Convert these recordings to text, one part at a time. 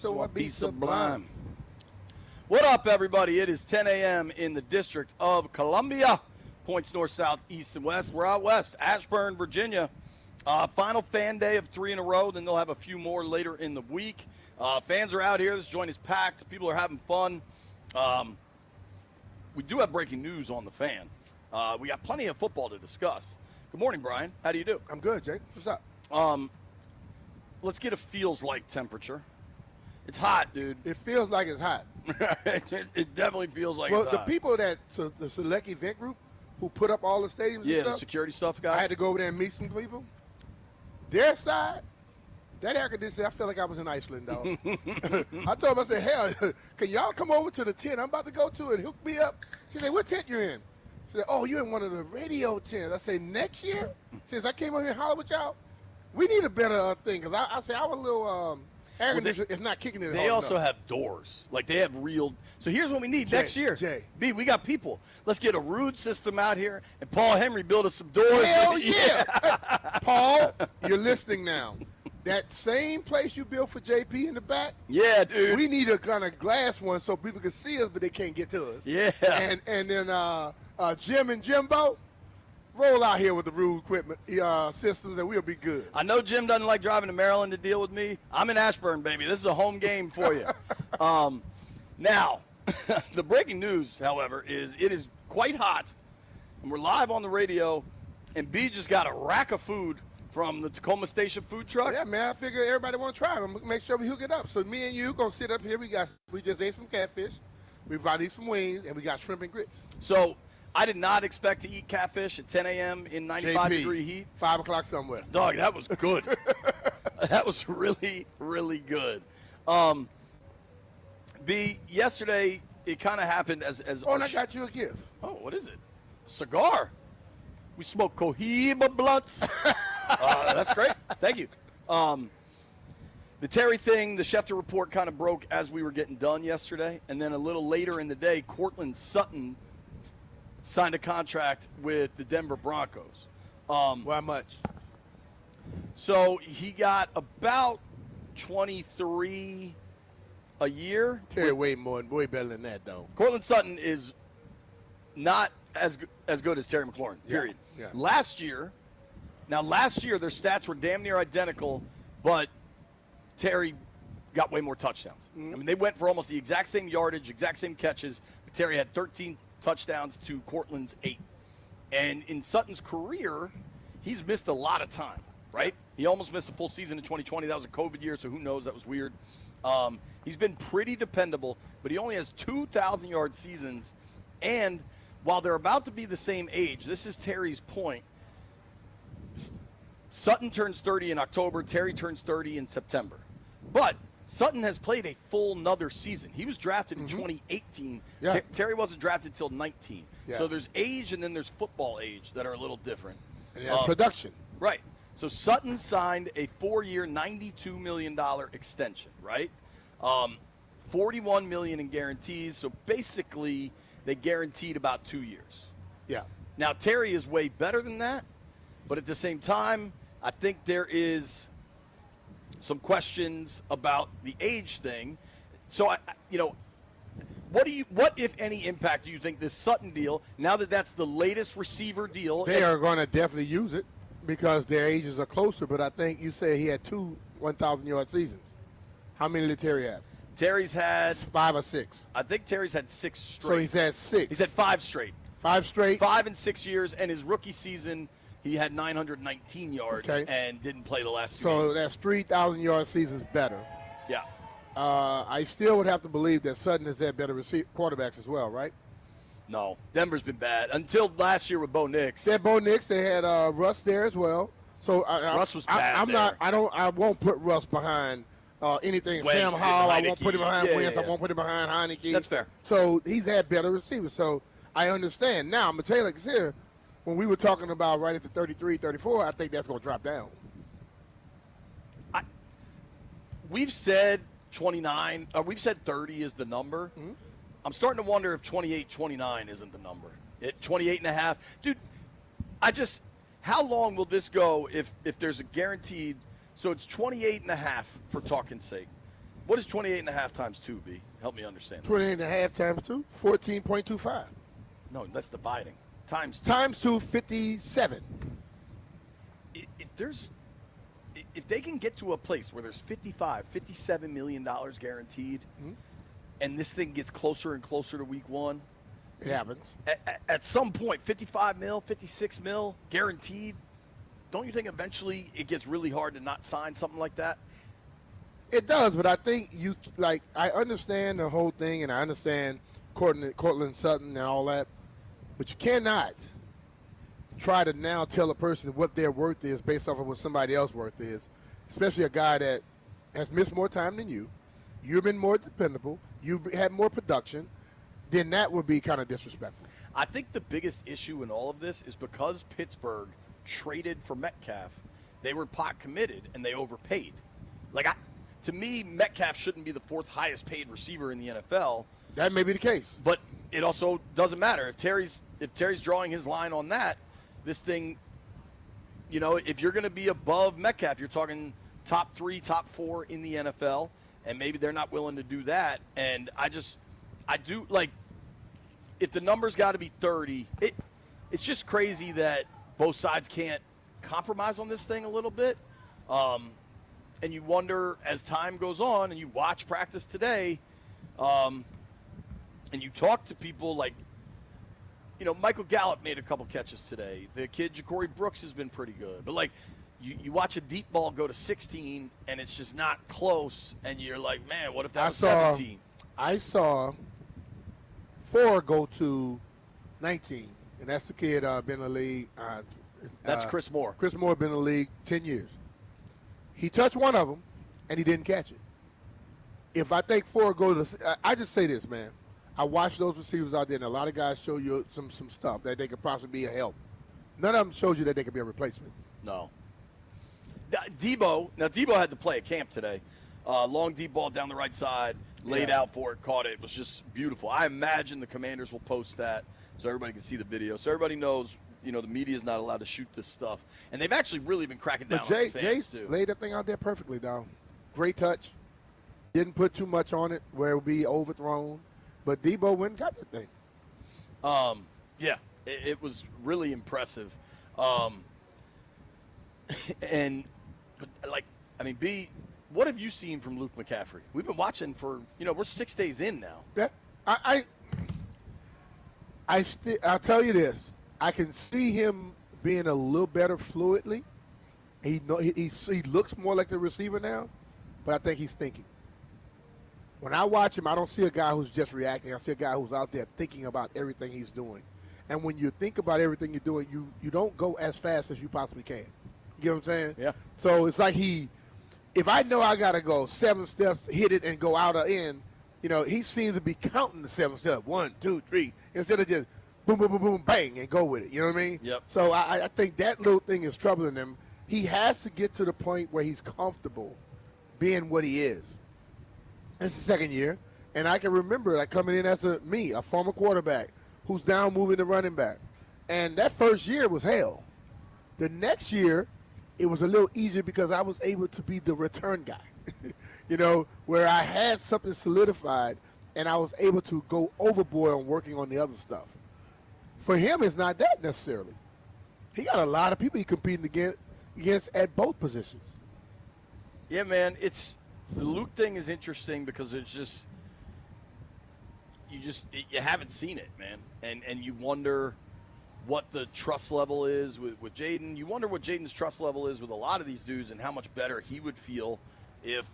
so I be sublime. What up, everybody? It is 10 a.m. in the District of Columbia. Points north, south, east, and west. We're out west, Ashburn, Virginia. Final fan day of 3 in a row. Then they'll have a few more later in the week. Fans are out here. This joint is packed. People are having fun. We do have breaking news on the fan. We got plenty of football to discuss. Good morning, Brian. How do you do? I'm good, Jake. What's up? Let's get a feels like temperature. It's hot, dude. It feels like it's hot. It definitely feels like well, it's hot. the people the select event group who put up all the stadiums and stuff, the security stuff guy. I had to go over there and meet some people. Their side, that air conditioner, I felt like I was in Iceland, dog. I told him, I said, hell, can y'all come over to the tent I'm about to go to and hook me up? She said, what tent you in? She said, oh, you're in one of the radio tents. I said, next year? Since I came over here and hollered with y'all, we need a better thing. Because I said, our little air conditioner is not kicking it They also enough. have doors. Like, they have real. So here's what we need next year. Jay. B, we got people. Let's get a rude system out here, and Paul Henry build us some doors. Hell yeah. Paul, you're listening now. That same place you built for JP in the back. Yeah, dude. We need a kind of glass one so people can see us, but they can't get to us. Yeah. And then Jim and Jimbo, roll out here with the rude equipment systems, and we'll be good. I know Jim doesn't like driving to Maryland to deal with me. I'm in Ashburn, baby. This is a home game for you. Now, the breaking news, however, is it is quite hot, and we're live on the radio, and B just got a rack of food from the Tacoma Station food truck. Yeah, man, I figure everybody want to try them. Make sure we hook it up. So me and you going to sit up here. We just ate some catfish. We probably eat some wings, and we got shrimp and grits. So I did not expect to eat catfish at 10 a.m. in 95-degree heat. 5 o'clock somewhere. Dog, that was good. That was really, really good. B, yesterday it kind of happened as Oh, and I got you a gift. Oh, what is it? Cigar. We smoke Cohiba blunts. That's great. Thank you. The Terry thing, the Schefter report kind of broke as we were getting done yesterday. And then a little later in the day, Courtland Sutton signed a contract with the Denver Broncos. How much? So he got about 23 a year. Terry way better than that, though. Courtland Sutton is not as good as Terry McLaurin, period. Yeah. Last year their stats were damn near identical, but Terry got way more touchdowns. Mm-hmm. I mean, they went for almost the exact same yardage, exact same catches, but Terry had 13 touchdowns to Courtland's 8. And in Sutton's career, he's missed a lot of time, right? He almost missed a full season in 2020. That was a COVID year, so who knows? That was weird. He's been pretty dependable, but he only has 2,000-yard seasons. And while they're about to be the same age, this is Terry's point. Sutton turns 30 in October. Terry turns 30 in September. But Sutton has played a full another season. He was drafted in 2018. Yeah. Terry wasn't drafted till 19. Yeah. So there's age and then there's football age that are a little different. And that's production. Right. So Sutton signed a 4-year, $92 million extension, right? $41 million in guarantees. So basically they guaranteed about 2 years. Yeah. Now Terry is way better than that, but at the same time, I think there is some questions about the age thing. So what if any impact do you think this Sutton deal, now that that's the latest receiver deal? They are going to definitely use it because their ages are closer, but I think you said he had 2 1,000-yard seasons. How many did Terry have? Terry's had 5 or 6. I think Terry's had 6 straight. So he's had 6. He's had 5 straight. 5 straight? 5 in 6 years, and his rookie season, he had 919 yards and didn't play the last 2 games. So that's 3,000-yard seasons better. Yeah. I still would have to believe that Sutton has had better quarterbacks as well, right? No. Denver's been bad. Until last year with Bo Nix. They had Bo Nix. They had Russ there as well. So Russ was bad I won't put Russ behind anything. Wentz, Sam Howell, I Heineke. won't put him behind Wentz. Yeah. I won't put him behind Heineke. That's fair. So he's had better receivers. So I understand. Now, I'm going to tell you like this here. When we were talking about right at the 33, 34, I think that's going to drop down. We've said 29. We've said 30 is the number. Mm-hmm. I'm starting to wonder if 28, 29 isn't the number. 28 and a half. Dude, how long will this go if there's a guaranteed, so it's 28 and a half for talking's sake. What is 28.5 times 2, B? Help me understand. 28.5 times 2, 14.25. No, that's dividing. Times 2. Times 2, 57. If they can get to a place where there's $57 million guaranteed, and this thing gets closer and closer to week 1, it happens. At some point, 55 mil, 56 mil guaranteed. Don't you think eventually it gets really hard to not sign something like that? It does, but I think I understand the whole thing, and I understand Cortland Sutton and all that, but you cannot try to now tell a person what their worth is based off of what somebody else's worth is, especially a guy that has missed more time than you. You've been more dependable. You've had more production. Then that would be kind of disrespectful. I think the biggest issue in all of this is because Pittsburgh traded for Metcalf, they were pot committed and they overpaid. To me, Metcalf shouldn't be the 4th highest paid receiver in the NFL. That may be the case. But it also doesn't matter. If Terry's drawing his line on that, this thing, if you're going to be above Metcalf, you're talking top 3, top 4 in the NFL, and maybe they're not willing to do that. And if the number's got to be 30, it's just crazy that both sides can't compromise on this thing a little bit. And you wonder, as time goes on and you watch practice today, and you talk to people like, Michael Gallup made a couple catches today. The kid Ja'Cory Brooks has been pretty good. But, you watch a deep ball go to 16, and it's just not close, and you're like, man, what if that was 17? I saw 4 go to 19, and that's the kid been in the league. That's Chris Moore. Chris Moore been in the league 10 years. He touched one of them, and he didn't catch it. If I think 4 go to – I just say this, man. I watch those receivers out there, and a lot of guys show you some stuff that they could possibly be a help. None of them shows you that they could be a replacement. No. Debo had to play at camp today. Long deep ball down the right side, laid out for it, caught it. It was just beautiful. I imagine the Commanders will post that so everybody can see the video. So everybody knows, the media is not allowed to shoot this stuff. And they've actually really been cracking down on the fans, too. Laid that thing out there perfectly, dog. Great touch. Didn't put too much on it where it would be overthrown. But Debo went and got the thing. Yeah, it was really impressive. B, what have you seen from Luke McCaffrey? We've been watching for, we're 6 days in now. Yeah, I'll tell you this. I can see him being a little better fluidly. He looks more like the receiver now, but I think he's thinking. When I watch him, I don't see a guy who's just reacting. I see a guy who's out there thinking about everything he's doing. And when you think about everything you're doing, you don't go as fast as you possibly can. You know what I'm saying? Yeah. So it's like if I know I got to go 7 steps, hit it, and go out or in, he seems to be counting the 7 steps, 1, 2, 3, instead of just boom, boom, boom, boom, bang, and go with it. You know what I mean? Yep. So I think that little thing is troubling him. He has to get to the point where he's comfortable being what he is. It's the second year, and I can remember coming in as a former quarterback who's down moving to running back. And that first year was hell. The next year, it was a little easier because I was able to be the return guy, where I had something solidified, and I was able to go overboard on working on the other stuff. For him, it's not that necessarily. He got a lot of people he's competing against at both positions. Yeah, man, the Luke thing is interesting because it's just you haven't seen it, man, and you wonder what the trust level is with Jaden. You wonder what Jaden's trust level is with a lot of these dudes and how much better he would feel if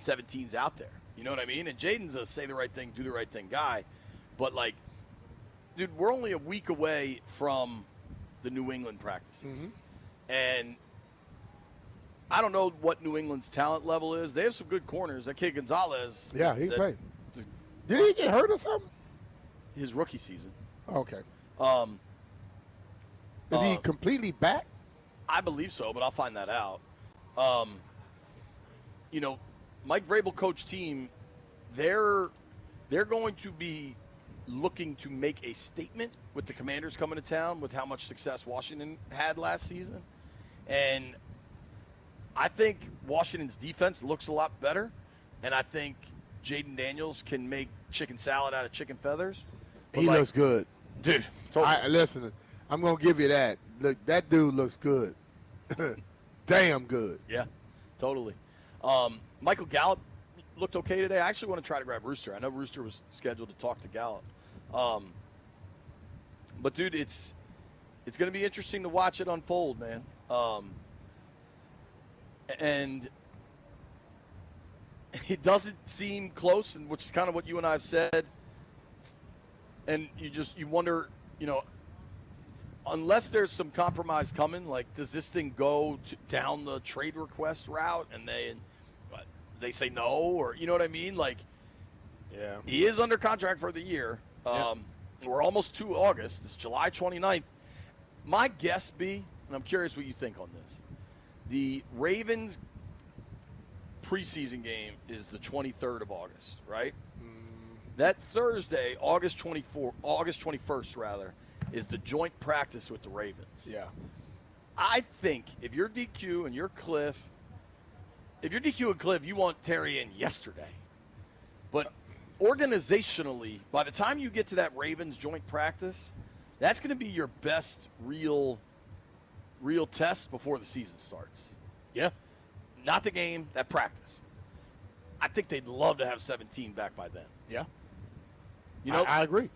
17's out there. You know what I mean? And Jaden's a say the right thing, do the right thing guy, but dude, we're only a week away from the New England practices, and I don't know what New England's talent level is. They have some good corners. That kid Gonzalez. Yeah, he played. Did he get hurt or something? His rookie season. Okay. Is he completely back? I believe so, but I'll find that out. Mike Vrabel coach team, they're going to be looking to make a statement with the Commanders coming to town with how much success Washington had last season. And I think Washington's defense looks a lot better. and I think Jaden Daniels can make chicken salad out of chicken feathers. But He looks good. Dude, totally. Listen, I'm going to give you that. Look, that dude looks good. Damn good. Yeah, totally. Michael Gallup looked okay today. I actually want to try to grab Rooster. I know Rooster was scheduled to talk to Gallup. But, dude, it's going to be interesting to watch it unfold, man. And it doesn't seem close, which is kind of what you and I have said. And you wonder, unless there's some compromise coming, like, does this thing go down the trade request route and they say no, or you know what I mean? Like, yeah, he is under contract for the year. We're almost to August. It's July 29th. My guess, B, and I'm curious what you think on this, the Ravens preseason game is the 23rd of August, right? That Thursday, August 21st, rather, is the joint practice with the Ravens. Yeah. I think if you're DQ and you're Cliff, you want Terry in yesterday. But organizationally, by the time you get to that Ravens joint practice, that's going to be your best real test before the season starts. Yeah. Not the game, that practice. I think they'd love to have 17 back by then. Yeah. I agree.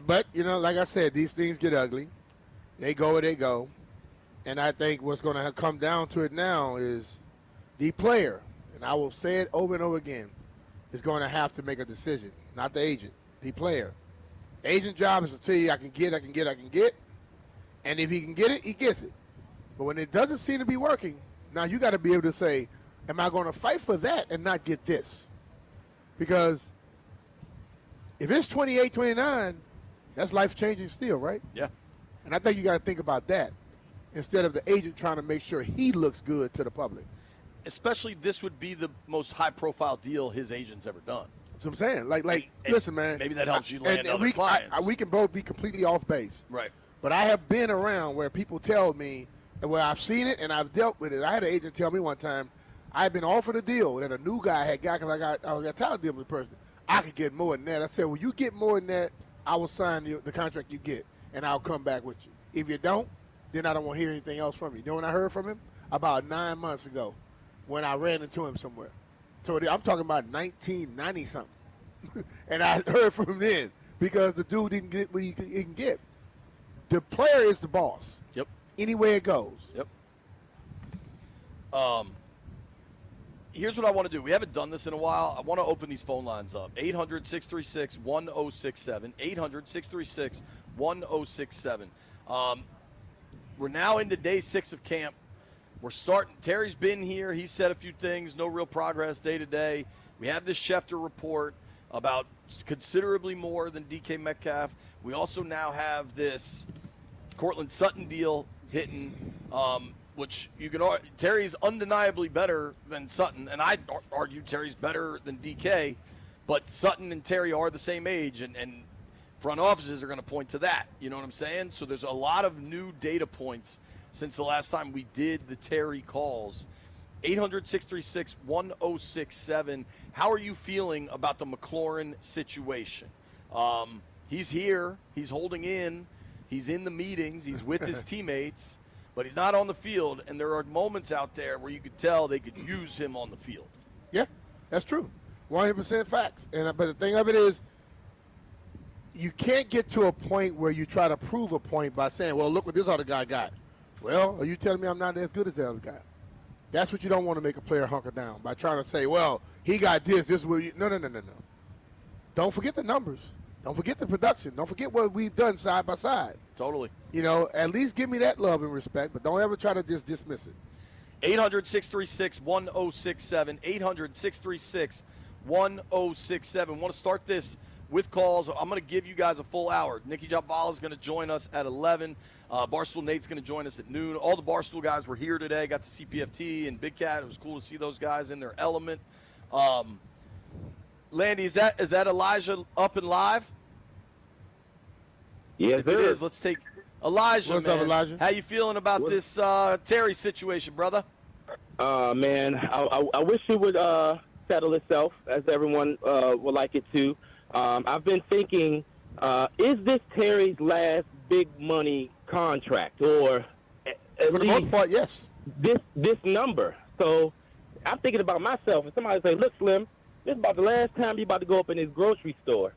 But, like I said, these things get ugly. They go where they go. And I think what's going to come down to it now is the player, and I will say it over and over again, is going to have to make a decision, not the agent, the player. The agent's job is to tell you, I can get. And if he can get it, he gets it. But when it doesn't seem to be working, now you got to be able to say, am I going to fight for that and not get this? Because if it's 28, 29, that's life-changing still, right? Yeah. And I think you got to think about that instead of the agent trying to make sure he looks good to the public. Especially this would be the most high-profile deal his agent's ever done. That's what I'm saying. Like, listen, man. Maybe that helps you land other clients. We can both be completely off base. Right. But I have been around where people tell me, where I've seen it and I've dealt with it. I had an agent tell me one time, I had been offered a deal that a new guy had got because I was got tired of dealing with the person. I could get more than that. I said, well, you get more than that, I will sign the contract you get, and I'll come back with you. If you don't, then I don't want to hear anything else from you. You know when I heard from him? About 9 months ago when I ran into him somewhere. So I'm talking about 1990-something. And I heard from him then because the dude didn't get what he can get. The player is the boss. Yep. Anywhere it goes. Yep. Here's what I want to do. We haven't done this in a while. I want to open these phone lines up. 800-636-1067. 800-636-1067. We're now into day 6 of camp. We're starting. Terry's been here. He said a few things. No real progress day to day. We have this Schefter report about considerably more than DK Metcalf. We also now have this Cortland Sutton deal hitting, which you can argue Terry's undeniably better than Sutton, and I'd argue Terry's better than DK, but Sutton and Terry are the same age, and front offices are going to point to that. You know what I'm saying? So there's a lot of new data points since the last time we did the Terry calls. 800-636-1067. How are you feeling about the McLaurin situation? He's here. He's holding in. He's in the meetings. He's with his teammates. But he's not on the field, and there are moments out there where you could tell they could use him on the field. Yeah, that's true. 100% facts. But the thing of it is, you can't get to a point where you try to prove a point by saying, well, look what this other guy got. Well, are you telling me I'm not as good as the other guy? That's what you don't want to make a player hunker down, by trying to say, well, he got this is what you – no. Don't forget the numbers. Don't forget the production. Don't forget what we've done side by side. Totally. At least give me that love and respect, but don't ever try to just dismiss it. 800-636-1067. 800-636-1067. Want to start this with calls. I'm going to give you guys a full hour. Nikki Javala is going to join us at 11. Barstool Nate's going to join us at noon. All the Barstool guys were here today. Got to see PFT and Big Cat. It was cool to see those guys in their element. Landy, is that Elijah up and live? Yeah, if it is, let's take Elijah. What's man. up, Elijah? How you feeling about this Terry situation, brother? Man, I wish he would settle itself, as everyone would like it to. I've been thinking, is this Terry's last big money contract, or at For the most least part, yes. this number? So I'm thinking about myself. If somebody say, "Look, Slim, this is about the last time you about to go up in this grocery store,"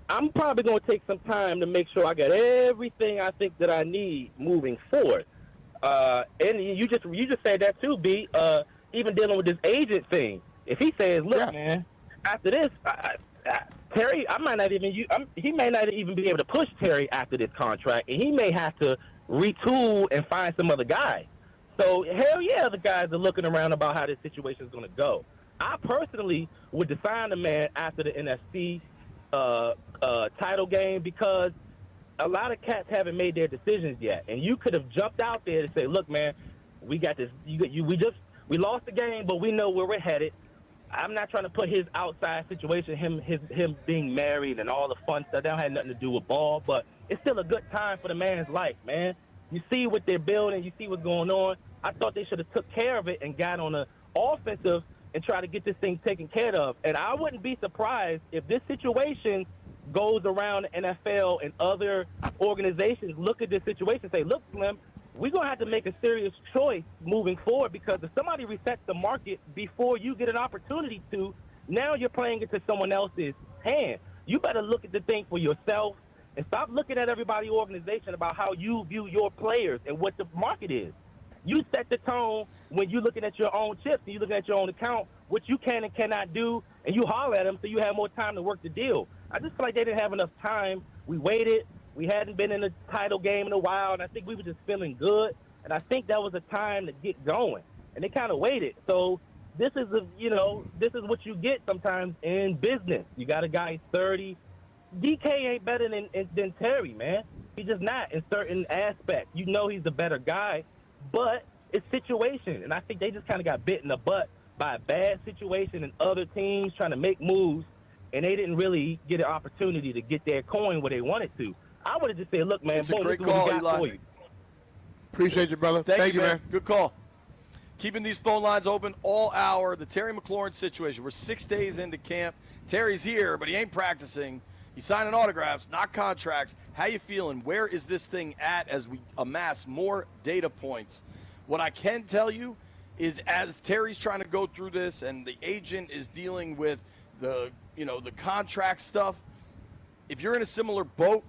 I'm probably going to take some time to make sure I got everything I think that I need moving forward. And you just said that too, B. Even dealing with this agent thing. If he says, "Look, Yeah. man, after this, Terry, I might not even he may not even be able to push Terry after this contract, and he may have to retool and find some other guy." So hell yeah, the guys are looking around about how this situation is going to go. I personally would define the man after the NFC title game, because a lot of cats haven't made their decisions yet, and you could have jumped out there to say, "Look, man, we got this. We lost the game, but we know where we're headed." I'm not trying to put his outside situation, him being married and all the fun stuff, that don't have nothing to do with ball, but it's still a good time for the man's life, man. You see what they're building, you see what's going on. I thought they should have took care of it and got on the offensive and try to get this thing taken care of. And I wouldn't be surprised if this situation goes around the NFL and other organizations look at this situation and say, "Look, Slim, we're going to have to make a serious choice moving forward, because if somebody resets the market before you get an opportunity to, now you're playing into someone else's hand. You better look at the thing for yourself and stop looking at everybody organization about how you view your players and what the market is. You set the tone when you're looking at your own chips and you're looking at your own account, what you can and cannot do, and you holler at them so you have more time to work the deal." I just feel like they didn't have enough time. We waited. We hadn't been in a title game in a while, and I think we were just feeling good. And I think that was a time to get going. And they kind of waited. So this is this is what you get sometimes in business. You got a guy 30. DK ain't better than Terry, man. He's just not in certain aspects. You know he's the better guy, but it's situation. And I think they just kind of got bit in the butt by a bad situation and other teams trying to make moves, and they didn't really get an opportunity to get their coin where they wanted to. I would have just said, "Look, man, It's a boom, great this is what we call, got Eli. for you." Appreciate you, brother. Thank you, man. Good call. Keeping these phone lines open all hour. The Terry McLaurin situation. We're 6 days into camp. Terry's here, but he ain't practicing. He's signing autographs, not contracts. How you feeling? Where is this thing at as we amass more data points? What I can tell you is, as Terry's trying to go through this and the agent is dealing with the contract stuff, if you're in a similar boat,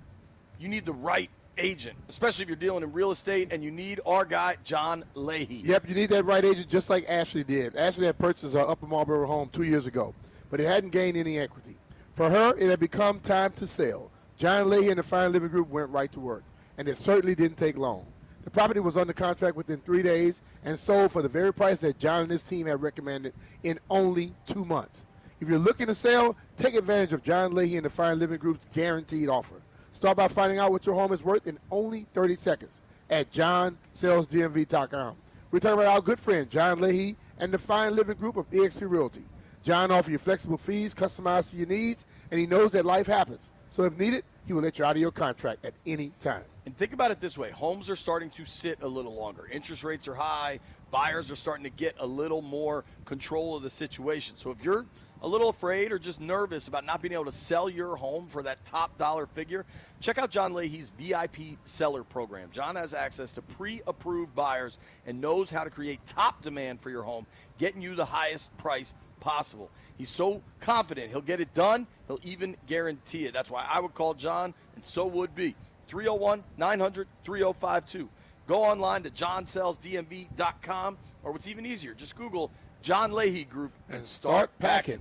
you need the right agent, especially if you're dealing in real estate, and you need our guy, John Leahy. Yep, you need that right agent, just like Ashley did. Ashley had purchased her Upper Marlboro home 2 years ago, but it hadn't gained any equity. For her, it had become time to sell. John Leahy and the Fine Living Group went right to work, and it certainly didn't take long. The property was under contract within 3 days and sold for the very price that John and his team had recommended in only 2 months. If you're looking to sell, take advantage of John Leahy and the Fine Living Group's guaranteed offer. Start by finding out what your home is worth in only 30 seconds at johnsellsdmv.com. We're talking about our good friend John Leahy and the Fine Living Group of eXp Realty. John offers you flexible fees customized to your needs, and he knows that life happens. So if needed, he will let you out of your contract at any time. And think about it this way. Homes are starting to sit a little longer. Interest rates are high. Buyers are starting to get a little more control of the situation. So if you're a little afraid or just nervous about not being able to sell your home for that top dollar figure, check out John Leahy's VIP seller program. John has access to pre-approved buyers and knows how to create top demand for your home, getting you the highest price possible. He's so confident he'll get it done, he'll even guarantee it. That's why I would call John, and so would be. 301-900-3052. Go online to johnsellsdmv.com, or what's even easier, just Google John Leahy Group And start packing.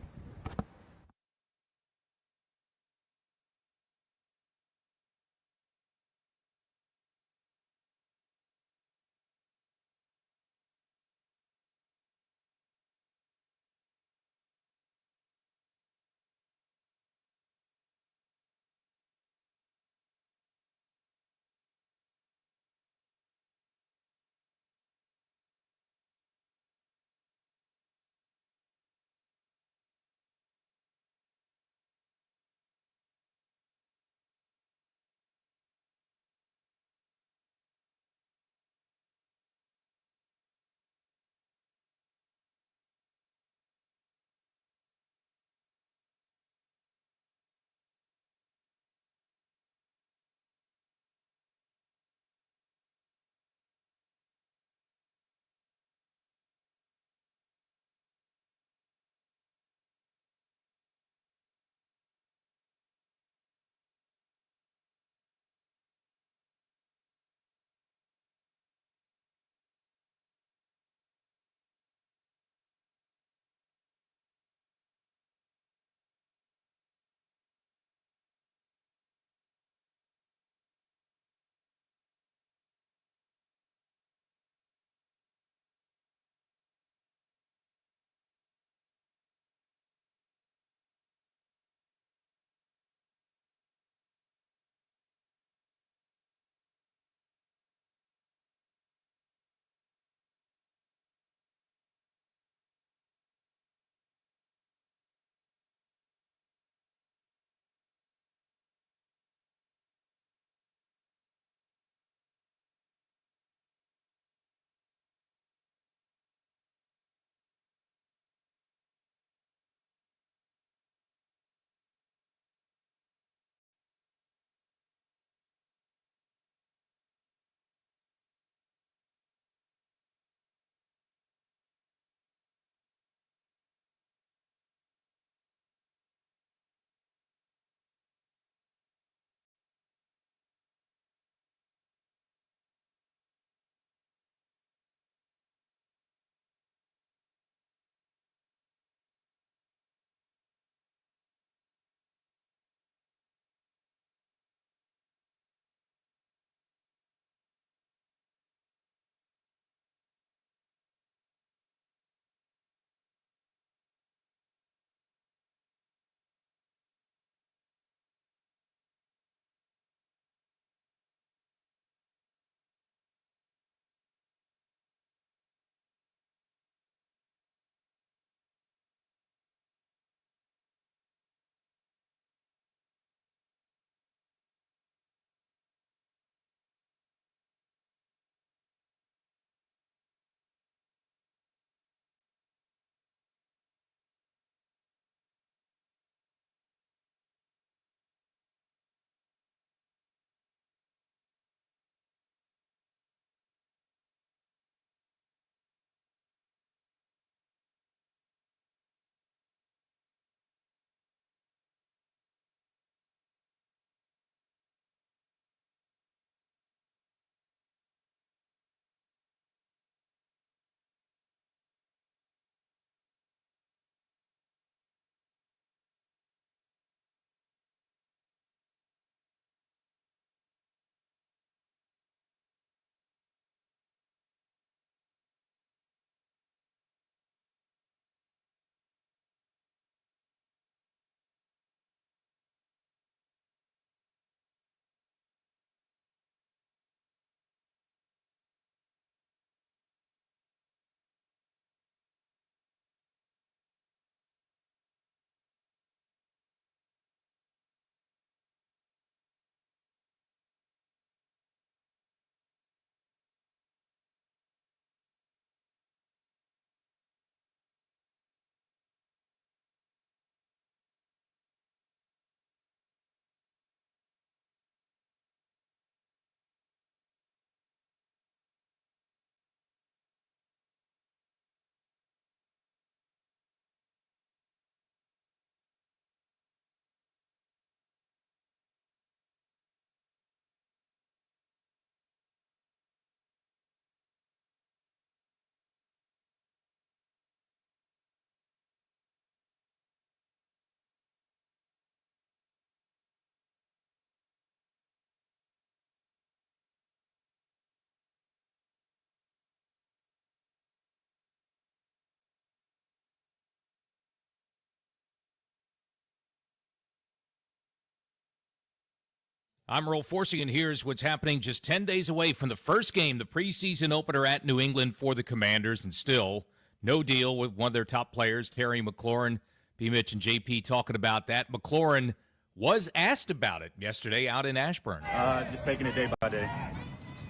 I'm Earl Forsey, and here's what's happening just 10 days away from the first game, the preseason opener at New England for the Commanders, and still no deal with one of their top players, Terry McLaurin. B. Mitch and JP talking about that. McLaurin was asked about it yesterday out in Ashburn. Just taking it day by day.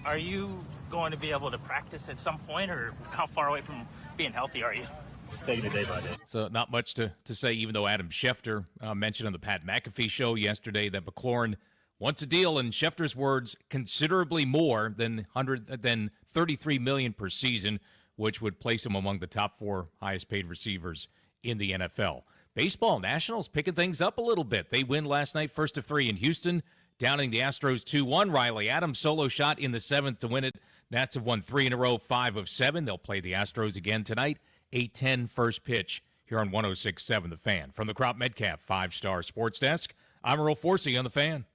Are you going to be able to practice at some point, or how far away from being healthy are you? Just taking it day by day. So not much to say, even though Adam Schefter mentioned on the Pat McAfee show yesterday that McLaurin wants a deal, in Schefter's words, considerably more than $33 million per season, which would place him among the top 4 highest-paid receivers in the NFL. Baseball, Nationals picking things up a little bit. They win last night, first of 3 in Houston, downing the Astros 2-1. Riley Adams solo shot in the 7th to win it. Nats have won 3 in a row, 5 of 7. They'll play the Astros again tonight. 8:10 first pitch here on 106.7 The Fan. From the Crop Metcalf 5-Star Sports Desk, I'm Earl Forsey on The Fan.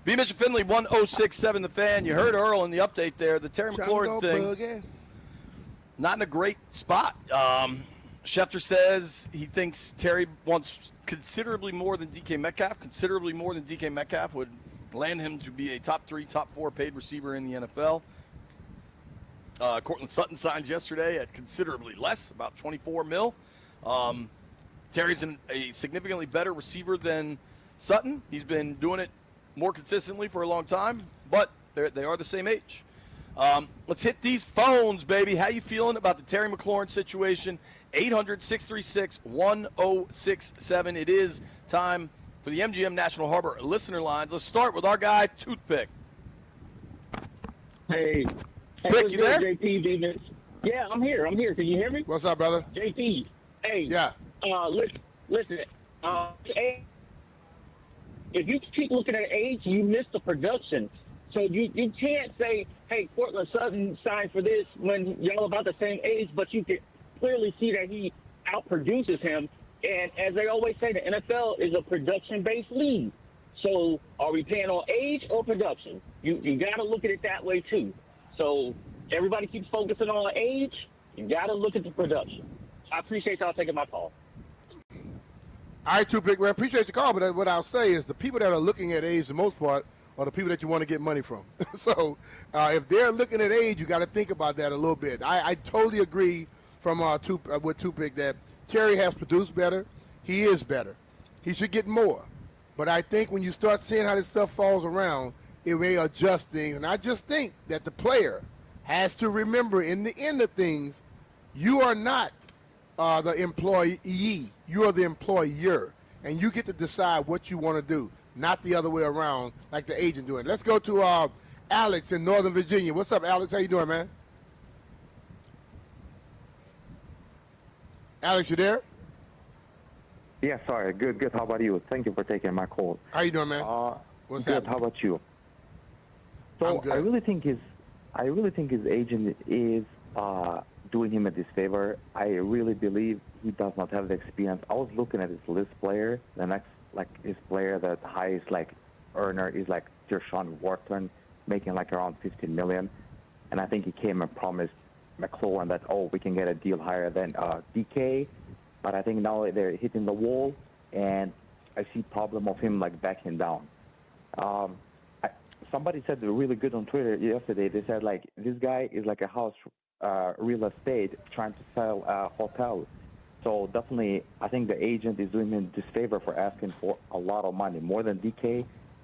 B. Mitch Finley, 106.7 The Fan. You heard Earl in the update there. The Terry McLaurin thing, not in a great spot. Schefter says he thinks Terry wants considerably more than DK Metcalf. Considerably more than DK Metcalf would land him to be a top 3, top 4 paid receiver in the NFL. Cortland Sutton signs yesterday at considerably less, about $24 million. Terry's a significantly better receiver than Sutton. He's been doing it more consistently for a long time, but they are the same age. Let's hit these phones, baby. How you feeling about the Terry McLaurin situation? 800-636-1067. It is time for the MGM National Harbor listener lines. Let's start with our guy, Toothpick. Hey, Pick, you there? JP, yeah, I'm here. Can you hear me? What's up, brother? JP, hey. Yeah. Listen. If you keep looking at age, you miss the production. So you can't say, hey, Cortland Sutton signed for this when y'all about the same age, but you can clearly see that he outproduces him. And as they always say, the NFL is a production-based league. So are we paying on age or production? You got to look at it that way, too. So everybody keeps focusing on age. You got to look at the production. I appreciate y'all taking my call. All right, Toothpick, man, appreciate the call, but what I'll say is the people that are looking at age, the most part, are the people that you want to get money from. So if they're looking at age, you got to think about that a little bit. I totally agree with Toothpick that Terry has produced better. He is better. He should get more. But I think when you start seeing how this stuff falls around, it may adjust things. And I just think that the player has to remember, in the end of things, you are not the employee. You are the employer. And you get to decide what you want to do, not the other way around like the agent doing. Let's go to Alex in Northern Virginia. What's up, Alex? How you doing, man? Alex, you there? Yeah, sorry. Good. How about you? Thank you for taking my call. How you doing, man? What's good. happening? How about you? So I really think his agent is doing him a disfavor. I really believe he does not have the experience. I was looking at his list player. The next, his player, the highest earner is Tershawn Wharton, making around $15 million. And I think he came and promised McLaurin that we can get a deal higher than DK. But I think now they're hitting the wall, and I see problem of him backing down. Somebody said really good on Twitter yesterday. They said this guy is like a house real estate trying to sell a hotel. So definitely, I think the agent is doing him disfavor for asking for a lot of money, more than DK.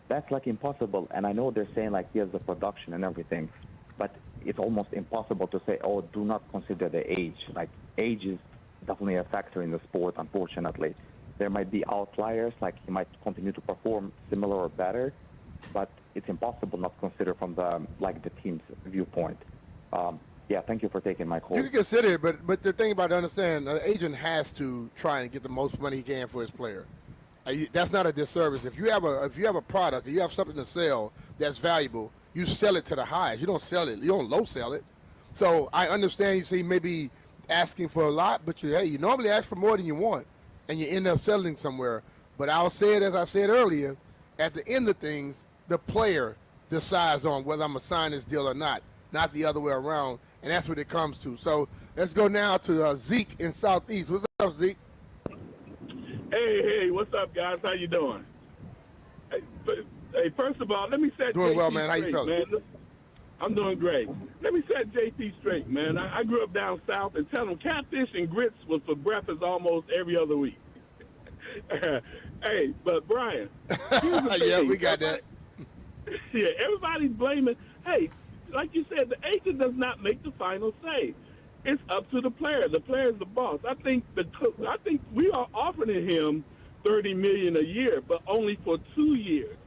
That's impossible. And I know they're saying he has the production and everything, but it's almost impossible to say, do not consider the age. Age is definitely a factor in the sport, unfortunately. There might be outliers, he might continue to perform similar or better, but it's impossible not to consider from the team's viewpoint. Yeah, thank you for taking my call. You can consider it, but the thing about it, understand, an agent has to try and get the most money he can for his player. That's not a disservice. If you have a product, or you have something to sell that's valuable, you sell it to the highest. You don't sell it. You don't low sell it. So I understand you say maybe asking for a lot, but you normally ask for more than you want, and you end up settling somewhere. But I'll say it as I said earlier, at the end of things, the player decides on whether I'm going to sign this deal or not the other way around, and that's what it comes to. So let's go now to Zeke in Southeast. What's up, Zeke? Hey, what's up, guys? How you doing? Hey, first of all, let me set Doing JT well, man. How you straight, feeling? man. I'm doing great. Let me set JT straight, man. I grew up down south, and tell them catfish and grits was for breakfast almost every other week. Hey, but Brian, here's the thing. Yeah, we got that. Yeah, everybody's blaming. Hey, like you said, the agent does not make the final say. It's up to the player. The player is the boss. I think we are offering him $30 million a year, but only for 2 years,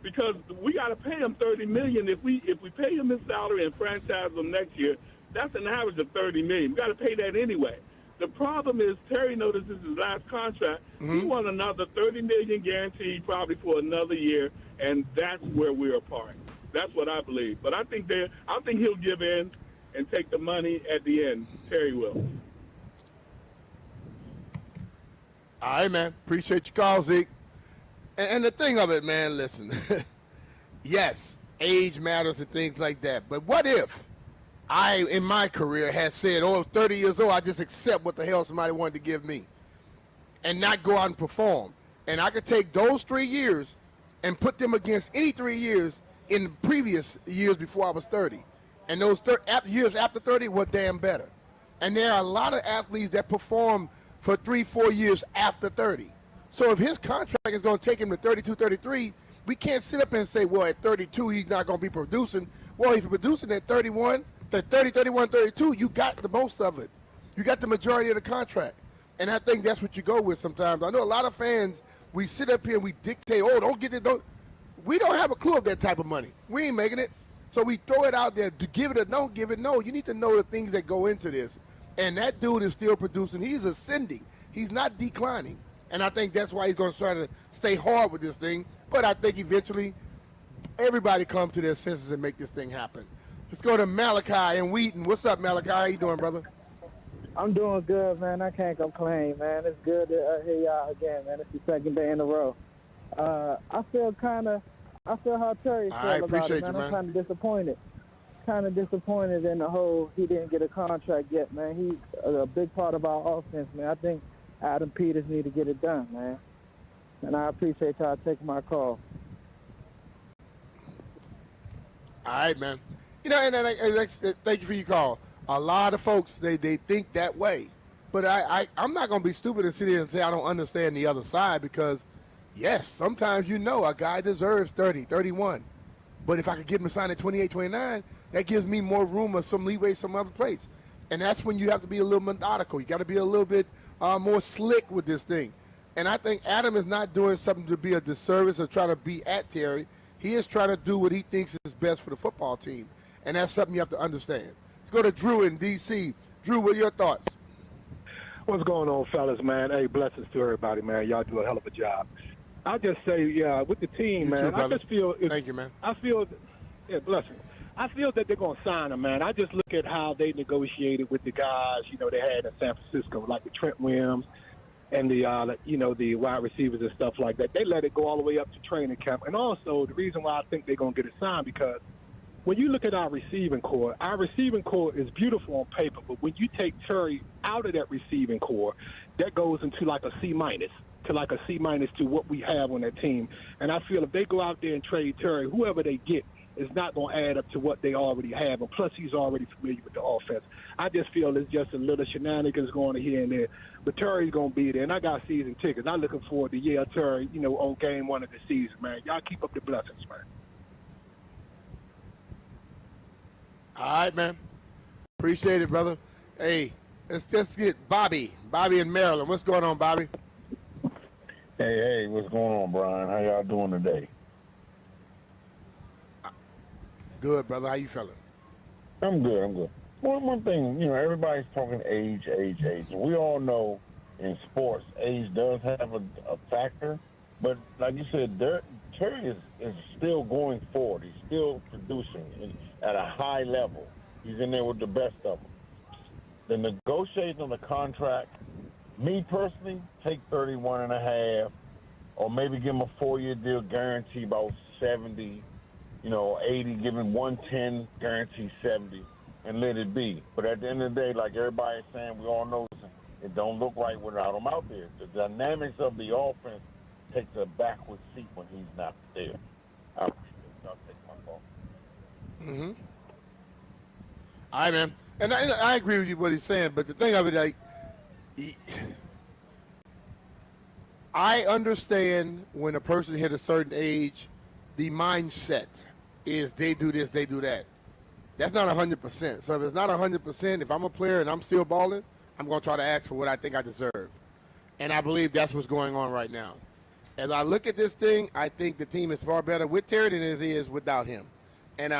because we got to pay him $30 million. If we pay him his salary and franchise him next year, that's an average of $30 million. We got to pay that anyway. The problem is Terry notices his last contract. He won another $30 million guaranteed probably for another year, and that's where we're apart. That's what I believe. But I think he'll give in and take the money at the end. Terry will. All right, man. Appreciate your call, Zeke. And the thing of it, man, listen. Yes, age matters and things like that. But what if I, in my career, had said, 30 years old, I just accept what the hell somebody wanted to give me and not go out and perform. And I could take those 3 years and put them against any 3 years in the previous years before I was 30. And those years after 30 were damn better. And there are a lot of athletes that perform for 3-4 years after 30. So if his contract is going to take him to 32, 33, we can't sit up and say, well, at 32, he's not going to be producing. Well, if you're producing at 31, at 30, 31, 32, you got the most of it. You got the majority of the contract. And I think that's what you go with sometimes. I know a lot of fans, we sit up here and we dictate, don't get it, we don't have a clue of that type of money. We ain't making it. So we throw it out there to give it or don't give it. No, you need to know the things that go into this. And that dude is still producing. He's ascending. He's not declining. And I think that's why he's going to try to stay hard with this thing. But I think eventually everybody comes to their senses and make this thing happen. Let's go to Malachi in Wheaton. What's up, Malachi? How you doing, brother? I'm doing good, man. I can't complain, man. It's good to hear y'all again, man. It's the second day in a row. I feel how Terry feels about it, man. I'm kind of disappointed. In the whole he didn't get a contract yet, man. He's a big part of our offense, man. I think Adam Peters need to get it done, man. And I appreciate y'all taking my call. All right, man. Thank you for your call. A lot of folks, they think that way. But I'm not going to be stupid and sit here and say I don't understand the other side because, yes, sometimes a guy deserves 30, 31. But if I could get him to sign at 28, 29, that gives me more room or some leeway some other place. And that's when you have to be a little methodical. You got to be a little bit more slick with this thing. And I think Adam is not doing something to be a disservice or try to be at Terry. He is trying to do what he thinks is best for the football team. And that's something you have to understand. Let's go to Drew in D.C. Drew, what are your thoughts? What's going on, fellas, man? Hey, blessings to everybody, man. Y'all do a hell of a job. I just say, with the team, man, too, I just feel... Thank you, man. Blessings. I feel that they're going to sign him, man. I just look at how they negotiated with the guys, they had in San Francisco, like the Trent Williams and the wide receivers and stuff like that. They let it go all the way up to training camp. And also, the reason why I think they're going to get it signed, because when you look at our receiving core is beautiful on paper, but when you take Terry out of that receiving core, that goes into like a C- to what we have on that team. And I feel if they go out there and trade Terry, whoever they get is not going to add up to what they already have. And plus, he's already familiar with the offense. I just feel it's just a little shenanigans going here and there. But Terry's going to be there. And I got season tickets. I'm looking forward to, Terry, on game one of the season, man. Y'all keep up the blessings, man. All right, man. Appreciate it, brother. Hey, let's just get Bobby in Maryland. What's going on, Bobby? Hey, what's going on, Brian? How y'all doing today? Good, brother. How you feeling? I'm good. One thing, everybody's talking age. We all know in sports, age does have a factor. But like you said, Terry is still going forward. He's still producing at a high level. He's in there with the best of them. The negotiating on the contract, me personally, take 31 and a half, or maybe give him a 4-year deal, guarantee about 70, 80, give him 110, guarantee 70, and let it be. But at the end of the day, like everybody's saying, we all know it don't look right without him out there. The dynamics of the offense takes a backward seat when he's not there. I appreciate y'all taking my call. Mm-hmm. All right, man. And I agree with you what he's saying, but the thing of it, I understand when a person hit a certain age, the mindset is they do this, they do that. That's not 100%. So if it's not 100%, if I'm a player and I'm still balling, I'm going to try to ask for what I think I deserve. And I believe that's what's going on right now. As I look at this thing, I think the team is far better with Terry than it is without him. And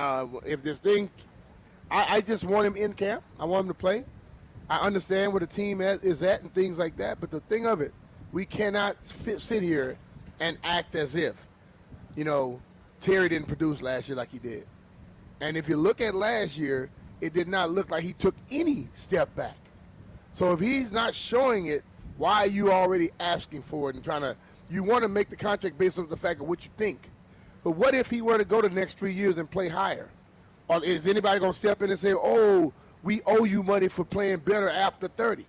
if this thing, I just want him in camp. I want him to play. I understand where the team is at and things like that. But the thing of it, we cannot sit here and act as if, Terry didn't produce last year like he did. And if you look at last year, it did not look like he took any step back. So if he's not showing it, why are you already asking for it and you want to make the contract based on the fact of what you think. But what if he were to go the next 3 years and play higher? Or is anybody going to step in and say, oh, we owe you money for playing better after 30?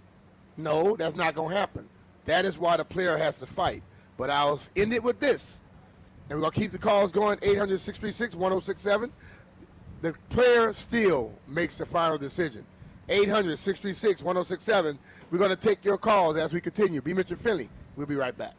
No, that's not going to happen. That is why the player has to fight. But I'll end it with this. And we're going to keep the calls going, 800-636-1067. The player still makes the final decision. 800-636-1067. We're going to take your calls as we continue. Be Mr. Finley. We'll be right back.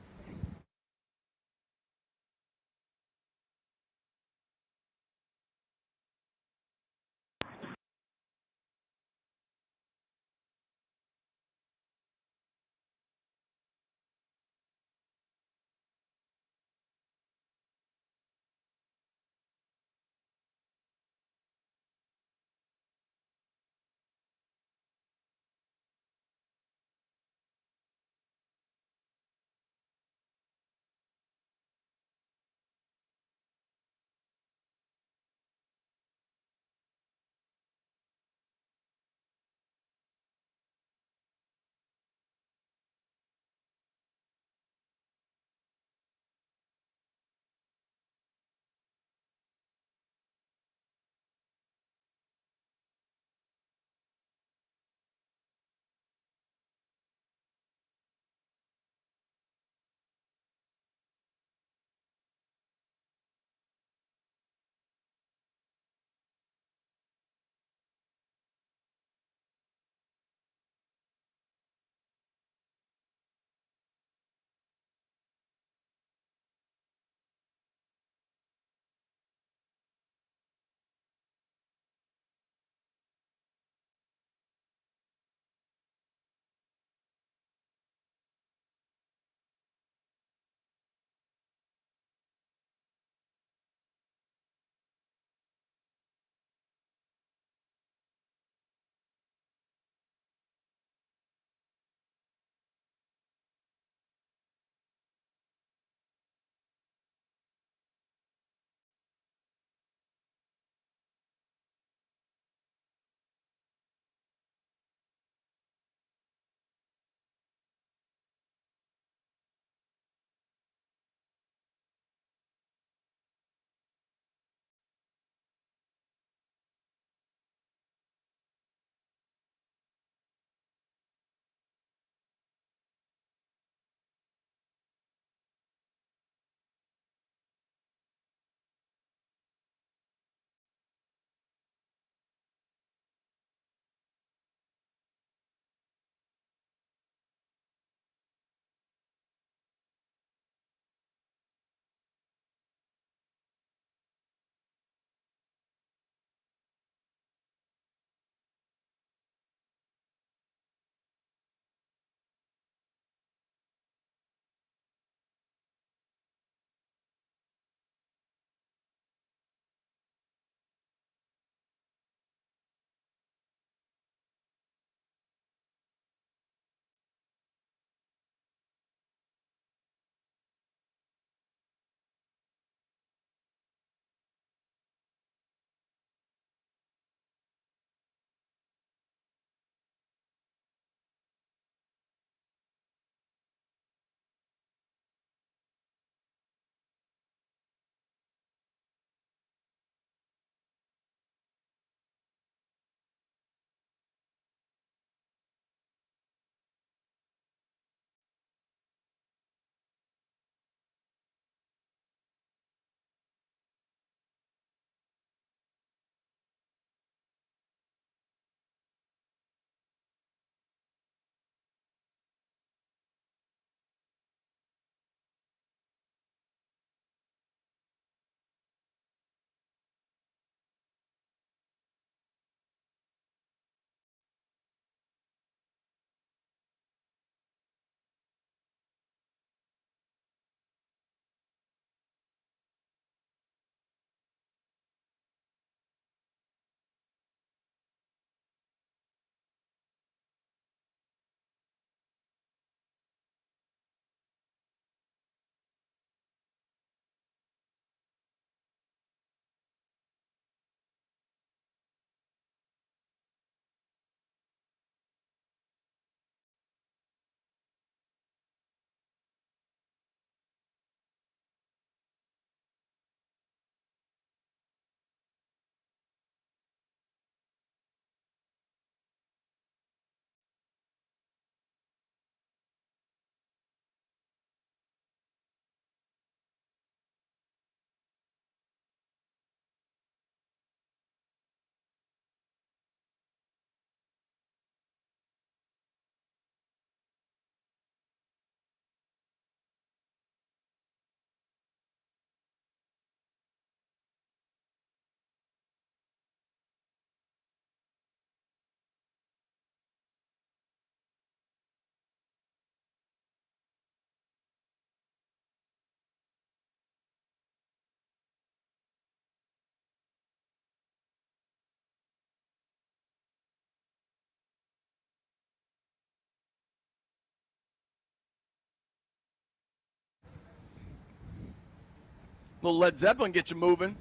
Little Led Zeppelin get you moving.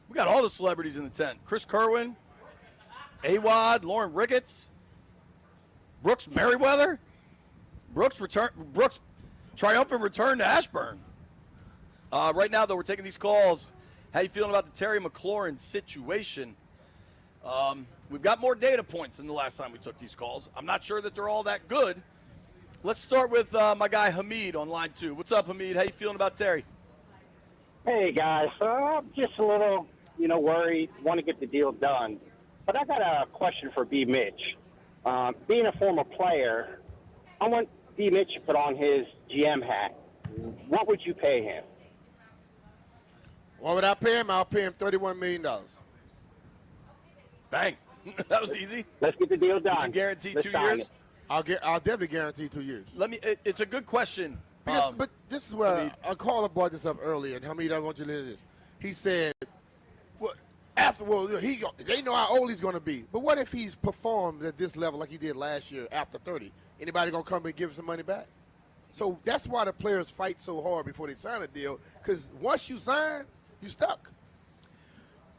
We got all the celebrities in the tent. Chris Kerwin, Awad, Lauren Ricketts, Brooks Merriweather. Brooks triumphant return to Ashburn. Right now, though, we're taking these calls. How you feeling about the Terry McLaurin situation? We've got more data points than the last time we took these calls. I'm not sure that they're all that good. Let's start with my guy Hamid on line 2. What's up, Hamid? How you feeling about Terry? Hey, guys. Just a little, worried. Want to get the deal done. But I got a question for B. Mitch. Being a former player, I want B. Mitch to put on his GM hat. What would you pay him? What would I pay him? I'll pay him $31 million. Bang. That was easy. Let's get the deal done. Would you guarantee Let's 2 sign years? it. I'll definitely guarantee 2 years. It's a good question. But this is where a caller brought this up earlier, and Hamid, I want you to listen to this. He said, they know how old he's going to be. But what if he's performed at this level like he did last year after 30? Anybody going to come and give him some money back? So that's why the players fight so hard before they sign a deal, because once you sign, you're stuck.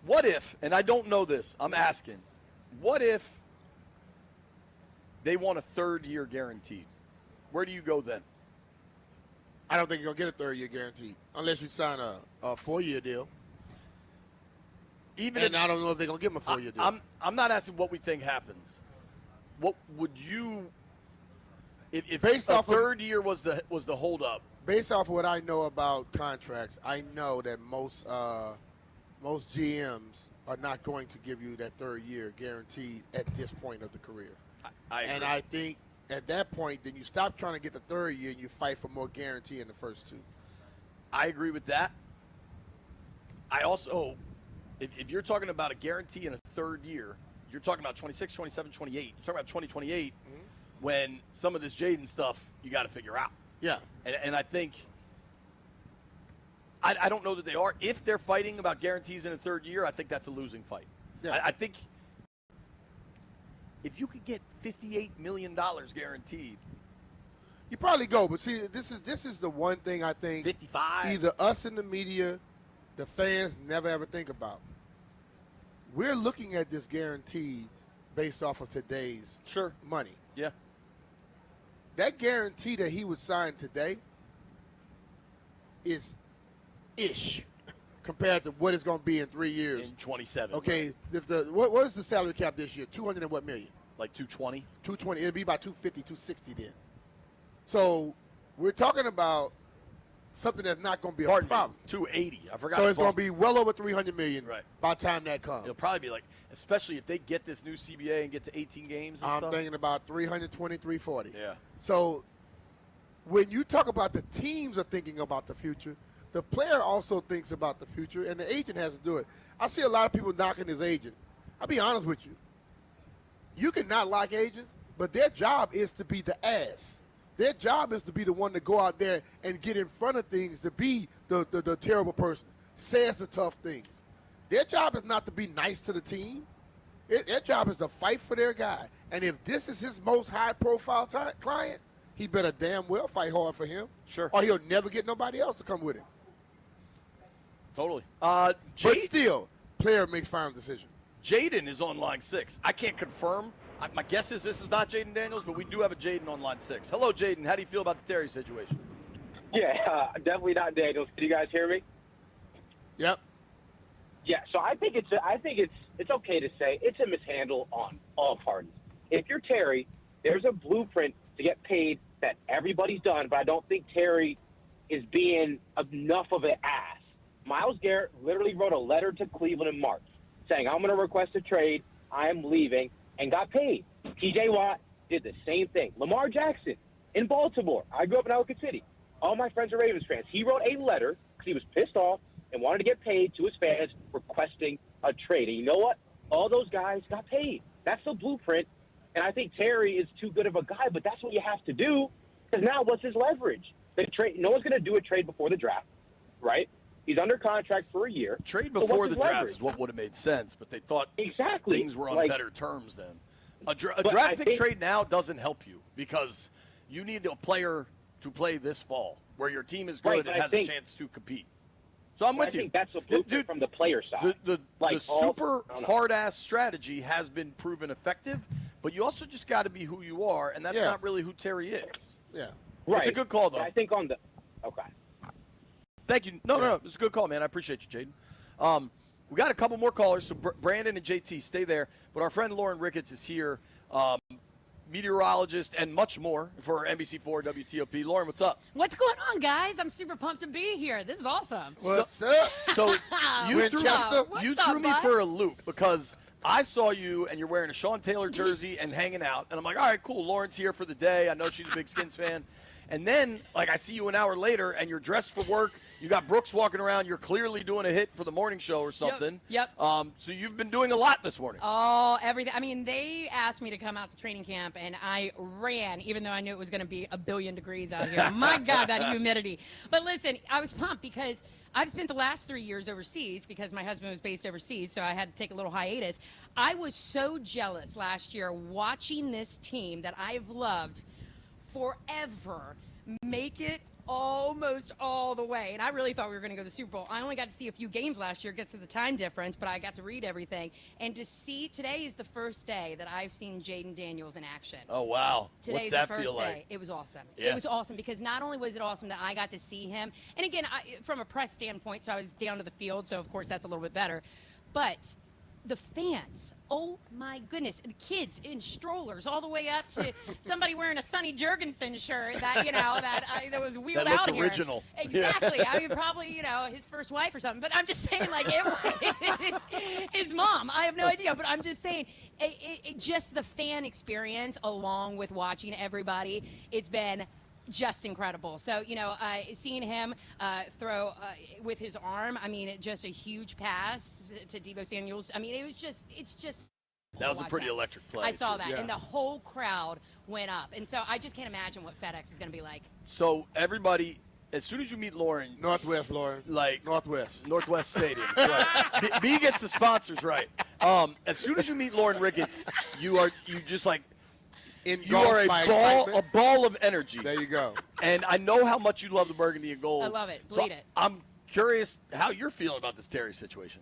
What if, and I don't know this, I'm asking, what if they want a 3rd year guaranteed? Where do you go then? I don't think you're going to get a 3rd year guaranteed unless you sign a 4-year deal. I don't know if they're going to give him a 4-year deal. I'm not asking what we think happens. What would you, if based a off 3rd year was the holdup? Based off of what I know about contracts, I know that most GMs are not going to give you that 3rd year guaranteed at this point of the career. I agree. And I think at that point, then you stop trying to get the 3rd year and you fight for more guarantee in the first 2. I agree with that. I also, if you're talking about a guarantee in a 3rd year, you're talking about 26, 27, 28. You're talking about 2028 when some of this Jaden stuff you got to figure out. Yeah. And I think I don't know that they are. If they're fighting about guarantees in a 3rd year, I think that's a losing fight. Yeah. I think if you could get $58 million guaranteed, you probably go. But see, this is the one thing I think 55. Either us in the media, the fans never ever think about. We're looking at this guarantee based off of today's money. Yeah. That guarantee that he was signed today is ish compared to what it's going to be in 3 years. In 27. Okay, if what is the salary cap this year? 200 and what million? Like 220? 220. It'll be about 250, 260 then. So we're talking about something that's not going to be a problem. 280. I forgot. So it's going to be well over 300 million right by the time that comes. It'll probably be like, especially if they get this new CBA and get to 18 games and I'm stuff. thinking about 320, 340. Yeah. So when you talk about the teams are thinking about the future, the player also thinks about the future, and the agent has to do it. I see a lot of people knocking his agent. I'll be honest with you. You can not like agents, but their job is to be the ass. Their job is to be the one to go out there and get in front of things, to be the terrible person, says the tough things. Their job is not to be nice to the team. Their job is to fight for their guy. And if this is his most high-profile client, he better damn well fight hard for him. Sure. Or he'll never get nobody else to come with him. Totally. But still, player makes final decision. Jaden is on line 6. I can't confirm. My guess is this is not Jaden Daniels, but we do have a Jaden on line 6. Hello, Jaden. How do you feel about the Terry situation? Yeah, definitely not Daniels. Can you guys hear me? Yep. Yeah. So I think it's okay to say it's a mishandle on all parties. If you're Terry, there's a blueprint to get paid that everybody's done, but I don't think Terry is being enough of an ass. Myles Garrett literally wrote a letter to Cleveland in March saying, I'm going to request a trade, I am leaving, and got paid. T.J. Watt did the same thing. Lamar Jackson in Baltimore. I grew up in Ellicott City. All my friends are Ravens fans. He wrote a letter because he was pissed off and wanted to get paid to his fans requesting a trade. And you know what? All those guys got paid. That's the blueprint. And I think Terry is too good of a guy, but that's what you have to do because now what's his leverage? The trade. No one's going to do a trade before the draft, right? He's under contract for a year. Trade before the draft is what would have made sense, but they thought things were on better terms then. A draft pick trade now doesn't help you because you need a player to play this fall where your team is good and has a chance to compete. So I'm with I you. think that's a blueprint from the player side. The super hard-ass strategy has been proven effective, but you also just got to be who you are, and that's not really who Terry is. Yeah. Right. It's a good call, though. I think on the – okay. Thank you. No. It's a good call, man. I appreciate you, Jaden. We got a couple more callers, so Brandon and JT, stay there. But our friend Lauren Ricketts is here, meteorologist and much more for NBC4 WTOP. Lauren, what's up? What's going on, guys? I'm super pumped to be here. This is awesome. What's up? So you threw me bud? for a loop because I saw you and you're wearing a Sean Taylor jersey and hanging out. And I'm like, all right, cool. Lauren's here for the day. I know she's a big Skins fan. And then, I see you an hour later, and you're dressed for work. You got Brooks walking around. You're clearly doing a hit for the morning show or something. Yep. So you've been doing a lot this morning. Oh, everything. I mean, they asked me to come out to training camp, and I ran, even though I knew it was going to be 1 billion degrees out here. My God, that humidity. But listen, I was pumped because I've spent the last 3 years overseas because my husband was based overseas, so I had to take a little hiatus. I was so jealous last year watching this team that I've loved forever make it almost all the way. And I really thought we were going to go to the Super Bowl. I only got to see a few games last year because of the time difference, but I got to read everything. And to see, today is the first day that I've seen Jaden Daniels in action. Oh, wow. Today's What's that the first feel day. like? It was awesome. Yeah. It was awesome because not only was it awesome that I got to see him, and again, from a press standpoint, so I was down to the field, so of course that's a little bit better, but the fans, oh my goodness, the kids in strollers all the way up to somebody wearing a Sonny Jurgensen shirt that that was wheeled out here. Original. Exactly. I mean, probably his first wife or something. But I'm just saying, it's his mom. I have no idea. But I'm just saying, just the fan experience along with watching everybody. It's been just incredible. So, seeing him throw with his arm, I mean, just a huge pass to Deebo Samuels. I mean, it's just. That was a pretty electric play. I saw that, Yeah. and the whole crowd went up. And so I just can't imagine what FedEx is going to be like. So everybody, as soon as you meet Lauren. Northwest, Lauren. Northwest Stadium. Right. B gets the sponsors right. As soon as you meet Lauren Ricketts, you are a ball of energy. There you go. And I know how much you love the burgundy and gold. I love it. So Bleed it. I'm curious how you're feeling about this Terry situation.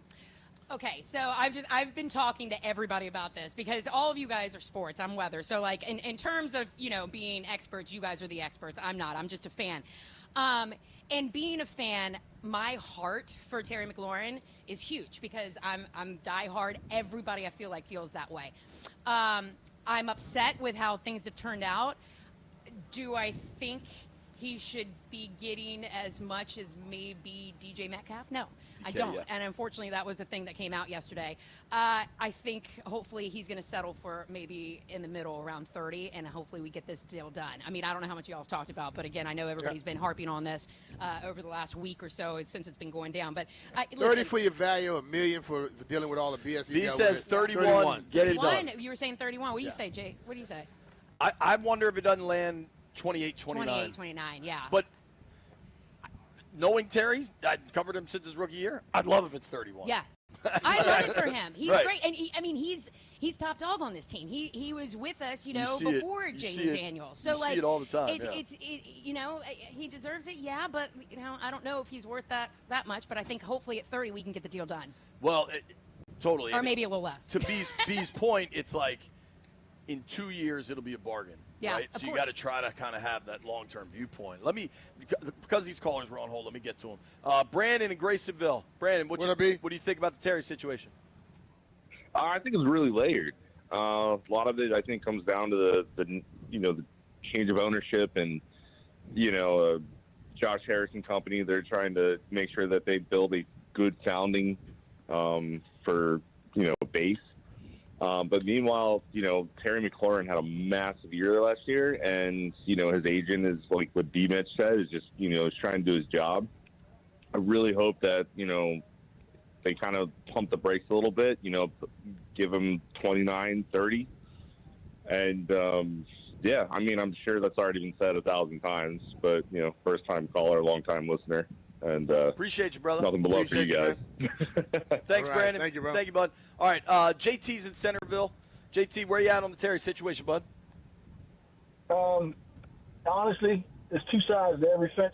Okay, so I've been talking to everybody about this because all of you guys are sports. I'm weather. So in terms of being experts, you guys are the experts. I'm not. I'm just a fan. And being a fan, my heart for Terry McLaurin is huge because I'm diehard. Everybody I feel like feels that way. I'm upset with how things have turned out. Do I think he should be getting as much as maybe DJ Metcalf? No, I don't. Yeah. And unfortunately, that was the thing that came out yesterday. I think hopefully he's going to settle for maybe in the middle around 30, and hopefully we get this deal done. I mean, I don't know how much y'all have talked about, but again, I know everybody's been harping on this over the last week or so since it's been going down. But 30 for your value, $1 million for dealing with all the BS. He says 31. Get it done. You were saying 31. What do you say, Jay? What do you say? I wonder if it doesn't land 28, 29. 28, 29, yeah. But knowing Terry, I covered him since his rookie year. I'd love if it's 31. Yeah. I love it for him. He's Right. great. And he's top dog on this team. He was with us, see before it. You see Jaden it. Daniels. So You see it all the time, It's he deserves it, yeah, but I don't know if he's worth that much, but I think hopefully at 30 we can get the deal done. Well, totally. Or maybe a little less. To B's point, it's like in 2 years it'll be a bargain. Yeah, right? of So you course. got to try to kind of have that long-term viewpoint. Because these callers were on hold, let me get to them. Brandon in Graysonville. Brandon, what do you think about the Terry situation? I think it's really layered. A lot of it, I think, comes down to the change of ownership and Josh Harrison company. They're trying to make sure that they build a good founding for base. But meanwhile, Terry McLaurin had a massive year last year, and his agent is like what D. Mitch said, is just is trying to do his job. I really hope that they kind of pump the brakes a little bit, give him 29, 30, and I mean, I'm sure that's already been said 1,000 times, but first time caller, long time listener. And appreciate you, brother. Nothing but love for you guys. Thanks, right. Brandon. Thank you, bro. Thank you, bud. All right, JT's in Centerville. JT, where you at on the Terry situation, bud? Honestly, there's two sides to every fence.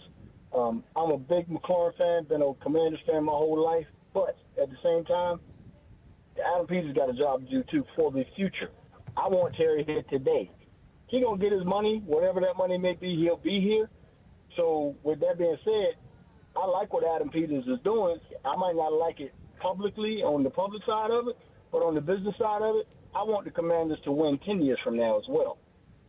I'm a big McLaurin fan, been a Commanders fan my whole life, but at the same time, Adam Peter's got a job to do too for the future. I want Terry here today. He gonna get his money, whatever that money may be. He'll be here. So with that being said, I like what Adam Peters is doing. I might not like it publicly on the public side of it, but on the business side of it, I want the Commanders to win 10 years from now as well.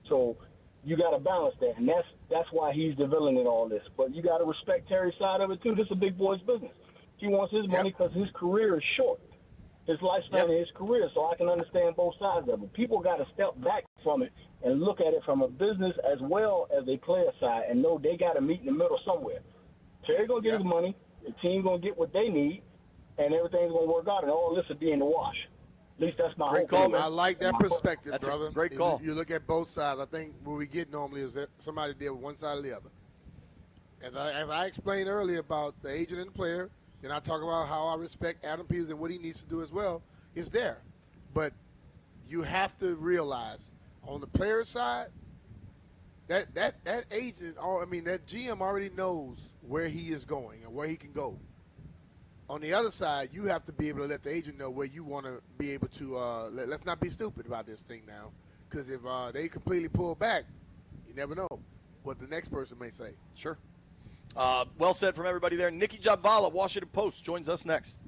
So you got to balance that, and that's why he's developing all this. But you got to respect Terry's side of it too. This is a big boy's business. He wants his money because his career is short, his lifespan of his career. So I can understand both sides of it. People got to step back from it and look at it from a business as well as a player side, and know they got to meet in the middle somewhere. Terry gonna get his money, the team gonna get what they need, and everything's gonna work out, and all this will be in the wash. At least that's my Great hope. call, man. I like that perspective, That's brother. a great call. You look at both sides. I think what we get normally is that somebody deal with one side or the other. And as I explained earlier about the agent and the player, then I talk about how I respect Adam Peters and what he needs to do as well. It's there, but you have to realize on the player side, that agent, that GM already knows where he is going and where he can go. On the other side, you have to be able to let the agent know where you want to be able to. Let's not be stupid about this thing now, because if they completely pull back, you never know what the next person may say. Sure. Well said from everybody there. Nikki Javala, Washington Post, joins us next.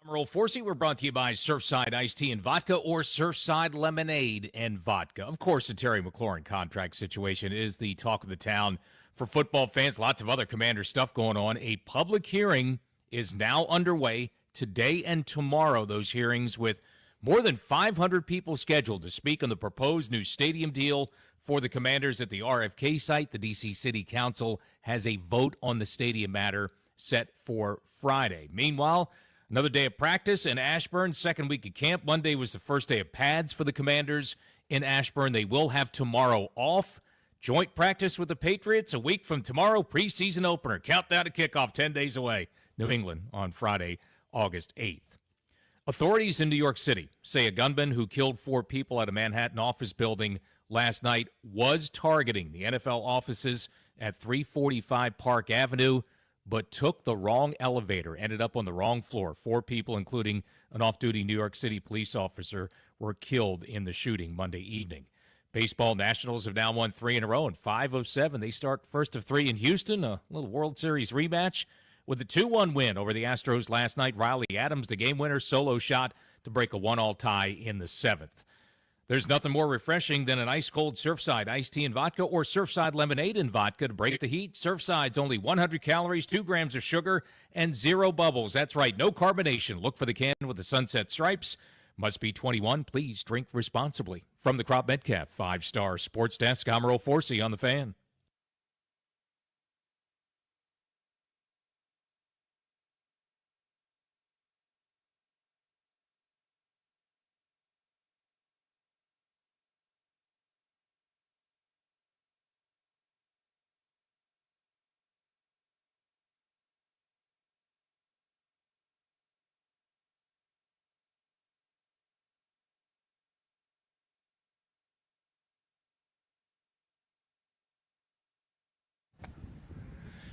Roll 4C, we're brought to you by Surfside Iced Tea and Vodka or Surfside Lemonade and Vodka. Of course, the Terry McLaurin contract situation is the talk of the town for football fans. Lots of other Commander stuff going on. A public hearing is now underway today and tomorrow. Those hearings with more than 500 people scheduled to speak on the proposed new stadium deal for the Commanders at the RFK site. The D.C. City Council has a vote on the stadium matter set for Friday. Meanwhile, another day of practice in Ashburn, second week of camp. Monday was the first day of pads for the Commanders in Ashburn. They will have tomorrow off. Joint practice with the Patriots a week from tomorrow. Preseason opener. Countdown to kickoff 10 days away. New England on Friday, August 8th. Authorities in New York City say a gunman who killed 4 people at a Manhattan office building last night was targeting the NFL offices at 345 Park Avenue, but took the wrong elevator, ended up on the wrong floor. 4 people, including an off-duty New York City police officer, were killed in the shooting Monday evening. Baseball Nationals have now won 3 in a row, and 5 of 7. They start first of 3 in Houston, a little World Series rematch. With a 2-1 win over the Astros last night, Riley Adams, the game winner, solo shot to break a 1-all tie in the 7th. There's nothing more refreshing than an ice-cold Surfside iced tea and vodka or Surfside lemonade and vodka to break the heat. Surfside's only 100 calories, 2 grams of sugar, and 0 bubbles. That's right, no carbonation. Look for the can with the sunset stripes. Must be 21. Please drink responsibly. From the Crop Metcalf 5-Star Sports Desk, I'm Earl Forsey on The Fan.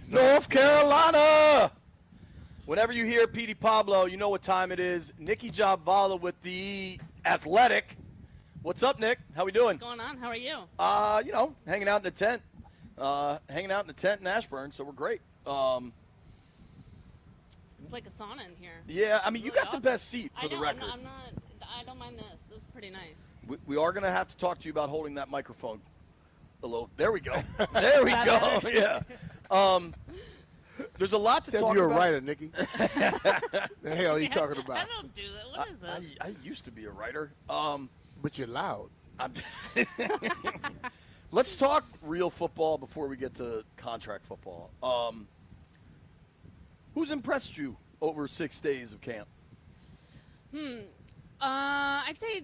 North Carolina. Whenever you hear Petey Pablo, you know what time it is. Nikki Javala with the Athletic. What's up, Nick? How we doing? What's going on? How are you? Hanging out in the tent. Hanging out in the tent in Ashburn, so we're great. It's like a sauna in here. Yeah, I mean, It's you really got the awesome. best seat for I the know, record. I don't mind this. This is pretty nice. We are going to have to talk to you about holding that microphone a little. There we go. There we go. Yeah. There's a lot to talk about. You're a writer, Nikki. The hell are you talking about? I don't do that. What is this? I used to be a writer. But you're loud. Let's talk real football before we get to contract football. Who's impressed you over 6 days of camp? I'd say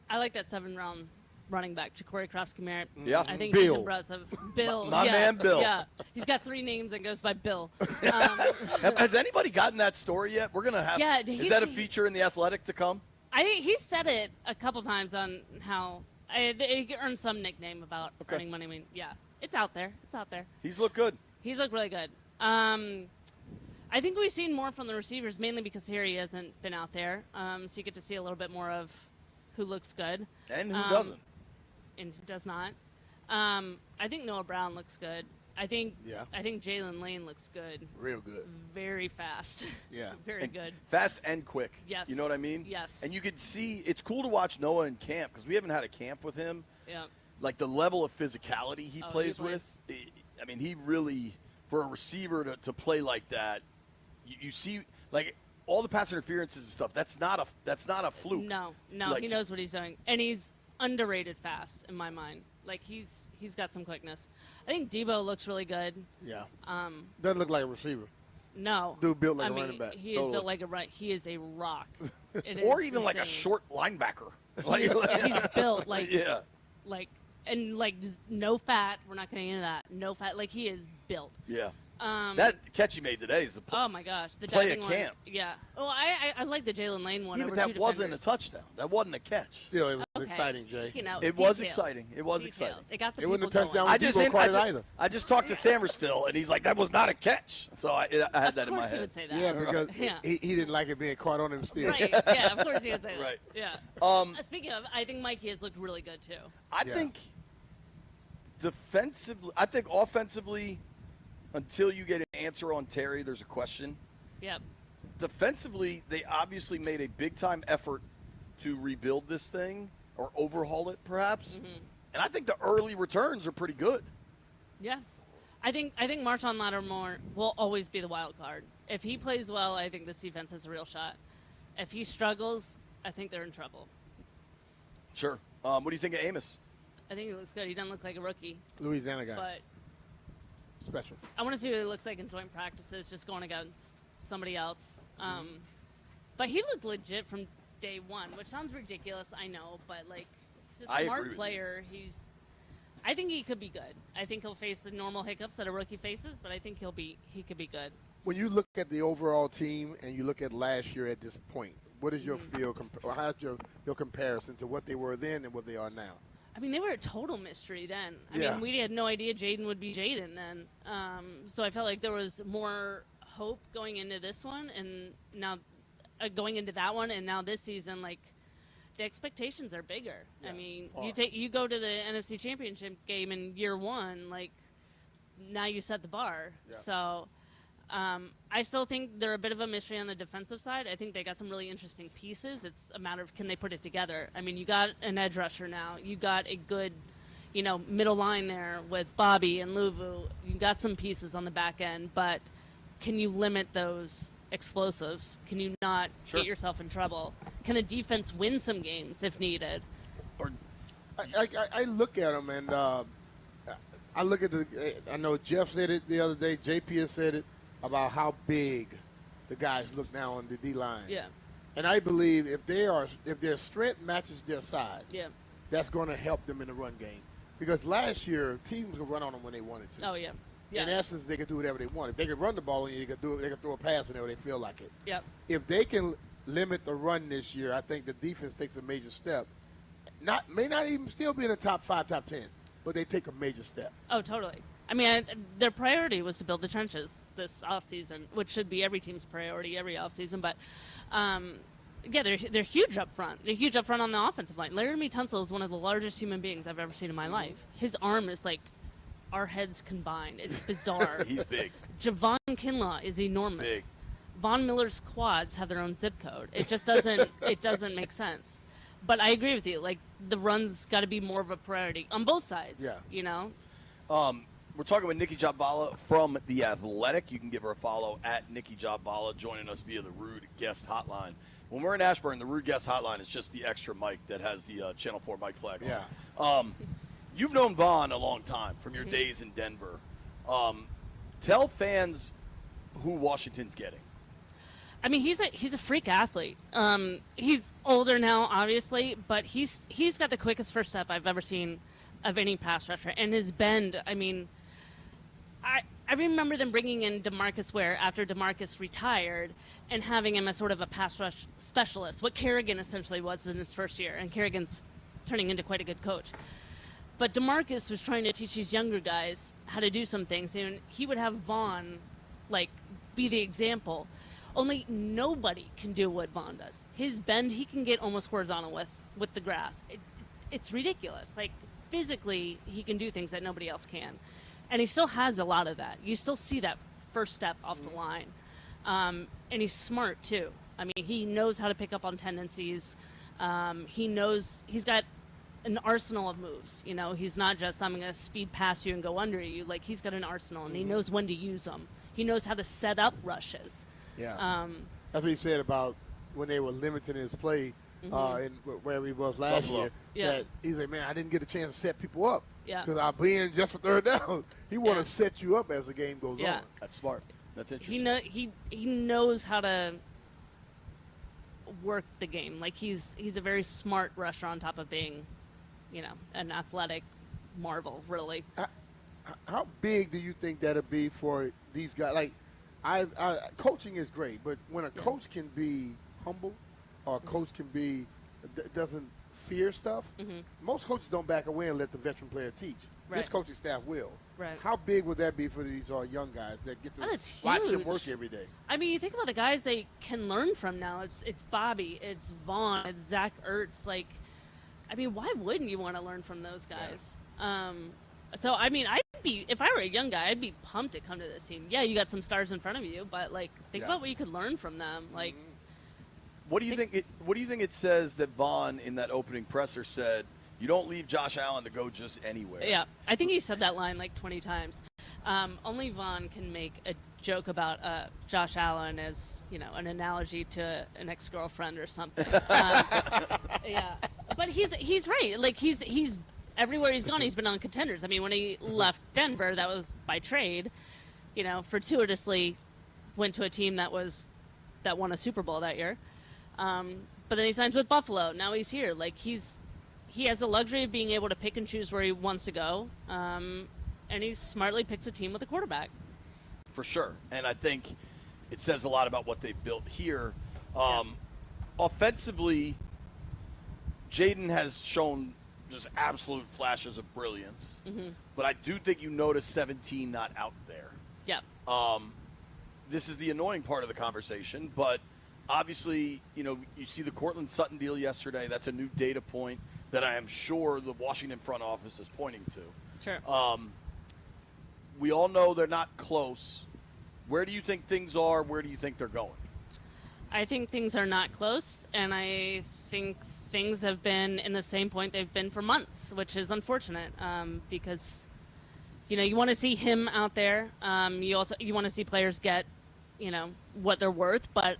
I like that 7-round running back, Ja'Cory Cross-Kamara. Yeah. I think Bill. he's impressive. Bill. My man Bill. Yeah. He's got 3 names and goes by Bill. Has anybody gotten that story yet? We're going to have. Yeah, is that a feature in the Athletic to come? He said it a couple times on how he earned some nickname about earning money. I mean, yeah, it's out there. It's out there. He's looked good. He's looked really good. I think we've seen more from the receivers, mainly because Harry hasn't been out there. So you get to see a little bit more of who looks good. And who doesn't. And who does not. I think Noah Brown looks good. I think Jalen Lane looks good. Real good. Very fast. Yeah. Very good. Fast and quick. Yes. You know what I mean? Yes. And you could see, it's cool to watch Noah in camp because we haven't had a camp with him. Yeah. Like the level of physicality he plays with. I mean, he really, for a receiver to play like that, you see, like all the pass interferences and stuff. That's not a fluke. No, Like, he knows what he's doing, and he's underrated fast in my mind. Like he's got some quickness. I think Debo looks really good. Yeah. Doesn't look like a receiver. No. Dude built like I a mean, running back. He is built like a right. He is a rock. Or even like a short linebacker. He's built like yeah. Like no fat. We're not getting into that. No fat. Like he is built. Yeah. That catch he made today is oh my gosh, the play diving at camp. One. Yeah. Oh, I like the Jalen Lane one. Yeah, over but that two wasn't defenders. a touchdown. That wasn't a catch. Still, it was exciting, Jay. You know, it details. was exciting. It was exciting. It got the it wasn't a people touchdown. going. I just talked to Sammer still, and he's like, "That was not a catch." So I had that in my Of course he head. would say that. Yeah, because Yeah. he didn't like it being caught on him still. Right. Yeah. Of course he would say that. Right. Yeah. Speaking of, I think Mikey has looked really good too. I think defensively, I think offensively, until you get an answer on Terry, there's a question. Yep. defensively, they obviously made a big-time effort to rebuild this thing or overhaul it, perhaps. Mm-hmm. And I think the early returns are pretty good. Yeah. I think Marshawn Lattimore will always be the wild card. If he plays well, I think this defense has a real shot. If he struggles, I think they're in trouble. Sure. What do you think of Amos? I think he looks good. He doesn't look like a rookie. Louisiana guy. But special. I want to see what he looks like in joint practices, just going against somebody else. But he looked legit from day one, which sounds ridiculous, I know, but like he's a smart player. I think he could be good. I think he'll face the normal hiccups that a rookie faces, but I think he could be good. When you look at the overall team and you look at last year at this point, what is your feel? How's your comparison to what they were then and what they are now? I mean, they were a total mystery then. I Yeah. mean, we had no idea Jaden would be Jaden then. So I felt like there was more hope going into this one, and now going into that one, and now this season, like the expectations are bigger. Yeah, I mean, far. you go to the NFC Championship game in year one, like now you set the bar. Yeah. So I still think they're a bit of a mystery on the defensive side. I think they got some really interesting pieces. It's a matter of can they put it together. I mean, you got an edge rusher now. You got a good, middle line there with Bobby and Luvu. You got some pieces on the back end, but can you limit those explosives? Can you not get yourself in trouble? Can the defense win some games if needed? I look at them and I look at I know Jeff said it the other day. JP has said it about how big the guys look now on the D line. Yeah. And I believe if their strength matches their size, Yeah. that's going to help them in the run game. Because last year teams could run on them when they wanted to. Oh yeah. Yeah. In essence, they could do whatever they want. If they could run the ball, they could throw a pass whenever they feel like it. Yep. If they can limit the run this year, I think the defense takes a major step. May not even still be in the top 5, top 10, but they take a major step. Oh, totally. I mean, their priority was to build the trenches this offseason, which should be every team's priority every offseason. But, yeah, they're huge up front. They're huge up front on the offensive line. Laramie Tunsil is one of the largest human beings I've ever seen in my life. His arm is like our heads combined. It's bizarre. He's big. Javon Kinlaw is enormous. Big. Von Miller's quads have their own zip code. It just doesn't make sense. But I agree with you. Like, the run's got to be more of a priority on both sides. Yeah. We're talking with Nikki Javala from The Athletic. You can give her a follow at Nikki Javala, joining us via the Rude Guest Hotline. When we're in Ashburn, the Rude Guest Hotline is just the extra mic that has the Channel 4 mic flag on. Yeah. You've known Vaughn a long time from your days in Denver. Tell fans who Washington's getting. I mean, he's a freak athlete. He's older now, obviously, but he's got the quickest first step I've ever seen of any pass rusher. And his bend, I mean, I remember them bringing in DeMarcus Ware after DeMarcus retired and having him as sort of a pass rush specialist, what Kerrigan essentially was in his first year. And Kerrigan's turning into quite a good coach. But DeMarcus was trying to teach these younger guys how to do some things, and he would have Vaughn, like, be the example. Only nobody can do what Vaughn does. His bend, he can get almost horizontal with the grass. It's ridiculous. Like, physically, he can do things that nobody else can. And he still has a lot of that. You still see that first step off the line. And he's smart, too. I mean, he knows how to pick up on tendencies. He's got an arsenal of moves. You know, he's not just, I'm going to speed past you and go under you. Like, he's got an arsenal, and he knows when to use them. He knows how to set up rushes. Yeah. That's what he said about when they were limiting his play in where he was last Buffalo. year. Yeah. That he's like, man, I didn't get a chance to set people up. Yeah. Because I'll be in just for third down. He want to set you up as the game goes on. That's smart. That's interesting. He knows how to work the game. Like, he's a very smart rusher on top of being, you know, an athletic marvel, really. How big do you think that'll be for these guys? Like, coaching is great, but when a coach can be humble or a coach can be doesn't fear stuff, most coaches don't back away and let the veteran player teach. Right. This coaching staff will. Right. How big would that be for these young guys that get to That's watch them huge. work every day? I mean, you think about the guys they can learn from now. It's Bobby, it's Vaughn, it's Zach Ertz. Like, I mean, why wouldn't you want to learn from those guys? So, I mean, I if I were a young guy, I'd be pumped to come to this team. Yeah, you got some stars in front of you, but like think about what you could learn from them. Like, what do you think? What do you think it says that Vaughn in that opening presser said? You don't leave Josh Allen to go just anywhere. Yeah, I think he said that line like 20 times. Only Vaughn can make a joke about Josh Allen as, you know, an analogy to an ex-girlfriend or something. Yeah, but he's right. Like he's everywhere he's gone, he's been on contenders. I mean, when he left Denver, that was by trade. You know, fortuitously went to a team that won a Super Bowl that year. But then he signs with Buffalo. Now he's here. Like he has the luxury of being able to pick and choose where he wants to go, and he smartly picks a team with a quarterback. For sure, and I think it says a lot about what they've built here. Offensively, Jaden has shown just absolute flashes of brilliance, but I do think you notice 17 not out there. Yeah. This is the annoying part of the conversation, but obviously, you know, you see the Cortland Sutton deal yesterday. That's a new data point that I am sure the Washington front office is pointing to. Sure. We all know they're not close. Where do you think things are? Where do you think they're going? I think things are not close, and I think things have been in the same point they've been for months, which is unfortunate because, you know, you want to see him out there. You want to see players get, you know, what they're worth, but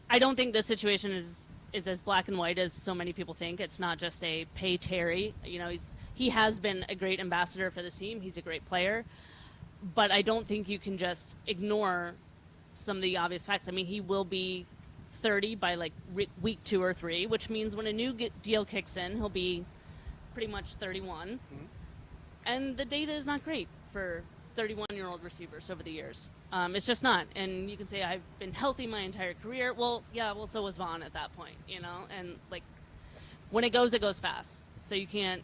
I don't think this situation is as black and white as so many people think. It's not just a pay Terry. You know, he has been a great ambassador for the team. He's a great player. But I don't think you can just ignore some of the obvious facts. I mean, he will be 30 by like week 2 or 3, which means when a new deal kicks in, he'll be pretty much 31. And the data is not great for 31-year-old receivers over the years. It's just not. And you can say I've been healthy my entire career. Well, yeah, well, so was Vaughn at that point, you know? And, like, when it goes fast. So you can't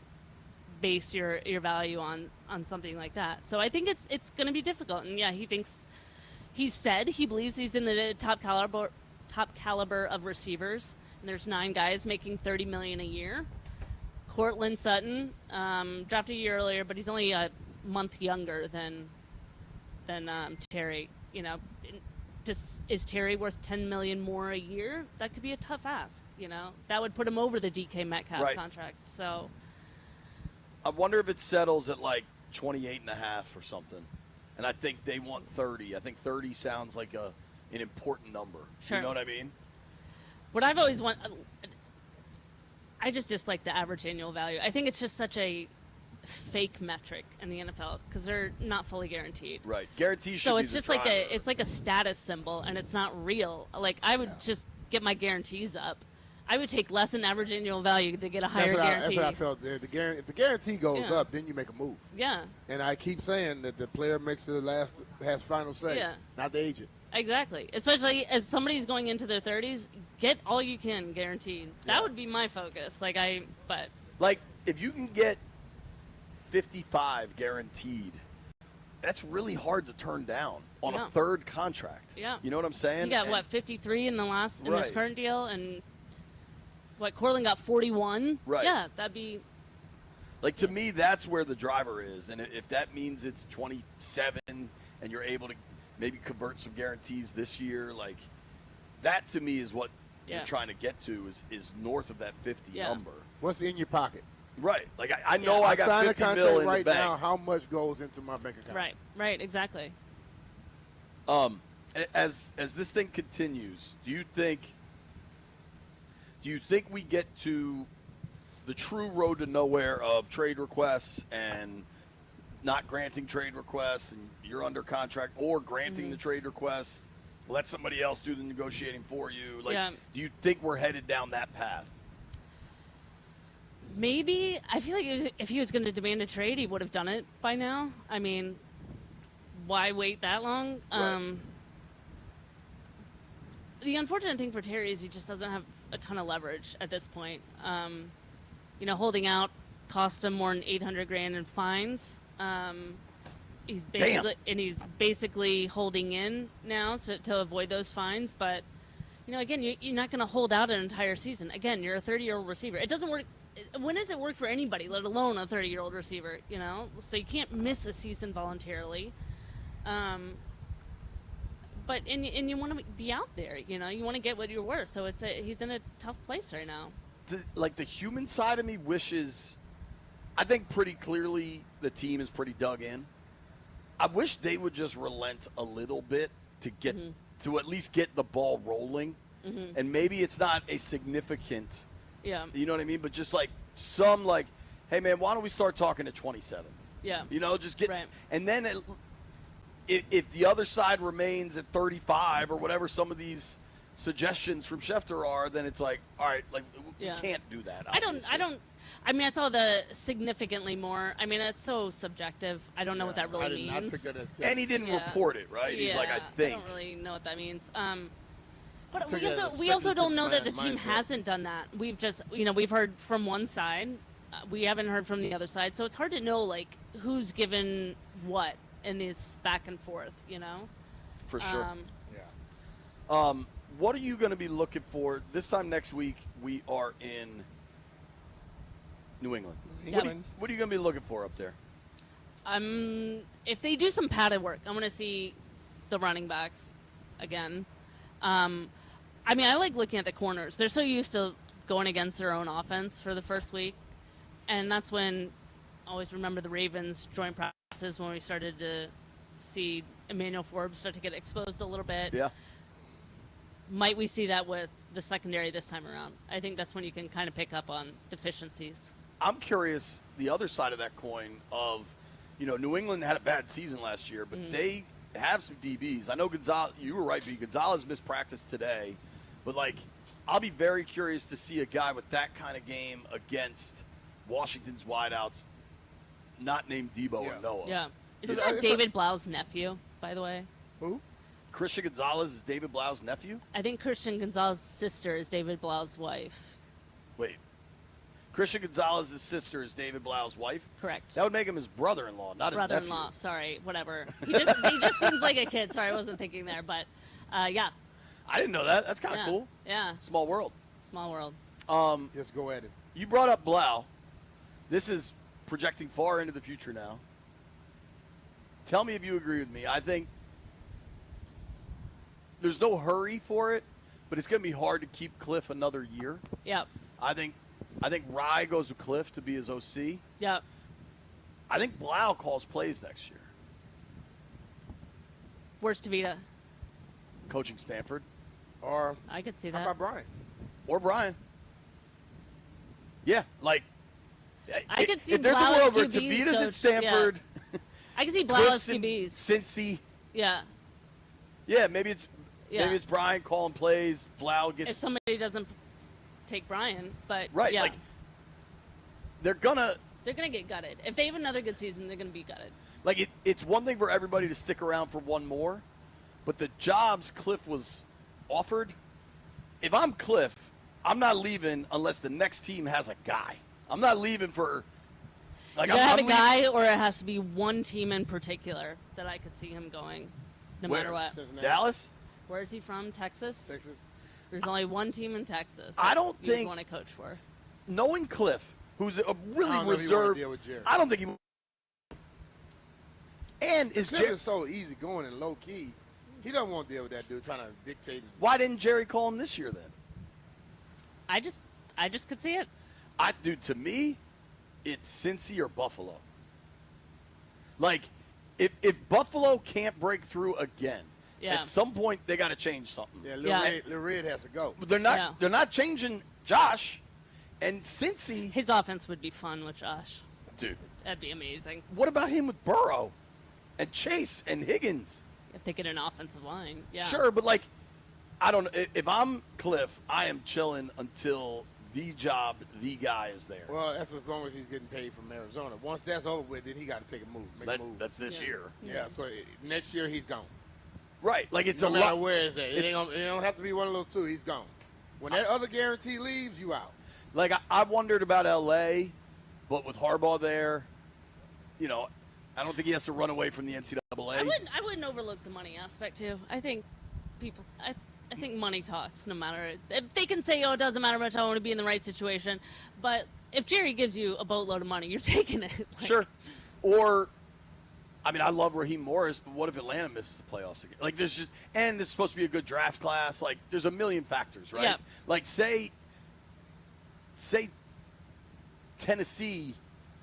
base your value on something like that. So I think it's going to be difficult. And, yeah, he said he believes he's in the top caliber of receivers. And there's 9 guys making $30 million a year. Cortland Sutton, drafted a year earlier, but he's only a month younger than Terry. You know, is Terry worth $10 million more a year? That could be a tough ask. You know, that would put him over the DK Metcalf contract. So I wonder if it settles at like 28.5 or something. And I think they want 30. I think 30 sounds like an important number. Sure. You know what I mean? What I've always wanted, I just dislike the average annual value. I think it's just such a fake metric in the NFL because they're not fully guaranteed. Right. Guarantees should so be it's the just driver. like a status symbol, and it's not real. Like I would just get my guarantees up. I would take less than average annual value to get a higher guarantee. That's what I felt there. If the guarantee goes up, then you make a move. Yeah. And I keep saying that the player makes has final say, not the agent. Exactly. Especially as somebody's going into their 30s, get all you can guaranteed. That would be my focus. Like if you can get 55 guaranteed, that's really hard to turn down on a third contract. Yeah. You know what I'm saying? You got 53 in this current deal, and Cortland got 41. Right. Yeah, that'd be. Like, to me, that's where the driver is. And if that means it's 27 and you're able to maybe convert some guarantees this year, like, that to me is what you're trying to get to is north of that 50 number. What's in your pocket? Right. Like, I know I got 50 mil in right the bank. now, how much goes into my bank account? Right, exactly. As this thing continues, do you think we get to the true road to nowhere of trade requests and not granting trade requests and you're under contract, or granting the trade requests, let somebody else do the negotiating for you? Like, do you think we're headed down that path? Maybe. I feel like if he was going to demand a trade, he would have done it by now. I mean, why wait that long? Right. The unfortunate thing for Terry is he just doesn't have a ton of leverage at this point. Holding out cost him more than $800,000 in fines. He's basically holding in now to avoid those fines. But again, you're not going to hold out an entire season. Again, you're a 30-year-old receiver. It doesn't work when has it worked for anybody, let alone a 30-year-old receiver? You know, so you can't miss a season voluntarily. But you want to be out there. You know, you want to get what you're worth. So he's in a tough place right now. The human side of me wishes. I think pretty clearly the team is pretty dug in. I wish they would just relent a little bit to get to at least get the ball rolling. Mm-hmm. And maybe it's not a significant, you know what I mean? But just like some like, hey man, why don't we start talking at 27? Yeah. You know, just get, right. And then if the other side remains at 35 or whatever some of these suggestions from Schefter are, then it's like, all right, like we can't do that. Obviously. I mean, I saw the significantly more. I mean, that's so subjective. I don't know what that really means. And he didn't report it, right? He's like, I think. I don't really know what that means. But we also don't know that the team hasn't done that. We've just, we've heard from one side. We haven't heard from the other side. So it's hard to know, like, who's given what in this back and forth, For sure. What are you going to be looking for? This time next week, we are in New England. What are you going to be looking for up there? If they do some padded work, I'm going to see the running backs again. I mean, I like looking at the corners. They're so used to going against their own offense for the first week. And that's when, always remember the Ravens joint practices when we started to see Emmanuel Forbes start to get exposed a little bit. Yeah. Might we see that with the secondary this time around? I think that's when you can kind of pick up on deficiencies. I'm curious, the other side of that coin of, New England had a bad season last year, but they have some DBs. I know Gonzalez, you were right, B. Gonzalez missed practice today, but I'll be very curious to see a guy with that kind of game against Washington's wideouts, not named Debo or Noah. Yeah. Isn't that David Blau's nephew, by the way? Who? Christian Gonzalez is David Blau's nephew? I think Christian Gonzalez's sister is David Blau's wife. Wait. Christian Gonzalez's sister is David Blau's wife? Correct. That would make him his brother-in-law, not his nephew. Brother-in-law, sorry, whatever. He just seems like a kid. Sorry, I wasn't thinking there, but yeah. I didn't know that. That's kind of cool. Yeah. Small world. Small world. Just go at it. You brought up Blau. This is projecting far into the future now. Tell me if you agree with me. I think there's no hurry for it, but it's going to be hard to keep Cliff another year. Yep. I think Rye goes with Cliff to be his OC. Yep. I think Blau calls plays next year. Where's Tavita? Coaching Stanford. Or I could see that. How about Brian? Or Brian. Yeah, I could see if there's Blau a world where as QBs, Tavita's at Stanford. Yeah. I can see Blau as QBs. Cincy. Yeah. Yeah, maybe it's Brian calling plays. Blau gets. If somebody doesn't take Brian, but right, yeah. They're gonna get gutted. If they have another good season, they're gonna be gutted. It's one thing for everybody to stick around for one more, but the jobs Cliff was offered. If I'm Cliff, I'm not leaving unless the next team has a guy. I'm not leaving for. You gotta have a guy, or it has to be one team in particular that I could see him going, no matter what. Dallas? Where is he from? Texas? Texas. There's only one team in Texas. I don't think think want to coach for. Knowing Cliff, who's a really I don't know if he wanna reserved. deal with Jerry. I don't think he. And is Cliff Jerry is so easy going and low key. He don't want to deal with that dude trying to dictate. Why didn't Jerry call him this year then? I just could see it. Dude, to me, it's Cincy or Buffalo. If Buffalo can't break through again, at some point they got to change something. Yeah, Lil Red has to go. But they're not. They're not changing Josh, and Cincy. His offense would be fun with Josh. Dude, that'd be amazing. What about him with Burrow, and Chase and Higgins? If they get an offensive line, yeah. Sure, but I don't know. If I'm Cliff, I am chilling until the guy is there. Well, that's as long as he's getting paid from Arizona. Once that's over with, then he got to take a move, make a move. That's this year. Yeah, so next year he's gone. Right, it's no a matter lot. where it's at. It don't have to be one of those two. He's gone. When that other guarantee leaves, you out. I wondered about L.A., but with Harbaugh there, I don't think he has to run away from the NCAA. I wouldn't overlook the money aspect too. I think I think money talks. No matter if they can say, "Oh, it doesn't matter much. I want to be in the right situation," but if Jerry gives you a boatload of money, you're taking it. Sure. Or, I mean, I love Raheem Morris, but what if Atlanta misses the playoffs again? Like, there's just, and this is supposed to be a good draft class. Like, there's a million factors, right? Yeah. Like, say Tennessee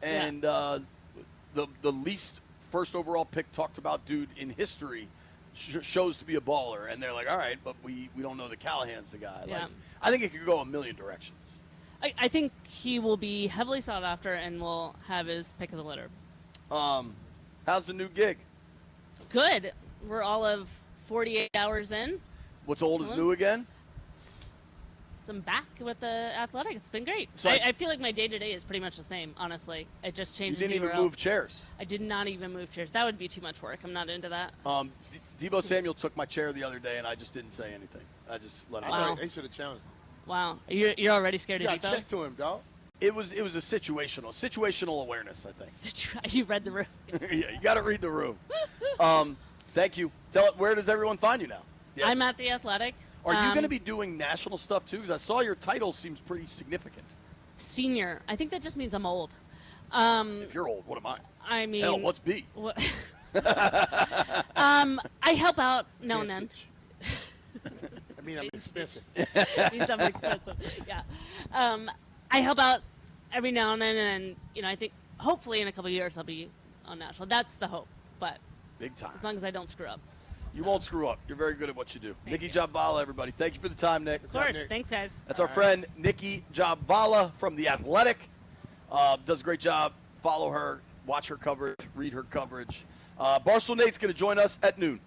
and the least first overall pick talked about dude in history shows to be a baller, and they're like, all right, but we don't know that Callahan's the guy. Yeah. Like, I think it could go a million directions. I think he will be heavily sought after and will have his pick of the litter. How's the new gig? Good. We're all of 48 hours in. What's old is new again? I'm back with the Athletic. It's been great. So I feel like my day-to-day is pretty much the same, honestly. It just You changes. didn't even move chairs. I did not even move chairs. That would be too much work. I'm not into that. Deebo Samuel took my chair the other day, and I just didn't say anything. I just let him Wow. They should have challenged him. Wow. You're already scared You of got Deebo? check to him, dog. It was a situational awareness, I think. You read the room. Yeah, you got to read the room. Thank you. Where does everyone find you now? Yeah. I'm at the Athletic. Are you going to be doing national stuff too? Because I saw your title seems pretty significant. Senior? I think that just means I'm old. If you're old, what am I? I mean, hell, what's B? What? I help out now and then. I mean, I'm expensive. Means I'm expensive. Yeah. I help out every now and then, and I think hopefully in a couple of years I'll be on national. That's the hope. But big time. As long as I don't screw up. You won't screw up. You're very good at what you do. Nikki Javala, everybody. Thank you for the time, Nick. Of course. Thanks, guys. That's our friend Nikki Javala from The Athletic. Does a great job. Follow her, watch her coverage, read her coverage. Barstool Nate's going to join us at noon.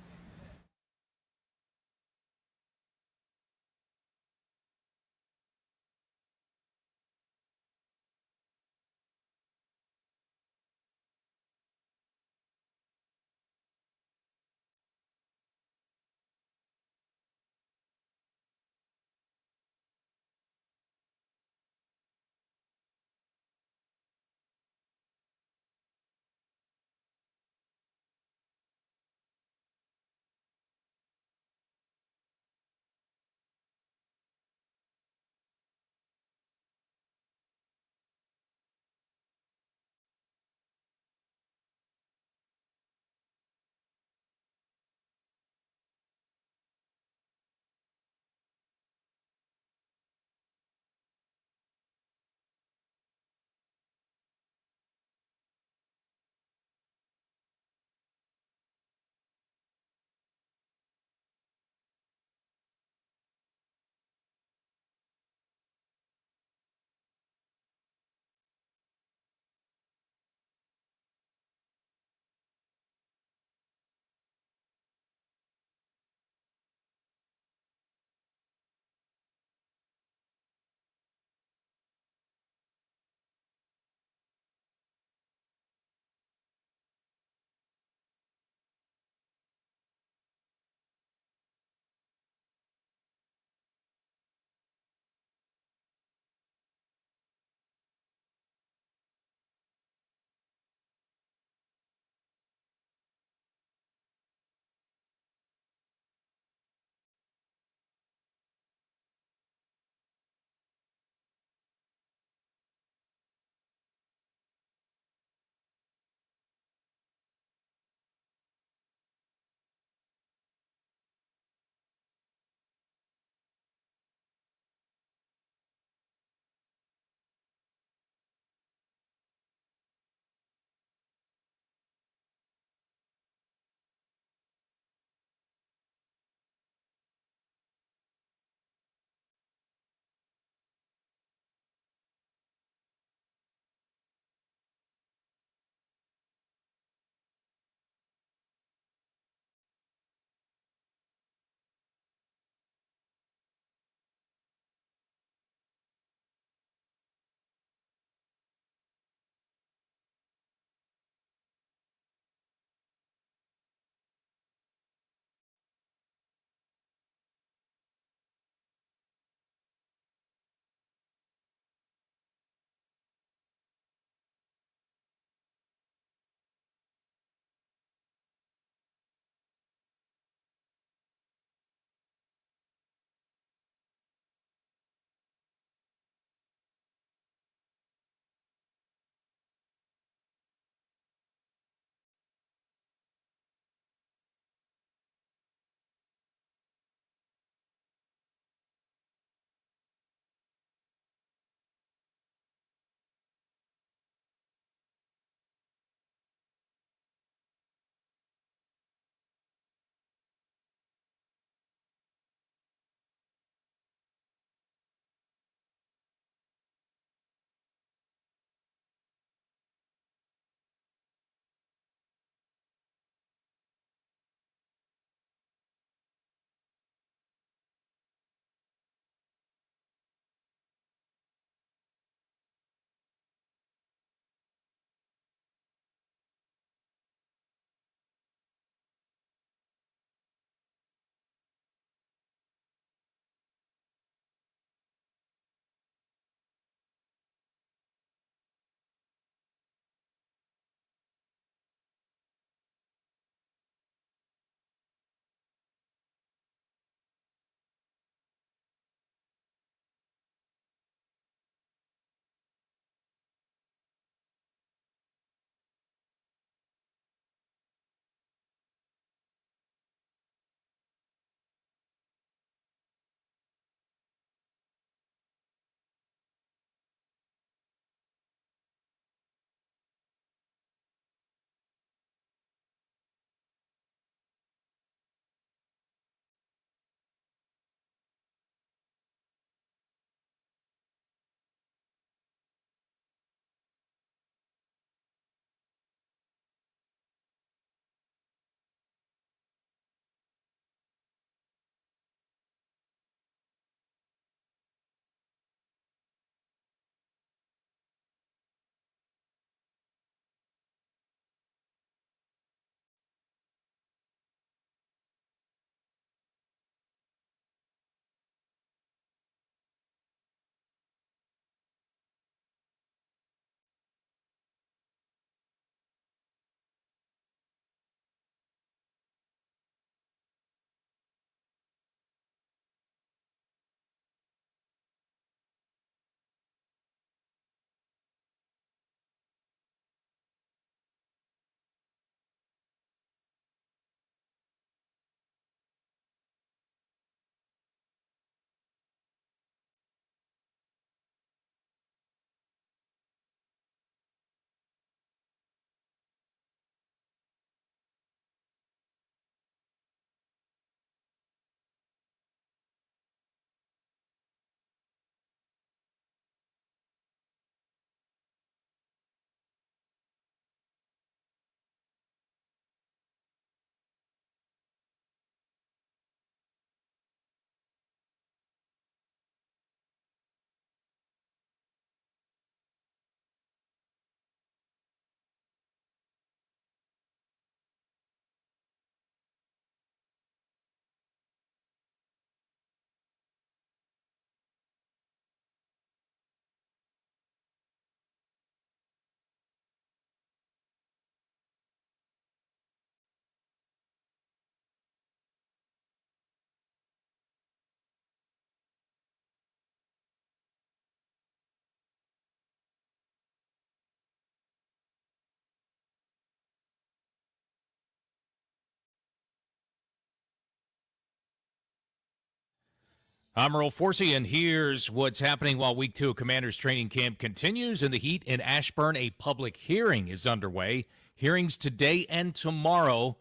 I'm Earl Forsey, and here's what's happening while Week 2 of Commanders training camp continues. In the heat in Ashburn, a public hearing is underway. Hearings today and tomorrow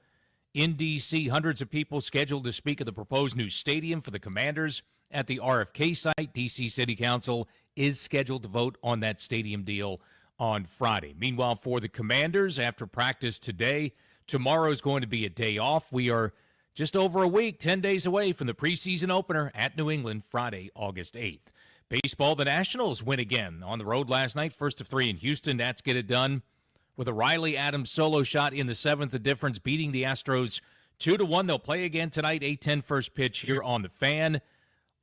in D.C. Hundreds of people scheduled to speak at the proposed new stadium for the Commanders at the RFK site. D.C. City Council is scheduled to vote on that stadium deal on Friday. Meanwhile, for the Commanders, after practice today, tomorrow is going to be a day off. We are just over a week, 10 days away from the preseason opener at New England, Friday, August 8th. Baseball, the Nationals win again on the road last night, first of 3 in Houston. Nats get it done with a Riley Adams solo shot in the 7th, the difference, beating the Astros 2-1. They'll play again tonight, 8:10 first pitch here on the Fan.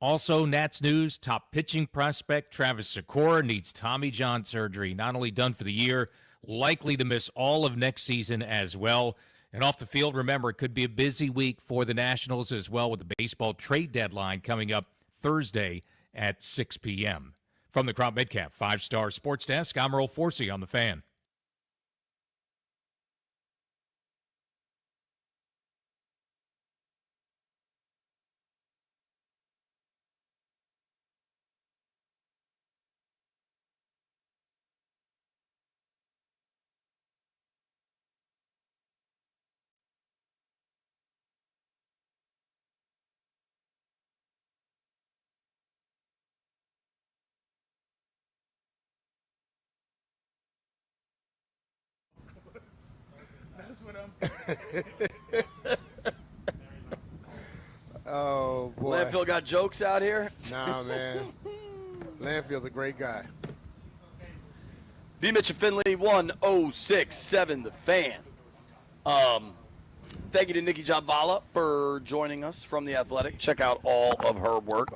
Also, Nats news, top pitching prospect Travis Sikora needs Tommy John surgery, not only done for the year, likely to miss all of next season as well. And off the field, remember, it could be a busy week for the Nationals as well, with the baseball trade deadline coming up Thursday at 6 p.m. From the Crop Midcap 5-Star Sports Desk, I'm Earl Forsey on the Fan. That's what I'm. Oh, boy. Landfill got jokes out here? Nah, man. Landfill's a great guy. B. Mitch and Finley, 1067, the Fan. Thank you to Nikki Javala for joining us from The Athletic. Check out all of her work.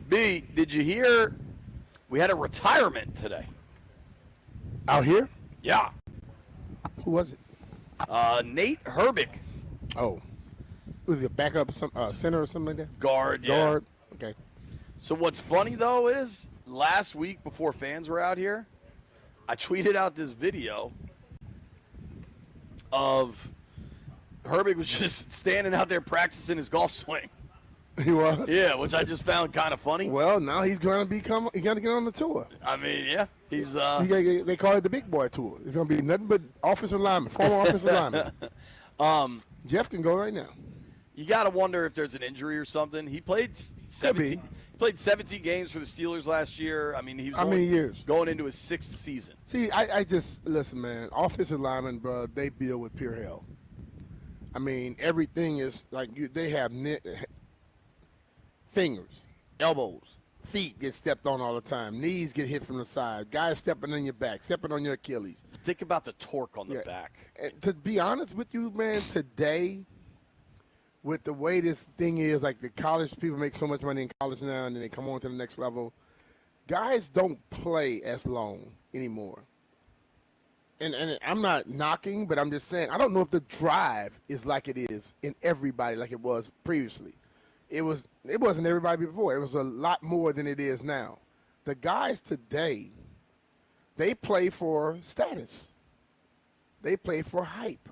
B, did you hear we had a retirement today? Out here? Yeah. Who was it? Nate Herbig. Oh. Was he a backup center or something like that? Guard, yeah. Guard. Okay. So what's funny, though, is last week before fans were out here, I tweeted out this video of Herbig was just standing out there practicing his golf swing. He was? Yeah, which I just found kind of funny. Well, now he's going to he's going to get on the tour. I mean, yeah. He's they call it the big boy tour. It's going to be nothing but offensive linemen, former offensive linemen. Jeff can go right now. You got to wonder if there's an injury or something. He played 17. He played 17 games for the Steelers last year. I mean, he was how many years? Going into his 6th season. See, I just listen, man. Offensive linemen, bro, they deal with pure hell. I mean, everything is like they have fingers, elbows, feet get stepped on all the time. Knees get hit from the side. Guys stepping on your back, stepping on your Achilles. Think about the torque on the back. And to be honest with you, man, today, with the way this thing is, like the college people make so much money in college now, and then they come on to the next level. Guys don't play as long anymore. And I'm not knocking, but I'm just saying I don't know if the drive is like it is in everybody like it was previously. It wasn't everybody before. It was a lot more than it is now. The guys today, they play for status. They play for hype.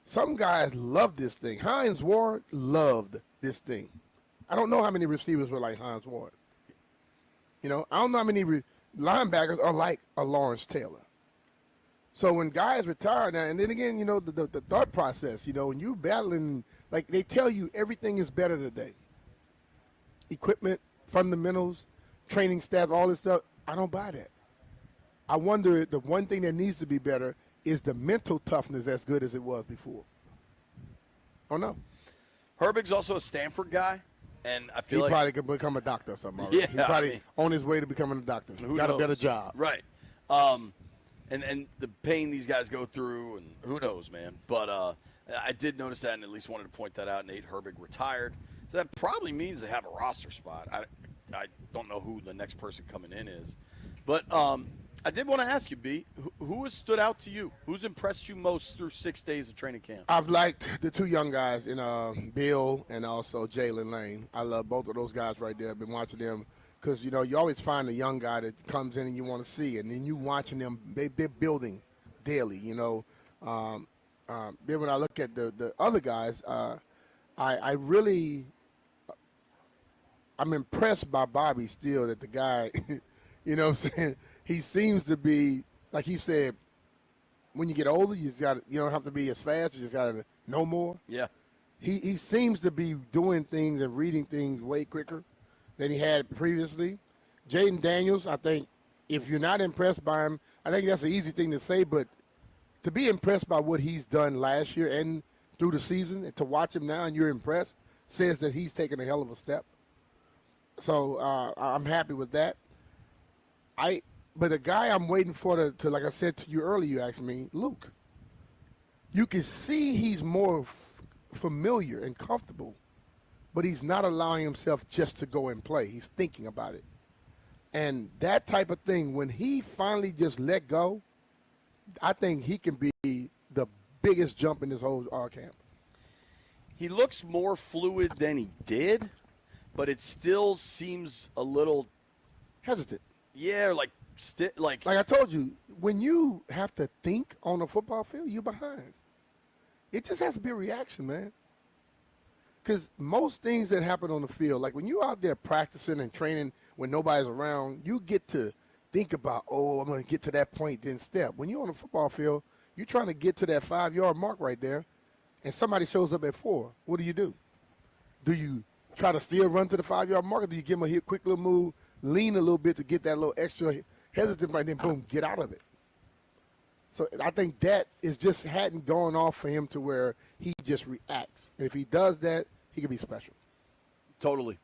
Some guys love this thing. Hines Ward loved this thing. I don't know how many receivers were like Hines Ward. You know, I don't know how many linebackers are like a Lawrence Taylor. So when guys retire now, and then again, you know, the thought process, you know, when you battling, like they tell you everything is better today. Equipment, fundamentals, training staff, all this stuff, I don't buy that. I wonder, the one thing that needs to be better is the mental toughness as good as it was before. Oh, no. Herbig's also a Stanford guy, and I feel he probably could become a doctor or something. Already. Yeah, He's probably on his way to becoming a doctor. Got a better job. Right. And the pain these guys go through, and who knows, man. But I did notice that and at least wanted to point that out. Nate Herbig retired. So that probably means they have a roster spot. I don't know who the next person coming in is. But I did want to ask you, B, who has stood out to you? Who's impressed you most through 6 days of training camp? I've liked the two young guys in Bill and also Jalen Lane. I love both of those guys right there. I've been watching them. Because, you know, you always find a young guy that comes in and you want to see, and then you watching them, they're building daily, you know. Then when I look at the other guys, I'm I'm impressed by Bobby still that the guy, you know what I'm saying? He seems to be, like he said, when you get older, you don't have to be as fast. You just got to know more. Yeah. He seems to be doing things and reading things way quicker than he had previously. Jaden Daniels, I think, if you're not impressed by him, I think that's an easy thing to say, but to be impressed by what he's done last year and through the season, and to watch him now and you're impressed, says that he's taken a hell of a step. So I'm happy with that. But the guy I'm waiting for to like I said to you earlier, you asked me, Luke. You can see he's more familiar and comfortable, but he's not allowing himself just to go and play. He's thinking about it. And that type of thing, when he finally just let go, I think he can be the biggest jump in this whole camp. He looks more fluid than he did, but it still seems a little hesitant. Yeah, like I told you, when you have to think on a football field, you're behind. It just has to be a reaction, man. Because most things that happen on the field, like when you're out there practicing and training when nobody's around, you get to think about, I'm going to get to that point, then step. When you're on a football field, you're trying to get to that 5-yard mark right there, and somebody shows up at 4. What do? Do you try to still run to the 5-yard mark, or do you give them a quick little move, lean a little bit to get that little extra hesitant, and then boom, get out of it? So I think that is just hadn't gone off for him to where he just reacts. And if he does that, he could be special. Totally.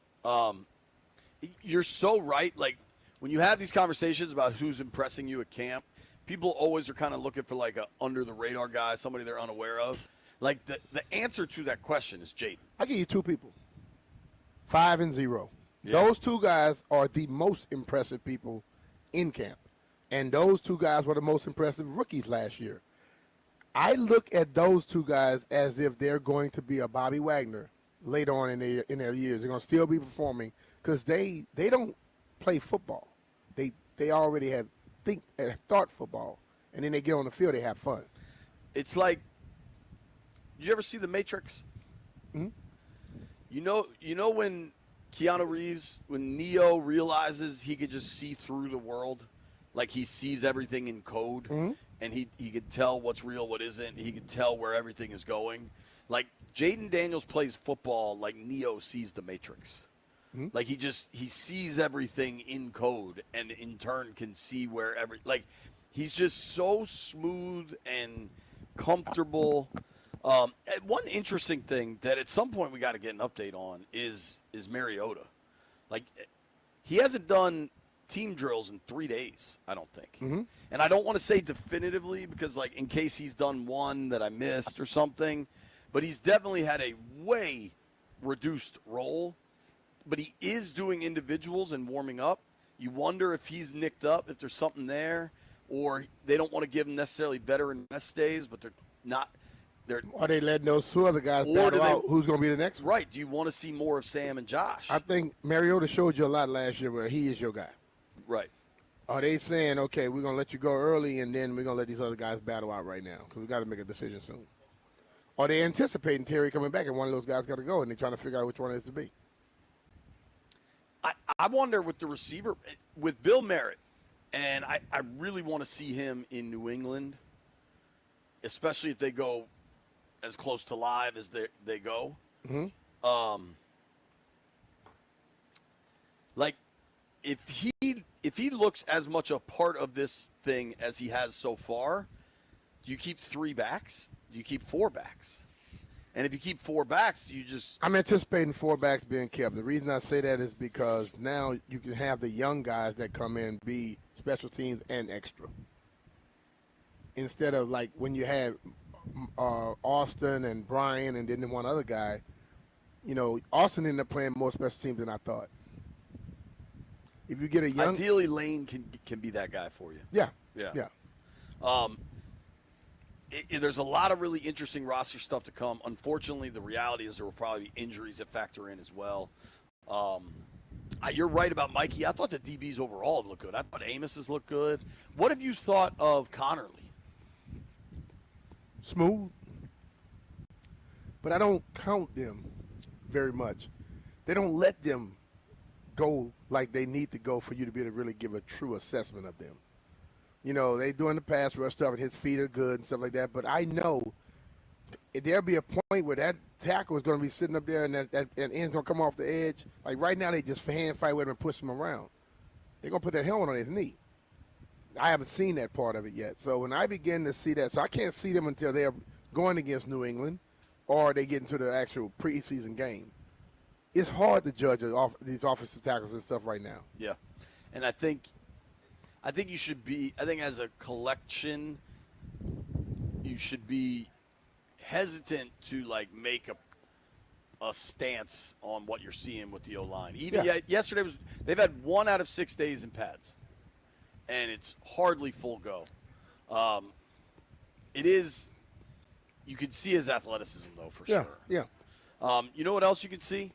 You're so right. Like, when you have these conversations about who's impressing you at camp, people always are kind of looking for like a under-the-radar guy, somebody they're unaware of. Like, the answer to that question is Jaden. I'll give you 2 people, 5 and 0. Yeah. Those 2 guys are the most impressive people in camp. And those 2 guys were the most impressive rookies last year. I look at those 2 guys as if they're going to be a Bobby Wagner later on in their years. They're going to still be performing because they don't play football. They already have thought football, and then they get on the field, they have fun. It's like, did you ever see The Matrix? Mm-hmm. You know when Keanu Reeves, when Neo realizes he could just see through the world, like he sees everything in code, mm-hmm. and he could tell what's real, what isn't. He could tell where everything is going. Like, Jaden Daniels plays football like Neo sees The Matrix. Mm-hmm. Like, he sees everything in code, and in turn can see where he's just so smooth and comfortable. One interesting thing that at some point we got to get an update on is Mariota. Like, he hasn't done team drills in 3 days, I don't think. Mm-hmm. And I don't want to say definitively because, like, in case he's done one that I missed or something, but he's definitely had a way reduced role. But he is doing individuals and warming up. You wonder if he's nicked up, if there's something there, or they don't want to give him necessarily veteran rest days, but they're not. Are they letting those 2 other guys battle out who's going to be the next one? Right. Do you want to see more of Sam and Josh? I think Mariota showed you a lot last year where he is your guy. Right. Are they saying, okay, we're going to let you go early and then we're going to let these other guys battle out right now because we got to make a decision soon? Are they anticipating Terry coming back and one of those guys got to go and they're trying to figure out which one it is to be? I wonder with the receiver, with Bill Merritt, and I really want to see him in New England, especially if they go as close to live as they go. Mm-hmm. Like, if he looks as much a part of this thing as he has so far, do you keep 3 backs? Do you keep 4 backs? And if you keep 4 backs, you just... I'm anticipating 4 backs being kept. The reason I say that is because now you can have the young guys that come in be special teams and extra. Instead of like when you had Austin and Brian and then one other guy, Austin ended up playing more special teams than I thought. If you get a young... Ideally, Lane can be that guy for you. Yeah. There's a lot of really interesting roster stuff to come. Unfortunately, the reality is there will probably be injuries that factor in as well. You're right about Mikey. I thought the DBs overall have looked good. I thought Amos has looked good. What have you thought of Connerly? Smooth. But I don't count them very much. They don't let them go like they need to go for you to be able to really give a true assessment of them. You know, they doing the pass rush stuff and his feet are good and stuff like that. But I know there'll be a point where that tackle is going to be sitting up there and that end's going to come off the edge. Like right now, they just hand fight with him and push him around. They're going to put that helmet on his knee. I haven't seen that part of it yet. So when I begin to see that, so I can't see them until they're going against New England or they get into the actual preseason game. It's hard to judge these offensive tackles and stuff right now. Yeah, and I think you should be. I think as a collection, you should be hesitant to like make a stance on what you're seeing with the O-line. Even yesterday they've had 1 out of 6 days in pads, and it's hardly full go. It is. You can see his athleticism though for sure. Yeah. You know what else you can see?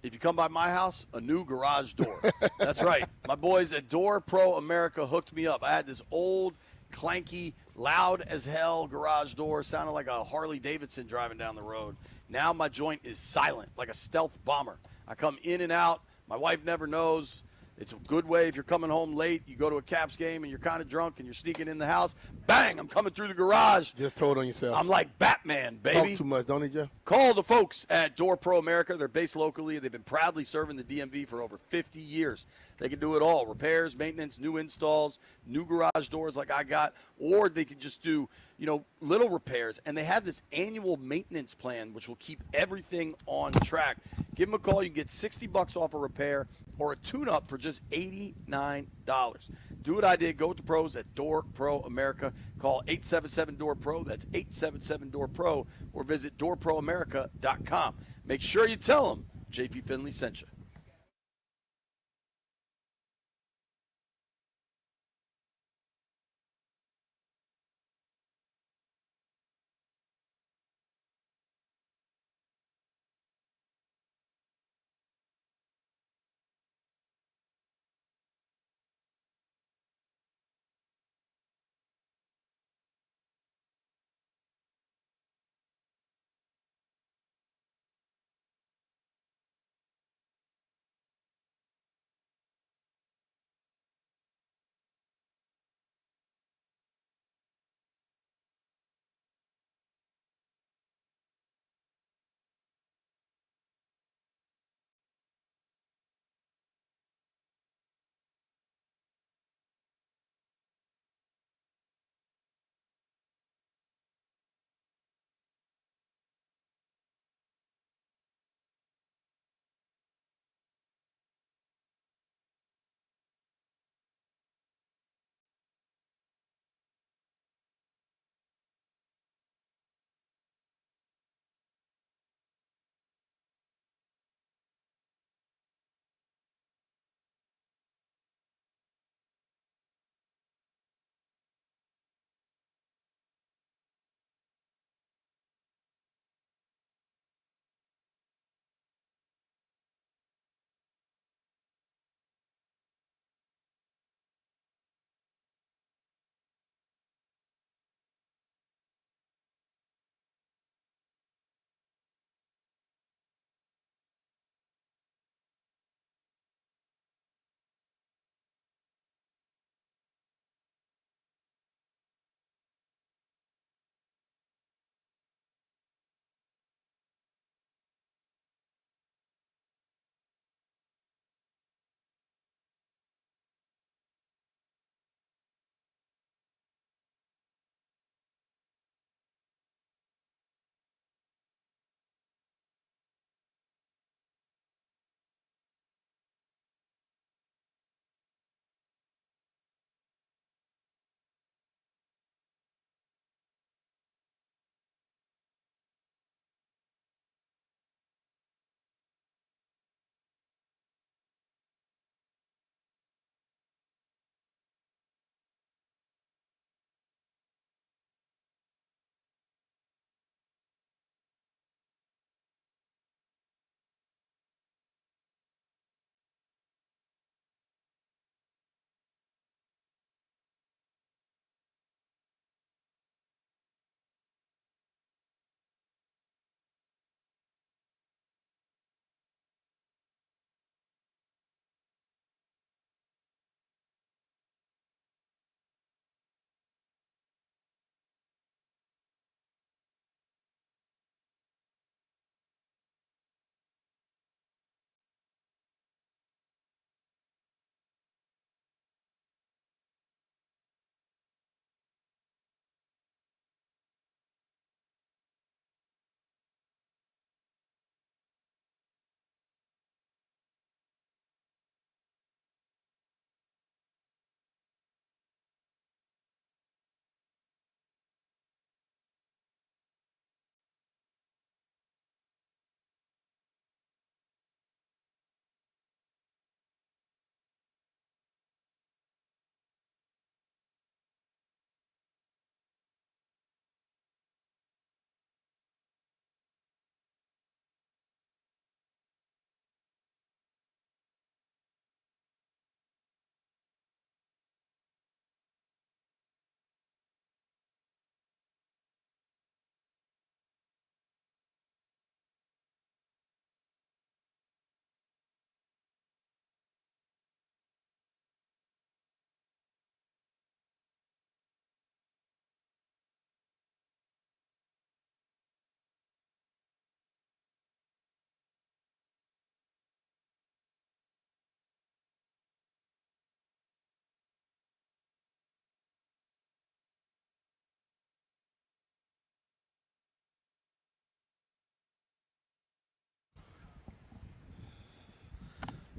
If you come by my house, a new garage door. That's right. My boys at Door Pro America hooked me up. I had this old, clanky, loud as hell garage door. Sounded like a Harley Davidson driving down the road. Now my joint is silent, like a stealth bomber. I come in and out. My wife never knows. It's a good way if you're coming home late, you go to a Caps game and you're kind of drunk and you're sneaking in the house. Bang, I'm coming through the garage. Just told on yourself. I'm like Batman, baby. Talk too much, don't he, Jeff? Call the folks at Door Pro America. They're based locally. They've been proudly serving the DMV for over 50 years. They can do it all. Repairs, maintenance, new installs, new garage doors like I got, or they can just do, little repairs. And they have this annual maintenance plan, which will keep everything on track. Give them a call. You can get $60 off a repair or a tune-up for just $89. Do what I did. Go with the pros at Door Pro America. Call 877-DOOR-PRO. That's 877-DOOR-PRO. Or visit doorproamerica.com. Make sure you tell them JP Finley sent you.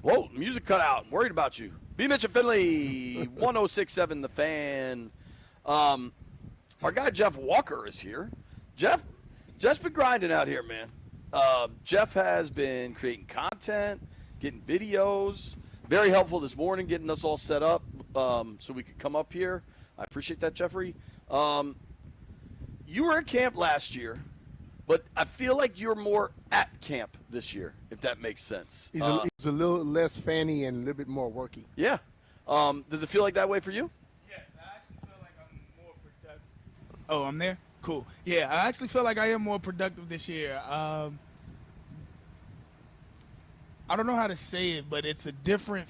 Whoa, music cut out. I'm worried about you. B. Mitch and Finley, 106.7 The Fan. Our guy Jeff Walker is here. Jeff's been grinding out here, man. Jeff has been creating content, getting videos. Very helpful this morning, getting us all set up so we could come up here. I appreciate that, Jeffrey. You were at camp last year, but I feel like you're more at camp this year, if that makes sense. He's a little less fanny and a little bit more worky. Yeah. Does it feel like that way for you? Yes, I actually feel like I'm more productive. Oh, I'm there? Cool. Yeah, I actually feel like I am more productive this year. I don't know how to say it, but it's a different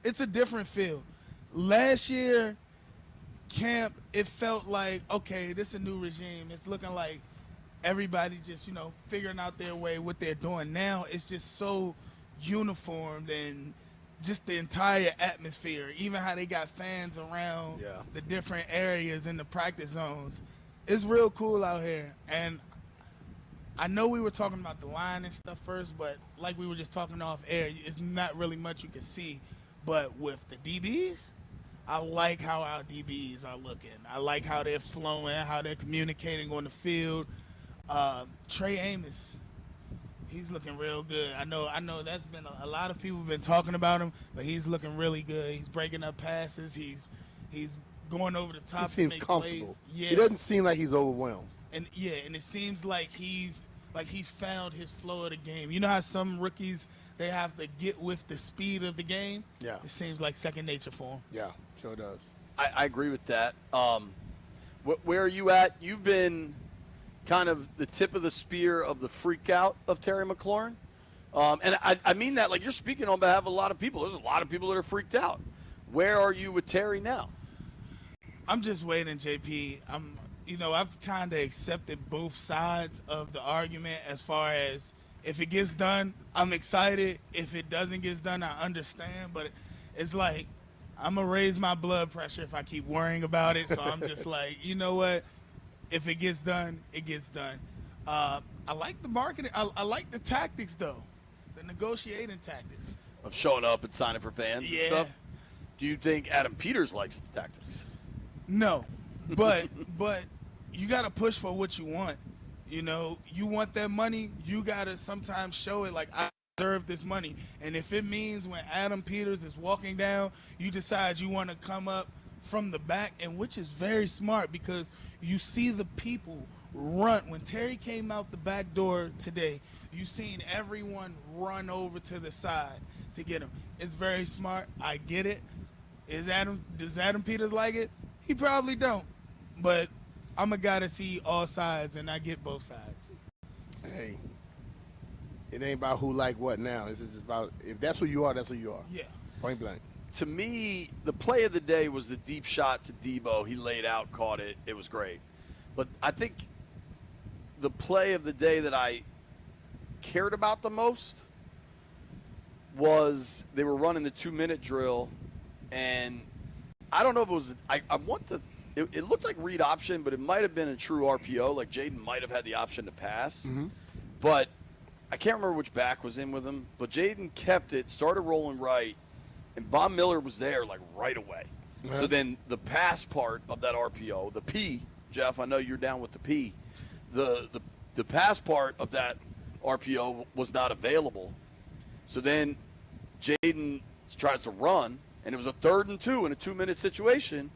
it's a different feel. Last year, camp, it felt like, okay, this is a new regime. It's looking like everybody just, figuring out their way, what they're doing. Now it's just so uniformed and just the entire atmosphere, even how they got fans around the different areas in the practice zones. It's real cool out here. And I know we were talking about the line and stuff first, but like we were just talking off air, it's not really much you can see. But with the DBs, I like how our DBs are looking. I like how they're flowing, how they're communicating on the field. Trey Amos, he's looking real good. I know that's been a lot of people have been talking about him, but he's looking really good. He's breaking up passes. He's going over the top. He seems comfortable. Yeah. He doesn't seem like he's overwhelmed. And it seems like he's found his flow of the game. You know how some rookies, they have to get with the speed of the game? Yeah. It seems like second nature for him. Yeah, sure does. I agree with that. Where are you at? You've been kind of the tip of the spear of the freak out of Terry McLaurin. And I mean that like you're speaking on behalf of a lot of people. There's a lot of people that are freaked out. Where are you with Terry now? I'm just waiting, JP. I've kind of accepted both sides of the argument as far as if it gets done, I'm excited. If it doesn't get done, I understand. But it's like I'm going to raise my blood pressure if I keep worrying about it. So I'm just like, you know what? If it gets done, it gets done. I like the marketing. I like the tactics, though, the negotiating tactics. Of showing up and signing for fans and stuff? Do you think Adam Peters likes the tactics? No, but you got to push for what you want. You want that money, you got to sometimes show it like, I deserve this money. And if it means when Adam Peters is walking down, you decide you want to come up from the back, and which is very smart because you see the people run. When Terry came out the back door today, you seen everyone run over to the side to get him. It's very smart. I get it. Does Adam Peters like it? He probably don't. But I'm a guy to see all sides, and I get both sides. Hey, it ain't about who like what now. This is about if that's who you are, that's who you are. Yeah. Point blank. To me, the play of the day was the deep shot to Debo. He laid out, caught it. It was great. But I think the play of the day that I cared about the most was they were running the 2-minute drill, and I don't know if it was it looked like read option, but it might have been a true RPO. Like Jaden might have had the option to pass. Mm-hmm. But I can't remember which back was in with him. But Jaden kept it, started rolling right, and Von Miller was there like right away. Mm-hmm. So then the pass part of that RPO, the P, Jeff, I know you're down with the P. The pass part of that RPO was not available. So then Jaden tries to run, and it was a 3rd and 2 in a 2-minute situation.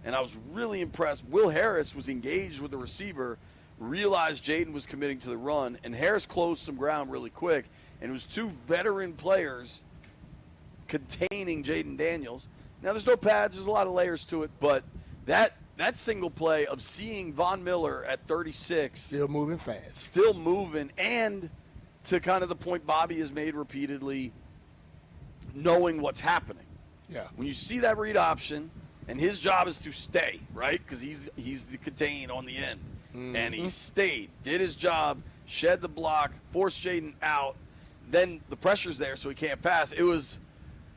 And I was really impressed. Will Harris was engaged with the receiver, realized Jaden was committing to the run, and Harris closed some ground really quick. And it was 2 veteran players containing Jaden Daniels. Now, there's no pads. There's a lot of layers to it. But that single play of seeing Von Miller at 36. Still moving fast. Still moving. And to kind of the point Bobby has made repeatedly, knowing what's happening. Yeah. When you see that read option, and his job is to stay, right? Because he's the contain on the end. Mm-hmm. And he stayed, did his job, shed the block, forced Jaden out. Then the pressure's there, so he can't pass. It was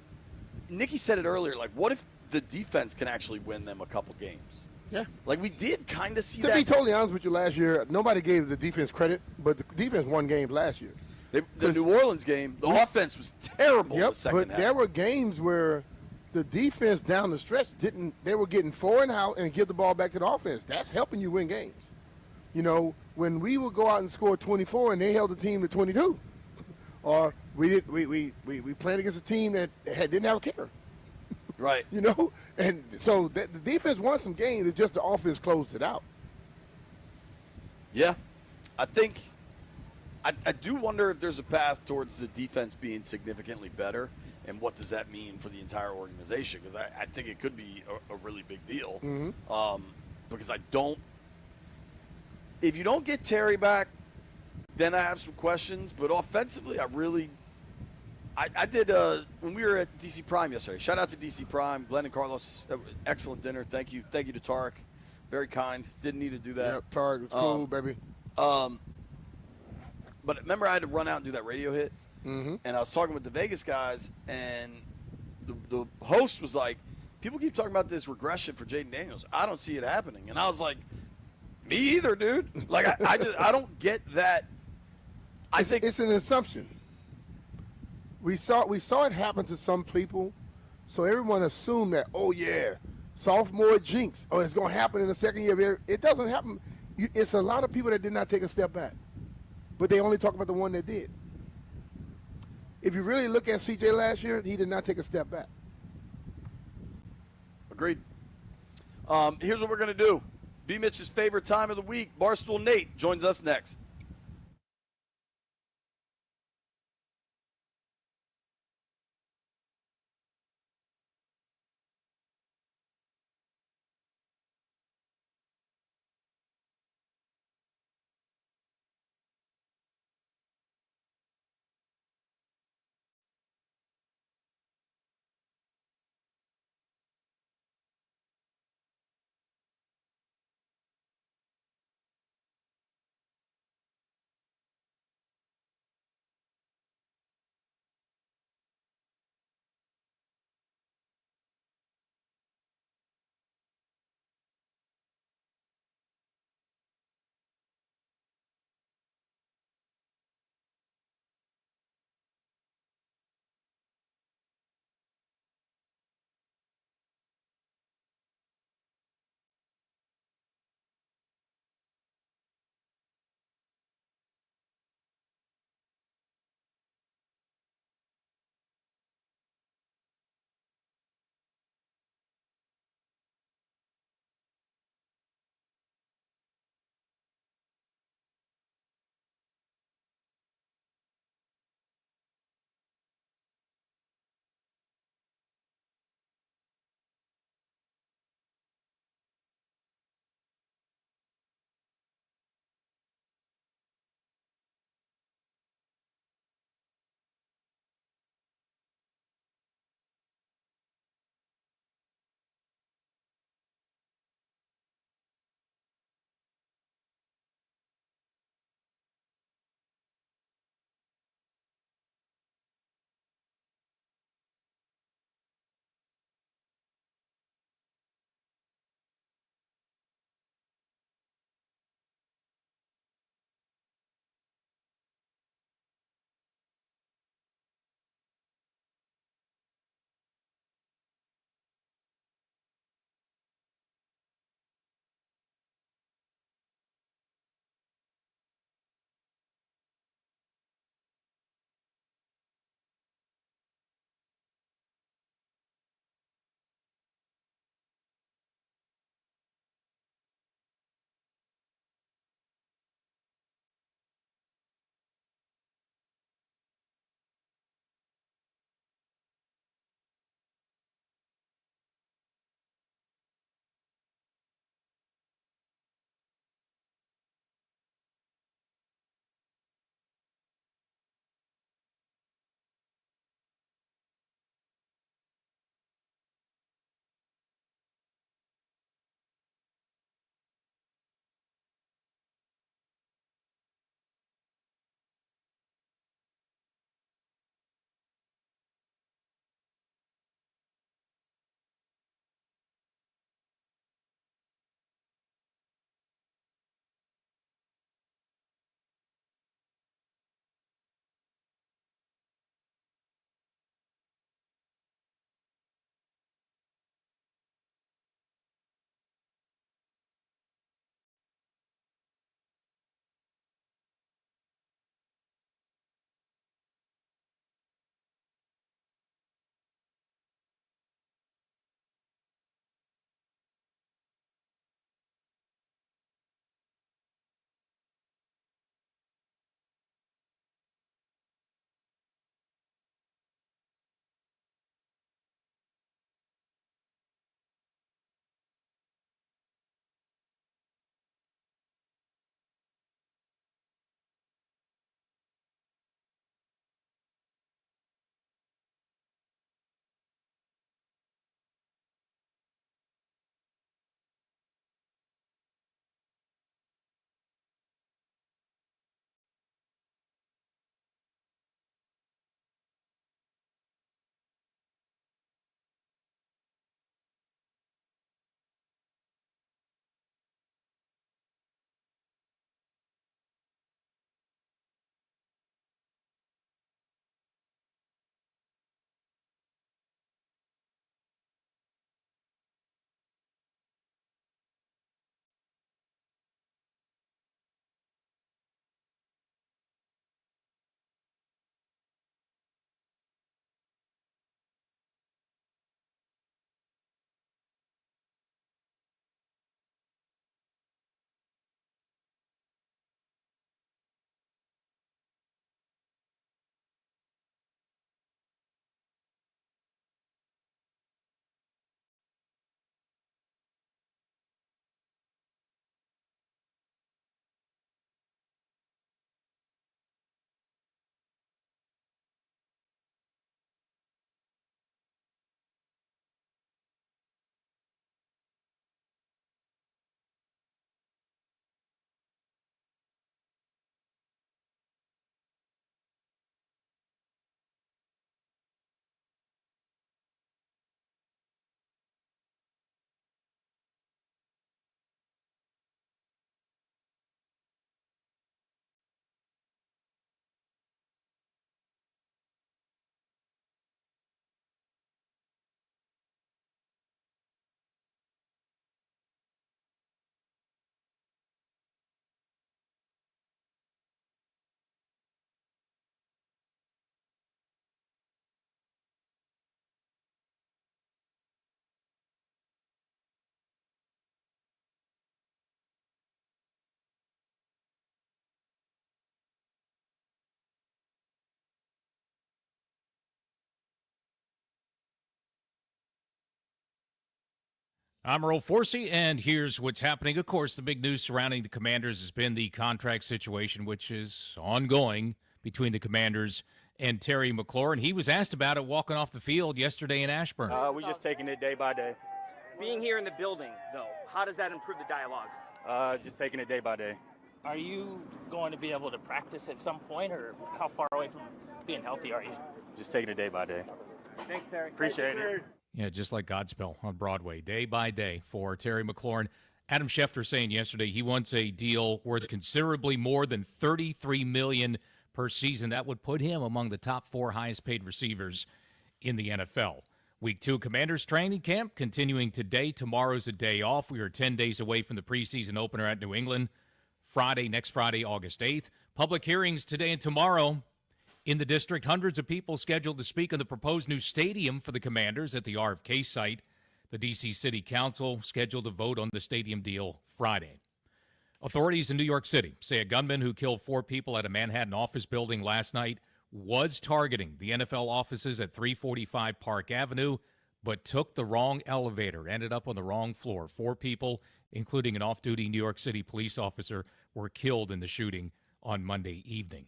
– Nikki said it earlier, like, what if the defense can actually win them a couple games? Yeah. Like, we did kind of see that. To be totally honest with you, last year, nobody gave the defense credit, but the defense won games last year. The New Orleans game, the offense was terrible in the second but half. there were games where the defense down the stretch didn't. They were getting 4 and out and give the ball back to the offense. That's helping you win games. You know, when we would go out and score 24 and they held the team to 22, or we played against a team that didn't have a kicker. Right. You know, and so the defense won some games. It's just the offense closed it out. Yeah, I think I do wonder if there's a path towards the defense being significantly better, and what does that mean for the entire organization? Because I think it could be a really big deal. Because if you don't get Terry back, then I have some questions. But offensively, I did when we were at DC Prime yesterday. Shout out to DC Prime, Glenn and Carlos. Excellent dinner. Thank you to Tarek. Very kind. Didn't need to do that. Yep, Tarek was cool, baby. But remember, I had to run out and do that radio hit, and I was talking with the Vegas guys, and the host was like, "People keep talking about this regression for Jaden Daniels. I don't see it happening." And I was like, "Me either, dude. Like, I don't get that." I think it's an assumption. We saw it happen to some people, so everyone assumed that, oh yeah, sophomore jinx, or it's going to happen in the second year. It doesn't happen. It's a lot of people that did not take a step back, but they only talk about the one that did. If you really look at CJ last year, he did not take a step back. Agreed. Here's what we're going to do. B. Mitch's favorite time of the week, Barstool Nate, joins us next. I'm Earl Forsey, and here's what's happening. Of course, the big news surrounding the Commanders has been the contract situation, which is ongoing between the Commanders and Terry McLaurin. He was asked about it walking off the field yesterday in Ashburn. We're just taking it day by day. Being here in the building, though, how does that improve the dialogue? Just taking it day by day. Are you going to be able to practice at some point, or how far away from being healthy are you? Just taking it day by day. Thanks, Terry. Appreciate it. Yeah, just like Godspell on Broadway, day by day for Terry McLaurin. Adam Schefter saying yesterday he wants a deal worth considerably more than $33 million per season. That would put him among the top 4 highest-paid receivers in the NFL. Week 2 Commanders training camp continuing today. Tomorrow's a day off. We are 10 days away from the preseason opener at New England. Next Friday, August 8th. Public hearings today and tomorrow. In the district, hundreds of people scheduled to speak on the proposed new stadium for the Commanders at the RFK site. The D.C. City Council scheduled to vote on the stadium deal Friday. Authorities in New York City say a gunman who killed 4 people at a Manhattan office building last night was targeting the NFL offices at 345 Park Avenue, but took the wrong elevator, ended up on the wrong floor. 4 people, including an off-duty New York City police officer, were killed in the shooting on Monday evening.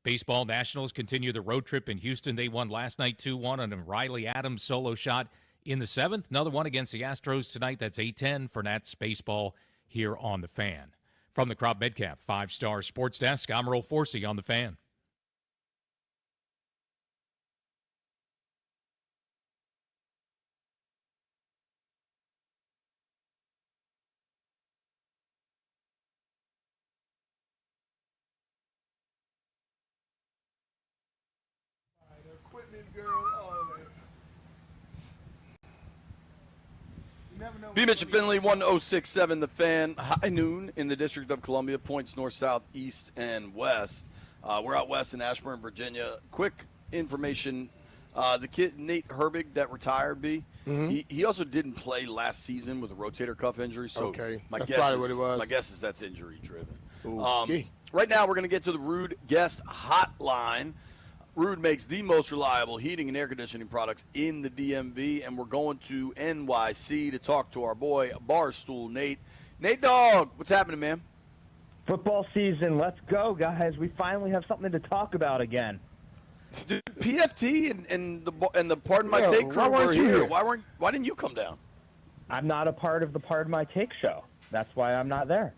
Baseball Nationals continue the road trip in Houston. They won last night 2-1 on a Riley Adams solo shot in the 7th. Another one against the Astros tonight. That's 8-10 for Nats baseball here on The Fan. From the Crop Medcalf 5-Star Sports Desk, I'm Earl Forsey on The Fan. B. Mitch Finley, 1067 The Fan. High noon in the District of Columbia. Points north, south, east, and west. We're out west in Ashburn, Virginia. Quick information. The kid, Nate Herbig, that retired, B, he also didn't play last season with a rotator cuff injury. So okay. my That's guess probably is, what it was. my guess is that's injury driven. Okay. Right now, we're going to get to the Rude Guest Hotline. Rude makes the most reliable heating and air conditioning products in the DMV, and we're going to NYC to talk to our boy, Barstool Nate. Nate Dogg, what's happening, man? Football season, let's go, guys. We finally have something to talk about again. Dude, PFT and the Pardon My Take crew were here. Why didn't you come down? I'm not a part of the Pardon My Take show. That's why I'm not there.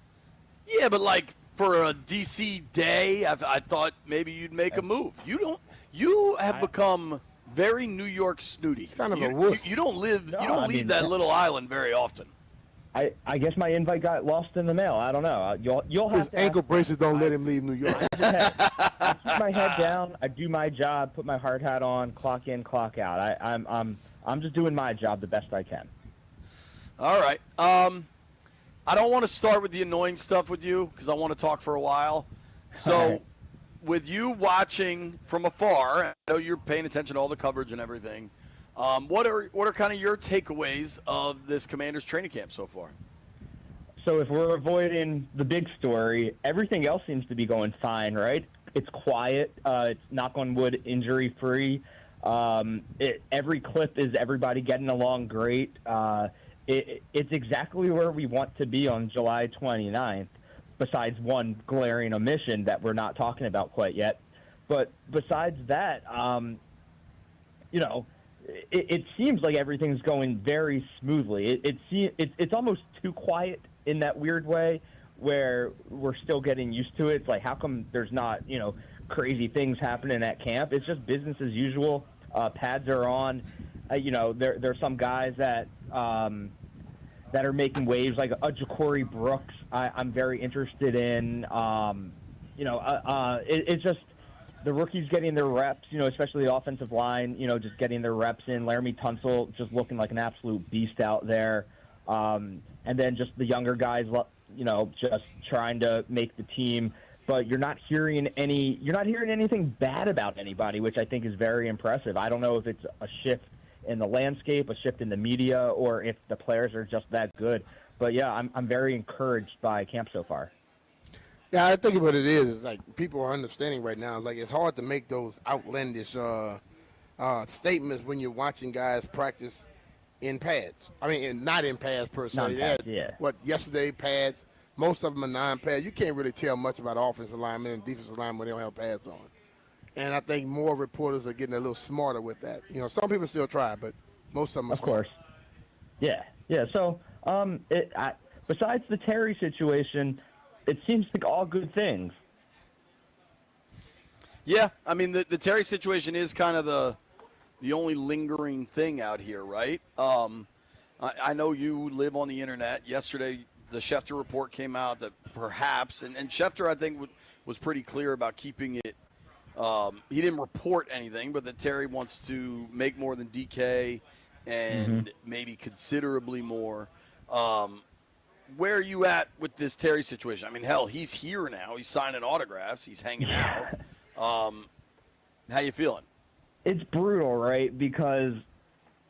Yeah, but like for a DC day, I thought maybe you'd make a move. You don't. You have become very New York snooty. Kind of a wuss. You don't live. No, you don't leave that little island very often. I guess my invite got lost in the mail. I don't know. You'll have His to ankle braces don't let him leave New York. I keep my head down. I do my job. Put my hard hat on. Clock in. Clock out. I'm just doing my job the best I can. All right. I don't want to start with the annoying stuff with you because I want to talk for a while. So, with you watching from afar, I know you're paying attention to all the coverage and everything. What are kind of your takeaways of this Commanders training camp so far? So if we're avoiding the big story, everything else seems to be going fine, right? It's quiet. It's knock on wood, injury-free. Every clip is everybody getting along great. It's exactly where we want to be on July 29th, besides one glaring omission that we're not talking about quite yet. But besides that, it seems like everything's going very smoothly. It's almost too quiet in that weird way where we're still getting used to it. It's like, how come there's not, crazy things happening at camp? It's just business as usual. Pads are on. There's some guys that are making waves, like a Ja'Cory Brooks. I'm very interested in. It's just the rookies getting their reps, especially the offensive line, just getting their reps in. Laramie Tunsil just looking like an absolute beast out there. And then just the younger guys, just trying to make the team. But you're not hearing anything bad about anybody, which I think is very impressive. I don't know if it's a shift in the landscape, a shift in the media, or if the players are just that good. But yeah, I'm very encouraged by camp so far. Yeah, I think what it is like people are understanding right now. Like it's hard to make those outlandish statements when you're watching guys practice in pads. I mean, not in pads per se. They had, yesterday pads. Most of them are non-pads. You can't really tell much about offensive linemen and defensive linemen when they don't have pads on. And I think more reporters are getting a little smarter with that. You know, some people still try, but most of them are Of smart. course. Yeah. So, besides the Terry situation, it seems like all good things. Yeah, I mean, the Terry situation is kind of the only lingering thing out here, right? I know you live on the internet. Yesterday, the Schefter report came out that perhaps, and Schefter, I think, was pretty clear about keeping it. He didn't report anything, but that Terry wants to make more than DK and maybe considerably more. Where are you at with this Terry situation? I mean, hell, he's here now. He's signing autographs. He's hanging out. How you feeling? It's brutal, right? Because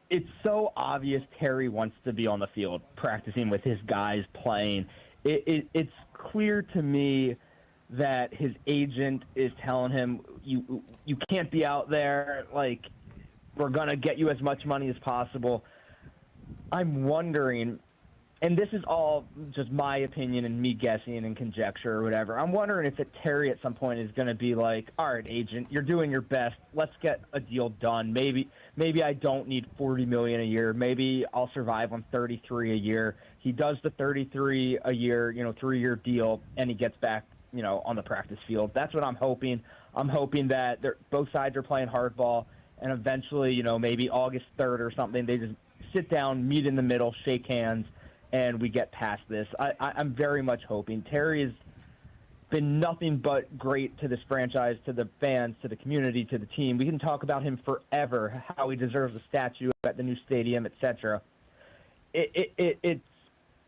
it's so obvious Terry wants to be on the field, practicing with his guys, playing. It's clear to me that his agent is telling him, you can't be out there. Like, we're going to get you as much money as possible. I'm wondering, and this is all just my opinion and me guessing and conjecture or whatever, I'm wondering if Terry at some point is going to be like, all right, agent, you're doing your best. Let's get a deal done. Maybe I don't need $40 million a year. Maybe I'll survive on $33 a year. He does the $33 a year, 3-year deal, and he gets back, on the practice field. That's what I'm hoping. I'm hoping that both sides are playing hardball, and eventually, maybe August 3rd or something, they just sit down, meet in the middle, shake hands, and we get past this. I'm very much hoping. Terry has been nothing but great to this franchise, to the fans, to the community, to the team. We can talk about him forever, how he deserves a statue at the new stadium, etc. It's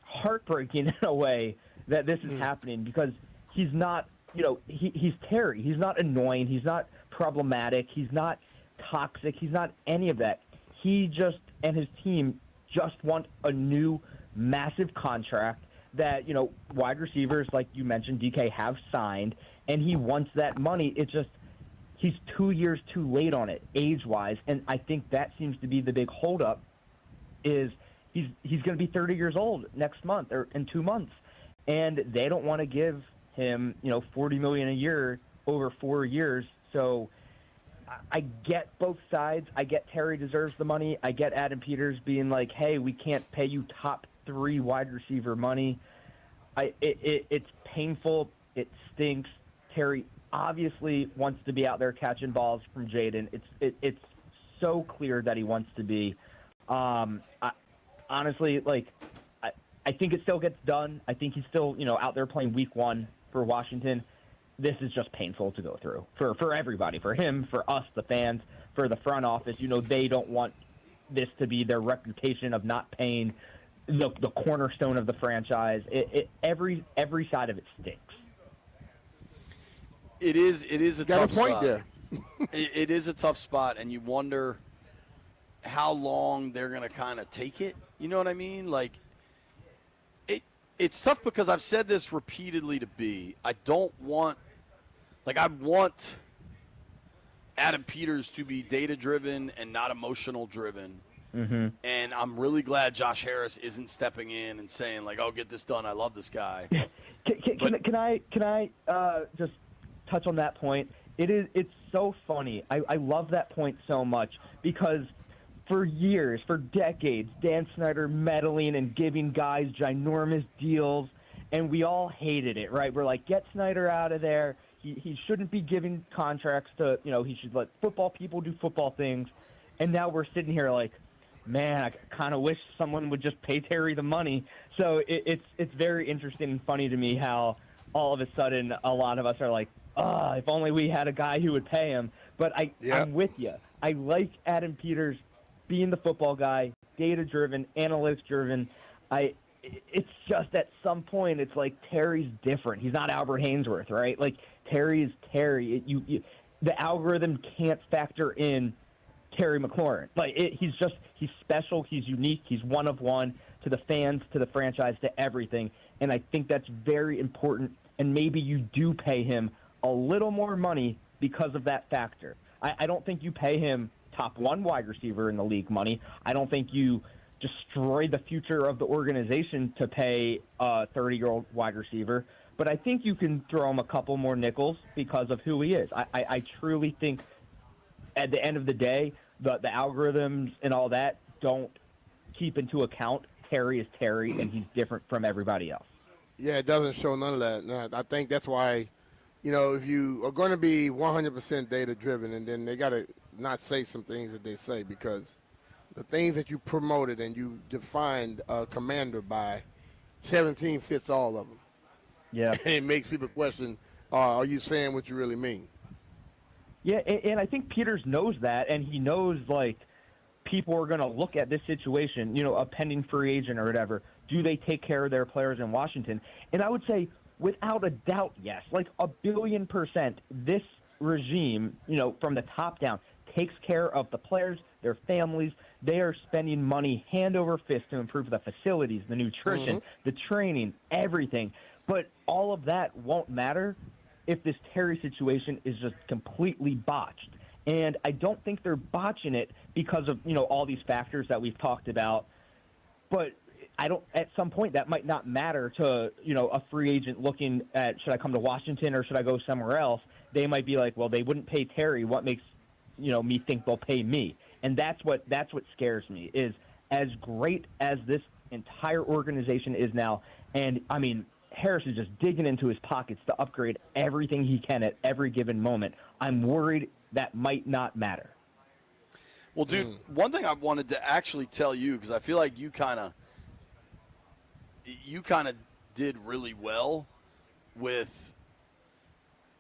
heartbreaking in a way that this is happening because he's not, he's Terry. He's not annoying. He's not problematic. He's not toxic. He's not any of that. He just and his team just want a new massive contract that, wide receivers, like you mentioned, DK, have signed, and he wants that money. It's just he's 2 years too late on it, age-wise, and I think that seems to be the big holdup is he's going to be 30 years old next month or in 2 months, and they don't want to give him, $40 million a year over 4 years. So I get both sides. I get Terry deserves the money. I get Adam Peters being like, hey, we can't pay you top 3 wide receiver money. It's painful. It stinks. Terry obviously wants to be out there catching balls from Jaden. It's so clear that he wants to be. Honestly, I think it still gets done. I think he's still, out there playing week 1 for Washington. This is just painful to go through for everybody, for him, for us, the fans, for the front office. They don't want this to be their reputation of not paying the cornerstone of the franchise. Every side of it stinks. It is a tough point spot. there. It is a tough spot, and you wonder how long they're going to kind of take it. You know what I mean? It's tough because I've said this repeatedly to B. I want Adam Peters to be data-driven and not emotional-driven. Mm-hmm. And I'm really glad Josh Harris isn't stepping in and saying, oh, get this done. I love this guy. Can I just touch on that point? It's so funny. I love that point so much because for years, for decades, Dan Snyder meddling and giving guys ginormous deals, and we all hated it, right? We're like, get Snyder out of there. He shouldn't be giving contracts to, he should let football people do football things. And now we're sitting here like, man, I kind of wish someone would just pay Terry the money. So it's very interesting and funny to me how all of a sudden a lot of us are like, if only we had a guy who would pay him. But I'm with you. I like Adam Peters being the football guy, data-driven, analytics-driven. It's just at some point it's like Terry's different. He's not Albert Hainsworth, right? Like Terry is Terry. The algorithm can't factor in Terry McLaurin. He's special. He's unique. He's one of one to the fans, to the franchise, to everything. And I think that's very important. And maybe you do pay him a little more money because of that factor. I don't think you pay him top 1 wide receiver in the league money. I don't think you destroy the future of the organization to pay a 30-year-old wide receiver. But I think you can throw him a couple more nickels because of who he is. I truly think at the end of the day, the algorithms and all that don't keep into account Terry is Terry, and he's different from everybody else. Yeah, it doesn't show none of that. No, I think that's why, if you are going to be 100% data-driven, and then they got to not say some things that they say, because the things that you promoted and you defined a commander by, 17 fits all of them. Yeah. And it makes people question, are you saying what you really mean? Yeah, and I think Peters knows that, and he knows, people are going to look at this situation, a pending free agent or whatever. Do they take care of their players in Washington? And I would say, without a doubt, yes. 1,000,000,000%, this regime, from the top down, takes care of the players, their families. They are spending money hand over fist to improve the facilities, the nutrition, the training, everything. But all of that won't matter if this Terry situation is just completely botched. And I don't think they're botching it because of, all these factors that we've talked about. But at some point that might not matter to, a free agent looking at, should I come to Washington or should I go somewhere else? They might be like, well, they wouldn't pay Terry. What makes, me think they'll pay me? And that's what scares me, is as great as this entire organization is now. And I mean, Harris is just digging into his pockets to upgrade everything he can at every given moment. I'm worried that might not matter. Well, dude, one thing I wanted to actually tell you, because I feel like you kind of did really well with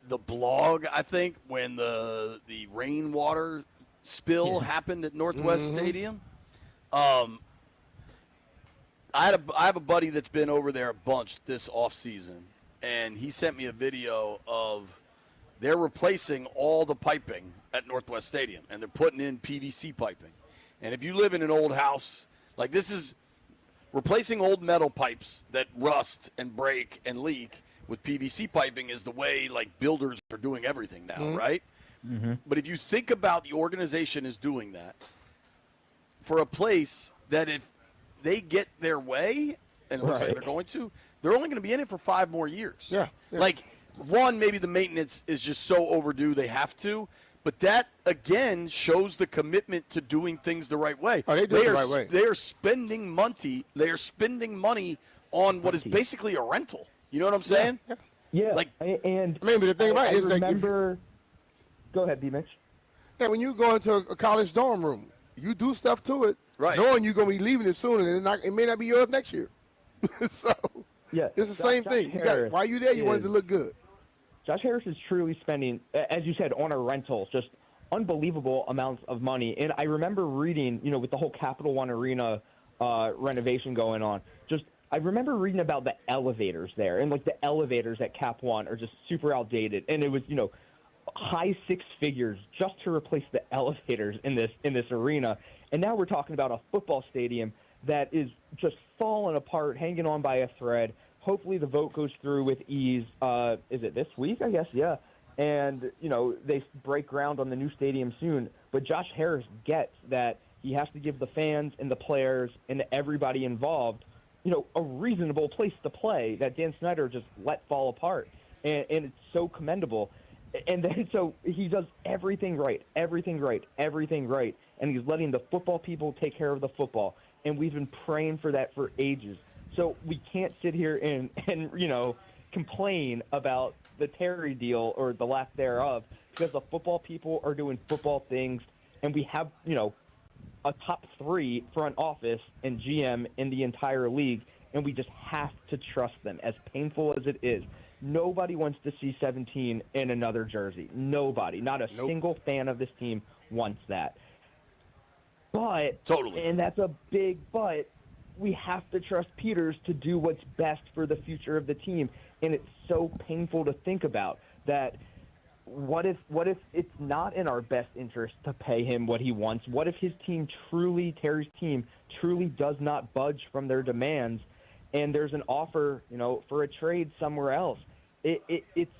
the blog, I think, when the rainwater spill happened at Northwest Stadium. I have a buddy that's been over there a bunch this offseason, and he sent me a video of they're replacing all the piping at Northwest Stadium, and they're putting in PVC piping. And if you live in an old house, this is replacing old metal pipes that rust and break and leak with PVC piping is the way, builders are doing everything now, right? Mm-hmm. But if you think about the organization is doing that for a place that if they get their way, and it looks like they're going to, they're only going to be in it for 5 more years. Yeah. One, maybe the maintenance is just so overdue they have to, but that, again, shows the commitment to doing things the right way. Oh, they do it the right way. They are spending money. They are spending money on what is basically a rental. You know what I'm saying? Yeah. But the thing about it is remember. Go ahead, B. Mitch. Yeah, when you go into a college dorm room, you do stuff to it, knowing you're going to be leaving it soon, and it may not be yours next year. So yeah, it's the same thing. While you're there, you want it to look good. Josh Harris is truly spending, as you said, on a rental, just unbelievable amounts of money. And I remember reading, with the whole Capital One Arena renovation going on, I remember reading about the elevators there, and the elevators at Cap One are just super outdated. And it was, high 6 figures just to replace the elevators in this arena. And now we're talking about a football stadium that is just falling apart, hanging on by a thread. Hopefully the vote goes through with ease. Is it this week? I guess, yeah. And, they break ground on the new stadium soon. But Josh Harris gets that he has to give the fans and the players and everybody involved, a reasonable place to play that Dan Snyder just let fall apart. And it's so commendable. And then so he does everything right. And he's letting the football people take care of the football. And we've been praying for that for ages. So we can't sit here and complain about the Terry deal or the lack thereof, because the football people are doing football things, and we have, a top 3 front office and GM in the entire league, and we just have to trust them, as painful as it is. Nobody wants to see 17 in another jersey. Nobody. Not a single fan of this team wants that. But, and that's a big but, we have to trust Peters to do what's best for the future of the team. And it's so painful to think about that. What if it's not in our best interest to pay him what he wants? What if his team Terry's team truly does not budge from their demands, and there's an offer, for a trade somewhere else? It's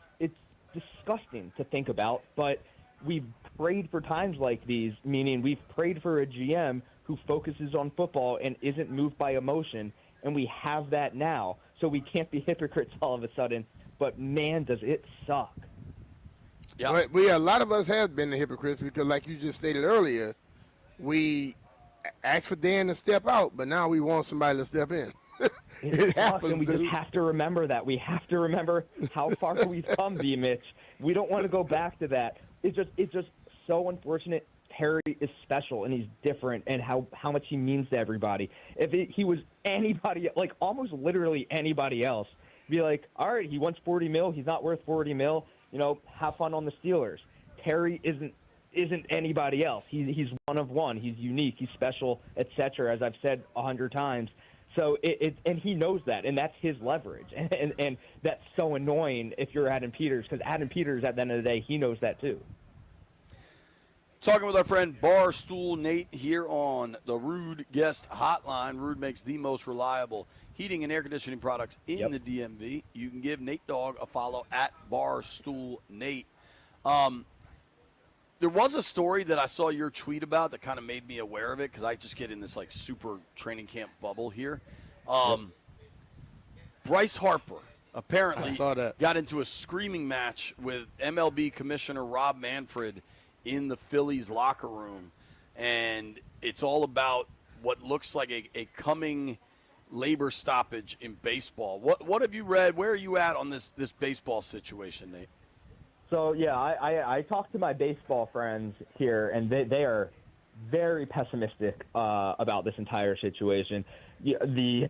disgusting to think about, but we've prayed for times like these, meaning we've prayed for a GM who focuses on football and isn't moved by emotion, and we have that now. So we can't be hypocrites all of a sudden, but man, does it suck. Yeah, a lot of us have been the hypocrites because, like you just stated earlier, we asked for Dan to step out, but now we want somebody to step in. It happens, and we just have to remember that. We have to remember how far we've come, B. Mitch. We don't want to go back to that. It's just so unfortunate. Terry is special, and he's different, and how much he means to everybody. If he was anybody, like almost literally anybody else, be like, all right, he wants $40 million. He's not worth $40 million. Have fun on the Steelers. Terry isn't anybody else. He's one of one. He's unique. He's special, etc. As I've said 100 times. So and he knows that, and that's his leverage, and that's so annoying if you're Adam Peters, because Adam Peters, at the end of the day, he knows that too. Talking with our friend Barstool Nate here on the Rude Guest Hotline. Rude makes the most reliable heating and air conditioning products in the DMV. You can give Nate Dogg a follow at Barstool Nate. There was a story that I saw your tweet about that kind of made me aware of it because I just get in this like super training camp bubble here. Bryce Harper apparently got into a screaming match with MLB Commissioner Rob Manfred in the Phillies locker room, and it's all about what looks like a coming labor stoppage in baseball. What have you read? Where are you at on this baseball situation, Nate? So, yeah, I talked to my baseball friends here, and they are very pessimistic about this entire situation. The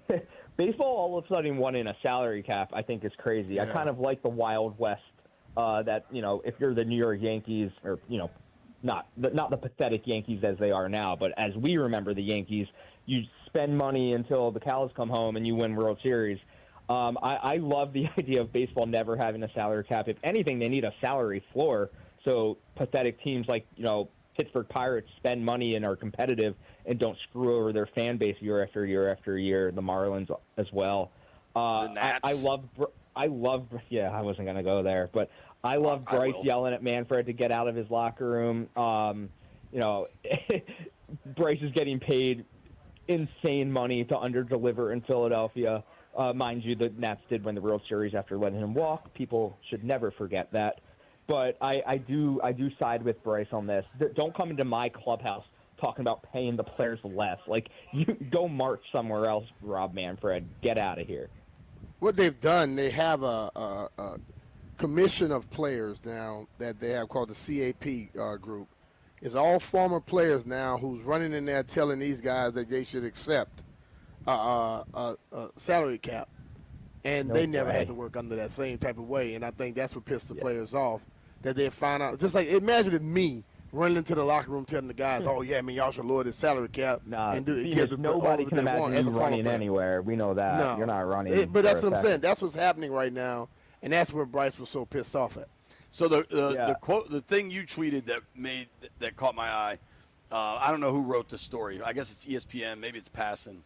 baseball all of a sudden wanting a salary cap, I think, is crazy. Yeah. I kind of like the Wild West that, if you're the New York Yankees or, not the pathetic Yankees as they are now, but as we remember the Yankees, you spend money until the cows come home and you win World Series. I love the idea of baseball never having a salary cap. If anything, they need a salary floor so pathetic teams like, Pittsburgh Pirates spend money and are competitive and don't screw over their fan base year after year after year. The Marlins as well. The Nats. I love. Yeah, I wasn't going to go there, but I love Bryce yelling at Manfred to get out of his locker room. Bryce is getting paid insane money to underdeliver in Philadelphia. Mind you, the Nats did win the World Series after letting him walk. People should never forget that. But I do side with Bryce on this. Don't come into my clubhouse talking about paying the players less. Like, you go march somewhere else, Rob Manfred. Get out of here. What they've done, they have a commission of players now that they have called the CAP group. It's all former players now who's running in there telling these guys that they should accept a salary cap. And they never had to work under that same type of way. And I think that's what pissed the players off, that they find out. Just like, imagine if me running into the locker room telling the guys, oh, yeah, y'all should lower the salary cap. And nobody can imagine you running anywhere. We know that. No. You're not running. But that's what I'm saying. That's what's happening right now. And that's where Bryce was so pissed off at. So the quote, the thing you tweeted that caught my eye, I don't know who wrote the story. I guess it's ESPN. Maybe it's Passan.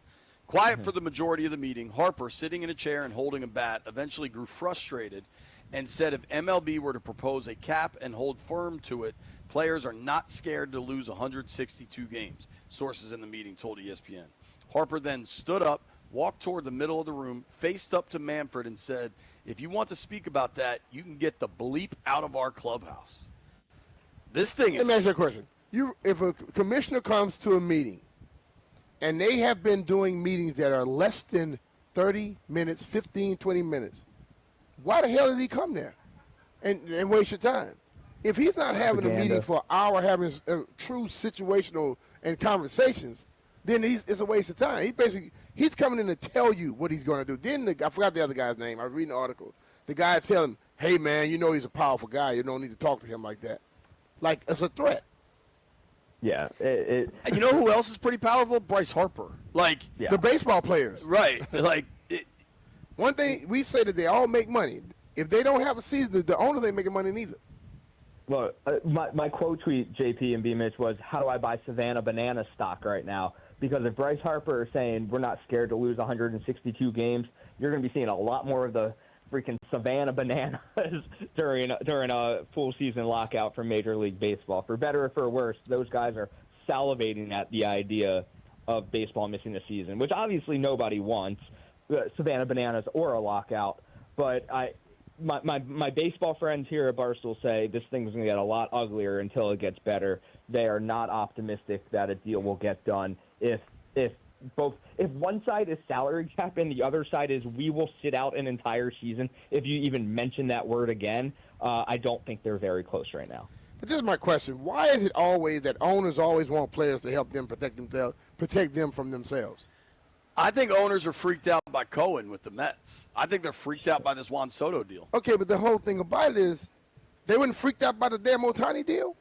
Quiet for the majority of the meeting, Harper, sitting in a chair and holding a bat, eventually grew frustrated and said if MLB were to propose a cap and hold firm to it, players are not scared to lose 162 games, sources in the meeting told ESPN. Harper then stood up, walked toward the middle of the room, faced up to Manfred and said, if you want to speak about that, you can get the bleep out of our clubhouse. This thing is... Let me ask you a question. If a commissioner comes to a meeting, and they have been doing meetings that are less than 30 minutes, 15, 20 minutes, why the hell did he come there and waste your time? If he's not having a meeting for an hour, having true situational and conversations, then it's a waste of time. He's coming in to tell you what he's going to do. Then I forgot the other guy's name. I was reading the article. The guy telling him, hey, man, he's a powerful guy. You don't need to talk to him like that. Like, it's a threat. Yeah. You know who else is pretty powerful? Bryce Harper. The baseball players. Right. One thing, we say that they all make money. If they don't have a season, the owners ain't making money neither. Well, my quote tweet, JP and B. Mitch, was, how do I buy Savannah Banana stock right now? Because if Bryce Harper is saying we're not scared to lose 162 games, you're going to be seeing a lot more of the freaking Savannah Bananas during a full season lockout from Major League Baseball. For better or for worse, those guys are salivating at the idea of baseball missing a season, which obviously nobody wants, Savannah Bananas or a lockout. But my baseball friends here at Barstool say this thing's going to get a lot uglier until it gets better. They are not optimistic that a deal will get done if one side is salary cap and the other side is we will sit out an entire season if you even mention that word again. I don't think they're very close right now. But this is my question. Why is it always that owners always want players to help them protect them from themselves? I think owners are freaked out by Cohen with the Mets. I think they're freaked out by this Juan Soto deal. Okay, but the whole thing about it is they weren't freaked out by the damn Ohtani deal.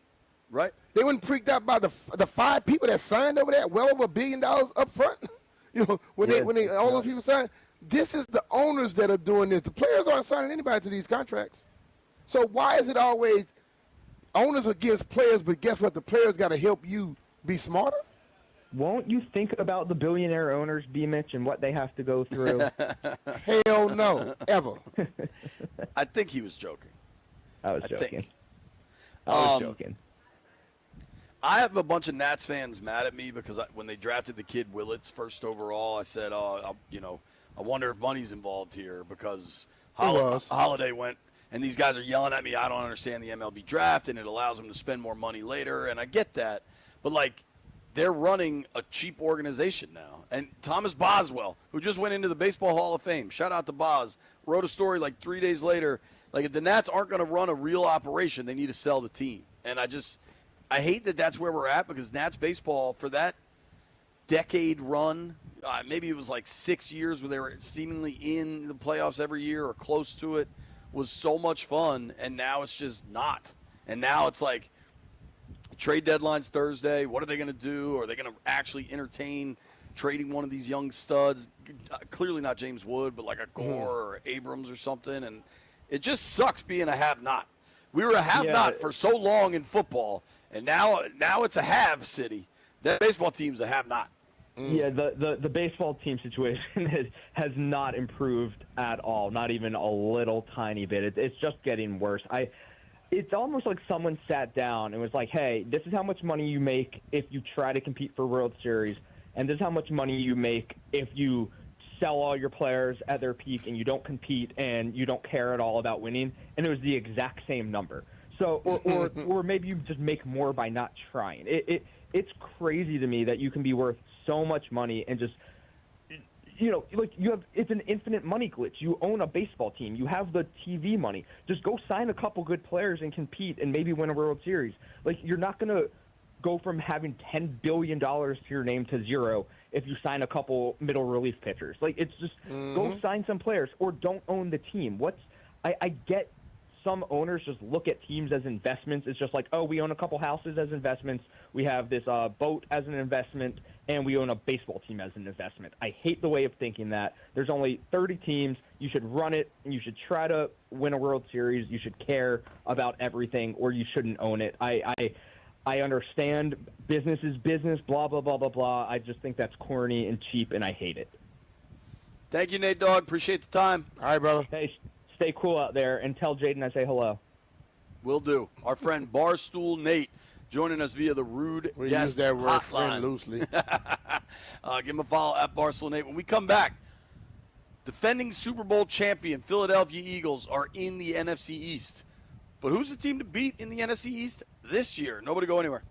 Right. They weren't freaked out by the 5 people that signed over there, well over $1 billion up front. You know, when all those people signed. This is the owners that are doing this. The players aren't signing anybody to these contracts. So why is it always owners against players, but guess what? The players got to help you be smarter? Won't you think about the billionaire owners, B. Mitch, and what they have to go through? Hell no, ever. I think he was joking. I was joking. I have a bunch of Nats fans mad at me because when they drafted the kid Willits first overall, I said, I wonder if money's involved here because Holiday went, and these guys are yelling at me, I don't understand the MLB draft, and it allows them to spend more money later, and I get that. But, they're running a cheap organization now. And Thomas Boswell, who just went into the Baseball Hall of Fame, shout out to Boz, wrote a story 3 days later. If the Nats aren't going to run a real operation, they need to sell the team. And I hate that that's where we're at because Nats baseball, for that decade run, maybe it was 6 years where they were seemingly in the playoffs every year or close to it, was so much fun, and now it's just not. And now it's trade deadline's Thursday. What are they going to do? Are they going to actually entertain trading one of these young studs? Clearly not James Wood, but a Gore or Abrams or something. And it just sucks being a have-not. We were a have-not for so long in football, and now it's a have city. That baseball team's a have-not. Yeah, the baseball team situation has not improved at all, not even a little tiny bit. It's just getting worse. It's almost like someone sat down and was like, hey, this is how much money you make if you try to compete for World Series, and this is how much money you make if you sell all your players at their peak and you don't compete and you don't care at all about winning, and it was the exact same number. So, or maybe you just make more by not trying. It's crazy to me that you can be worth so much money and just, it's an infinite money glitch. You own a baseball team. You have the TV money. Just go sign a couple good players and compete and maybe win a World Series. You're not going to go from having $10 billion to your name to zero if you sign a couple middle relief pitchers. It's just go sign some players or don't own the team. I get some owners just look at teams as investments. It's just we own a couple houses as investments. We have this boat as an investment, and we own a baseball team as an investment. I hate the way of thinking that. There's only 30 teams. You should run it, and you should try to win a World Series. You should care about everything, or you shouldn't own it. I understand business is business, blah, blah, blah, blah, blah. I just think that's corny and cheap, and I hate it. Thank you, Nate Dogg. Appreciate the time. All right, brother. Hey, stay cool out there, and tell Jaden I say hello. Will do. Our friend Barstool Nate joining us via the Rude We Guest use that word hotline. friend loosely. Give him a follow at Barstool Nate. When we come back, defending Super Bowl champion Philadelphia Eagles are in the NFC East. But who's the team to beat in the NFC East this year? Nobody go anywhere.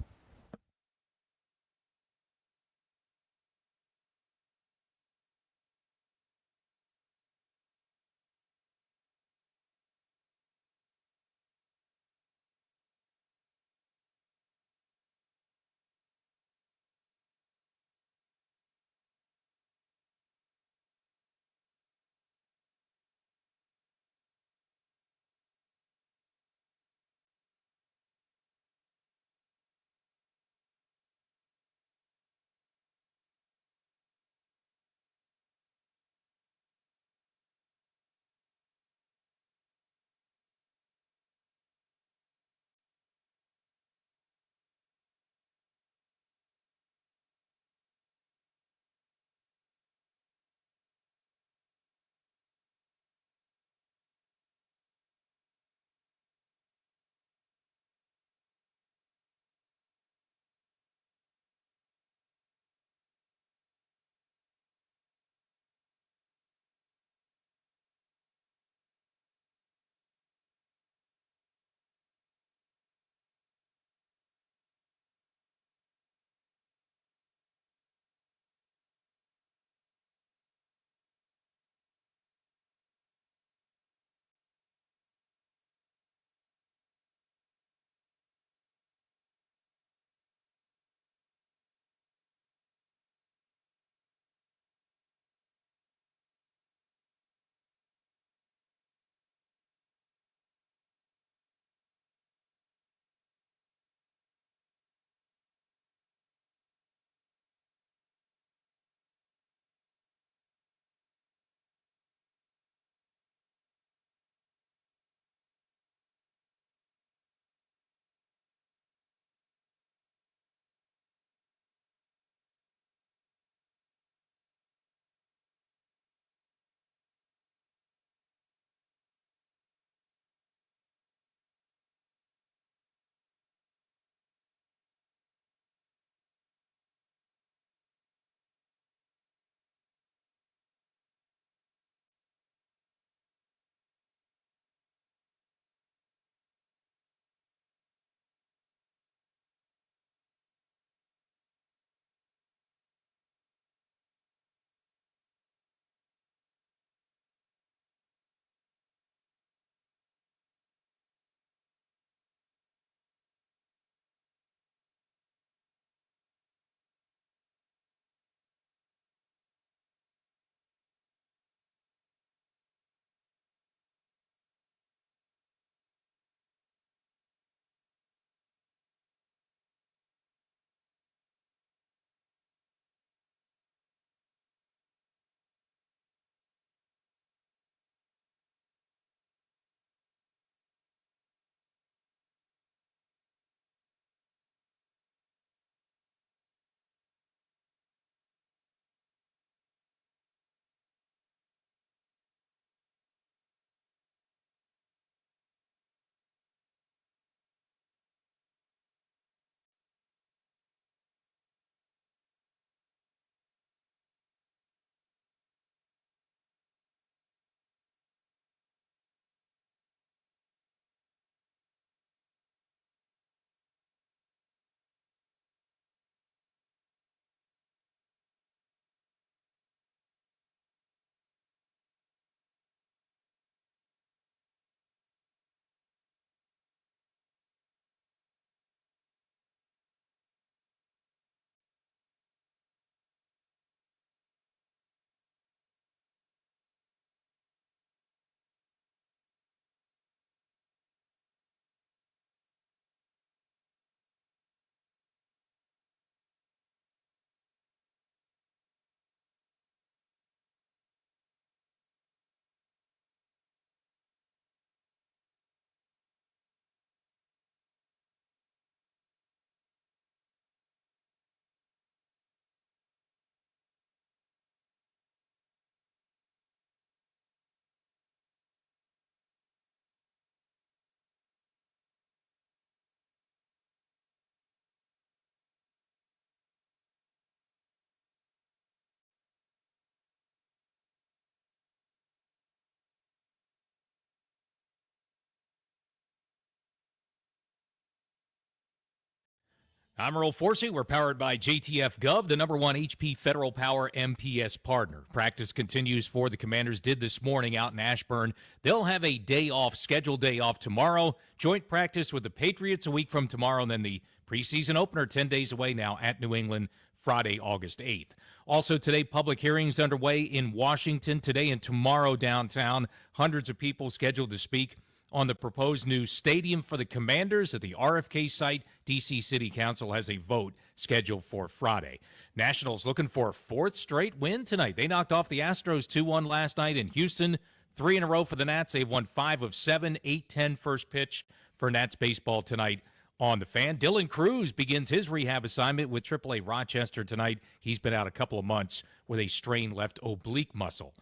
I'm Earl Forsey. We're powered by JTF Gov, the #1 HP Federal Power MPS partner. Practice continues for the Commanders did this morning out in Ashburn. They'll have a day off, scheduled day off tomorrow. Joint practice with the Patriots a week from tomorrow, and then the preseason opener 10 days away now at New England, Friday, August 8th. Also today, public hearings underway in Washington today and tomorrow downtown. Hundreds of people scheduled to speak on the proposed new stadium for the Commanders at the RFK site. D.C. City Council has a vote scheduled for Friday. Nationals looking for a fourth straight win tonight. They knocked off the Astros 2-1 last night in Houston. 3 in a row for the Nats. They've won 5 of 7, 8-10 first pitch for Nats baseball tonight on the Fan. Dylan Cruz begins his rehab assignment with AAA Rochester tonight. He's been out a couple of months with a strained left oblique muscle.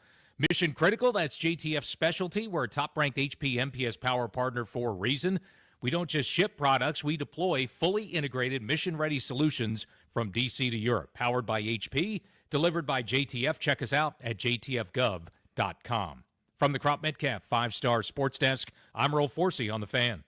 Mission Critical, that's JTF's specialty. We're a top-ranked HP MPS power partner for a reason. We don't just ship products, we deploy fully integrated mission-ready solutions from DC to Europe. Powered by HP, delivered by JTF. Check us out at jtfgov.com. From the Crop Metcalf 5-Star Sports Desk, I'm Earl Forsey on The Fan.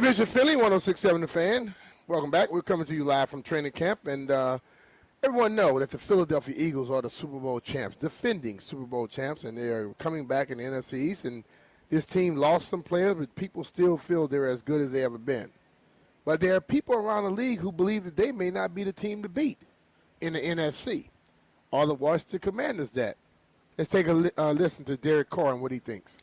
Mission Philly, 106.7 The Fan. Welcome back. We're coming to you live from training camp, and everyone know that the Philadelphia Eagles are the Super Bowl champs, defending Super Bowl champs, and they're coming back in the NFC East, and this team lost some players, but people still feel they're as good as they ever been. But there are people around the league who believe that they may not be the team to beat in the NFC. Are the Washington Commanders that? Let's take a listen to Derek Carr and what he thinks.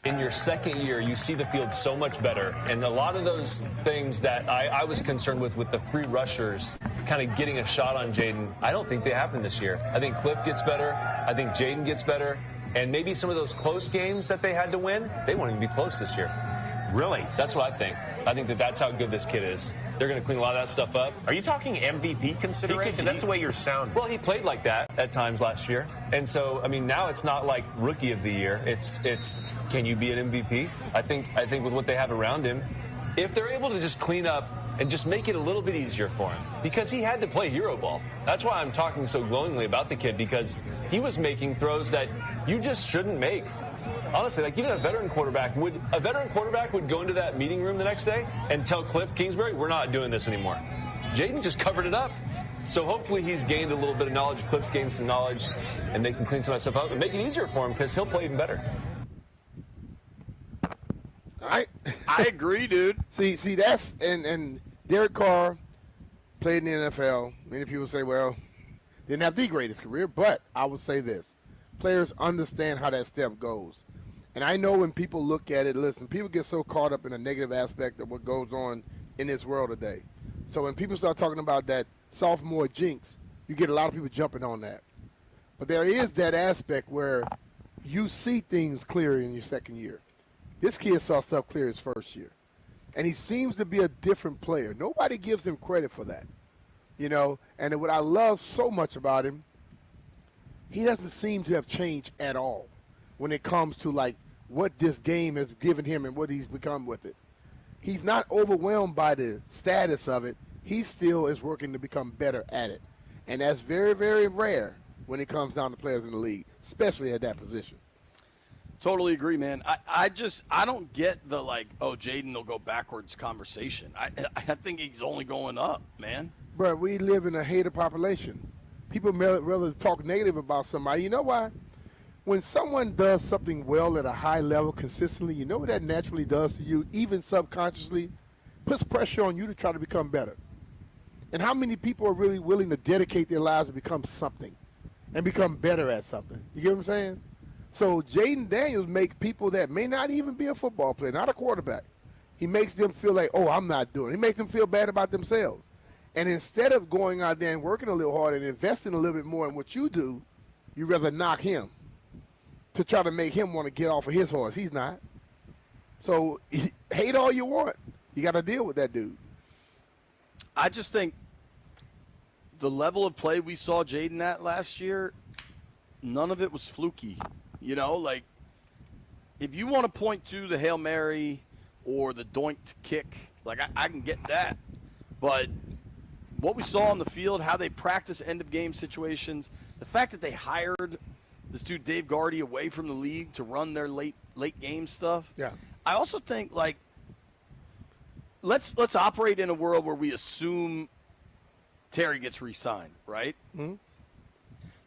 In your second year, you see the field so much better. And a lot of those things that I was concerned with the free rushers kind of getting a shot on Jaden, I don't think they happen this year. I think Cliff gets better. I think Jaden gets better. And maybe some of those close games that they had to win, they won't even be close this year. Really? That's what I think. I think that's how good this kid is. They're going to clean a lot of that stuff up. Are you talking MVP consideration? That's the way you're sounding. Well, he played like that at times last year. And so, I mean, now it's not like rookie of the year. It's can you be an MVP? I think with what they have around him, if they're able to just clean up and just make it a little bit easier for him, because he had to play hero ball. That's why I'm talking so glowingly about the kid, because he was making throws that you just shouldn't make. Honestly, like even a veteran quarterback would go into that meeting room the next day and tell Cliff Kingsbury, we're not doing this anymore. Jaden just covered it up. So hopefully he's gained a little bit of knowledge, Cliff's gained some knowledge, and they can clean some of that stuff up and make it easier for him because he'll play even better. I agree, dude. See that's and Derek Carr played in the NFL. Many people say, well, didn't have the greatest career, but I would say this. Players understand how that step goes. And I know when people look at it, listen, people get so caught up in a negative aspect of what goes on in this world today. So when people start talking about that sophomore jinx, you get a lot of people jumping on that. But there is that aspect where you see things clearer in your second year. This kid saw stuff clear his first year. And he seems to be a different player. Nobody gives him credit for that. You know, and what I love so much about him, he doesn't seem to have changed at all when it comes to, like, what this game has given him and what he's become with it. He's not overwhelmed by the status of it. He still is working to become better at it. And that's very, very rare when it comes down to players in the league, especially at that position. Totally agree, man. I don't get the, like, oh, Jaden will go backwards conversation. I think he's only going up, man. But we live in a hater population. People rather talk negative about somebody. You know why? When someone does something well at a high level consistently, you know what that naturally does to you, even subconsciously? Puts pressure on you to try to become better. And how many people are really willing to dedicate their lives to become something and become better at something? You get what I'm saying? So Jaden Daniels makes people that may not even be a football player, not a quarterback. He makes them feel like, oh, I'm not doing it. He makes them feel bad about themselves. And instead of going out there and working a little harder and investing a little bit more in what you do, you rather knock him to try to make him want to get off of his horse. He's not. So hate all you want. You got to deal with that dude. I just think the level of play we saw Jaden at last year, none of it was fluky. You know, like, if you want to point to the Hail Mary or the doinked kick, like, I can get that. But what we saw on the field, how they practice end-of-game situations, the fact that they hired this dude Dave Gardy away from the league to run their late game stuff. Yeah. I also think, like, let's operate in a world where we assume Terry gets re-signed, right? Mm-hmm.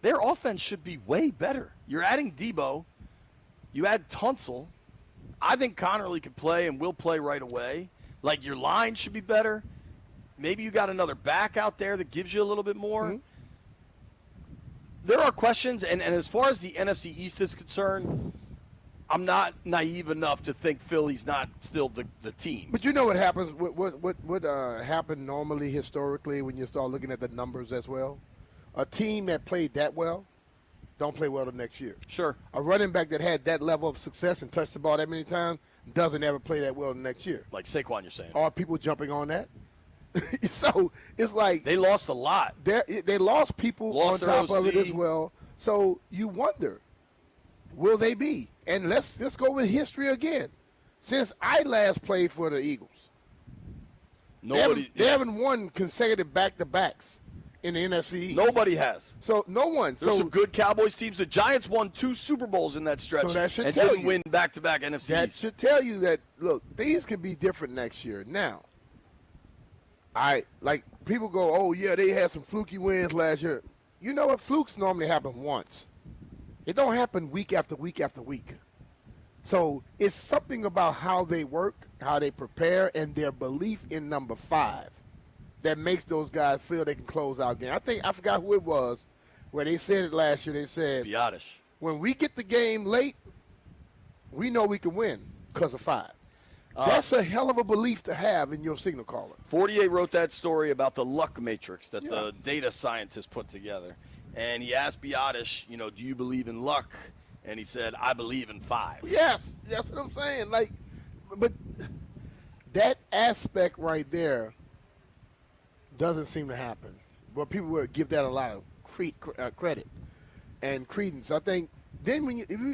Their offense should be way better. You're adding Debo. You add Tunsil. I think Connerly could play and will play right away. Like, your line should be better. Maybe you got another back out there that gives you a little bit more. Mm-hmm. There are questions, and as far as the NFC East is concerned, I'm not naive enough to think Philly's not still the team. But you know what happens? What happened normally historically when you start looking at the numbers as well? A team that played that well don't play well the next year. Sure. A running back that had that level of success and touched the ball that many times doesn't ever play that well the next year. Like Saquon, you're saying. Are people jumping on that? So it's like they lost a lot. They lost people on top of it as well. So you wonder, will they be? And let's go with history again. Since I last played for the Eagles, they haven't won consecutive back-to-backs in the NFC East. Nobody has. So no one. There's some good Cowboys teams. The Giants won 2 Super Bowls in that stretch So that should and tell didn't you. win back-to-back NFC That East. should tell you that, look, things could be different next year. Now, like people go, oh, yeah, they had some fluky wins last year. You know what? Flukes normally happen once. It don't happen week after week after week. So it's something about how they work, how they prepare, and their belief in number 5 that makes those guys feel they can close out game. I forgot who it was where they said it last year. They said, Biotish. When we get the game late, we know we can win because of 5. That's a hell of a belief to have in your signal caller. 48 wrote that story about the luck matrix that the data scientists put together. And he asked Biotish, do you believe in luck? And he said, I believe in 5. Yes, that's what I'm saying. Like, but that aspect right there doesn't seem to happen. But people would give that a lot of credit and credence. I think then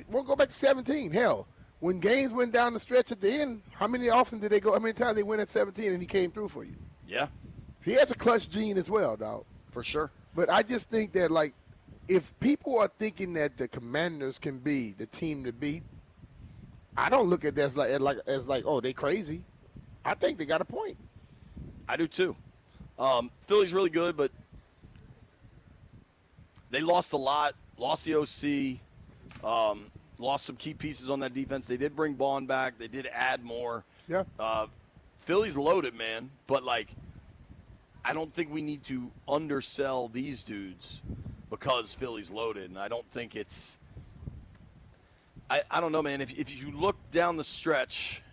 we'll go back to 17. Hell, when games went down the stretch at the end, how many times they went at 17 and he came through for you? Yeah. He has a clutch gene as well, dog. For sure. But I just think that, like, if people are thinking that the Commanders can be the team to beat, I don't look at that as like, oh, they crazy. I think they got a point. I do too. Philly's really good, but they lost a lot. Lost the OC. Lost some key pieces on that defense. They did bring Bond back. They did add more. Yeah. Philly's loaded, man. But, like, I don't think we need to undersell these dudes because Philly's loaded. And I don't think it's – I don't know, man. If you look down the stretch,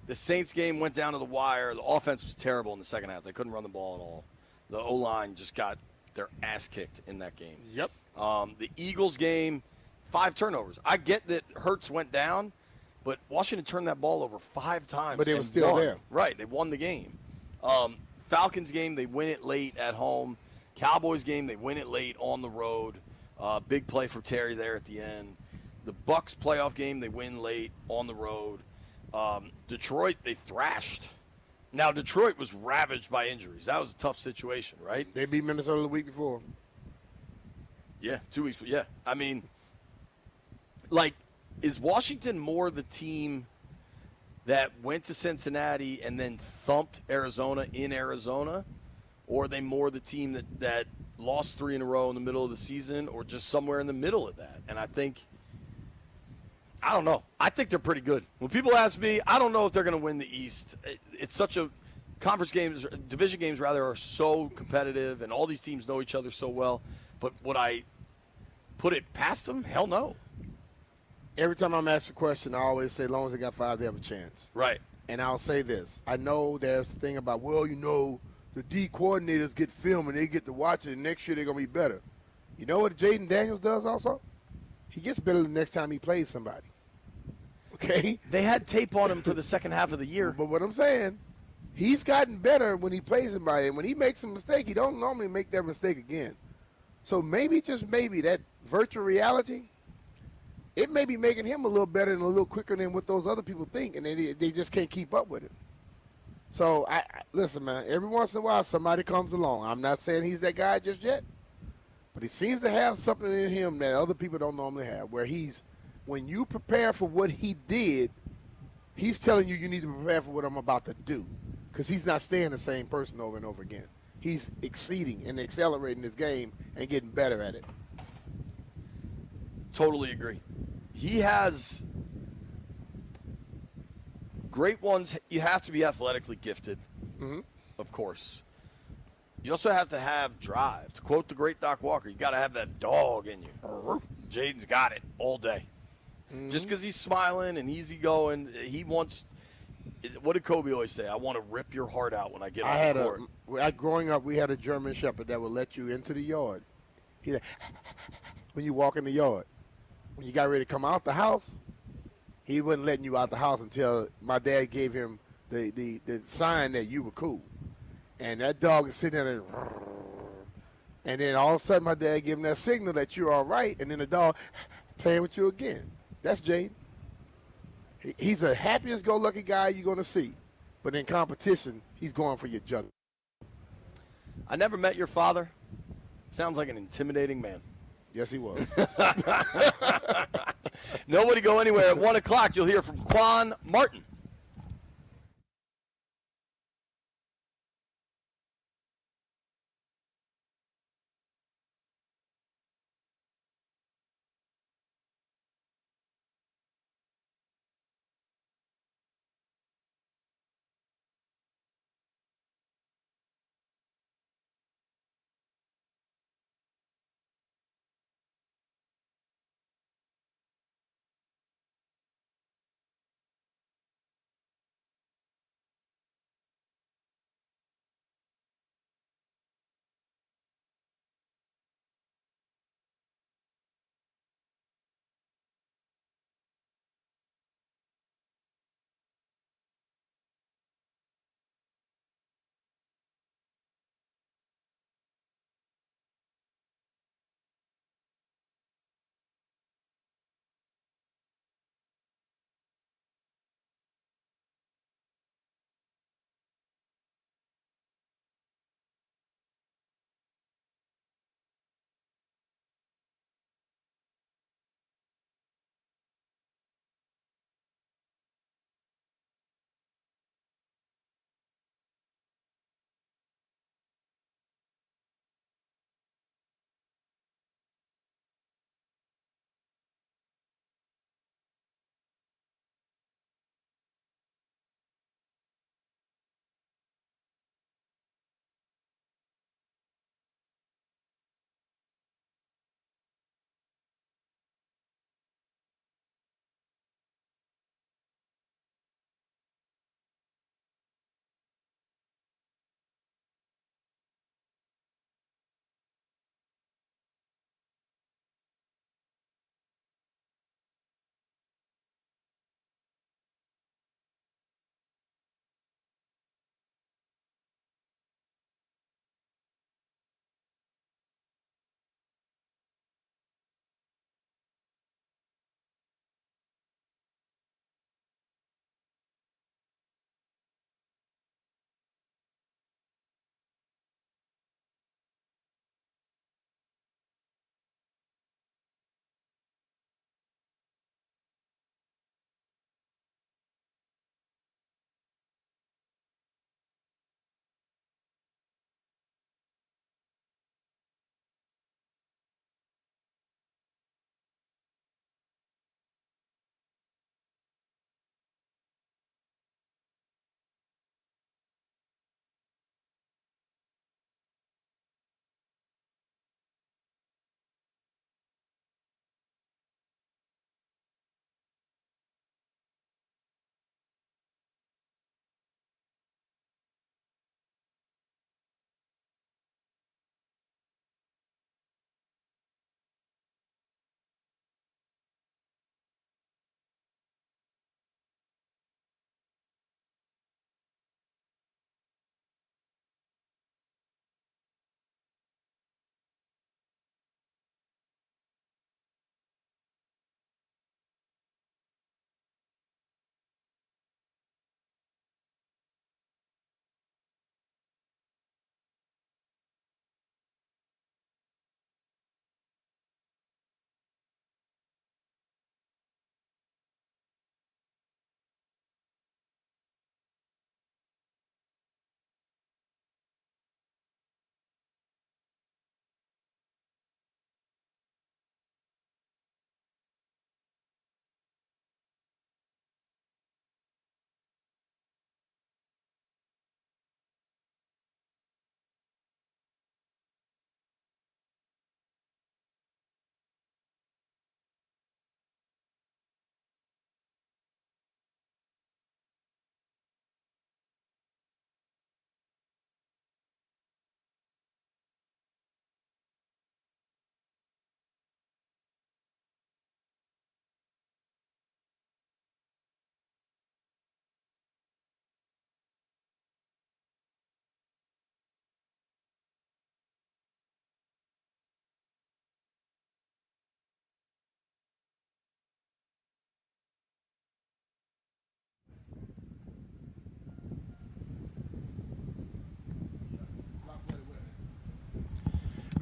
the Saints game went down to the wire. The offense was terrible in the second half. They couldn't run the ball at all. The O-line just got their ass kicked in that game. Yep. The Eagles game, 5 turnovers. I get that Hurts went down, but Washington turned that ball over 5 times. But they were and still won. there. Right, they won the game. Falcons game, they win it late at home. Cowboys game, they win it late on the road. Big play for Terry there at the end. The Bucs playoff game, they win late on the road. Detroit, they thrashed. Now, Detroit was ravaged by injuries. That was a tough situation, right? They beat Minnesota the week before. Yeah, 2 weeks. Yeah, I mean, like, is Washington more the team that went to Cincinnati and then thumped Arizona in Arizona? Or are they more the team that lost 3 in a row in the middle of the season or just somewhere in the middle of that? And I don't know. I think they're pretty good. When people ask me, I don't know if they're going to win the East. It's such a conference games, division games rather, are so competitive and all these teams know each other so well. But would I put it past them? Hell no. Every time I'm asked a question, I always say, as long as they got 5, they have a chance. Right. And I'll say this. I know there's a thing about, the D coordinators get film and they get to watch it, and next year they're going to be better. You know what Jaden Daniels does also? he gets better the next time he plays somebody. Okay? They had tape on him for the second half of the year. But what I'm saying, he's gotten better when he plays somebody. And when he makes a mistake, he don't normally make that mistake again. So maybe, just maybe, that virtual reality, it may be making him a little better and a little quicker than what those other people think, and they just can't keep up with it. So, listen, man, every once in a while somebody comes along. I'm not saying he's that guy just yet, but he seems to have something in him that other people don't normally have, where when you prepare for what he did, he's telling you need to prepare for what I'm about to do, because he's not staying the same person over and over again. He's exceeding and accelerating his game and getting better at it. Totally agree. He has great ones. You have to be athletically gifted, of course. You also have to have drive. To quote the great Doc Walker, you got to have that dog in you. Jaden's got it all day. Just because he's smiling and easygoing, he wants. What did Kobe always say? I want to rip your heart out when I get on the court. Growing up, we had a German Shepherd that would let you into the yard. When you walk in the yard. When you got ready to come out the house, he wasn't letting you out the house until my dad gave him the sign that you were cool. And that dog is sitting there, and then all of a sudden my dad gave him that signal that you're all right, and then the dog playing with you again. That's Jade. He's the happiest-go-lucky guy you're going to see. But in competition, he's going for your jug. I never met your father. Sounds like an intimidating man. Yes, he was. Nobody go anywhere. At 1 o'clock, you'll hear from Quan Martin.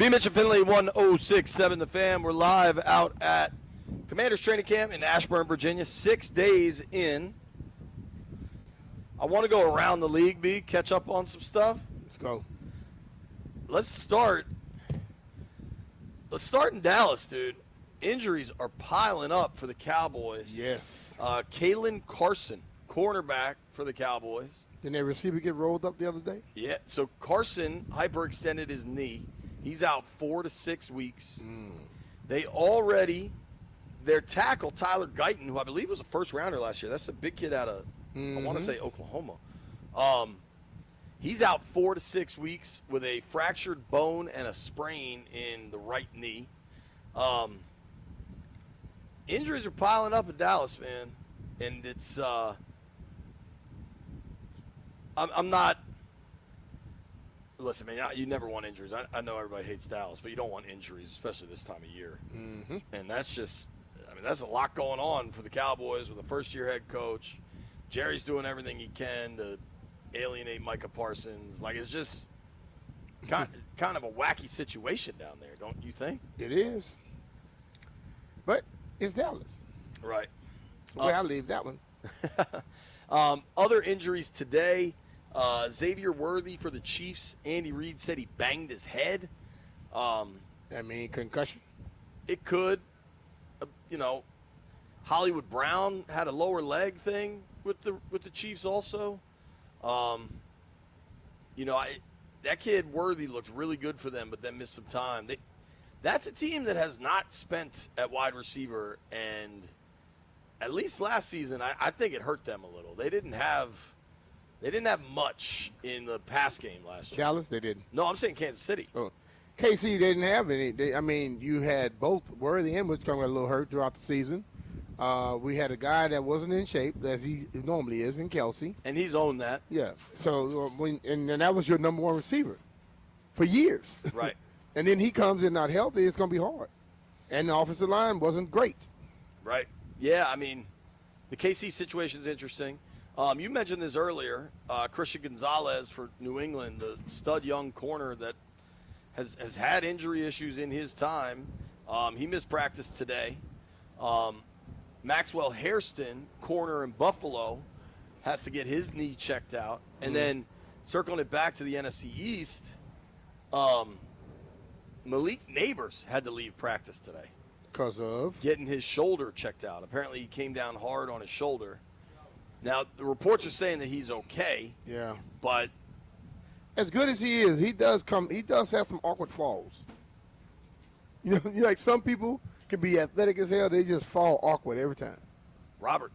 B. Mitch and Finley, 106.7 The Fan. We're live out at Commanders Training Camp in Ashburn, Virginia, 6 days in. I want to go around the league, B, catch up on some stuff. Let's go. Let's start in Dallas, dude. Injuries are piling up for the Cowboys. Yes. Kalen Carson, cornerback for the Cowboys. Didn't their receiver get rolled up the other day? Yeah, so Carson hyperextended his knee. He's out 4 to 6 weeks. Their tackle, Tyler Guyton, who I believe was a first-rounder last year. That's a big kid out of, I want to say, Oklahoma. He's out 4 to 6 weeks with a fractured bone and a sprain in the right knee. Injuries are piling up in Dallas, man. And it's I'm not – listen, man, you never want injuries. I know everybody hates Dallas, but you don't want injuries, especially this time of year. Mm-hmm. And that's just – I mean, that's a lot going on for the Cowboys with a first-year head coach. Jerry's doing everything he can to alienate Micah Parsons. Like, it's just kind of a wacky situation down there, don't you think? It is. But it's Dallas. Right. That's the way I leave that one. Other injuries today, Xavier Worthy for the Chiefs. Andy Reid said he banged his head. That mean concussion? It could. Hollywood Brown had a lower leg thing with the Chiefs also. That kid Worthy looked really good for them, but then missed some time. That's a team that has not spent at wide receiver, and at least last season, I think it hurt them a little. They didn't have much in the pass game last year. Dallas, they didn't. No, I'm saying Kansas City. Oh. KC didn't have any. You had both Worthy and Winston got a little hurt throughout the season. We had a guy that wasn't in shape, as he normally is, in Kelsey. And he's owned that. Yeah. So, and that was your number one receiver for years. Right. And then he comes in not healthy, it's going to be hard. And the offensive line wasn't great. Right. Yeah, I mean, the KC situation is interesting. You mentioned this earlier, Christian Gonzalez for New England, the stud young corner that has had injury issues in his time. He missed practice today. Maxwell Hairston, corner in Buffalo, has to get his knee checked out. And then circling it back to the NFC East, Malik Neighbors had to leave practice today. Because of? Getting his shoulder checked out. Apparently he came down hard on his shoulder. Now, the reports are saying that he's okay. Yeah. But as good as he is, he does have some awkward falls. Like some people can be athletic as hell, they just fall awkward every time. Robert.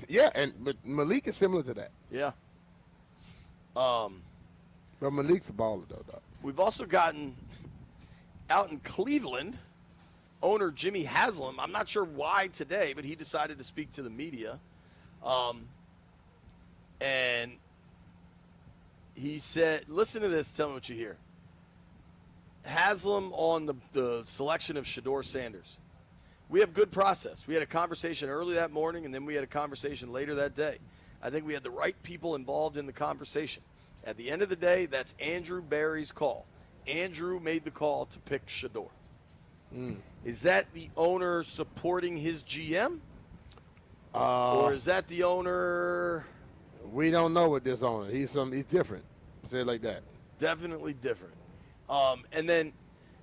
Yeah, but Malik is similar to that. Yeah. But Malik's a baller, though. We've also gotten out in Cleveland, owner Jimmy Haslam. I'm not sure why today, but he decided to speak to the media. And he said, listen to this, tell me what you hear. Haslam on the selection of Shedeur Sanders. We have good process. We had a conversation early that morning, and then we had a conversation later that day. I think we had the right people involved in the conversation. At the end of the day, that's Andrew Barry's call. Andrew made the call to pick Shedeur. Is that the owner supporting his GM? Or is that the owner? We don't know with this owner. He's different. Say it like that. Definitely different. And then,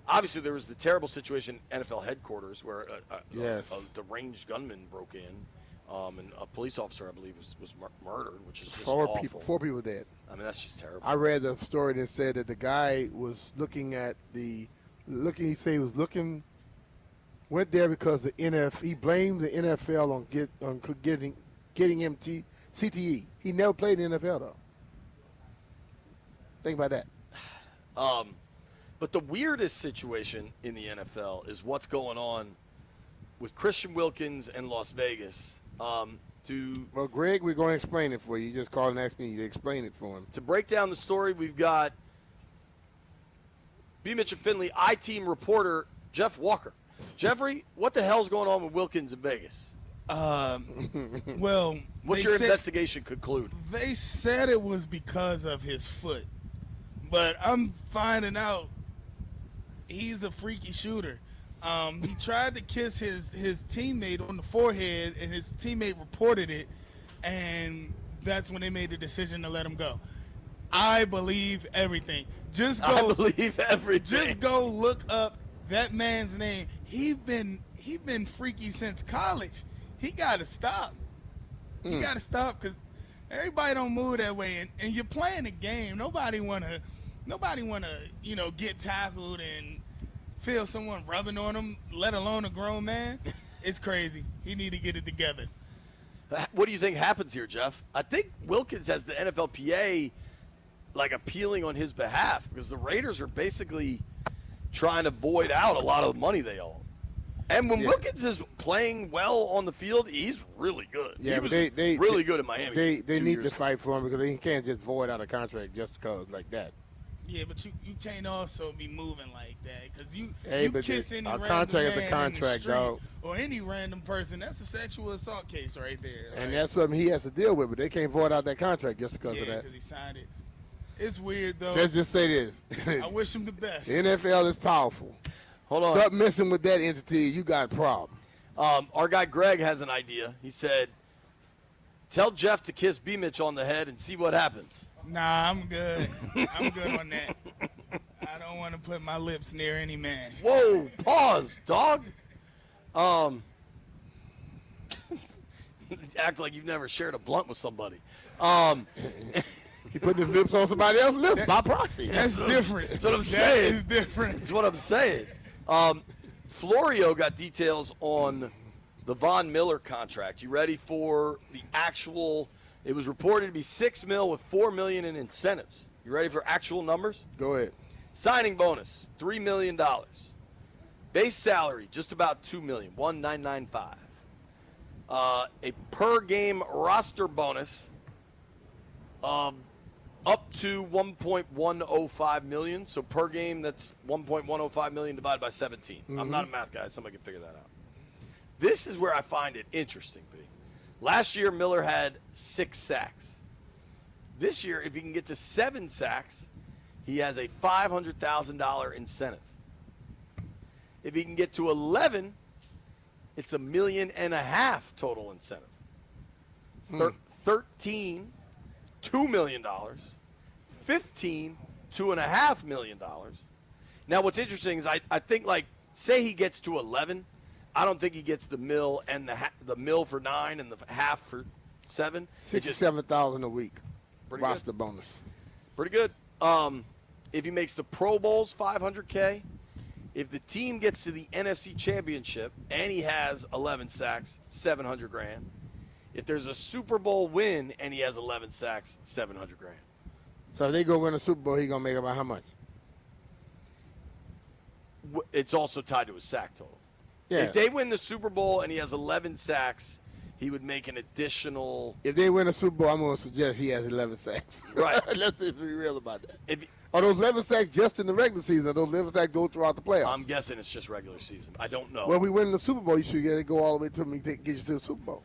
obviously, there was the terrible situation at NFL headquarters where a deranged gunman broke in, and a police officer, I believe, was murdered, which is just awful. 4 people dead. I mean, that's just terrible. I read the story that said that the guy was looking at went there because he blamed the NFL on getting him CTE. He never played in the NFL, though. Think about that. But the weirdest situation in the NFL is what's going on with Christian Wilkins and Las Vegas. Well, Greg, we're going to explain it for you. You just called and asked me to explain it for him. To break down the story, we've got B. Mitch and Finley I-Team reporter Jeff Walker. Jeffrey, what the hell's going on with Wilkins in Vegas? Well, what's your investigation conclude? They said it was because of his foot, but I'm finding out he's a freaky shooter. He tried to kiss his teammate on the forehead, and his teammate reported it, and that's when they made the decision to let him go. I believe everything. I believe everything. Just go look up that man's name. He been freaky since college. He got to stop. He got to stop because everybody don't move that way, and you're playing a game. Nobody wanna get tackled and feel someone rubbing on them, let alone a grown man. It's crazy. He need to get it together. What do you think happens here, Jeff? I think Wilkins has the NFLPA like appealing on his behalf because the Raiders are basically trying to void out a lot of the money they owe. And when Wilkins is playing well on the field, he's really good. Yeah, he but was really good in Miami. They need to fight for him because they can't just void out a contract just because like that. Yeah, but you can't also be moving like that because you but kiss any a random contract man is a in the contract, street dog. or any random person. That's a sexual assault case right there. And that's something he has to deal with, but they can't void out that contract just because yeah, of that. because he signed it. It's weird though. Let's just say this. I wish him the best. The NFL is powerful. Hold on. Stop messing with that entity. You got a problem. Our guy Greg has an idea. He said, tell Jeff to kiss B. Mitch on the head and see what happens. Nah, I'm good. I'm good on that. I don't want to put my lips near any man. Whoa, pause, dog. Act like you've never shared a blunt with somebody. He put his lips on somebody else's lips by proxy. That's different. That's what I'm saying. That is different. That's what I'm saying. Florio got details on the Von Miller contract. You ready for the actual? It was reported to be $6 million with $4 million in incentives. You ready for actual numbers? Go ahead. Signing bonus, $3 million. Base salary, just about $2 million, $1,995. A per game roster bonus of up to $1.105 million. So per game, that's $1.105 million divided by 17. I'm not a math guy. Somebody can figure that out. This is where I find it interesting, B. Last year, Miller had 6 sacks. This year, if he can get to 7 sacks, he has a $500,000 incentive. If he can get to 11, it's $1.5 million total incentive. 13, $2 million. 15, $2.5 million. Now, what's interesting is I think, like, say he gets to 11, I don't think he gets the mill and the mill for 9 and the half for 7. $67,000 a week. Pretty roster good. bonus. Pretty good. If he makes the Pro Bowls, $500K. If the team gets to the NFC Championship and he has 11 sacks, $700,000. If there's a Super Bowl win and he has 11 sacks, $700,000. So if they go win a Super Bowl, he's gonna make about how much? It's also tied to his sack total. Yeah. If they win the Super Bowl and he has 11 sacks, he would make an additional. If they win a Super Bowl, I'm going to suggest he has 11 sacks. Right. Let's be real about that. Are those 11 sacks just in the regular season? Or those 11 sacks go throughout the playoffs? I'm guessing it's just regular season. I don't know. Well, if we win the Super Bowl, you should get it go all the way to me to get you to the Super Bowl.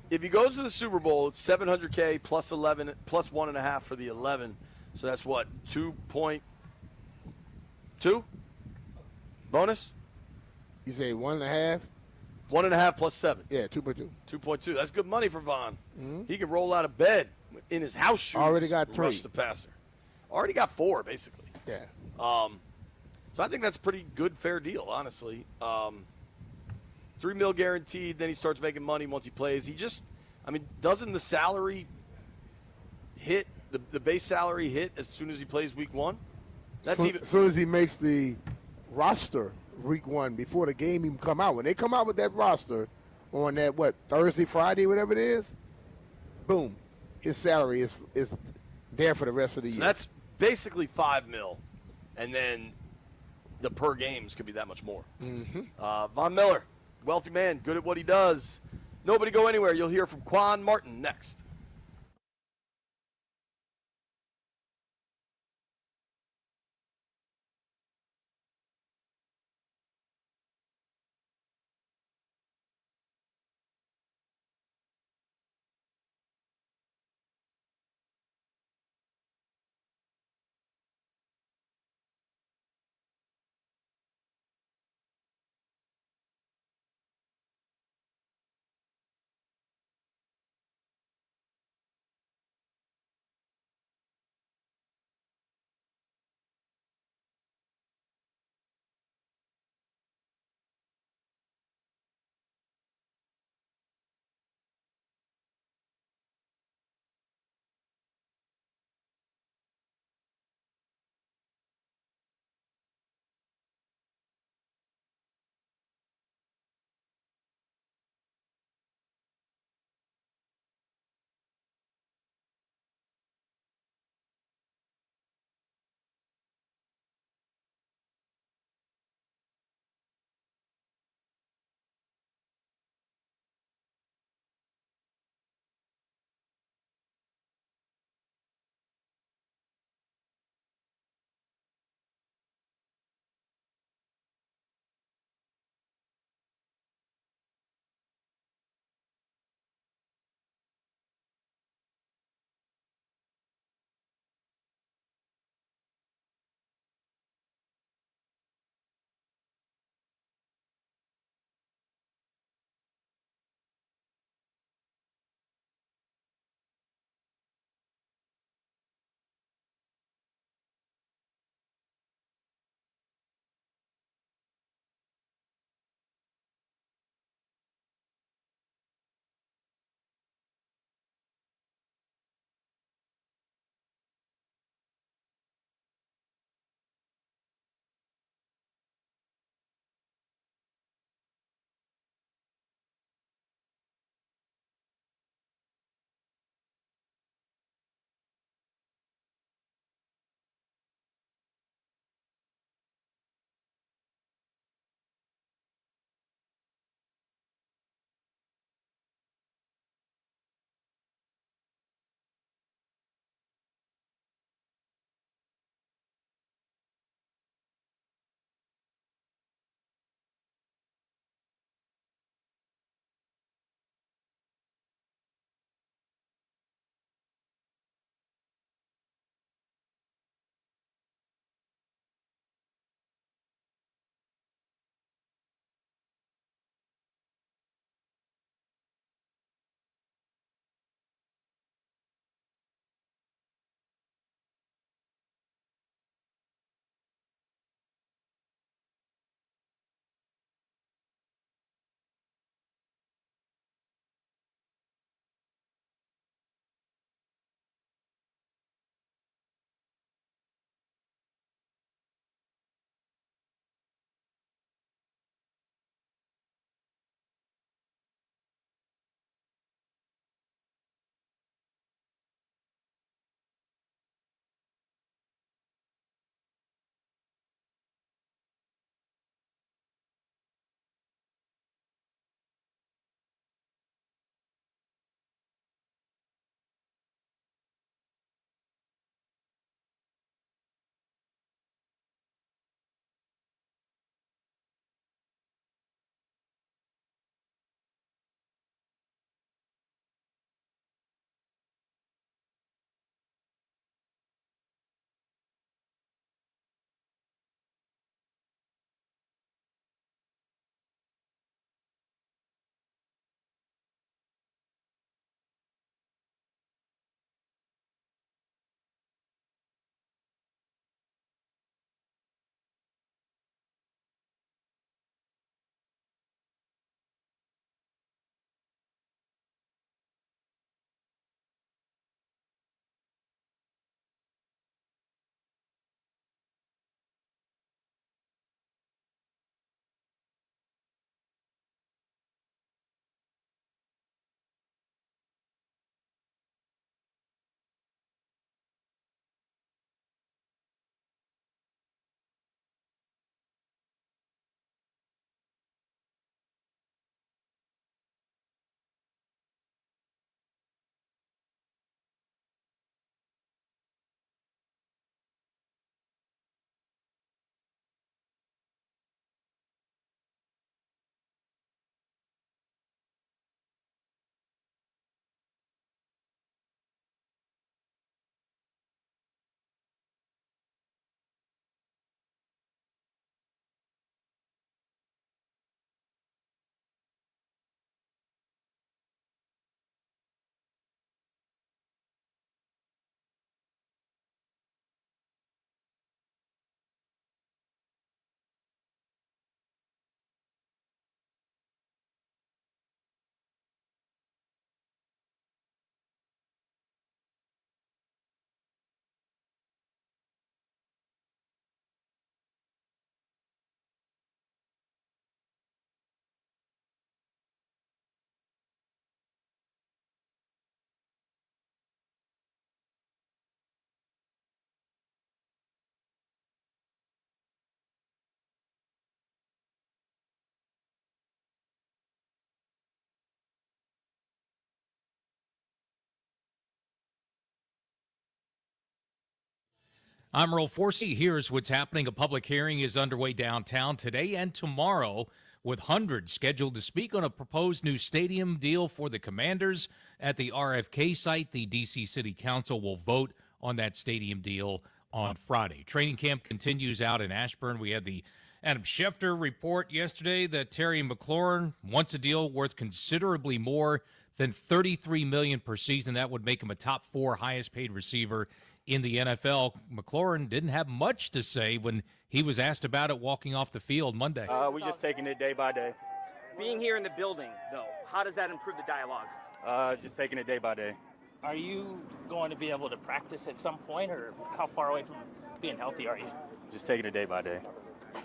If he goes to the Super Bowl, it's $700K plus 11 plus 1.5 for the 11. So that's what, 2.2 bonus? You say 1.5? 1.5 plus 7. Yeah, 2.2. 2.2. That's good money for Von. He can roll out of bed in his house shoes. Already got and 3. Rush the passer. Already got 4, basically. Yeah. So I think that's a pretty good, fair deal, honestly. $3 million guaranteed. Then he starts making money once he plays. Doesn't the salary hit the base salary hit as soon as he plays week 1? That's As soon as he makes the roster week 1 before the game even come out. When they come out with that roster on that Thursday, Friday, whatever it is, boom, his salary is there for the rest of the year. That's basically $5 million, and then the per games could be that much more. Von Miller, wealthy man, good at what he does. Nobody go anywhere. You'll hear from Quan Martin next. I'm Earl Forsey. Here's what's happening. A public hearing is underway downtown today and tomorrow, with hundreds scheduled to speak on a proposed new stadium deal for the Commanders at the RFK site. The D.C. City Council will vote on that stadium deal on Friday. Training camp continues out in Ashburn. We had the Adam Schefter report yesterday that Terry McLaurin wants a deal worth considerably more than $33 million per season. That would make him a top 4 highest paid receiver in the NFL. McLaurin didn't have much to say when he was asked about it walking off the field Monday. We're just taking it day by day. Being here in the building, though, how does that improve the dialogue? Just taking it day by day. Are you going to be able to practice at some point, or how far away from being healthy are you? Just taking it day by day.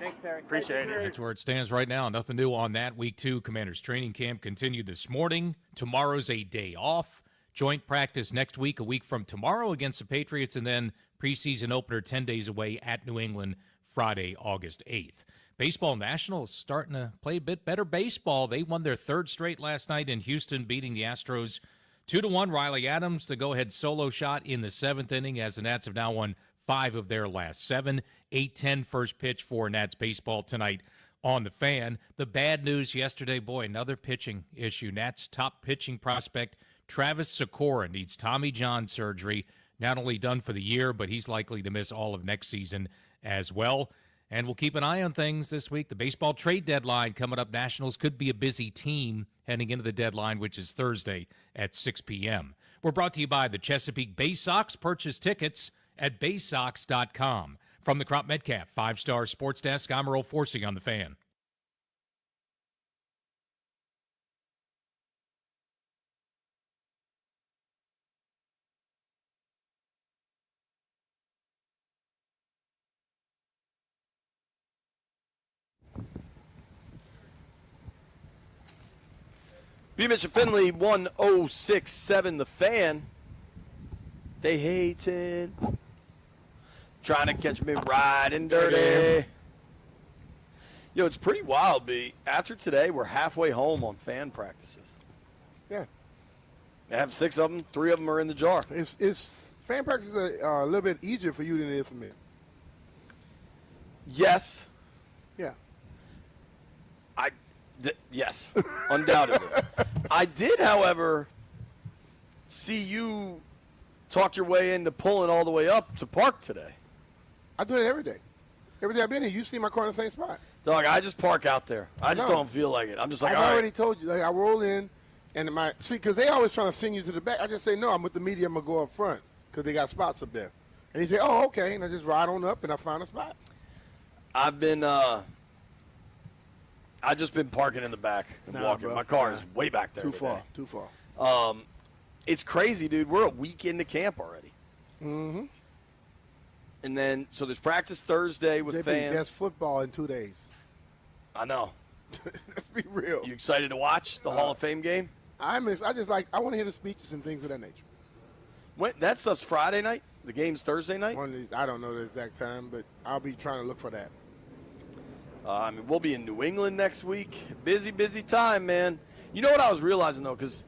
Thanks, Terry. Appreciate it. That's where it stands right now. Nothing new on that. Week 2 Commanders training camp continued this morning. Tomorrow's a day off. Joint practice next week, a week from tomorrow against the Patriots, and then preseason opener 10 days away at New England Friday, August 8th. Baseball Nationals starting to play a bit better baseball. They won their 3rd straight last night in Houston, beating the Astros 2-1. Riley Adams, the go-ahead solo shot in the 7th inning, as the Nats have now won 5 of their last 7. 8-10 first pitch for Nats baseball tonight on the Fan. The bad news yesterday, boy, another pitching issue. Nats top pitching prospect Travis Sikora needs Tommy John surgery. Not only done for the year, but he's likely to miss all of next season as well. And we'll keep an eye on things this week. The baseball trade deadline coming up. Nationals could be a busy team heading into the deadline, which is Thursday at 6 p.m. We're brought to you by the Chesapeake Bay Sox. Purchase tickets at baysox.com. From the Crop Metcalf 5-Star Sports Desk, I'm Earl Forsey on the Fan. B. Mitch and Finley, 1067 The Fan. They hating. Trying to catch me riding dirty. Yo, it's pretty wild, B. After today, we're halfway home on fan practices. Yeah. They have 6 of them. 3 of them are in the jar. Is fan practices are a little bit easier for you than it is for me? Yes. Yeah. Yes, undoubtedly. I did, however, see you talk your way into pulling all the way up to park today. I do it every day. Every day I've been here, you see my car in the same spot. Dog, I just park out there. I just don't feel like it. I'm just like, I've all already right. told you. Like, I roll in, and because they always trying to send you to the back. I just say, no, I'm with the media. I'm going to go up front because they got spots up there. And he say, oh, okay. And I just ride on up, and I find a spot. I've just been parking in the back and walking. Bro. My car is way back there. Too far. It's crazy, dude. We're a week into camp already. Mm-hmm. And then, so there's practice Thursday with JB, fans. that's football in 2 days. I know. Let's be real. You excited to watch the Hall of Fame game? I want to hear the speeches and things of that nature. That stuff's Friday night? The game's Thursday night? I don't know the exact time, but I'll be trying to look for that. We'll be in New England next week. Busy, busy time, man. You know what I was realizing, though, because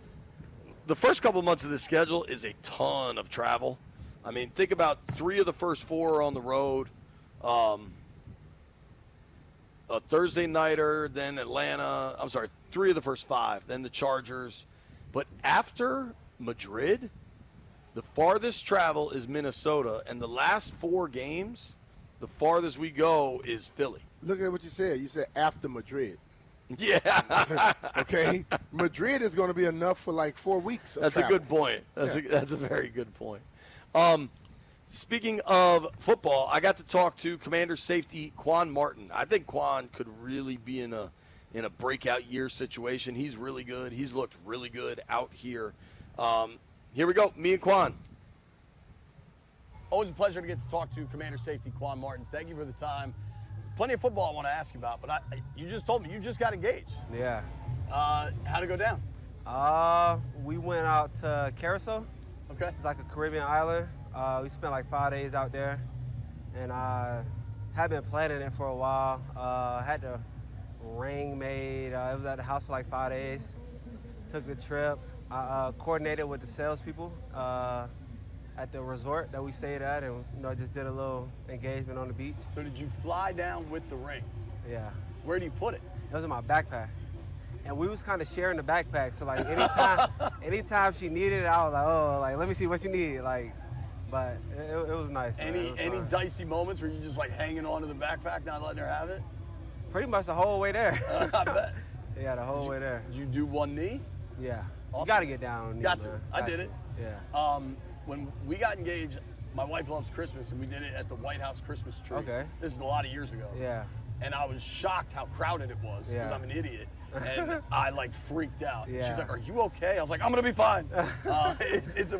the first couple months of the schedule is a ton of travel. I mean, think about 3 of the first 4 are on the road. A Thursday nighter, then Atlanta. 3 of the first 5, then the Chargers. But after Madrid, the farthest travel is Minnesota, and the last 4 games, the farthest we go is Philly. Look at what you said. You said after Madrid. Yeah. Okay. Madrid is going to be enough for like 4 weeks. That's a good point. That's a very good point. Speaking of football, I got to talk to Commander safety Quan Martin. I think Quan could really be in a breakout year situation. He's really good. He's looked really good out here. Here we go. Me and Quan. Always a pleasure to get to talk to Commander safety Quan Martin. Thank you for the time. Plenty of football I want to ask you about, but you just told me you just got engaged. Yeah. How'd it go down? We went out to Carousel. Okay. It's like a Caribbean island. We spent like 5 days out there, and I had been planning it for a while. Had the ring made. It was at the house for like 5 days. Took the trip. I coordinated with the salespeople at the resort that we stayed at, and just did a little engagement on the beach. So did you fly down with the ring? Yeah. Where do you put it? It was in my backpack. And we was kind of sharing the backpack, so like anytime she needed it, I was like, oh, like let me see what you need, like. But it was nice. Any dicey moments where you just like hanging on to the backpack, not letting her have it? Pretty much the whole way there. I bet. Yeah, the whole way there. Did you do one knee? Yeah. Awesome. You got to get down on knee, Got to. man. I did it. Yeah. When we got engaged, my wife loves Christmas, and we did it at the White House Christmas tree. Okay. This is a lot of years ago. Yeah. And I was shocked how crowded it was because Yeah. I'm an idiot. And I like freaked out. Yeah. She's like, "Are you okay?" I was like, "I'm gonna be fine."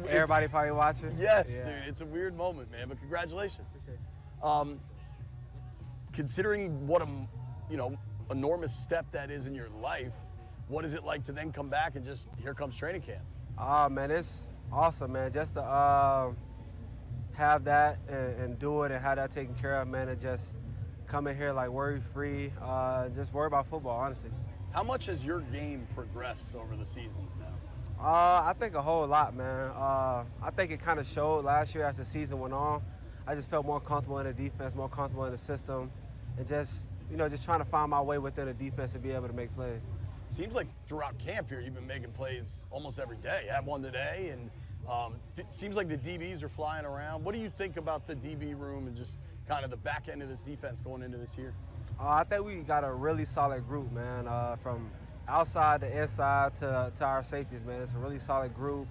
Everybody probably watching. Yes, Yeah. dude. It's a weird moment, man. But congratulations. Considering what enormous step that is in your life, what is it like to then come back and just here comes training camp? Oh man, it's awesome, man. Just to have that and do it and have that taken care of, man, and just come in here like worry free, just worry about football, honestly. How much has your game progressed over the seasons now? I think a whole lot, man. I think it kind of showed last year as the season went on. I just felt more comfortable in the defense, more comfortable in the system, and just trying to find my way within the defense and be able to make plays. Seems like throughout camp here, you've been making plays almost every day. You had one today, and it seems like the DBs are flying around. What do you think about the DB room and just kind of the back end of this defense going into this year? I think we got a really solid group, man, from outside to inside to our safeties, man. It's a really solid group.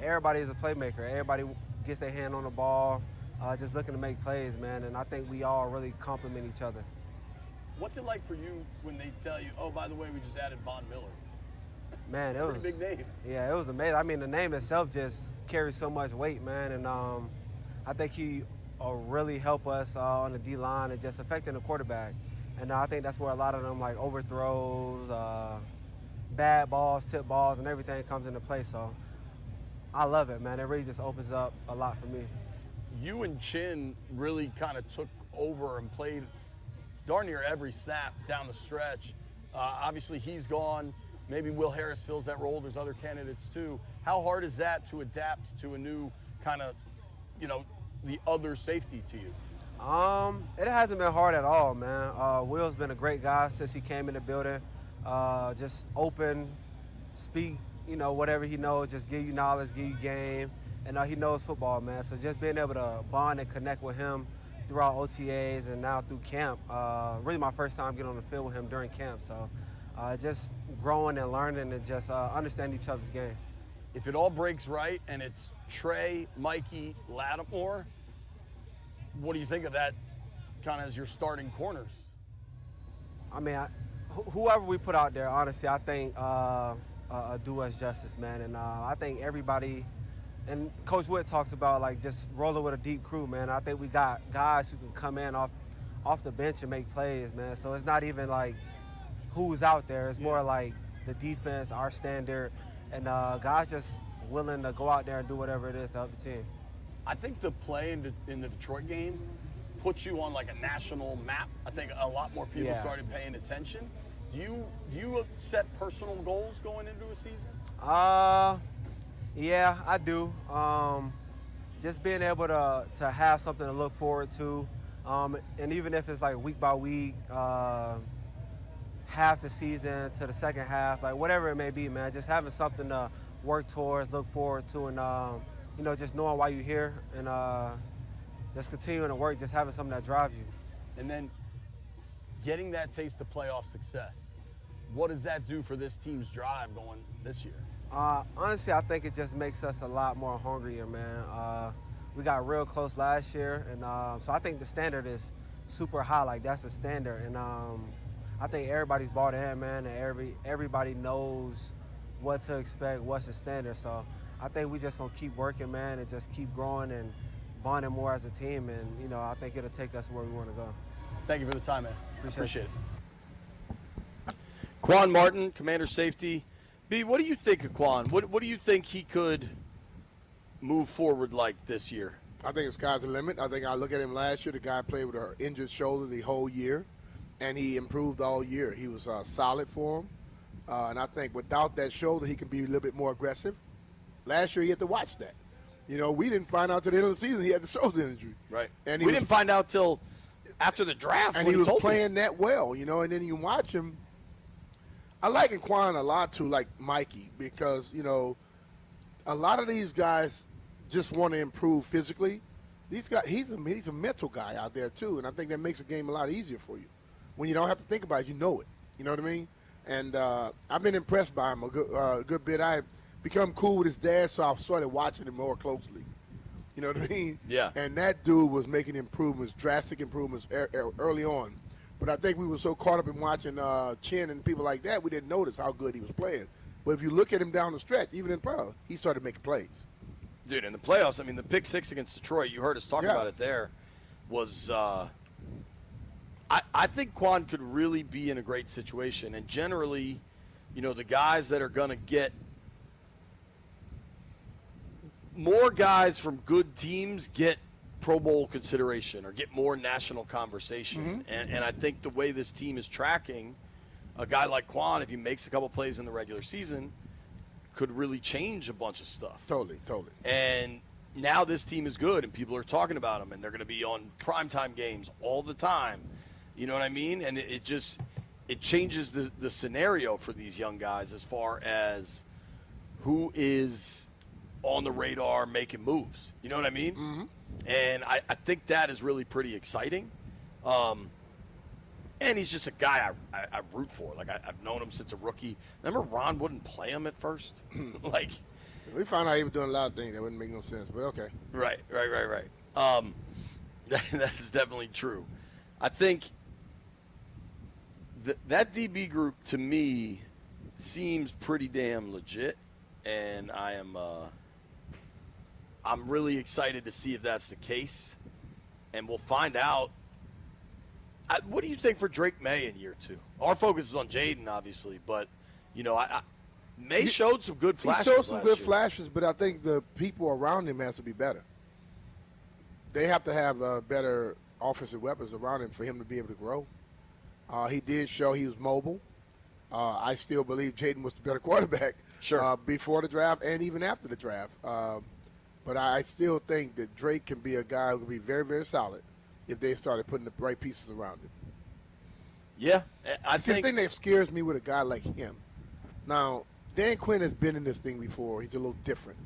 Everybody is a playmaker. Everybody gets their hand on the ball, just looking to make plays, man, and I think we all really complement each other. What's it like for you when they tell you, oh, by the way, we just added Von Miller? Man, it was a big name. Yeah, it was amazing. I mean, the name itself just carries so much weight, man, and I think he really help us on the D-line and just affecting the quarterback. And I think that's where a lot of them, like, overthrows, bad balls, tip balls, and everything comes into play. So I love it, man. It really just opens up a lot for me. You and Chin really kind of took over and played darn near every snap down the stretch. Obviously, he's gone. Maybe Will Harris fills that role. There's other candidates, too. How hard is that to adapt to a new kind of, the other safety to you? It hasn't been hard at all, man. Will's been a great guy since he came in the building. Just open, speak, whatever he knows, just give you knowledge, give you game. And he knows football, man. So just being able to bond and connect with him throughout OTAs and now through camp. Really my first time getting on the field with him during camp. So just growing and learning and just understanding each other's game. If it all breaks right and it's Trey, Mikey, Lattimore, what do you think of that kind of as your starting corners? I mean, whoever we put out there, honestly, I think do us justice, man. And I think everybody, and Coach Witt talks about like just rolling with a deep crew, man. I think we got guys who can come in off the bench and make plays, man. So it's not even like who's out there. It's more like the defense, our standard, and guys just willing to go out there and do whatever it is to help the team. I think the play in the Detroit game puts you on like a national map. I think a lot more people started paying attention. Do you set personal goals going into a season? Yeah, I do. Just being able to have something to look forward to, and even if it's like week by week, half the season to the second half, like whatever it may be, man, just having something to work towards, look forward to, and just knowing why you're here and just continuing to work, just having something that drives you. And then getting that taste of playoff success, what does that do for this team's drive going this year? Honestly, I think it just makes us a lot more hungrier, man. We got real close last year, and so I think the standard is super high. Like, that's the standard. And I think everybody's bought in, man, and everybody knows what to expect, what's the standard. So I think we just going to keep working, man, and just keep growing and bonding more as a team. And, I think it'll take us where we want to go. Thank you for the time, man. Appreciate it. Quan Martin, Commander Safety. B, what do you think of Quan? What do you think he could move forward like this year? I think the sky's the limit. I think I look at him last year. The guy played with an injured shoulder the whole year, and he improved all year. He was solid for him. And I think without that shoulder, he can be a little bit more aggressive. Last year, he had to watch that. You know, we didn't find out till the end of the season he had the shoulder injury. Right. And we didn't find out till after the draft. And when he was told playing that well, you know, and then you watch him. I like Quan a lot, too, like Mikey, because, you know, a lot of these guys just want to improve physically. These guys, he's a mental guy out there, too, and I think that makes the game a lot easier for you. When you don't have to think about it, you know it. You know what I mean? And I've been impressed by him a good bit. I've become cool with his dad, so I've started watching him more closely. You know what I mean? Yeah. And that dude was making improvements, drastic improvements early on. But I think we were so caught up in watching Chin and people like that, we didn't notice how good he was playing. But if you look at him down the stretch, even in playoffs, he started making plays. Dude, in the playoffs, I mean, the pick six against Detroit, you heard us talk about it there, was I think Quan could really be in a great situation. And generally, you know, the guys that are going to get more guys from good teams get Pro Bowl consideration or get more national conversation. And I think the way this team is tracking, a guy like Quan, if he makes a couple plays in the regular season, could really change a bunch of stuff. Totally. And now this team is good, and people are talking about them, and they're going to be on primetime games all the time. You know what I mean? And it changes the scenario for these young guys as far as who is on the radar making moves. You know what I mean? Mm-hmm. And I think that is really pretty exciting. And he's just a guy I root for. Like, I've known him since a rookie. Remember Ron wouldn't play him at first? Like, we found out he was doing a lot of things that wouldn't make no sense, but okay. Right. That's definitely true. I think that DB group, to me, seems pretty damn legit, and I'm really excited to see if that's the case, and we'll find out. What do you think for Drake May in year 2? Our focus is on Jaden, obviously, but, you know, May showed some good flashes. He showed some good year. flashes, but I think the people around him has to be better. They have to have better offensive weapons around him for him to be able to grow. He did show he was mobile. I still believe Jaden was the better quarterback before the draft and even after the draft. But I still think that Drake can be a guy who can be very, very solid if they started putting the right pieces around him. Yeah, I think think the thing that scares me with a guy like him. Now, Dan Quinn has been in this thing before. He's a little different.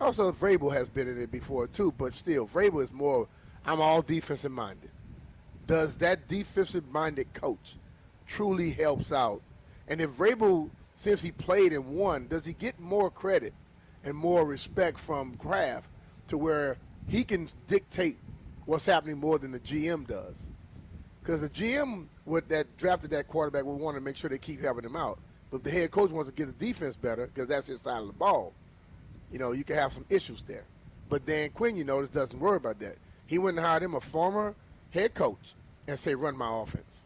Also, Vrabel has been in it before too, but still, Vrabel is more, I'm all defensive minded. Does that defensive minded coach truly helps out? And if Vrabel, since he played and won, does he get more credit and more respect from Kraft to where he can dictate what's happening more than the GM does? Because the GM that drafted that quarterback would want to make sure they keep helping him out. But if the head coach wants to get the defense better, because that's his side of the ball, you know, you can have some issues there. But Dan Quinn, you notice, doesn't worry about that. He went and hired him a former head coach and say, run my offense.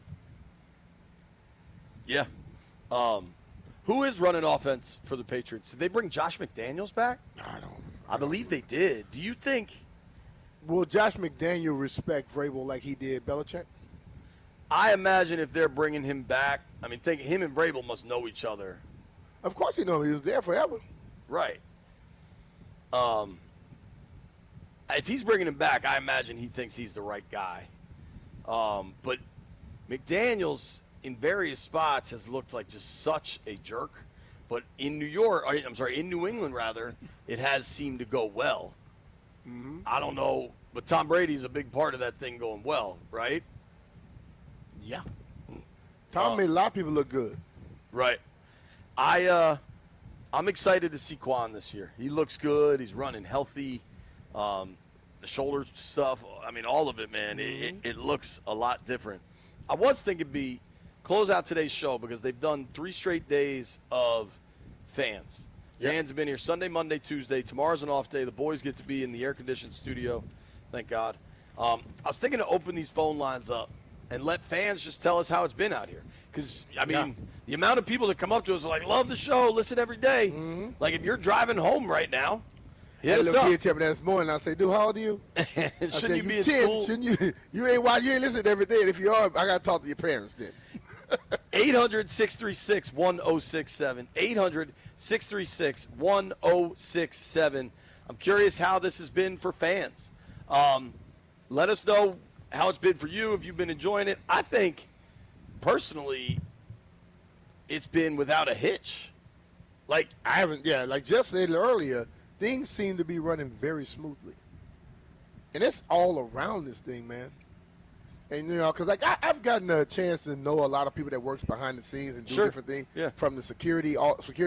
Yeah. Who is running offense for the Patriots? Did they bring Josh McDaniels back? I believe they did. Do you think? Will Josh McDaniel respect Vrabel like he did Belichick? I imagine if they're bringing him back, I mean, think him and Vrabel must know each other. Of course he knows. He was there forever. Right. If he's bringing him back, I imagine he thinks he's the right guy. But McDaniels, in various spots, has looked like just such a jerk. But in New England, rather, it has seemed to go well. Mm-hmm. I don't know, but Tom Brady's a big part of that thing going well, right? Yeah. Tom made a lot of people look good. Right. I'm excited to see Quan this year. He looks good. He's running healthy. The shoulder stuff, I mean, all of it, man, it looks a lot different. I was thinking close out today's show because they've done 3 straight days of fans. Fans have been here Sunday, Monday, Tuesday. Tomorrow's an off day. The boys get to be in the air-conditioned studio, thank God. I was thinking to open these phone lines up and let fans just tell us how it's been out here. Because, I mean, the amount of people that come up to us are like, love the show, listen every day. Like, if you're driving home right now, hit us up. Kid tell me that this morning. I say, dude, how old are you? Shouldn't you be in school? Shouldn't you? You ain't listening every day. And if you are, I got to talk to your parents then. 800-636-1067. 800-636-1067. I'm curious how this has been for fans. Let us know how it's been for you, if you've been enjoying it. I think, personally, it's been without a hitch. Like Jeff said earlier, things seem to be running very smoothly. And it's all around this thing, man. And, because I've gotten a chance to know a lot of people that works behind the scenes and do different things, from the security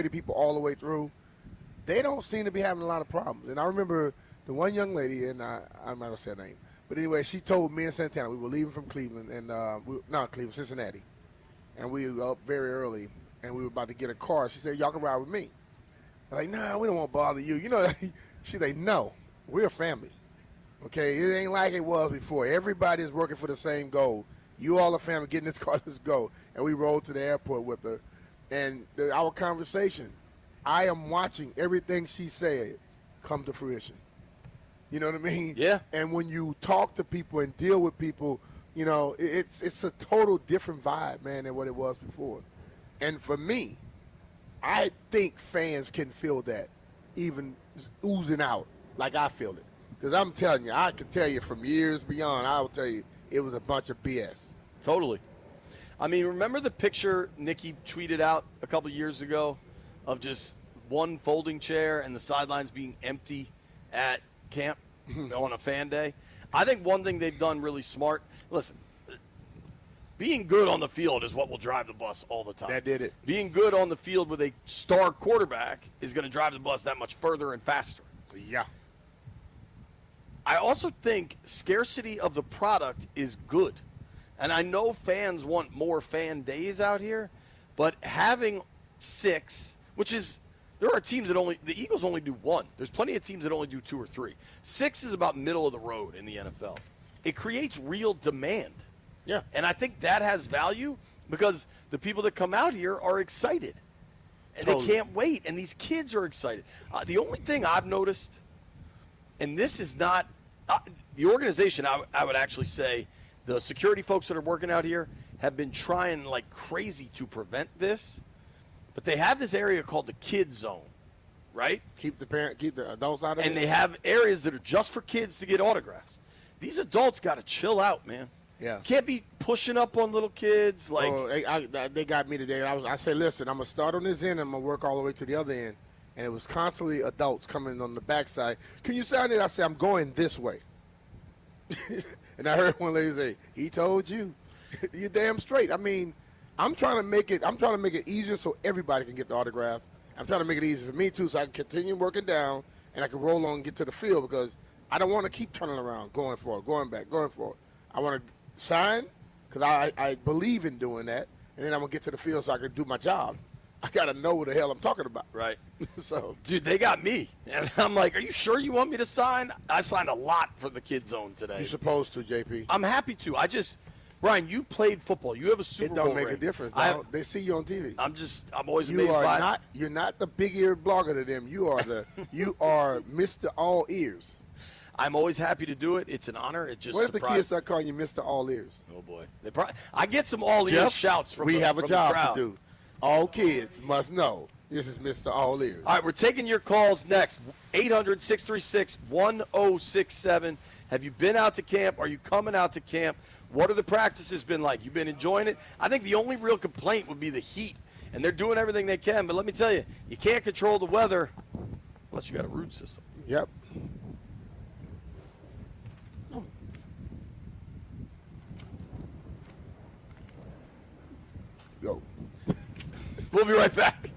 people all the way through. They don't seem to be having a lot of problems. And I remember the one young lady, and I'm not going to say her name, but anyway, she told me and Santana, we were leaving from Cleveland, and Cincinnati. And we were up very early, and we were about to get a car. She said, y'all can ride with me. I'm like, nah, we don't want to bother you. She's like, no, we're a family. Okay, it ain't like it was before. Everybody's working for the same goal. You all are family, get in this car, let's go. And we rode to the airport with her. And our conversation, I am watching everything she said come to fruition. You know what I mean? Yeah. And when you talk to people and deal with people, it's a total different vibe, man, than what it was before. And for me, I think fans can feel that even oozing out like I feel it. Because I'm telling you, I can tell you from years beyond, I will tell you, it was a bunch of BS. Totally. I mean, remember the picture Nikki tweeted out a couple years ago of just one folding chair and the sidelines being empty at camp on a fan day? I think one thing they've done really smart, listen, being good on the field is what will drive the bus all the time. That did it. Being good on the field with a star quarterback is going to drive the bus that much further and faster. Yeah. I also think scarcity of the product is good. And I know fans want more fan days out here, but having 6, which is, there are teams that the Eagles only do 1. There's plenty of teams that only do 2 or 3. 6 is about middle of the road in the NFL. It creates real demand. Yeah. And I think that has value because the people that come out here are excited. And they can't wait. And these kids are excited. The only thing I've noticed, and this is not the organization, I would actually say the security folks that are working out here have been trying like crazy to prevent this. But they have this area called the kid zone, right? Keep the adults out of it. And they have areas that are just for kids to get autographs. These adults got to chill out, man. Yeah. Can't be pushing up on little kids. Like they got me today. I said, listen, I'm going to start on this end and I'm going to work all the way to the other end. And it was constantly adults coming on the backside. Can you sign it? I said, I'm going this way. And I heard one lady say, he told you. You're damn straight. I mean, I'm trying to make it easier so everybody can get the autograph. I'm trying to make it easier for me too, so I can continue working down and I can roll on and get to the field because I don't want to keep turning around, going forward, going back, going forward. I want to sign because I believe in doing that, and then I'm gonna get to the field so I can do my job. I gotta know what the hell I'm talking about. Right. So, dude, they got me, and I'm like, "Are you sure you want me to sign?" I signed a lot for the kid zone today. You're supposed to, JP. I'm happy to. Brian, you played football. You have a Super Bowl ring. It don't make ring. a difference. They see you on TV. I'm always amazed by it. You're not the big-eared blogger to them. You are Mr. All Ears. I'm always happy to do it. It's an honor. It just what if the kids start calling you Mr. All Ears? Oh boy, I get some all ears shouts from. We have a job to do. All kids must know this is Mr. All Ears. All right, we're taking your calls next. 800-636-1067. Have you been out to camp? Are you coming out to camp? What are the practices been like? You've been enjoying it? I think the only real complaint would be the heat, and they're doing everything they can. But let me tell you, you can't control the weather unless you got a root system. Yep. Go. We'll be right back.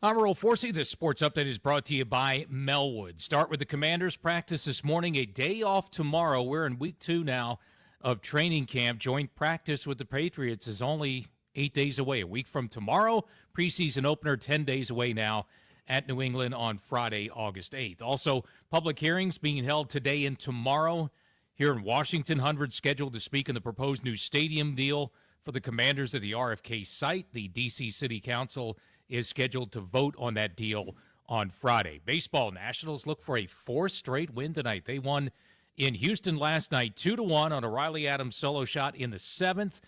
I'm Earl Forsey. This sports update is brought to you by Melwood. Start with the Commanders practice this morning, a day off tomorrow. We're in week 2 now of training camp. Joint practice with the Patriots is only 8 days away. A week from tomorrow, preseason opener 10 days away now at New England on Friday, August 8th. Also, public hearings being held today and tomorrow here in Washington. Hundreds scheduled to speak on the proposed new stadium deal for the Commanders at the RFK site. The D.C. City Council is scheduled to vote on that deal on Friday. Baseball, Nationals look for a 4th straight win tonight. They won in Houston last night 2-1 on a Riley Adams solo shot in the 7th.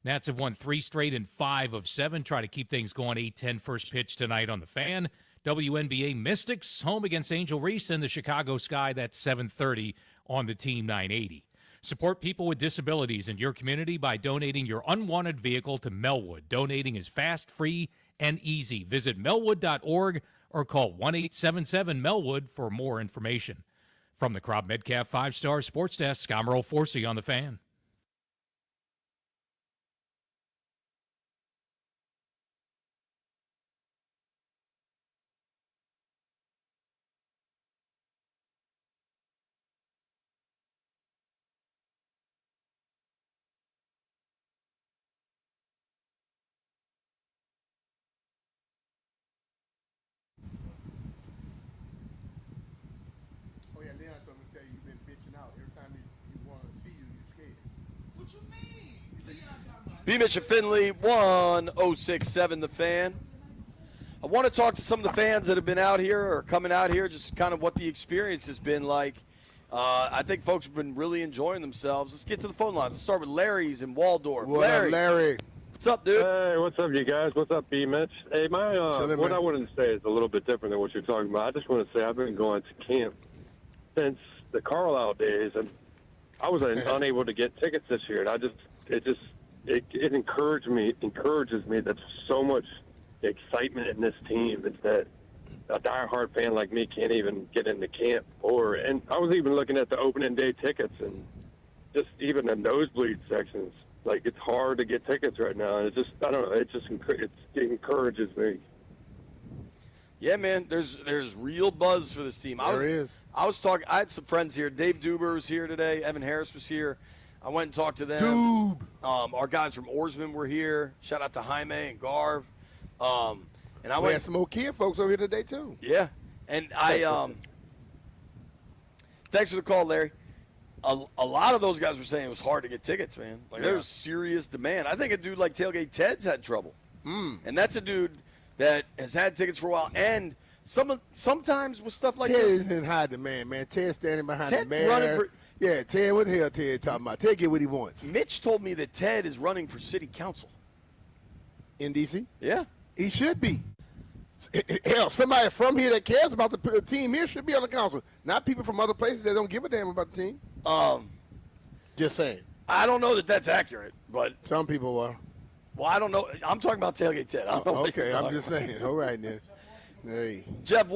Nats have won 3 straight and 5 of 7. Try to keep things going. 8-10 first pitch tonight on the Fan. WNBA Mystics home against Angel Reese and the Chicago Sky. That's 7:30 on the Team 980. Support people with disabilities in your community by donating your unwanted vehicle to Melwood. Donating is fast, free, and easy. Visit melwood.org or call 1-877-MELWOOD for more information. From the Crop Metcalf 5-Star Sports Desk, I'm Earl Forsey on the Fan. B. Mitch and Finley, 1067 The Fan. I want to talk to some of the fans that have been out here or coming out here, just kind of what the experience has been like. I think folks have been really enjoying themselves. Let's get to the phone lines. Let's start with Larry's in Waldorf. What up, Larry? What's up, dude? Hey, what's up, you guys? What's up, B. Mitch? Hey, what I wanted to say is a little bit different than what you're talking about. I just want to say I've been going to camp since the Carlisle days, and I was unable to get tickets this year. And it encourages me that so much excitement in this team. It's that a diehard fan like me can't even get into camp. And I was even looking at the opening day tickets and just even the nosebleed sections. Like, it's hard to get tickets right now. And I don't know, it encourages me. Yeah, man, there's real buzz for this team. I was talking. I had some friends here. Dave Duber was here today. Evan Harris was here. I went and talked to them. Our guys from Oarsman were here. Shout out to Jaime and Garv. And We had some old kid folks over here today too. Yeah, and thanks for the call, Larry. A lot of those guys were saying it was hard to get tickets, man. Like, there was serious demand. I think a dude like Tailgate Ted's had trouble. And that's a dude that has had tickets for a while. And sometimes with stuff like this. Ted's in high demand, man. Ted standing behind the man. Yeah, Ted, what the hell Ted talking about? Ted get what he wants. Mitch told me that Ted is running for city council. In D.C.? Yeah. He should be. Hell, somebody from here that cares about the team here should be on the council. Not people from other places that don't give a damn about the team. Just saying. I don't know that that's accurate, but some people are. Well, I don't know. I'm talking about Tailgate Ted. I don't know okay, I'm just saying. All right, then. Hey. Jeff,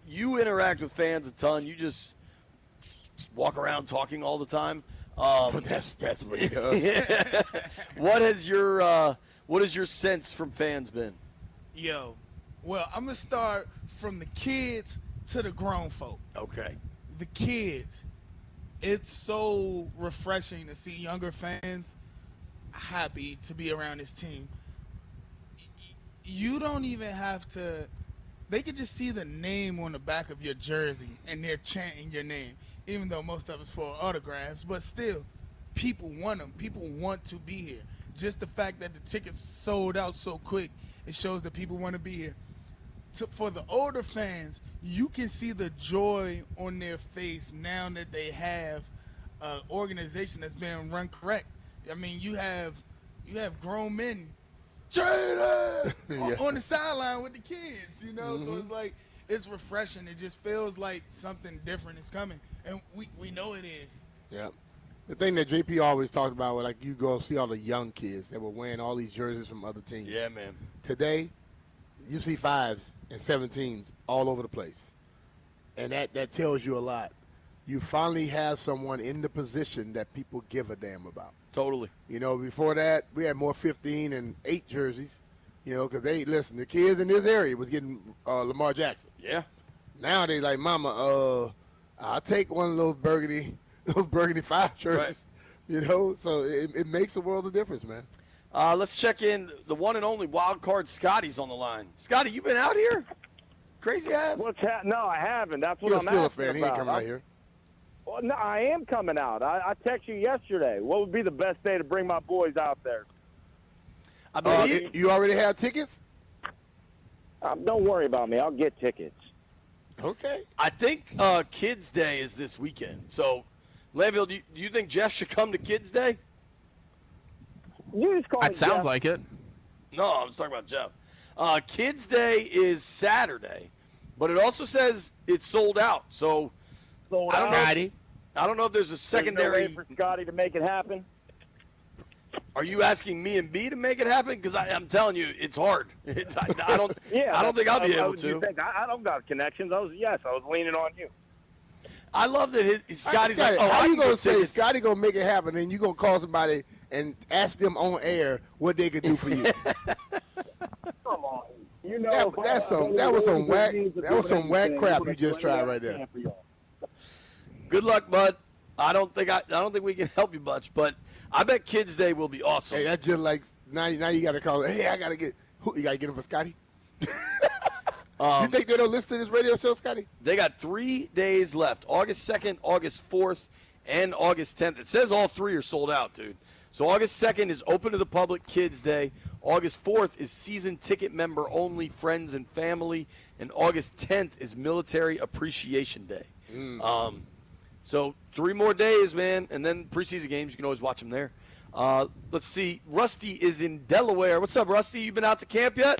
you interact with fans a ton. You just walk around talking all the time. That's what he does. What has your sense from fans been? Yo, well, I'm going to start from the kids to the grown folk. Okay. The kids, it's so refreshing to see younger fans happy to be around this team. You don't even have to, they could just see the name on the back of your jersey and they're chanting your name, even though most of it's for autographs, but still, people want them. People want to be here. Just the fact that the tickets sold out so quick, it shows that people want to be here. For the older fans, you can see the joy on their face now that they have an organization that's being run correct. I mean, you have grown men on the sideline with the kids, you know? So it's like, it's refreshing. It just feels like something different is coming. And we know it is. Yeah. The thing that JP always talked about was, like, you go see all the young kids that were wearing all these jerseys from other teams. Yeah, man. Today, you see 5s and 17s all over the place. And that tells you a lot. You finally have someone in the position that people give a damn about. Totally. You know, before that, we had more 15 and 8 jerseys. You know, because the kids in this area was getting Lamar Jackson. Yeah. Now they like, Mama, I'll take one of those burgundy 5 shirts. Right. You know, so it makes a world of difference, man. Let's check in. The one and only wild card Scotty's on the line. Scotty, you been out here? Crazy ass. No, I haven't. That's what You're I'm still a asking fan. He about. ain't coming out here. Well, no, I am coming out. I texted you yesterday. What would be the best day to bring my boys out there? You already have tickets? Don't worry about me. I'll get tickets. Okay. I think Kids Day is this weekend. So, Le'Veon, do you think Jeff should come to Kids Day? You just call That sounds like it. No, I was talking about Jeff. Kids Day is Saturday, but it also says it's sold out. So, I don't know if there's a secondary. There's no way for Scotty to make it happen. Are you asking me and B to make it happen? Because I'm telling you, it's hard. I don't think I'll be able to. I don't got connections. I was leaning on you. I love that Scotty's like, how you going to say Scotty going to make it happen, and you going to call somebody and ask them on air what they could do for you? Come on. You know, that was some whack crap you just tried right there. Good luck, bud. I don't think we can help you much, but I bet Kids Day will be awesome. Hey, that's just like now you got to call. Hey, I got to get. You got to get him for Scotty. You think they don't listen to this radio show, Scotty? They got 3 days left: August 2nd, August 4th, and August 10th. It says all 3 are sold out, dude. So August 2nd is open to the public, Kids Day. August 4th is season ticket member only, friends and family, and August 10th is Military Appreciation Day. So 3 more days, man, and then preseason games. You can always watch them there. Let's see. Rusty is in Delaware. What's up, Rusty? You been out to camp yet?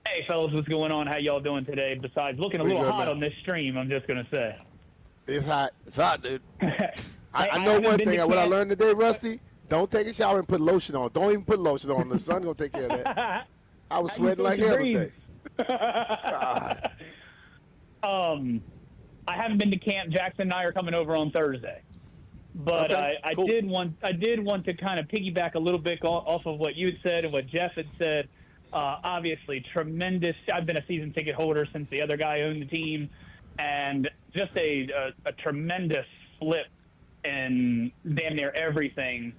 Hey, fellas, what's going on? How y'all doing today? Besides looking a little hot on this stream, I'm just going to say. It's hot. It's hot, dude. I know one thing. What I learned today, Rusty, don't take a shower and put lotion on. Don't even put lotion on. The sun going to take care of that. I was sweating like hell today. God. I haven't been to camp. Jackson and I are coming over on Thursday. But I did want to kind of piggyback a little bit off of what you had said and what Jeff had said. Obviously, tremendous. I've been a season ticket holder since the other guy owned the team, and just a tremendous flip in damn near everything,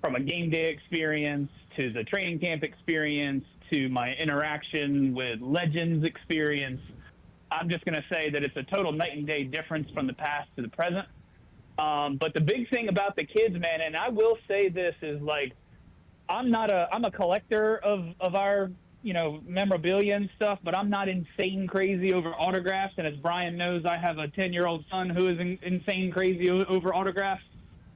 from a game day experience to the training camp experience to my interaction with Legends experience. I'm just going to say that it's a total night and day difference from the past to the present. But the big thing about the kids, man, and I will say this, is like, I'm a collector of our, memorabilia and stuff, but I'm not insane crazy over autographs. And as Brian knows, I have a 10-year-old son who is insane crazy over autographs.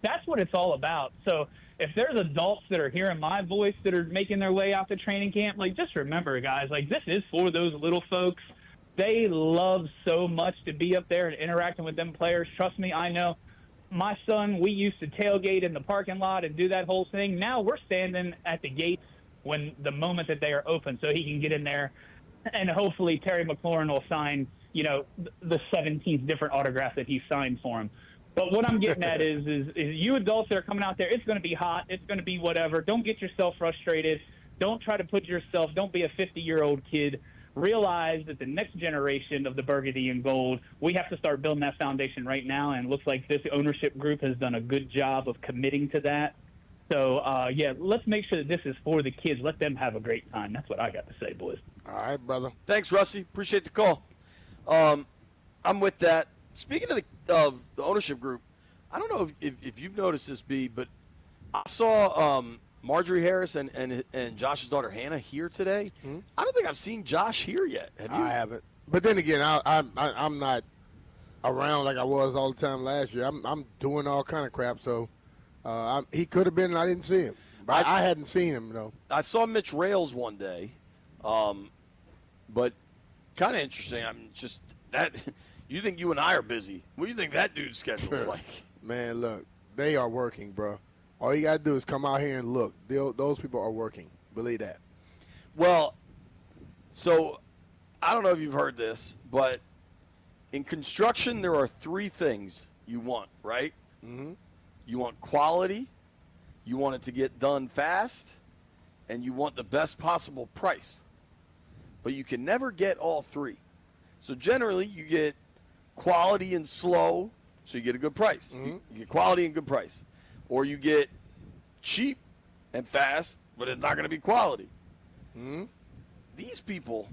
That's what it's all about. So if there's adults that are hearing my voice that are making their way out to training camp, like, just remember, guys, like, this is for those little folks. They love so much to be up there and interacting with them players. Trust me, I know. My son, we used to tailgate in the parking lot and do that whole thing. Now we're standing at the gates when the moment that they are open so he can get in there. And hopefully Terry McLaurin will sign, the 17th different autograph that he signed for him. But what I'm getting at is you adults that are coming out there, it's going to be hot. It's going to be whatever. Don't get yourself frustrated. Don't try to don't be a 50-year-old kid. Realize that the next generation of the burgundy and gold, we have to start building that foundation right now, and it looks like this ownership group has done a good job of committing to that. So, let's make sure that this is for the kids. Let them have a great time. That's what I got to say, boys. All right, brother. Thanks, Rusty. Appreciate the call. I'm with that. Speaking of the ownership group, I don't know if you've noticed this, B, but I saw Marjorie Harris and Josh's daughter Hannah here today. Mm-hmm. I don't think I've seen Josh here yet. Have you? I haven't. But then again, I'm not around like I was all the time last year. I'm doing all kind of crap. So he could have been, and I didn't see him. But I hadn't seen him, though. I saw Mitch Rails one day, but kind of interesting. I'm just that. You think you and I are busy? What do you think that dude's schedule is like? Man, look, they are working, bro. All you got to do is come out here and look. Those people are working. Believe that. Well, so I don't know if you've heard this, but in construction there are 3 things you want, right? Mm-hmm. You want quality, you want it to get done fast, and you want the best possible price. But you can never get all three. So generally, you get quality and slow, so you get a good price. You get quality and good price. Or you get cheap and fast, but it's not going to be quality. These people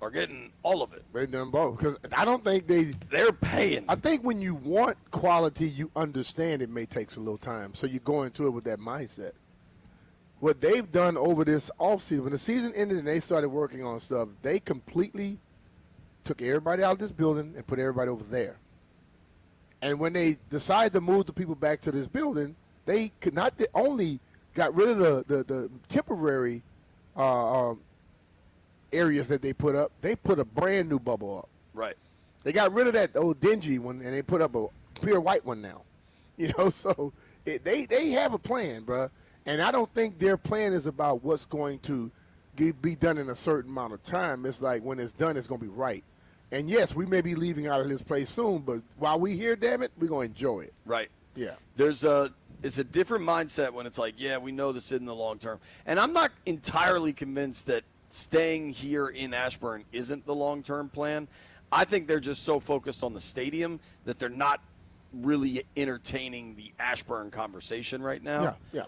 are getting all of it. They've done both. Because I don't think they're paying. I think when you want quality, you understand it may take a little time. So you go into it with that mindset. What they've done over this offseason, when the season ended and they started working on stuff, they completely took everybody out of this building and put everybody over there. And when they decided to move the people back to this building, they could not only got rid of the temporary areas that they put a brand new bubble up. Right. They got rid of that old dingy one, and they put up a pure white one now. So they have a plan, bruh. And I don't think their plan is about what's going to be done in a certain amount of time. It's like when it's done, it's going to be right. And, yes, we may be leaving out of this place soon, but while we here, damn it, we're going to enjoy it. Right. Yeah. It's a different mindset when it's like, yeah, we know this in the long term. And I'm not entirely convinced that staying here in Ashburn isn't the long-term plan. I think they're just so focused on the stadium that they're not really entertaining the Ashburn conversation right now. Yeah.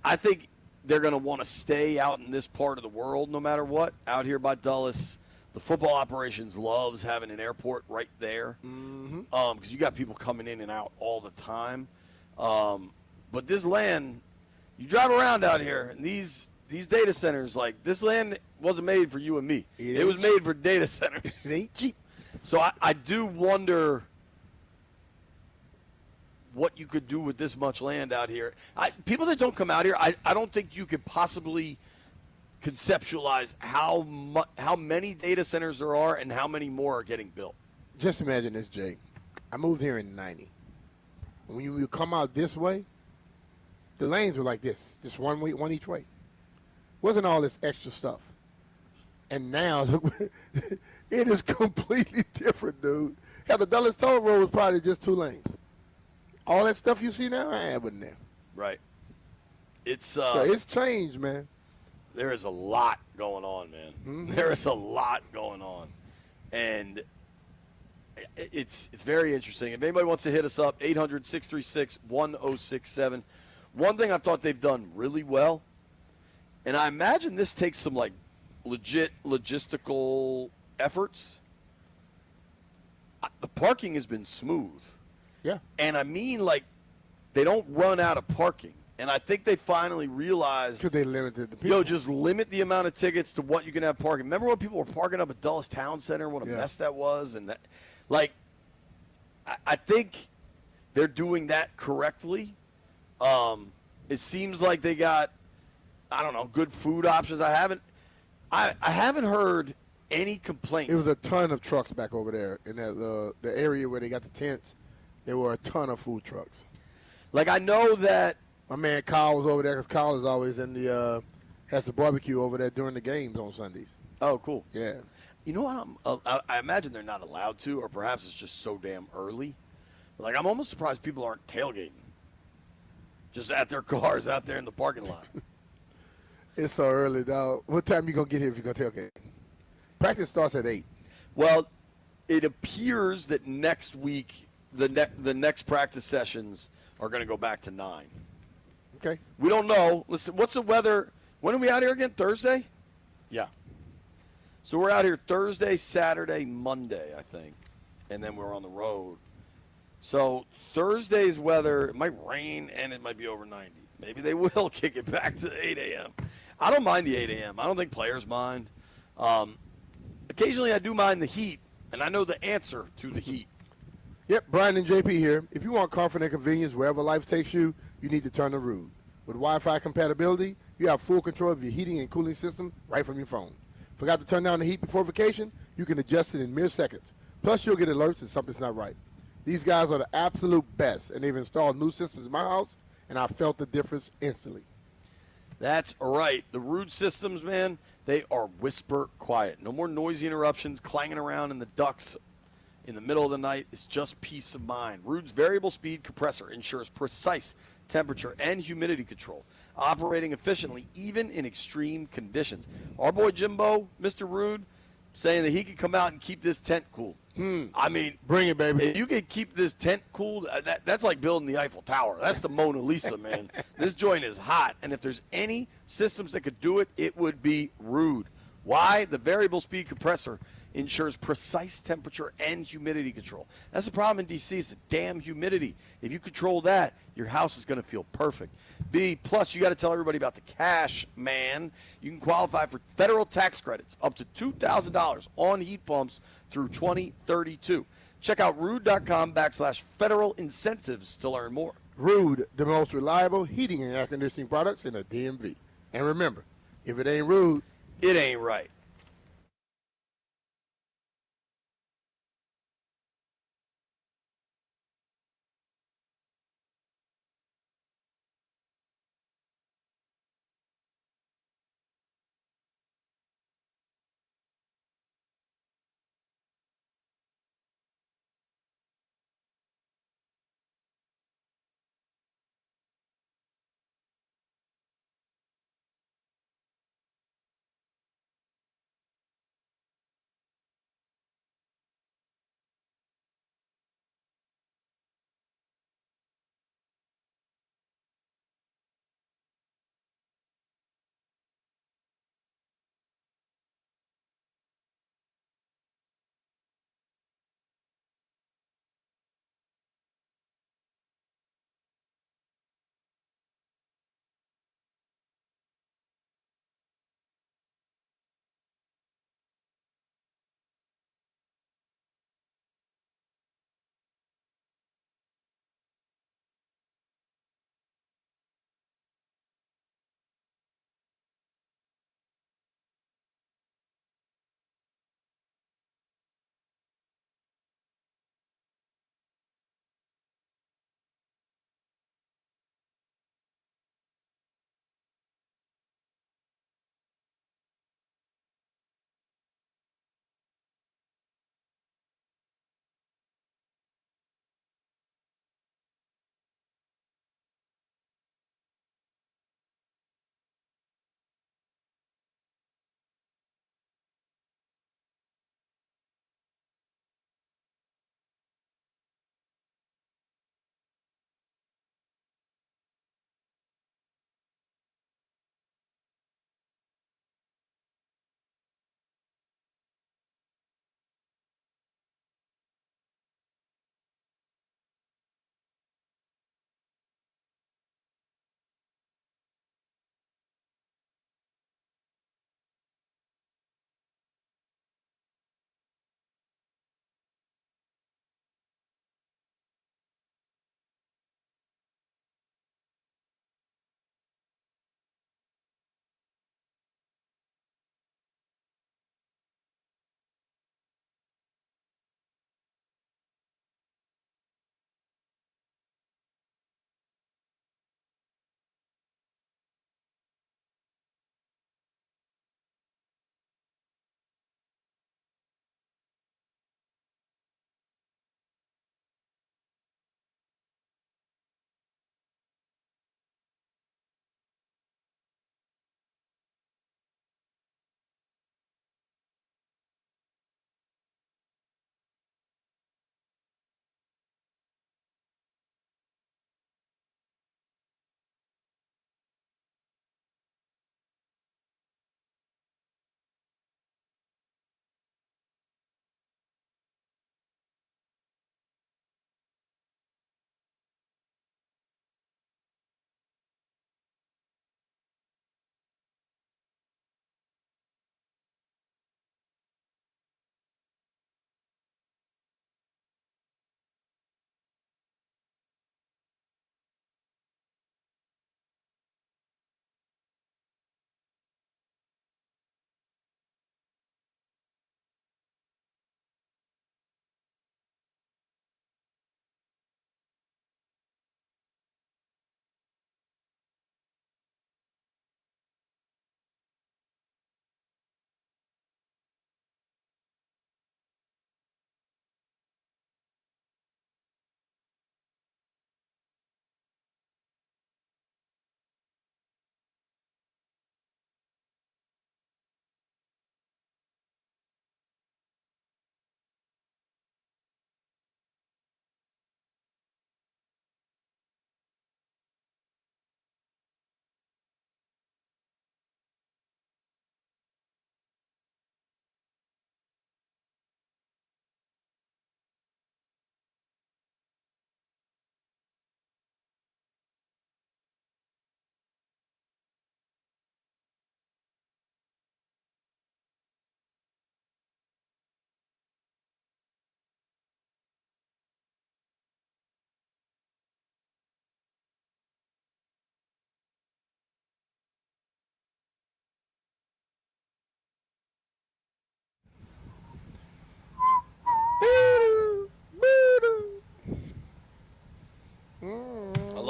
I think they're going to want to stay out in this part of the world no matter what. Out here by Dulles, the football operations loves having an airport right there because you got people coming in and out all the time. But this land, you drive around out here, and these data centers, like this land wasn't made for you and me. It was made for data centers. It ain't cheap. So I do wonder what you could do with this much land out here. People that don't come out here, I don't think you could possibly conceptualize how many data centers there are and how many more are getting built. Just imagine this, Jay. I moved here in 90. When you come out this way, the lanes were like this, just one each way. Wasn't all this extra stuff. And now, it is completely different, dude. Hell, the Dulles Toll Road was probably just 2 lanes. All that stuff you see now, I wasn't there. Right. So it's changed, man. There is a lot going on, man. There is a lot going on. And it's very interesting. If anybody wants to hit us up, 800-636-1067. One thing I thought they've done really well, and I imagine this takes some, like, legit logistical efforts. The parking has been smooth. Yeah. And I mean, like, they don't run out of parking. And I think they finally realized. Because they limited the people. Just limit the amount of tickets to what you can have parking. Remember when people were parking up at Dulles Town Center? What a mess that was? And that, like, I think they're doing that correctly. It seems like they got, I don't know, good food options. I haven't heard any complaints. It was a ton of trucks back over there in that the area where they got the tents. There were a ton of food trucks. Like, I know that my man Kyle was over there because Kyle is always in has the barbecue over there during the games on Sundays. Oh, cool. Yeah. You know what? I imagine they're not allowed to, or perhaps it's just so damn early. Like, I'm almost surprised people aren't tailgating. Just at their cars out there in the parking lot. It's so early, dog. What time you going to get here if you're going to tailgate? Practice starts at 8. Well, it appears that next week the next practice sessions are going to go back to 9. Okay. We don't know. Listen, what's the weather? When are we out here again? Thursday? Yeah. So we're out here Thursday, Saturday, Monday, I think. And then we're on the road. So Thursday's weather, it might rain and it might be over 90. Maybe they will kick it back to 8 a.m. I don't mind the 8 a.m. I don't think players mind. Occasionally I do mind the heat, and I know the answer to the heat. Yep, Brian and JP here. If you want comfort and convenience wherever life takes you, you need to turn to Rude. With Wi-Fi compatibility, you have full control of your heating and cooling system right from your phone. Forgot to turn down the heat before vacation? You can adjust it in mere seconds. Plus, you'll get alerts if something's not right. These guys are the absolute best, and they've installed new systems in my house, and I felt the difference instantly. That's right. The Rude systems, man, they are whisper quiet. No more noisy interruptions clanging around in the ducts in the middle of the night is just peace of mind. Ruud's variable speed compressor ensures precise temperature and humidity control, operating efficiently even in extreme conditions. Our boy Jimbo, Mr. Ruud, saying that he could come out and keep this tent cool. I mean, bring it, baby. If you could keep this tent cool, that's like building the Eiffel Tower. That's the Mona Lisa, man. This joint is hot, and if there's any systems that could do it, it would be Ruud. Why? The variable speed compressor ensures precise temperature and humidity control. That's the problem in D.C. is the damn humidity. If you control that, your house is going to feel perfect. B, plus you got to tell everybody about the cash, man. You can qualify for federal tax credits up to $2,000 on heat pumps through 2032. Check out ruud.com/federal incentives to learn more. Ruud, the most reliable heating and air conditioning products in the DMV. And remember, if it ain't Ruud, it ain't right.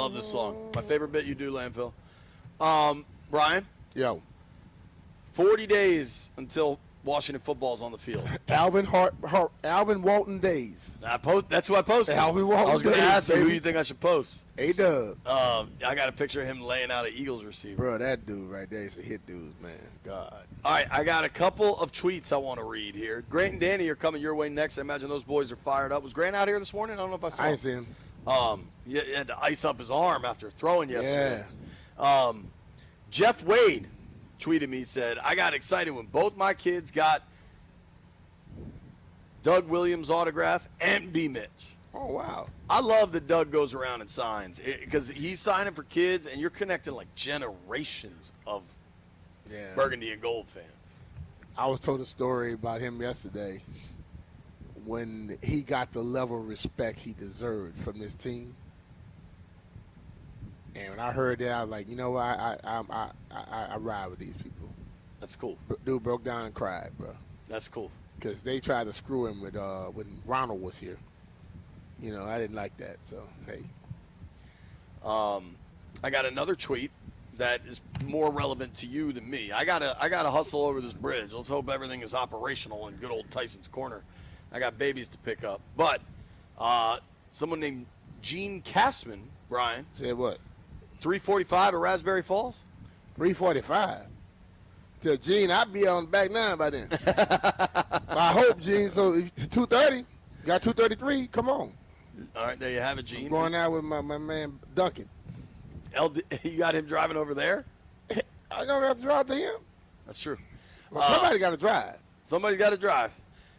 love this song. My favorite bit you do, Landfill. Brian? Yo. 40 days until Washington football's on the field. Alvin Walton days. That's who I posted. Alvin Walton I was going to days, ask you who baby. you think I should post. A-Dub. I got a picture of him laying out an Eagles receiver. Bro, that dude right there used to hit dudes, man. God. All right, I got a couple of tweets I want to read here. Grant and Danny are coming your way next. I imagine those boys are fired up. Was Grant out here this morning? I don't know if I saw I him. ain't seen him. He had to ice up his arm after throwing yesterday. Yeah. Jeff Wade tweeted me, said, I got excited when both my kids got Doug Williams' autograph and B. Mitch. Oh, wow. I love that Doug goes around and signs because he's signing for kids, and you're connecting like generations of Burgundy and Gold fans. I was told a story about him yesterday when he got the level of respect he deserved from this team. And when I heard that, I was like, you know what? I ride with these people. That's cool. Dude broke down and cried, bro. That's cool. Because they tried to screw him with when Ronald was here. You know, I didn't like that. So, hey. I got another tweet that is more relevant to you than me. I gotta hustle over this bridge. Let's hope everything is operational in good old Tyson's Corner. I got babies to pick up. But someone named Gene Castman, Brian. Said what? 345 at Raspberry Falls? 345. Tell Gene, I'll be on the back nine by then. I hope, Gene. So, 230. Got 233. Come on. All right, there you have it, Gene. I'm going out with my man Duncan. You got him driving over there? I don't have to drive to him. That's true. Well, somebody got to drive. Somebody's got to drive.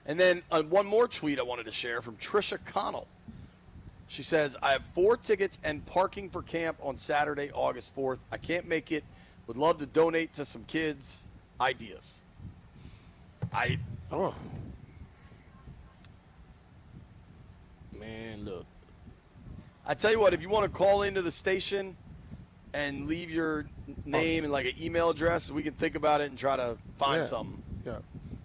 And then one more tweet I wanted to share from Trisha Connell. She says, I have 4 tickets and parking for camp on Saturday, August 4th. I can't make it. Would love to donate to some kids. Ideas. Man, look. I tell you what, if you want to call into the station and leave your name and like an email address, we can think about it and try to find something. Yeah.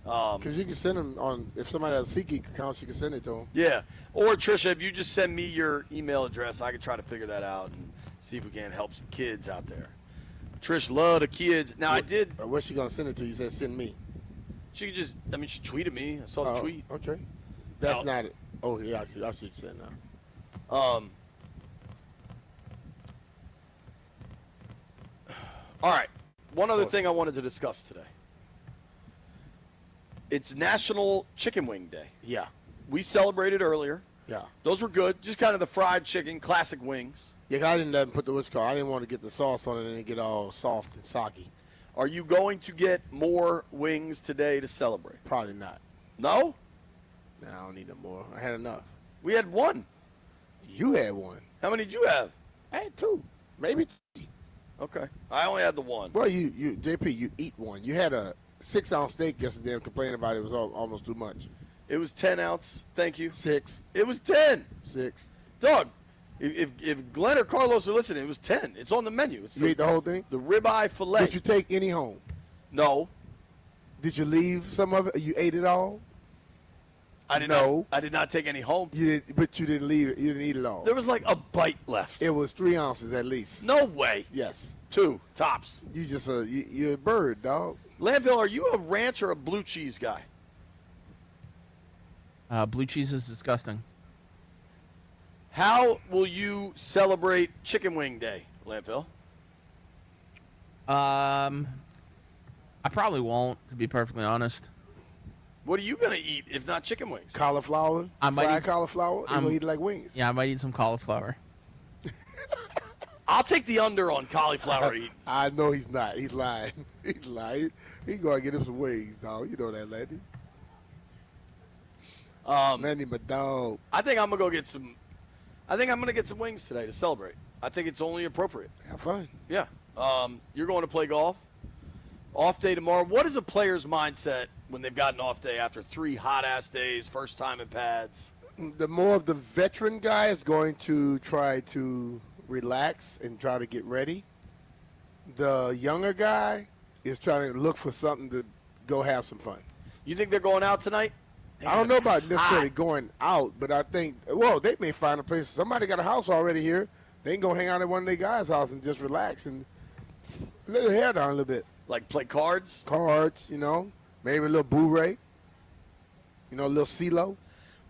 Because you can send them on, if somebody has a SeatGeek account, you can send it to them. Yeah. Or, Trisha, if you just send me your email address, I can try to figure that out and see if we can help some kids out there. Trish, love the kids. Now, I did. What's she going to send it to? You said send me. She could just, she tweeted me. I saw the tweet. Okay. That's not it. Oh, yeah, I should send now. All right. One other thing I wanted to discuss today. It's National Chicken Wing Day. Yeah. We celebrated earlier. Yeah. Those were good. Just kind of the fried chicken, classic wings. Yeah, I didn't put the what's called. I didn't want to get the sauce on it and it get all soft and soggy. Are you going to get more wings today to celebrate? Probably not. No? No, I don't need no more. I had enough. We had one. You had one. How many did you have? I had 2. Maybe 3. Okay. I only had the one. Well, you JP, you eat one. You had a 6-ounce steak yesterday and complaining about it was almost too much. It was 10 ounce. Thank you. 6. It was 10. 6. Dog, if Glenn or Carlos are listening, it was 10. It's on the menu. It's you ate the whole thing? The ribeye filet. Did you take any home? No. Did you leave some of it? You ate it all? I did not take any home. But you didn't leave it. You didn't eat it all. There was like a bite left. It was 3 ounces at least. No way. Yes. 2 tops. You just you're a bird, dog. Landville, are you a ranch or a blue cheese guy? Blue cheese is disgusting. How will you celebrate Chicken Wing Day, Landville? I probably won't, to be perfectly honest. What are you going to eat if not chicken wings? Cauliflower? Fried cauliflower? You're going to eat it like wings? Yeah, I might eat some cauliflower. I'll take the under on cauliflower eating. I know he's not. He's lying. He's lying. He's going to get him some wings, dog. You know that, Landy. Landy, my dog. I think I'm going to go get some. I think I'm going to get some wings today to celebrate. I think it's only appropriate. Have fun. Yeah. You're going to play golf. Off day tomorrow. What is a player's mindset when they've got an off day after 3 hot-ass days, first time in pads? The more of the veteran guy is going to try to relax and try to get ready. The younger guy is trying to look for something to go have some fun. You think they're going out tonight? I don't know about necessarily going out, but I think, well, they may find a place. Somebody got a house already here. They can go hang out at one of their guys' house and just relax and let their hair down a little bit. Like play cards? Cards, maybe a little Blu-ray, a little CeeLo.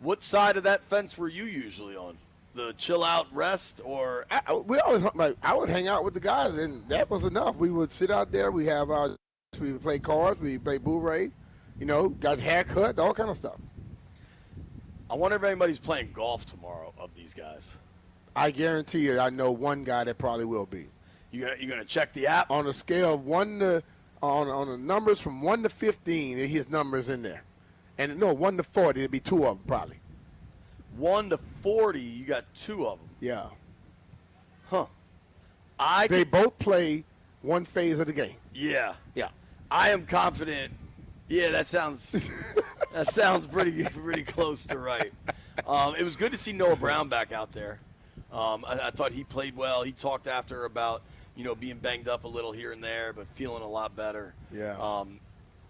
What side of that fence were you usually on? The chill out rest or? I would hang out with the guys, and that was enough. We would sit out there. We would play cards. We play Blu-ray. Got haircut, all kind of stuff. I wonder if anybody's playing golf tomorrow of these guys. I guarantee you, I know one guy that probably will be. You gonna check the app on a scale of on the numbers from 1 to 15. His numbers in there, and no 1 to 40. It'd be 2 of them probably. 1 to 40, you got 2 of them. Yeah. Huh. They both play one phase of the game. Yeah. Yeah. I am confident. Yeah, that sounds pretty close to right. It was good to see Noah Brown back out there. I thought he played well. He talked after about being banged up a little here and there, but feeling a lot better. Yeah.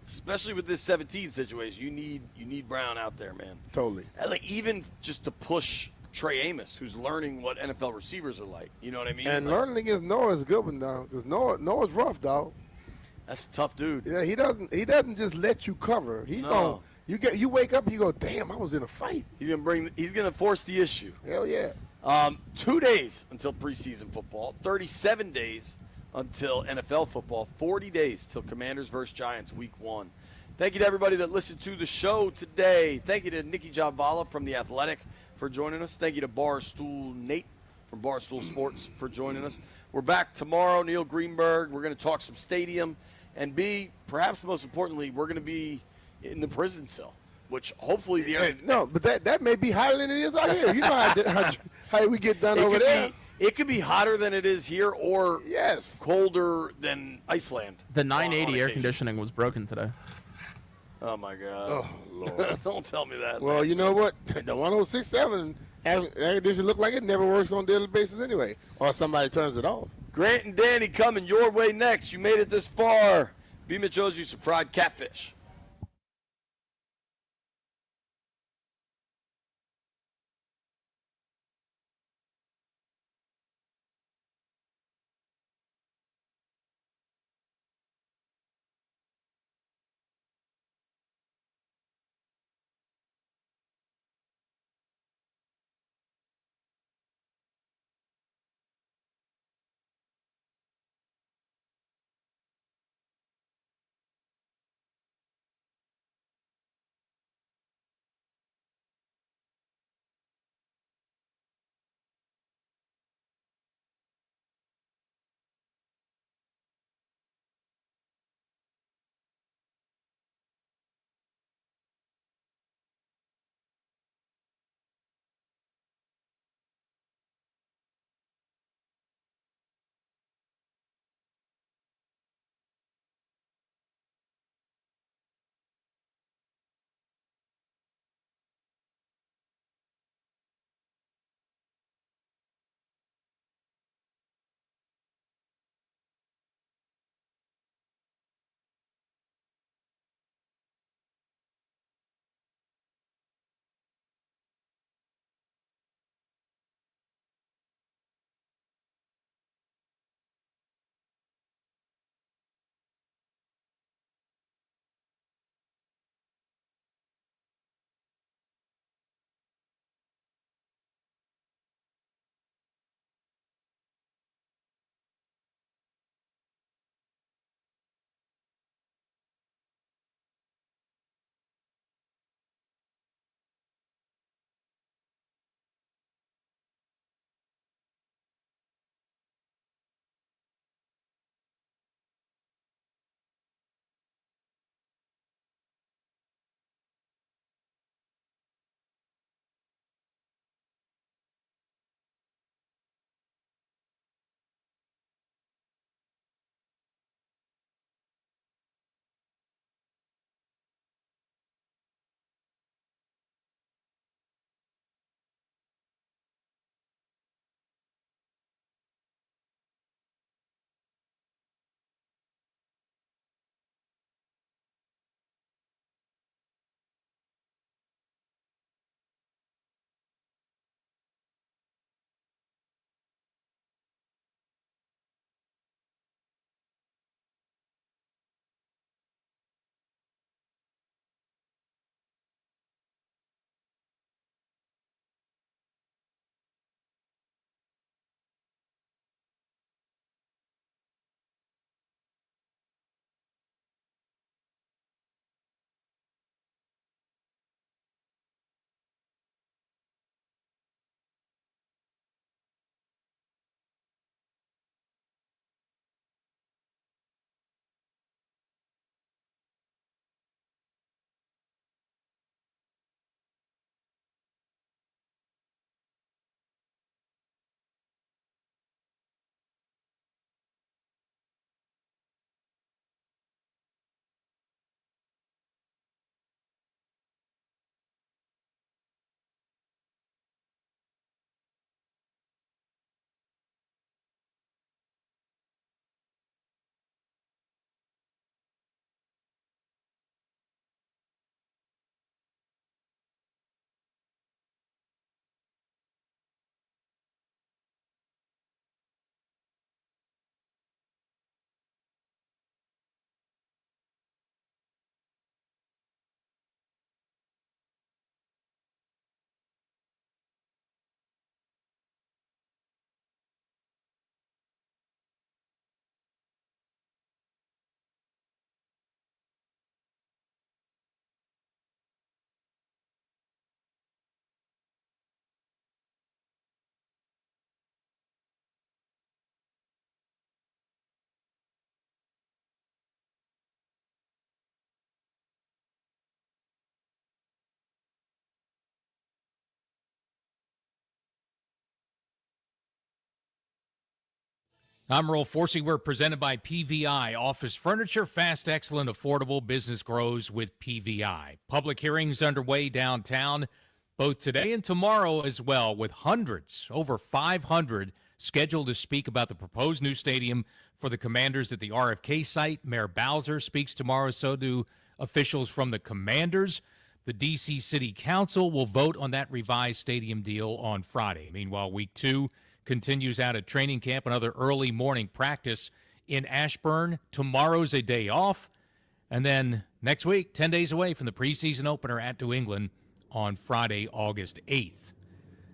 Especially with this 17 situation, you need Brown out there, man. Totally. And even just to push Trey Amos, who's learning what NFL receivers are like. You know what I mean? And learning against Noah is a good one, dog. Because Noah's rough, dog. That's a tough dude. Yeah, he doesn't just let you cover. He's going. You wake up and you go, damn, I was in a fight. He's gonna force the issue. Hell yeah. 2 days until preseason football, 37 days until NFL football, 40 days till Commanders versus Giants week 1. Thank you to everybody that listened to the show today. Thank you to Nikki Javala from The Athletic for joining us. Thank you to Barstool Nate from Barstool Sports for joining us. We're back tomorrow, Neil Greenberg. We're going to talk some stadium. And B, perhaps most importantly, we're going to be in the prison cell, which hopefully but that may be hotter than it is out here. You know how we get done over there. It could be hotter than it is here, or colder than Iceland. The 980 air conditioning was broken today. Oh my God! Oh Lord! Don't tell me that. Well, man. you know what? The 1067 air conditioning look like it never works on a daily basis anyway, or somebody turns it off. Grant and Danny coming your way next. You made it this far. B. Mitch Ozu, some fried catfish. I'm Earl Forsey. We're presented by PVI. Office furniture, fast, excellent, affordable. Business grows with PVI. Public hearings underway downtown, both today and tomorrow as well, with hundreds, over 500, scheduled to speak about the proposed new stadium for the Commanders at the RFK site. Mayor Bowser speaks tomorrow, so do officials from the Commanders. The D.C. City Council will vote on that revised stadium deal on Friday. Meanwhile, week 2 continues out at training camp, another early morning practice in Ashburn. Tomorrow's a day off. And then next week, 10 days away from the preseason opener at New England on Friday, August 8th.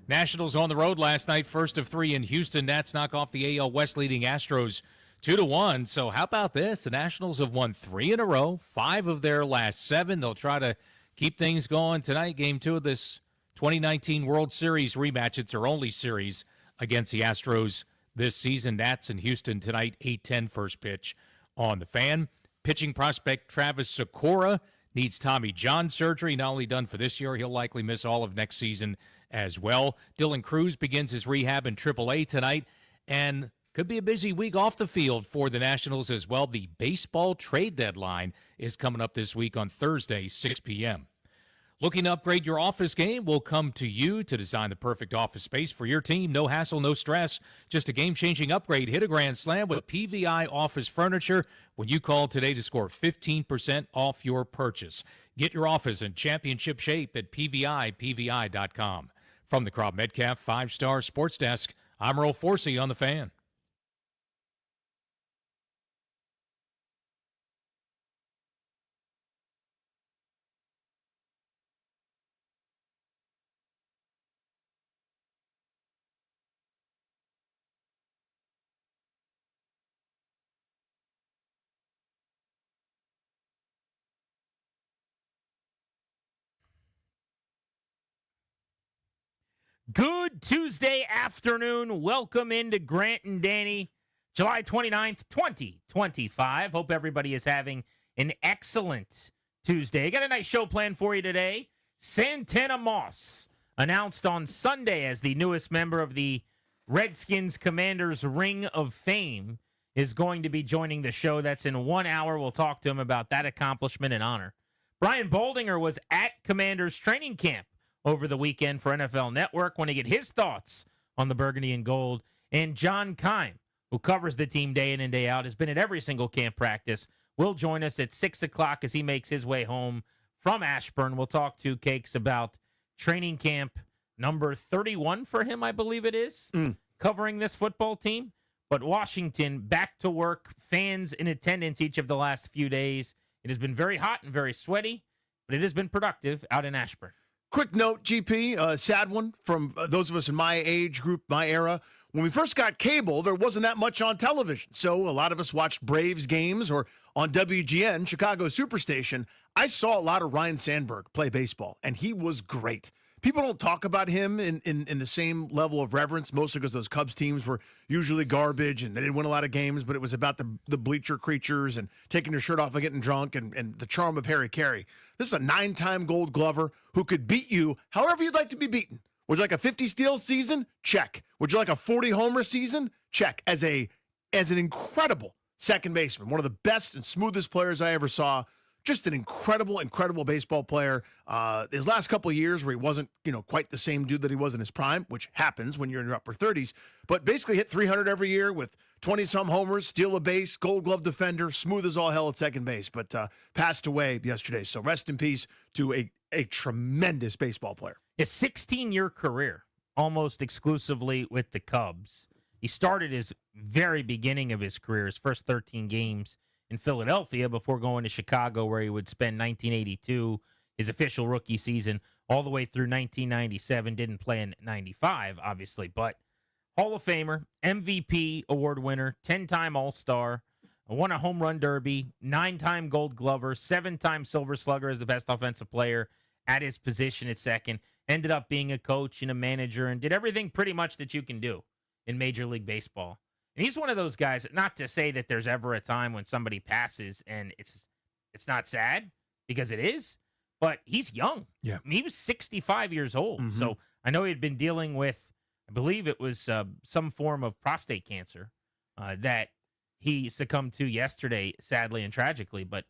Nationals on the road last night, first of 3 in Houston. Nats knock off the AL West leading Astros 2-1. So how about this? The Nationals have won 3 in a row, 5 of their last 7. They'll try to keep things going tonight. Game 2 of this 2019 World Series rematch. It's their only series against the Astros this season. Nats in Houston tonight, 8:10 first pitch on the Fan. Pitching prospect Travis Sakura needs Tommy John surgery. Not only done for this year, he'll likely miss all of next season as well. Dylan Cruz begins his rehab in AAA tonight, and could be a busy week off the field for the Nationals as well. The baseball trade deadline is coming up this week on Thursday, 6 p.m. Looking to upgrade your office game? We'll come to you to design the perfect office space for your team. No hassle, no stress. Just a game-changing upgrade. Hit a grand slam with PVI Office Furniture when you call today to score 15% off your purchase. Get your office in championship shape at PVI.com. From the Crop Metcalf 5-Star Sports Desk, I'm Earl Forsey on the Fan. Good Tuesday afternoon. Welcome into Grant and Danny, July 29th, 2025. Hope everybody is having an excellent Tuesday. I got a nice show planned for you today. Santana Moss, announced on Sunday as the newest member of the Redskins Commanders Ring of Fame, is going to be joining the show. That's in 1 hour. We'll talk to him about that accomplishment and honor. Brian Boldinger was at Commanders training camp over the weekend for NFL Network. When he get his thoughts on the burgundy and gold. And John Keim, who covers the team day in and day out, has been at every single camp practice, will join us at 6 o'clock as he makes his way home from Ashburn. We'll talk to Cakes about training camp number 31 for him, I believe it is, covering this football team. But Washington back to work, fans in attendance each of the last few days. It has been very hot and very sweaty, but it has been productive out in Ashburn. Quick note, GP, sad one from those of us in my age group, my era. When we first got cable, there wasn't that much on television. So a lot of us watched Braves games or on WGN, Chicago Superstation. I saw a lot of Ryan Sandberg play baseball, and he was great. People don't talk about him in the same level of reverence, mostly because those Cubs teams were usually garbage and they didn't win a lot of games, but it was about the bleacher creatures and taking your shirt off and getting drunk and the charm of Harry Carey. This is a 9-time Gold Glover who could beat you however you'd like to be beaten. Would you like a 50 steal season? Check. Would you like a 40 homer season? Check. As an incredible second baseman, one of the best and smoothest players I ever saw. Just an incredible baseball player. His last couple of years where he wasn't, quite the same dude that he was in his prime, which happens when you're in your upper 30s, but basically hit 300 every year with 20-some homers, steal a base, Gold Glove defender, smooth as all hell at second base, but passed away yesterday. So rest in peace to a tremendous baseball player. A 16-year career, almost exclusively with the Cubs. He started his very beginning of his career, his first 13 games in Philadelphia before going to Chicago, where he would spend 1982, his official rookie season, all the way through 1997. Didn't play in 95, obviously, but Hall of Famer, MVP award winner, 10-time All-Star, won a home run derby, 9-time Gold Glover, 7-time Silver Slugger as the best offensive player at his position at second, ended up being a coach and a manager, and did everything pretty much that you can do in Major League Baseball. And he's one of those guys, not to say that there's ever a time when somebody passes and it's not sad, because it is, but he's young. Yeah. I mean, he was 65 years old. So I know he had been dealing with, I believe it was some form of prostate cancer that he succumbed to yesterday, sadly and tragically. But,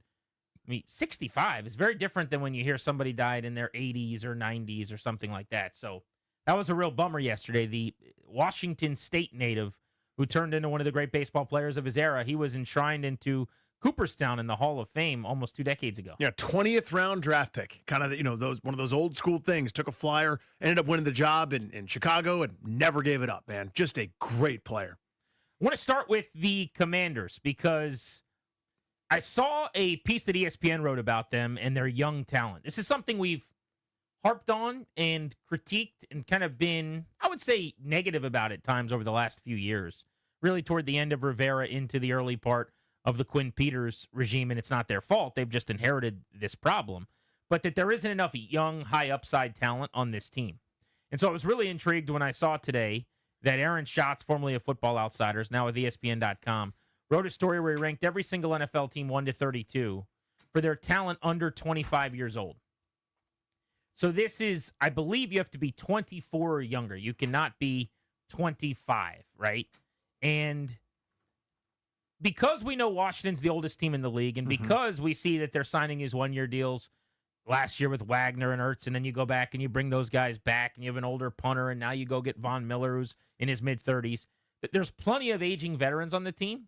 65 is very different than when you hear somebody died in their 80s or 90s or something like that. So that was a real bummer yesterday. The Washington State native who turned into one of the great baseball players of his era, he was enshrined into Cooperstown in the Hall of Fame almost 2 decades ago. Yeah, 20th round draft pick. Kind of, one of those old school things. Took a flyer, ended up winning the job in Chicago and never gave it up, man. Just a great player. I want to start with the Commanders because I saw a piece that ESPN wrote about them and their young talent. This is something we've harped on and critiqued and kind of been, I would say, negative about at times over the last few years. Really toward the end of Rivera into the early part of the Quinn Peters regime, and it's not their fault. They've just inherited this problem. But that there isn't enough young, high-upside talent on this team. And so I was really intrigued when I saw today that Aaron Schatz, formerly of Football Outsiders, now with ESPN.com, wrote a story where he ranked every single NFL team 1 to 32 for their talent under 25 years old. So this is, I believe you have to be 24 or younger. You cannot be 25, right? And because we know Washington's the oldest team in the league, and because we see that they're signing these one-year deals last year with Wagner and Ertz, and then you go back and you bring those guys back, and you have an older punter, and now you go get Von Miller, who's in his mid-30s. There's plenty of aging veterans on the team.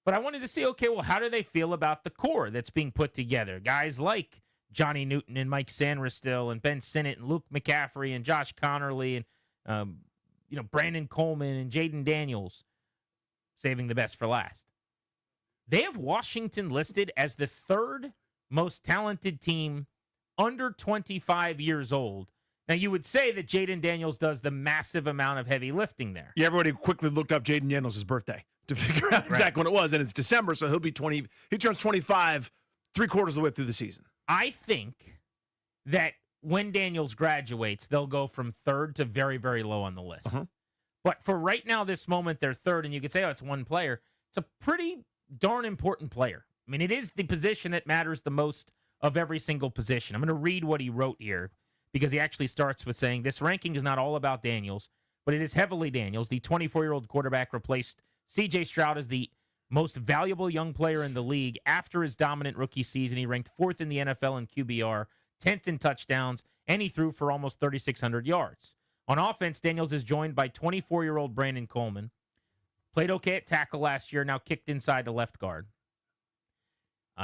But I wanted to see, okay, well, how do they feel about the core that's being put together? Guys like Johnny Newton and Mike Sanderstil and Ben Sinnott and Luke McCaffrey and Josh Connerly and Brandon Coleman and Jaden Daniels, saving the best for last. They have Washington listed as the third most talented team under 25 years old. Now, you would say that Jaden Daniels does the massive amount of heavy lifting there. Yeah, everybody quickly looked up Jaden Daniels' birthday to figure out exactly when it was, and it's December, so he'll be 20. He turns 25 3/4 of the way through the season. I think that when Daniels graduates, they'll go from third to very, very low on the list. But for right now, this moment, they're third, and you could say, oh, it's one player. It's a pretty darn important player. I mean, it is the position that matters the most of every single position. I'm going to read what he wrote here because he actually starts with saying, this ranking is not all about Daniels, but it is heavily Daniels. The 24-year-old quarterback replaced C.J. Stroud as the most valuable young player in the league. After his dominant rookie season, he ranked 4th in the NFL in QBR, 10th in touchdowns, and he threw for almost 3,600 yards. On offense, Daniels is joined by 24-year-old Brandon Coleman. Played okay at tackle last year, now kicked inside the left guard.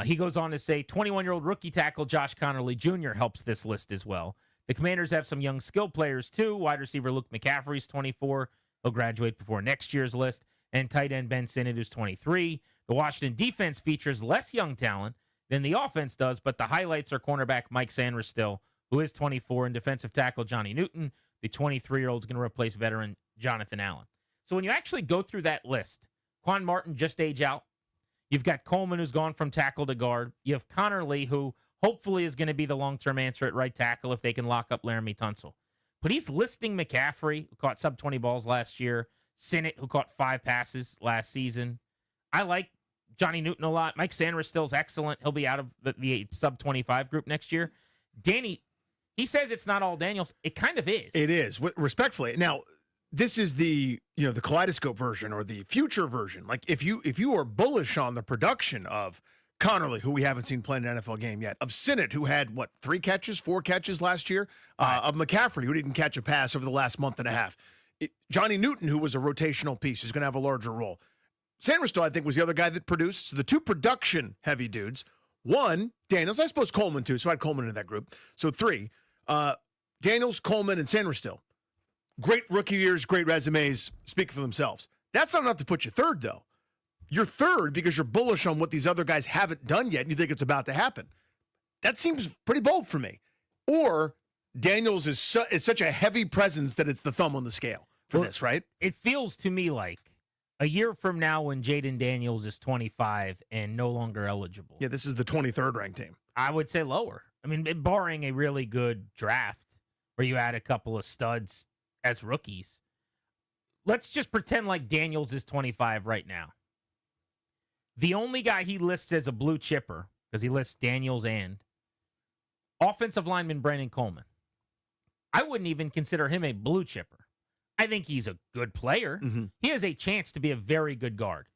He goes on to say 21-year-old rookie tackle Josh Connerly Jr. helps this list as well. The Commanders have some young skill players too. Wide receiver Luke McCaffrey's 24. He'll graduate before next year's list. And tight end Ben Sinnott, who's 23. The Washington defense features less young talent than the offense does, but the highlights are cornerback Mike Sanderstil, who is 24, and defensive tackle Johnny Newton. The 23-year-old is going to replace veteran Jonathan Allen. So when you actually go through that list, Quan Martin just age out. You've got Coleman, who's gone from tackle to guard. You have Connerly, who hopefully is going to be the long-term answer at right tackle if they can lock up Laramie Tunsil. But he's listing McCaffrey, who caught sub-20 balls last year, Sinnott, who caught 5 passes last season. I like Johnny Newton a lot. Mike Sanderstil's excellent. He'll be out of the sub-25 group next year. Danny, he says it's not all Daniels. It kind of is. It is, respectfully. Now, this is the kaleidoscope version or the future version. Like if you are bullish on the production of Connerly, who we haven't seen play in an NFL game yet, of Sinnott, who had 4 catches last year, of McCaffrey, who didn't catch a pass over the last month and a half, Johnny Newton, who was a rotational piece, is going to have a larger role. Sanderstil, I think, was the other guy that produced. So the 2 production-heavy dudes. 1, Daniels. I suppose Coleman, too, so I had Coleman in that group. So 3, Daniels, Coleman, and Sanderstil. Great rookie years, great resumes, speak for themselves. That's not enough to put you third, though. You're third because you're bullish on what these other guys haven't done yet, and you think it's about to happen. That seems pretty bold for me. Or Daniels is such a heavy presence that it's the thumb on the scale for this, right? It feels to me like a year from now when Jaden Daniels is 25 and no longer eligible. Yeah, this is the 23rd ranked team. I would say lower. I mean, barring a really good draft where you add a couple of studs as rookies. Let's just pretend like Daniels is 25 right now. The only guy he lists as a blue chipper, because he lists Daniels and offensive lineman Brandon Coleman. I wouldn't even consider him a blue chipper. I think he's a good player. He has a chance to be a very good guard.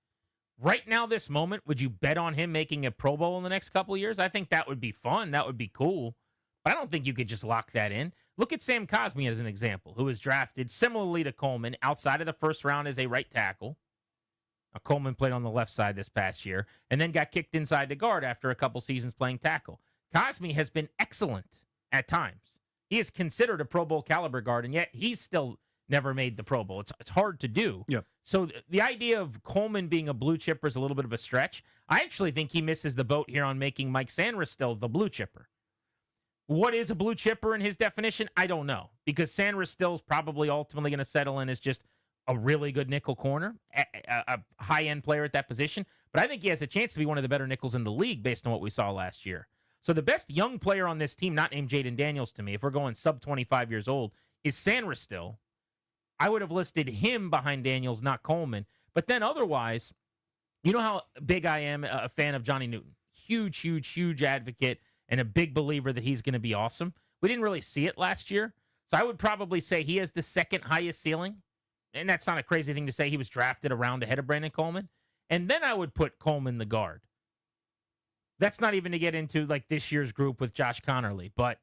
Right now, this moment, would you bet on him making a Pro Bowl in the next couple of years? I think that would be fun. That would be cool. But I don't think you could just lock that in. Look at Sam Cosmi as an example, who was drafted similarly to Coleman outside of the first round as a right tackle. Now, Coleman played on the left side this past year and then got kicked inside to guard after a couple seasons playing tackle. Cosmi has been excellent at times. He is considered a Pro Bowl caliber guard, and yet he's still never made the Pro Bowl. It's hard to do. Yep. So the idea of Coleman being a blue chipper is a little bit of a stretch. I actually think he misses the boat here on making Mike Sanders still the blue chipper. What is a blue chipper in his definition? I don't know, because Sanders still is probably ultimately going to settle in as just a really good nickel corner, a high-end player at that position. But I think he has a chance to be one of the better nickels in the league based on what we saw last year. So the best young player on this team, not named Jaden Daniels to me, if we're going sub 25 years old, is Sanders still. I would have listed him behind Daniels, not Coleman. But then otherwise, you know how big I am a fan of Johnny Newton. Huge, huge, huge advocate and a big believer that he's going to be awesome. We didn't really see it last year. So I would probably say he has the second highest ceiling. And that's not a crazy thing to say. He was drafted a round ahead of Brandon Coleman. And then I would put Coleman the guard. That's not even to get into like this year's group with Josh Connerly. But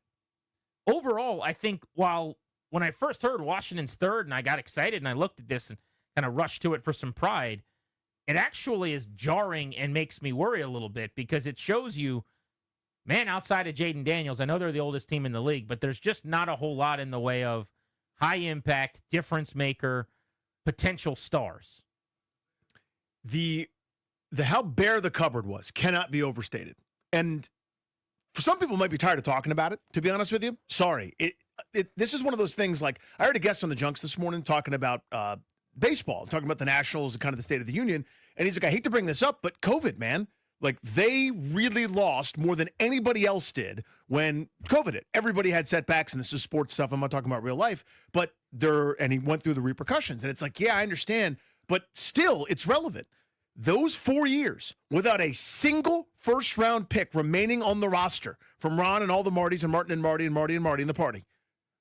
overall, I think when I first heard Washington's third and I got excited and I looked at this and kind of rushed to it for some pride, it actually is jarring and makes me worry a little bit because it shows you, man, outside of Jaden Daniels, I know they're the oldest team in the league, but there's just not a whole lot in the way of high impact, difference maker, potential stars. The how bare the cupboard was cannot be overstated. And for some people might be tired of talking about it, to be honest with you. Sorry. This is one of those things, like I heard a guest on the Junks this morning talking about baseball, talking about the Nationals and kind of the State of the Union. And he's like, I hate to bring this up, but COVID, man. Like, they really lost more than anybody else did when COVID hit. Everybody had setbacks, and this is sports stuff. I'm not talking about real life. But and he went through the repercussions. And it's like, yeah, I understand. But still, it's relevant. Those 4 years without a single first-round pick remaining on the roster from Ron and all the Martys and Martin and Marty and Marty and Marty and the party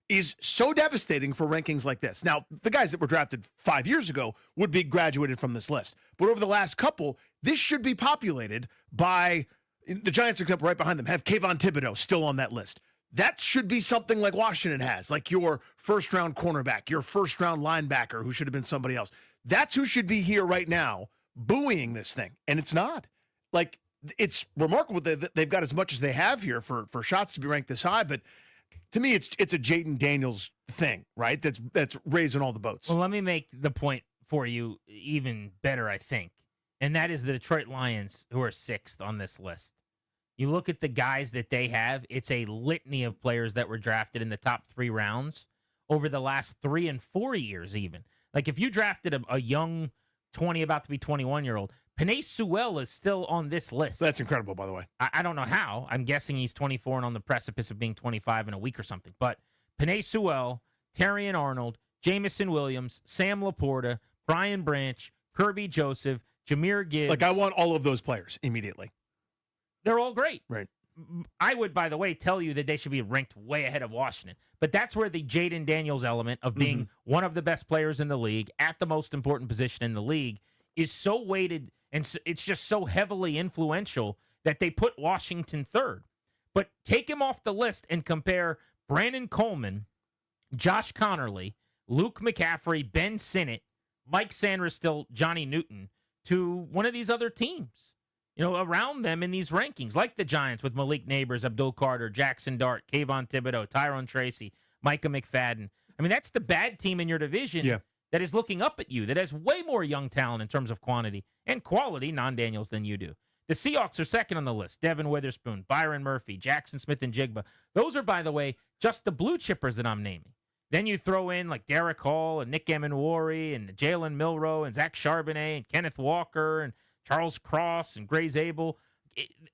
is so devastating for rankings like this. Now, the guys that were drafted 5 years ago would be graduated from this list. But over the last couple, this should be populated by the Giants, for example, right behind them, have Kayvon Thibodeau still on that list. That should be something like Washington has, like your first-round cornerback, your first-round linebacker who should have been somebody else. That's who should be here right now buoying this thing, and it's not. Like, it's remarkable that they've got as much as they have here for shots to be ranked this high, but to me, it's a Jaden Daniels thing, right? That's raising all the boats. Well, let me make the point for you even better, I think, and that is the Detroit Lions, who are sixth on this list. You look at the guys that they have, it's a litany of players that were drafted in the top 3 rounds over the last 3 and 4 years even. Like, if you drafted a young 20, about to be 21-year-old, Penei Sewell is still on this list. That's incredible, by the way. I don't know how. I'm guessing he's 24 and on the precipice of being 25 in a week or something. But Penei Sewell, Terrion Arnold, Jamison Williams, Sam Laporta, Brian Branch, Kirby Joseph, Jahmyr Gibbs. Like, I want all of those players immediately. They're all great. Right. I would, by the way, tell you that they should be ranked way ahead of Washington. But that's where the Jaden Daniels element of being one of the best players in the league at the most important position in the league is so weighted, and it's just so heavily influential that they put Washington third. But take him off the list and compare Brandon Coleman, Josh Connerly, Luke McCaffrey, Ben Sinnott, Mike Sanders, still Johnny Newton, to one of these other teams, you know, around them in these rankings, like the Giants with Malik Neighbors, Abdul Carter, Jackson Dart, Kayvon Thibodeau, Tyrone Tracy, Micah McFadden. I mean, that's the bad team in your division that is looking up at you, that has way more young talent in terms of quantity and quality, non-Daniels, than you do. The Seahawks are second on the list. Devin Witherspoon, Byron Murphy, Jackson Smith and Jigba. Those are, by the way, just the blue chippers that I'm naming. Then you throw in like Derek Hall and Nick Emenwari and Jalen Milroe and Zach Charbonnet and Kenneth Walker and Charles Cross and Gray Zabel.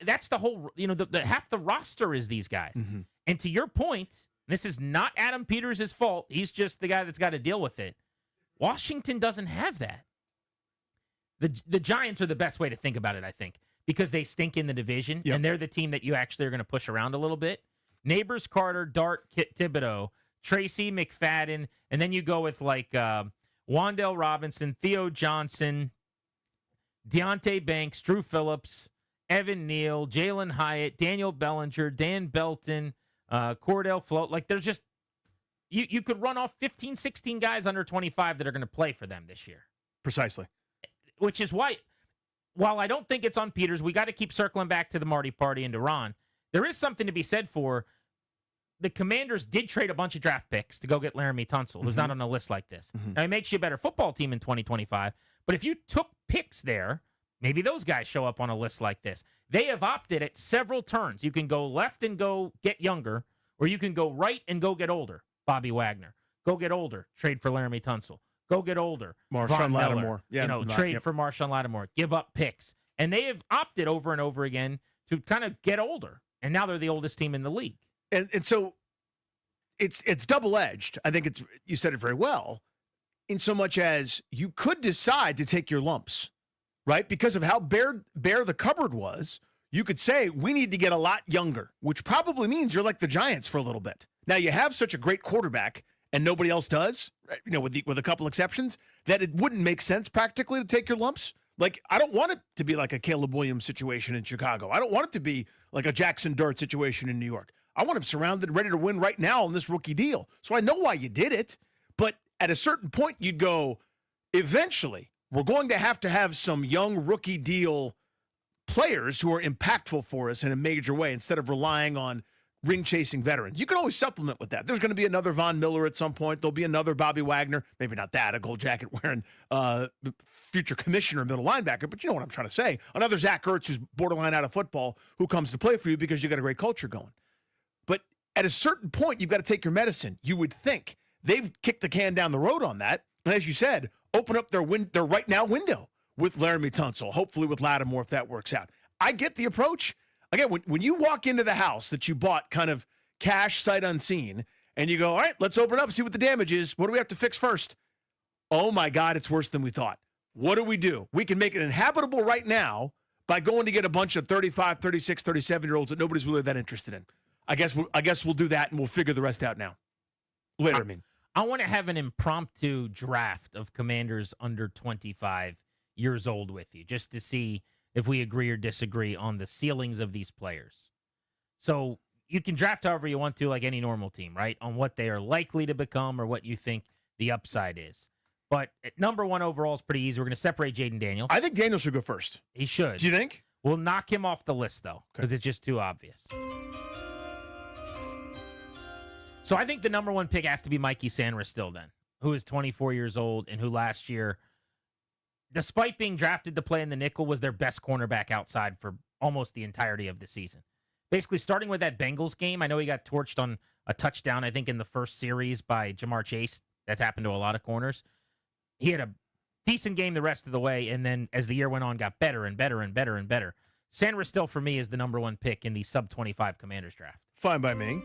That's the whole, you know, the half the roster is these guys. And to your point, this is not Adam Peters' fault. He's just the guy that's got to deal with it. Washington doesn't have that. The Giants are the best way to think about it, I think, because they stink in the division, and they're the team that you actually are going to push around a little bit. Neighbors, Carter, Dart, Thibodeau, Tracy McFadden, and then you go with like Wandale Robinson, Theo Johnson, Deontay Banks, Drew Phillips, Evan Neal, Jalen Hyatt, Daniel Bellinger, Dan Belton, Cordell Float. Like, there's just you could run off 15, 16 guys under 25 that are going to play for them this year. Precisely. Which is why, while I don't think it's on Peters, we got to keep circling back to the Marty Party and to Ron. There is something to be said for the Commanders did trade a bunch of draft picks to go get Laramie Tunsil, who's not on a list like this. Now, it makes you a better football team in 2025, but if you took picks there, maybe those guys show up on a list like this. They have opted at several turns. You can go left and go get younger, or you can go right and go get older. Bobby Wagner. Go get older. Trade for Laramie Tunsil. Go get older. Marshawn Lattimore. Yeah, trade for Marshawn Lattimore. Give up picks. And they have opted over and over again to kind of get older. And now they're the oldest team in the league. And so it's double-edged. I think you said it very well, in so much as you could decide to take your lumps, right? Because of how bare the cupboard was, you could say, we need to get a lot younger, which probably means you're like the Giants for a little bit. Now, you have such a great quarterback, and nobody else does, with a couple exceptions, that it wouldn't make sense practically to take your lumps. Like, I don't want it to be like a Caleb Williams situation in Chicago. I don't want it to be like a Jackson Dart situation in New York. I want him surrounded, ready to win right now on this rookie deal. So I know why you did it, but at a certain point, you'd go, eventually, we're going to have some young rookie deal players who are impactful for us in a major way instead of relying on ring-chasing veterans. You can always supplement with that. There's going to be another Von Miller at some point. There'll be another Bobby Wagner. Maybe not that, a gold jacket wearing future commissioner middle linebacker, but you know what I'm trying to say. Another Zach Ertz who's borderline out of football who comes to play for you because you got a great culture going. But at a certain point, you've got to take your medicine. You would think they've kicked the can down the road on that. And as you said, open up their right now window with Laramie Tunsil, hopefully with Lattimore if that works out. I get the approach. Again, when you walk into the house that you bought kind of cash sight unseen, and you go, all right, let's open it up, see what the damage is. What do we have to fix first? Oh, my God, it's worse than we thought. What do? We can make it inhabitable right now by going to get a bunch of 35, 36, 37-year-olds that nobody's really that interested in. I guess we'll do that, and we'll figure the rest out now. Later, I want to have an impromptu draft of Commanders under 25 years old with you, just to see if we agree or disagree on the ceilings of these players. So you can draft however you want to, like any normal team, right? On what they are likely to become or what you think the upside is. But at number one overall is pretty easy. We're going to separate Jaden Daniels. I think Daniels should go first. He should. Do you think? We'll knock him off the list, though, because it's just too obvious. So I think the number one pick has to be Mikey Sanders still then, who is 24 years old and who last year, despite being drafted to play in the nickel, was their best cornerback outside for almost the entirety of the season. Basically, starting with that Bengals game, I know he got torched on a touchdown, I think, in the first series by Jamar Chase. That's happened to a lot of corners. He had a decent game the rest of the way, and then as the year went on, got better and better and better and better. Sanders still, for me, is the number one pick in the sub-25 Commanders draft. Fine by me.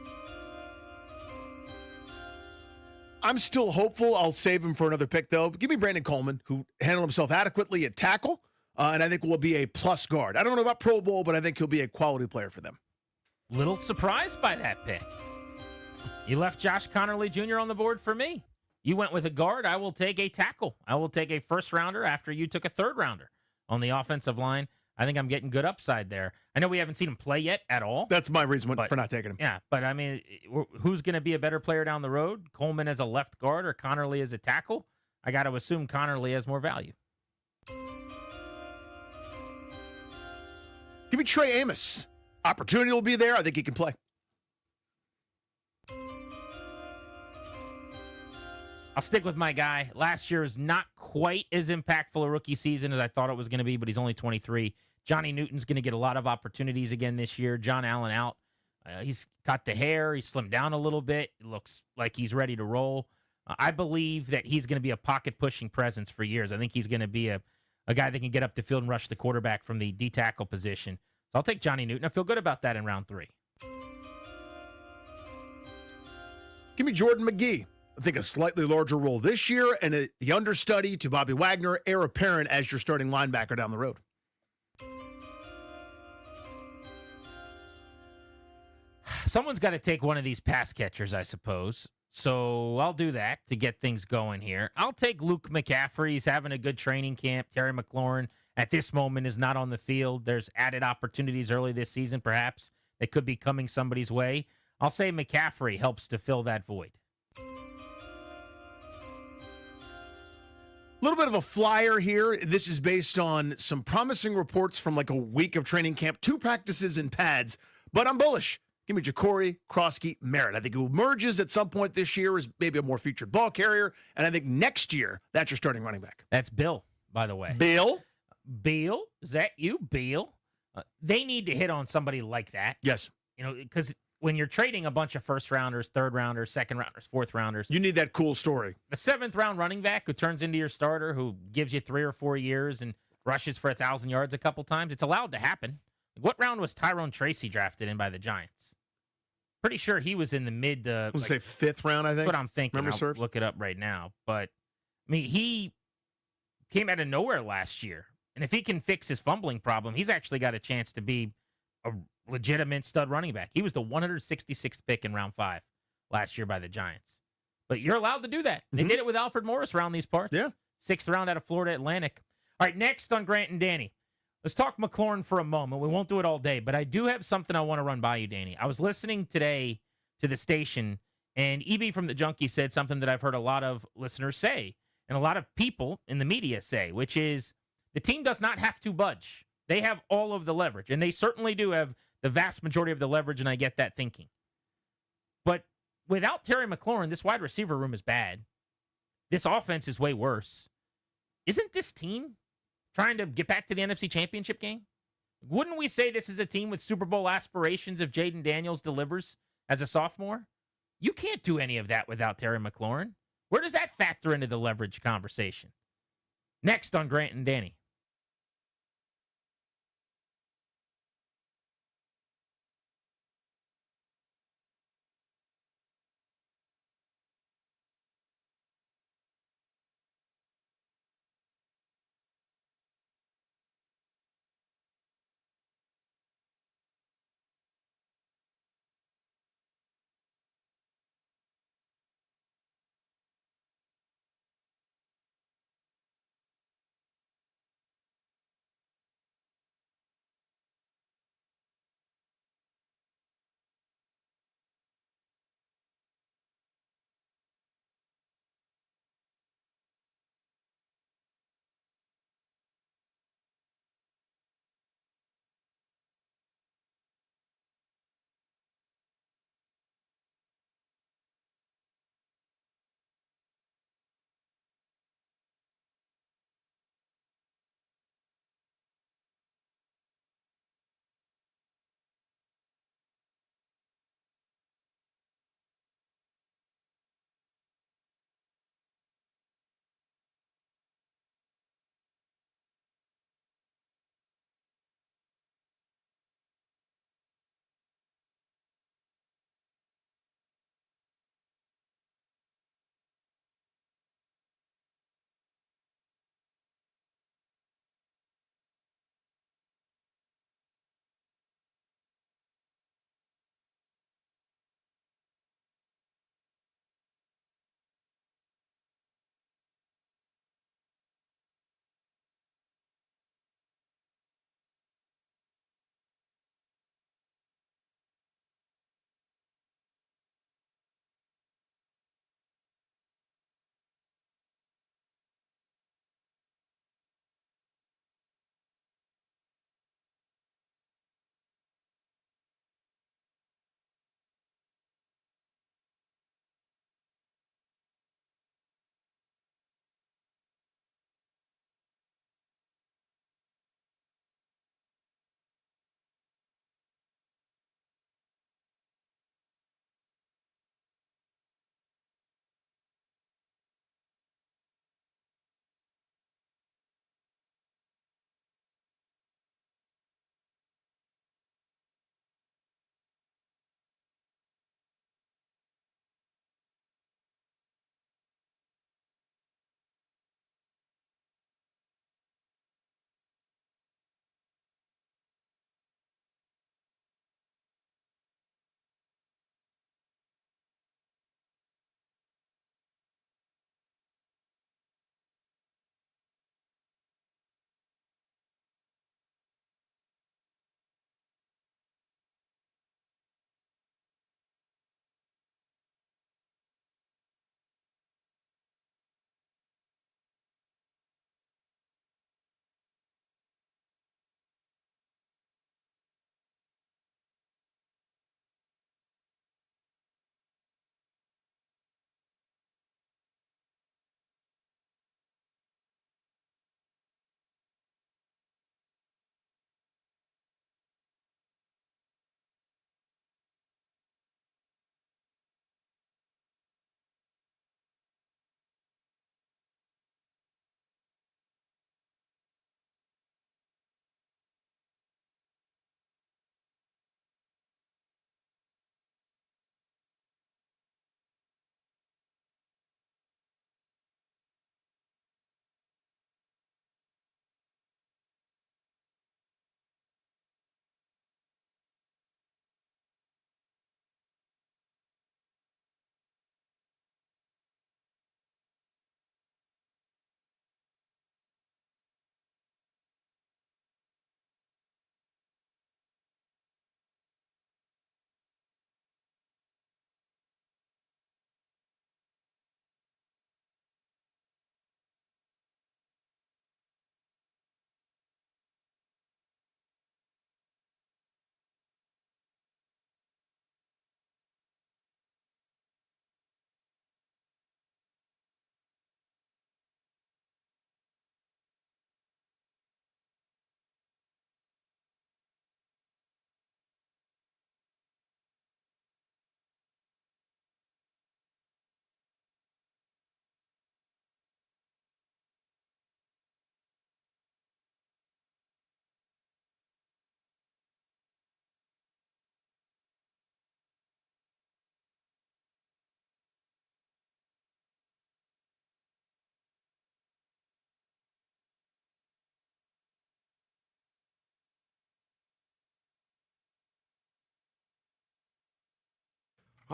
I'm still hopeful. I'll save him for another pick, though. Give me Brandon Coleman, who handled himself adequately at tackle, and I think will be a plus guard. I don't know about Pro Bowl, but I think he'll be a quality player for them. Little surprised by that pick. You left Josh Connerly Jr. on the board for me. You went with a guard. I will take a tackle. I will take a first-rounder after you took a third-rounder on the offensive line. I think I'm getting good upside there. I know we haven't seen him play yet at all. That's my reason for not taking him. Yeah, but I mean, who's going to be a better player down the road? Coleman as a left guard or Connerly as a tackle? I got to assume Connerly has more value. Give me Trey Amos. Opportunity will be there. I think he can play. I'll stick with my guy. Last year is not quite as impactful a rookie season as I thought it was going to be, but he's only 23. Johnny Newton's going to get a lot of opportunities again this year. John Allen out. He's cut the hair. He slimmed down a little bit. It looks like he's ready to roll. I believe that he's going to be a pocket-pushing presence for years. I think he's going to be a guy that can get up the field and rush the quarterback from the D-tackle position. So I'll take Johnny Newton. I feel good about that in round 3. Give me Jordan McGee. I think a slightly larger role this year, and the understudy to Bobby Wagner, heir apparent as your starting linebacker down the road. Someone's got to take one of these pass catchers, I suppose. So I'll do that to get things going here. I'll take Luke McCaffrey. He's having a good training camp. Terry McLaurin at this moment is not on the field. There's added opportunities early this season, perhaps, that could be coming somebody's way. I'll say McCaffrey helps to fill that void. A little bit of a flyer here. This is based on some promising reports from like a week of training camp, 2 practices and pads, but I'm bullish. Give me Jacory, Krosky, Merritt. I think who emerges at some point this year is maybe a more featured ball carrier, and I think next year that's your starting running back. That's Bill, by the way. Bill? Bill? Is that you, Bill? They need to hit on somebody like that. Yes. You know, because when you're trading a bunch of first rounders, third rounders, second rounders, fourth rounders, you need that cool story. A 7th round running back who turns into your starter, who gives you 3 or 4 years and rushes for 1,000 yards a couple times. It's allowed to happen. What round was Tyrone Tracy drafted in by the Giants? Pretty sure he was in the mid. I would say 5th round, I think. That's what I'm thinking. Remember I'll serves? look it up right now. But I mean, he came out of nowhere last year, and if he can fix his fumbling problem, he's actually got a chance to be a legitimate stud running back. He was the 166th pick in round 5 last year by the Giants. But you're allowed to do that. They did it with Alfred Morris around these parts. Yeah. 6th round out of Florida Atlantic. All right, next on Grant and Danny. Let's talk McLaurin for a moment. We won't do it all day, but I do have something I want to run by you, Danny. I was listening today to the station, and EB from the Junkie said something that I've heard a lot of listeners say, and a lot of people in the media say, which is the team does not have to budge. They have all of the leverage, and they certainly do have the vast majority of the leverage, and I get that thinking. But without Terry McLaurin, this wide receiver room is bad. This offense is way worse. Isn't this team trying to get back to the NFC Championship game? Wouldn't we say this is a team with Super Bowl aspirations if Jaden Daniels delivers as a sophomore? You can't do any of that without Terry McLaurin. Where does that factor into the leverage conversation? Next on Grant and Danny.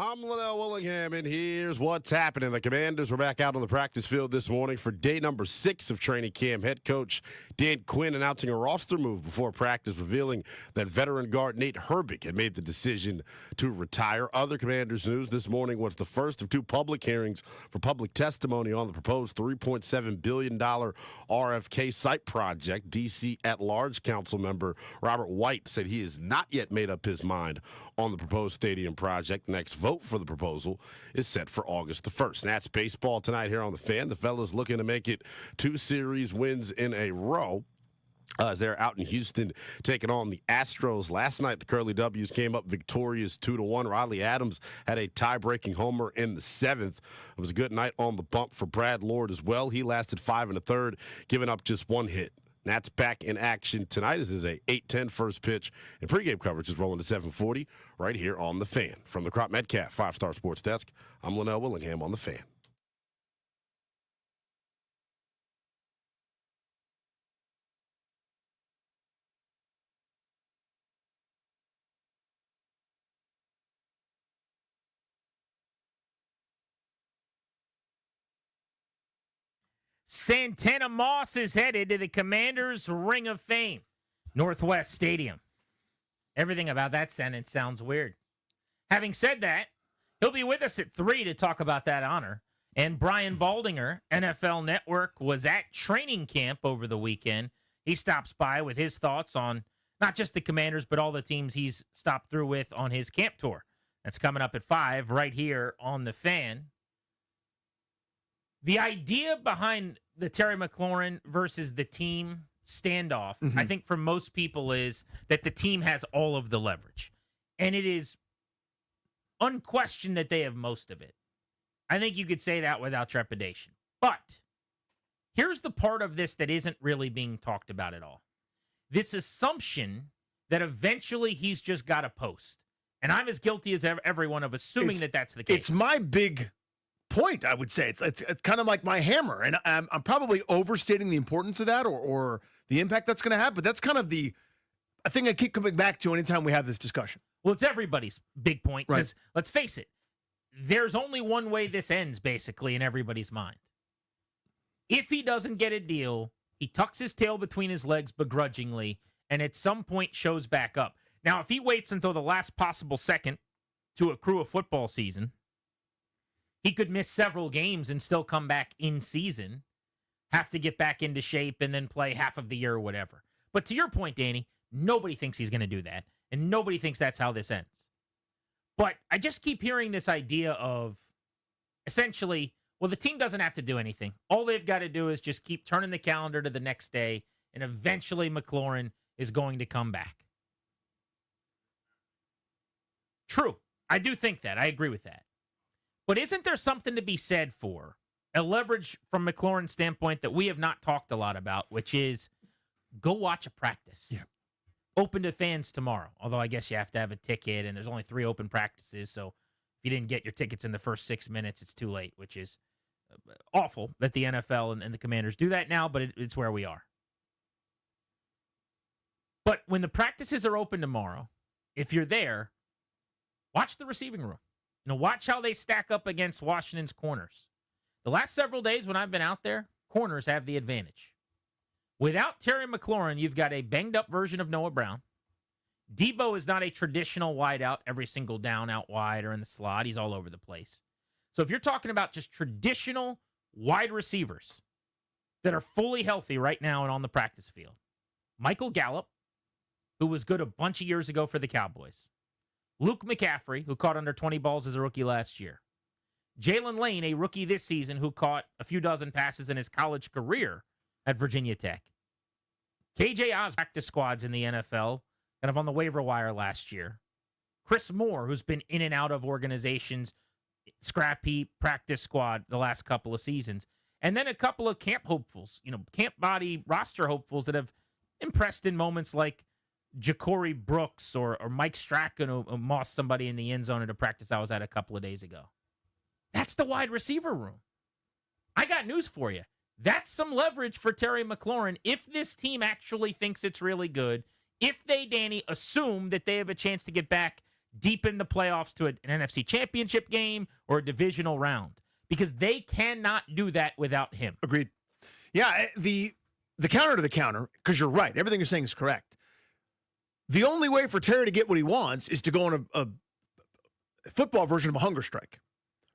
I'm Linnell Willingham, and here's what's happening. The Commanders were back out on the practice field this morning for day number 6 of training camp. Head coach Dan Quinn announcing a roster move before practice, revealing that veteran guard Nate Herbig had made the decision to retire. Other Commanders news this morning was the first of 2 public hearings for public testimony on the proposed $3.7 billion RFK site project. D.C. at-large council member Robert White said he has not yet made up his mind on the proposed stadium project. Next vote for the proposal is set for August the 1st. Nats baseball tonight here on the Fan. The fellas looking to make it 2 series wins in a row. As they're out in Houston taking on the Astros. Last night, the Curly W's came up victorious 2-1. Riley Adams had a tie-breaking homer in the 7th. It was a good night on the bump for Brad Lord as well. He lasted 5 1/3, giving up just 1 hit. That's back in action tonight. This is a 8:10 first pitch, and pregame coverage is rolling to 7:40 right here on The Fan. From the Crop Metcalf 5-Star Sports Desk, I'm Linnell Willingham on The Fan. Santana Moss is headed to the Commanders' Ring of Fame, Northwest Stadium. Everything about that sentence sounds weird. Having said that, he'll be with us at 3 to talk about that honor. And Brian Baldinger, NFL Network, was at training camp over the weekend. He stops by with his thoughts on not just the Commanders, but all the teams he's stopped through with on his camp tour. That's coming up at 5 right here on The Fan. The idea behind the Terry McLaurin versus the team standoff, I think for most people, is that the team has all of the leverage. And it is unquestioned that they have most of it. I think you could say that without trepidation. But here's the part of this that isn't really being talked about at all. This assumption that eventually he's just got to post. And I'm as guilty as everyone of assuming that that's the case. It's my big point, I would say. It's kind of like my hammer, and I'm probably overstating the importance of that or the impact that's going to have, but that's kind of the thing I keep coming back to anytime we have this discussion. Well, it's everybody's big point, because let's face it, there's only one way this ends, basically, in everybody's mind. If he doesn't get a deal, he tucks his tail between his legs begrudgingly, and at some point shows back up. Now, if he waits until the last possible second to accrue a football season, he could miss several games and still come back in season, have to get back into shape, and then play half of the year or whatever. But to your point, Danny, nobody thinks he's going to do that, and nobody thinks that's how this ends. But I just keep hearing this idea of essentially, well, the team doesn't have to do anything. All they've got to do is just keep turning the calendar to the next day, and eventually McLaurin is going to come back. True. I do think that. I agree with that. But isn't there something to be said for a leverage from McLaurin's standpoint that we have not talked a lot about, which is go watch a practice. Yeah. Open to fans tomorrow, although I guess you have to have a ticket, and there's only 3 open practices, so if you didn't get your tickets in the first 6 minutes, it's too late, which is awful that the NFL and the Commanders do that now, but it's where we are. But when the practices are open tomorrow, if you're there, watch the receiving room. Watch how they stack up against Washington's corners. The last several days when I've been out there, corners have the advantage. Without Terry McLaurin, you've got a banged-up version of Noah Brown. Debo is not a traditional wideout every single down out wide or in the slot. He's all over the place. So if you're talking about just traditional wide receivers that are fully healthy right now and on the practice field, Michael Gallup, who was good a bunch of years ago for the Cowboys. Luke McCaffrey, who caught under 20 balls as a rookie last year. Jalen Lane, a rookie this season who caught a few dozen passes in his college career at Virginia Tech. KJ Oz practice squads in the NFL, kind of on the waiver wire last year. Chris Moore, who's been in and out of organizations, scrap heap, practice squad the last couple of seasons. And then a couple of camp hopefuls, camp body roster hopefuls that have impressed in moments like Ja'Cory Brooks or Mike Strachan, who mossed somebody in the end zone at a practice I was at a couple of days ago. That's the wide receiver room. I got news for you. That's some leverage for Terry McLaurin if this team actually thinks it's really good. If they, Danny, assume that they have a chance to get back deep in the playoffs to an NFC championship game or a divisional round, because they cannot do that without him. Agreed. Yeah, the counter to the counter, because you're right. Everything you're saying is correct. The only way for Terry to get what he wants is to go on a football version of a hunger strike,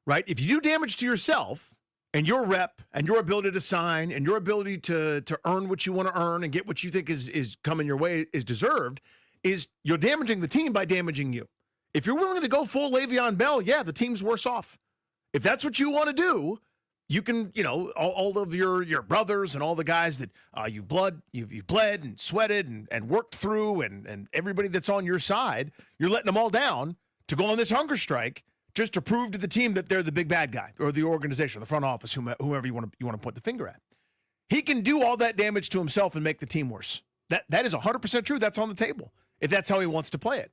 right? If you do damage to yourself and your rep and your ability to sign and your ability to earn what you want to earn and get what you think is coming your way is deserved, is you're damaging the team by damaging you. If you're willing to go full Le'Veon Bell, yeah, the team's worse off. If that's what you want to do, you can, all of your brothers and all the guys that you've bled and sweated and worked through and everybody that's on your side, you're letting them all down to go on this hunger strike just to prove to the team that they're the big bad guy or the organization, the front office, whoever you want to point the finger at. He can do all that damage to himself and make the team worse. That is 100% true. That's on the table if that's how he wants to play it.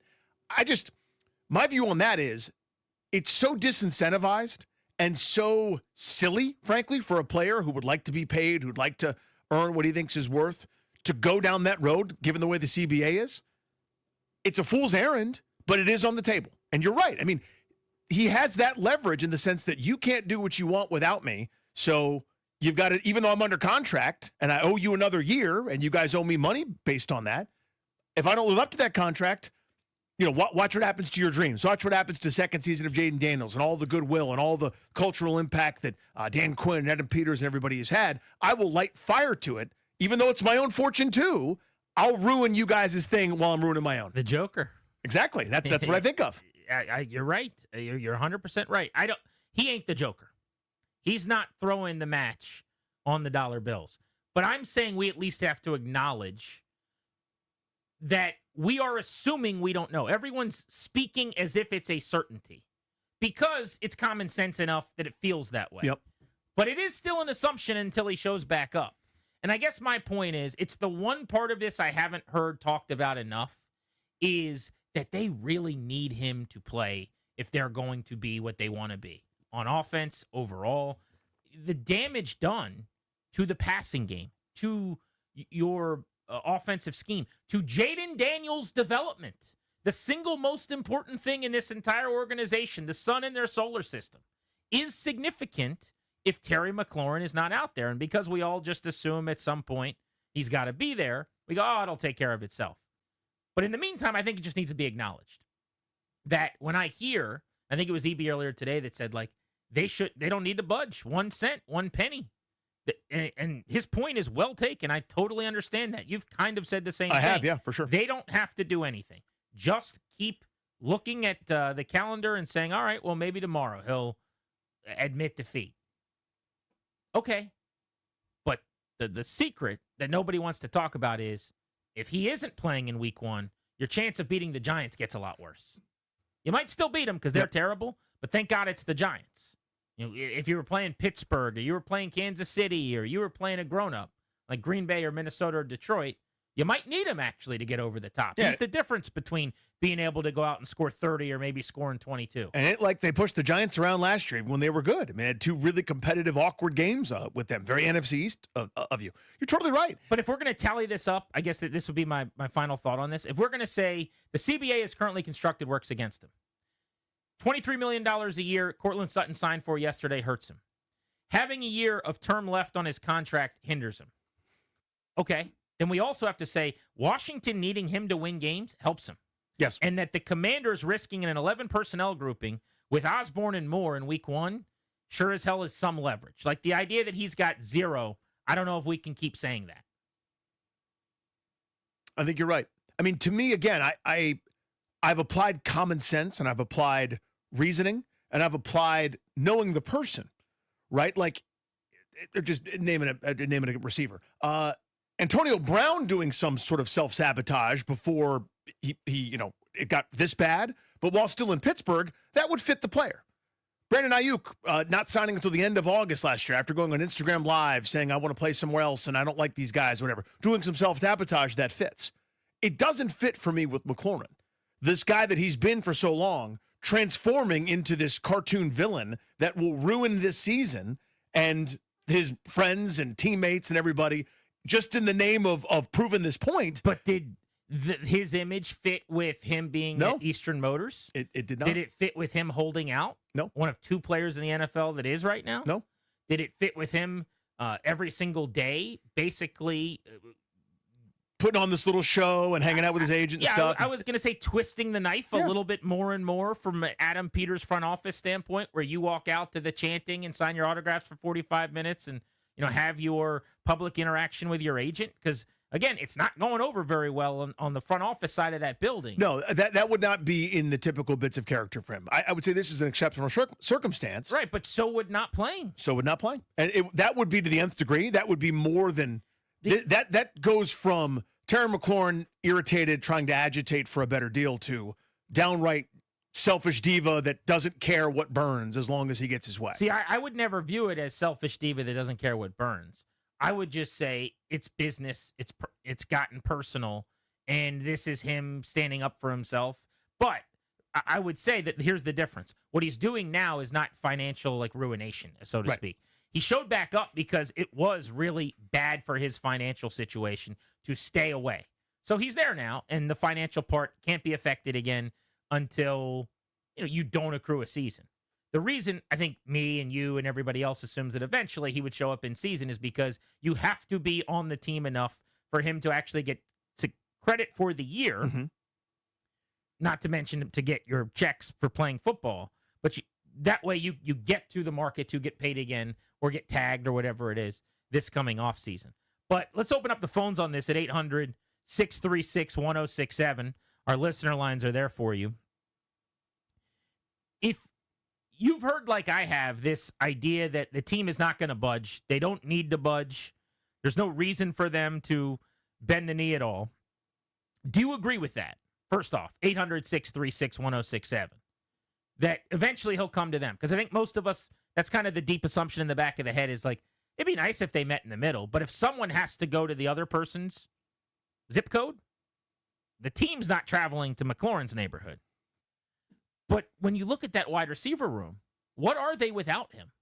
My view on that is it's so disincentivized and so silly, frankly, for a player who would like to be paid, who'd like to earn what he thinks is worth, to go down that road, given the way the CBA is. It's a fool's errand, but it is on the table. And you're right. I mean, he has that leverage in the sense that you can't do what you want without me. So you've got to, even though I'm under contract and I owe you another year and you guys owe me money based on that, if I don't live up to that contract, watch what happens to your dreams. Watch what happens to the second season of Jaden Daniels and all the goodwill and all the cultural impact that Dan Quinn and Adam Peters and everybody has had. I will light fire to it, even though it's my own fortune too. I'll ruin you guys' thing while I'm ruining my own. The Joker. Exactly. That's what I think of. You're right. You're 100% right. He ain't the Joker. He's not throwing the match on the dollar bills. But I'm saying we at least have to acknowledge that we are assuming we don't know. Everyone's speaking as if it's a certainty because it's common sense enough that it feels that way. Yep. But it is still an assumption until he shows back up. And I guess my point is, it's the one part of this I haven't heard talked about enough is that they really need him to play if they're going to be what they want to be. On offense, overall, the damage done to the passing game, to your offensive scheme, to Jaden Daniels' development, the single most important thing in this entire organization, the sun in their solar system, is significant if Terry McLaurin is not out there. And because we all just assume at some point he's got to be there, we go, it'll take care of itself. But in the meantime, I think it just needs to be acknowledged that when I hear, I think it was EB earlier today that said, they don't need to budge 1 cent, 1 penny. And his point is well taken. I totally understand that. You've kind of said the same thing. I have, yeah, for sure. They don't have to do anything. Just keep looking at the calendar and saying, all right, well, maybe tomorrow he'll admit defeat. Okay. But the secret that nobody wants to talk about is if he isn't playing in week 1, your chance of beating the Giants gets a lot worse. You might still beat them because they're terrible, but thank God it's the Giants. If you were playing Pittsburgh or you were playing Kansas City or you were playing a grown-up like Green Bay or Minnesota or Detroit, you might need him actually to get over the top. Yeah. He's the difference between being able to go out and score 30 or maybe scoring 22. And they pushed the Giants around last year when they were good. I mean, they had 2 really competitive, awkward games with them. Very NFC East of you. You're totally right. But if we're going to tally this up, I guess that this would be my final thought on this. If we're going to say the CBA is currently constructed works against him, $23 million a year, Cortland Sutton signed for yesterday, hurts him. Having a year of term left on his contract hinders him. Okay. Then we also have to say Washington needing him to win games helps him. Yes. And that the Commanders risking an 11 personnel grouping with Osborne and Moore in week 1 sure as hell is some leverage. Like the idea that he's got 0, I don't know if we can keep saying that. I think you're right. I mean, to me, again, I've applied common sense and I've applied reasoning and I've applied knowing the person, right? Like they're just naming a receiver. Antonio Brown doing some sort of self-sabotage before he it got this bad, but while still in Pittsburgh, that would fit the player. Brandon Ayuk not signing until the end of August last year after going on Instagram Live saying, I want to play somewhere else and I don't like these guys, whatever. Doing some self-sabotage, that fits. It doesn't fit for me with McLaurin. This guy that he's been for so long, transforming into this cartoon villain that will ruin this season and his friends and teammates and everybody just in the name of proving this point. But did his image fit with him being at Eastern Motors? It did not. Did it fit with him holding out? No. One of 2 players in the NFL that is right now? No. Did it fit with him every single day, basically putting on this little show and hanging out with his agent and stuff? I was going to say twisting the knife a little bit more and more from Adam Peters' front office standpoint, where you walk out to the chanting and sign your autographs for 45 minutes and have your public interaction with your agent, because again, it's not going over very well on the front office side of that building. No, that would not be in the typical bits of character for him. I would say this is an exceptional circumstance. Right, but so would not playing. And that would be to the nth degree. That would be more than that goes from Terry McLaurin irritated, trying to agitate for a better deal, to downright selfish diva that doesn't care what burns as long as he gets his way. See, I would never view it as selfish diva that doesn't care what burns. I would just say it's business. It's gotten personal, and this is him standing up for himself. But I would say that here's the difference. What he's doing now is not financial ruination, so to speak. He showed back up because it was really bad for his financial situation to stay away. So he's there now, and the financial part can't be affected again until you don't accrue a season. The reason I think me and you and everybody else assumes that eventually he would show up in season is because you have to be on the team enough for him to actually get credit for the year, not to mention to get your checks for playing football. But that way you get to the market to get paid again or get tagged or whatever it is this coming offseason. But let's open up the phones on this at 800-636-1067. Our listener lines are there for you. If you've heard, like I have, this idea that the team is not going to budge. They don't need to budge. There's no reason for them to bend the knee at all. Do you agree with that? First off, 800-636-1067. That eventually he'll come to them. Because I think most of us, that's kind of the deep assumption in the back of the head is like, it'd be nice if they met in the middle. But if someone has to go to the other person's zip code, the team's not traveling to McLaurin's neighborhood. But when you look at that wide receiver room, what are they without him?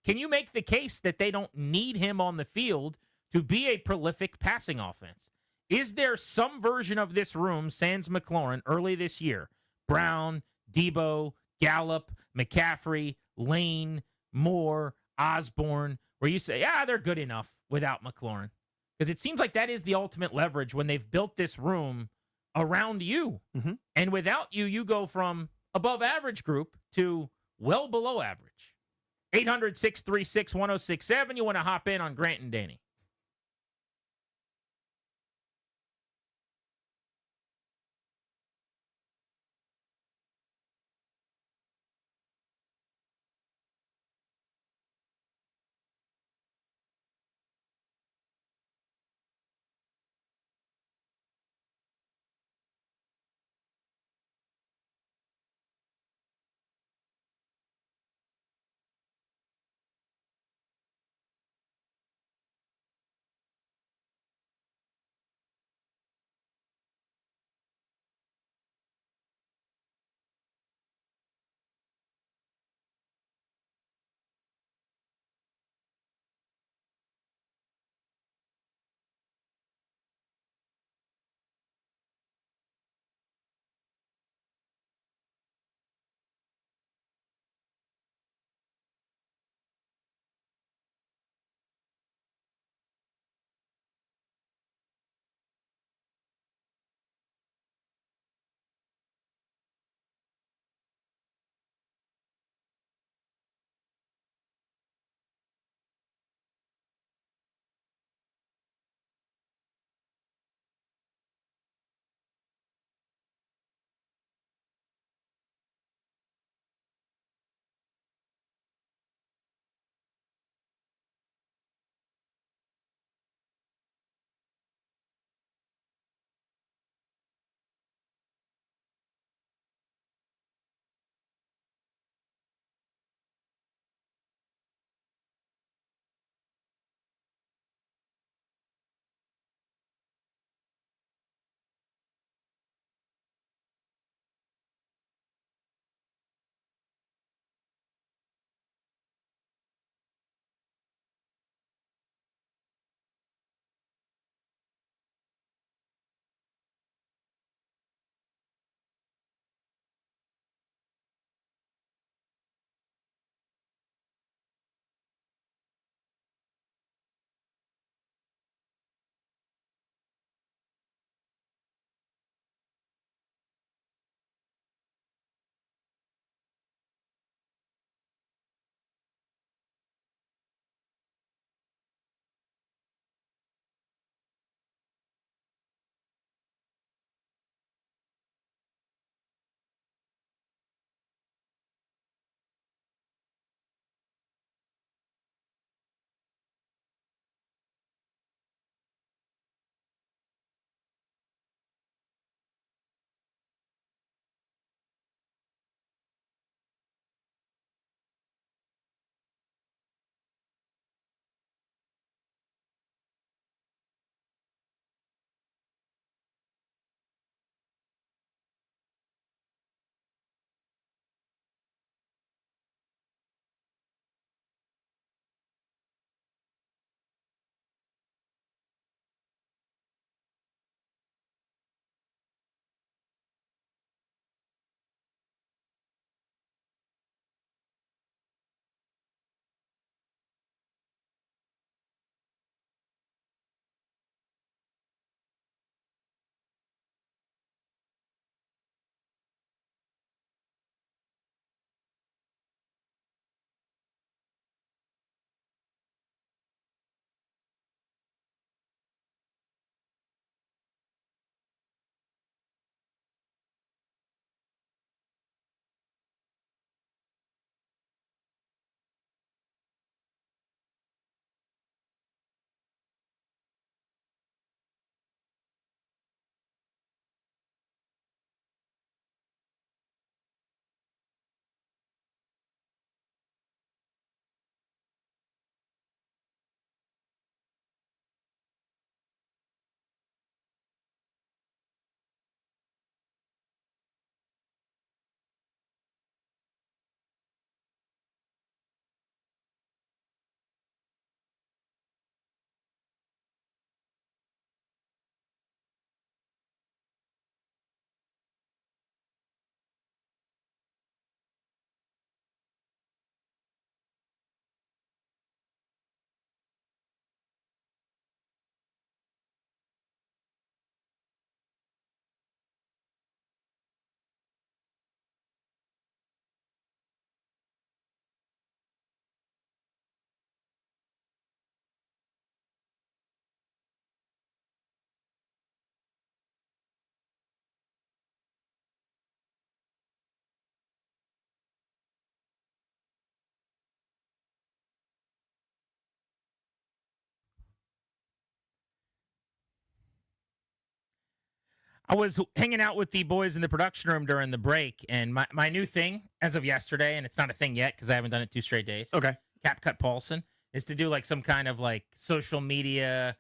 Can you make the case that they don't need him on the field to be a prolific passing offense? Is there some version of this room, sans McLaurin, early this year, Brown, Debo, Gallup, McCaffrey, Lane, Moore, Osborne, where you say, they're good enough without McLaurin? Because it seems like that is the ultimate leverage when they've built this room around you. And without you, you go from above average group to well below average. 800-636-1067. You want to hop in on Grant and Danny. I was hanging out with the boys in the production room during the break, and my new thing as of yesterday, and it's not a thing yet because I haven't done it 2 straight days. Okay. Cap Cut Paulson is to do like some kind of like social media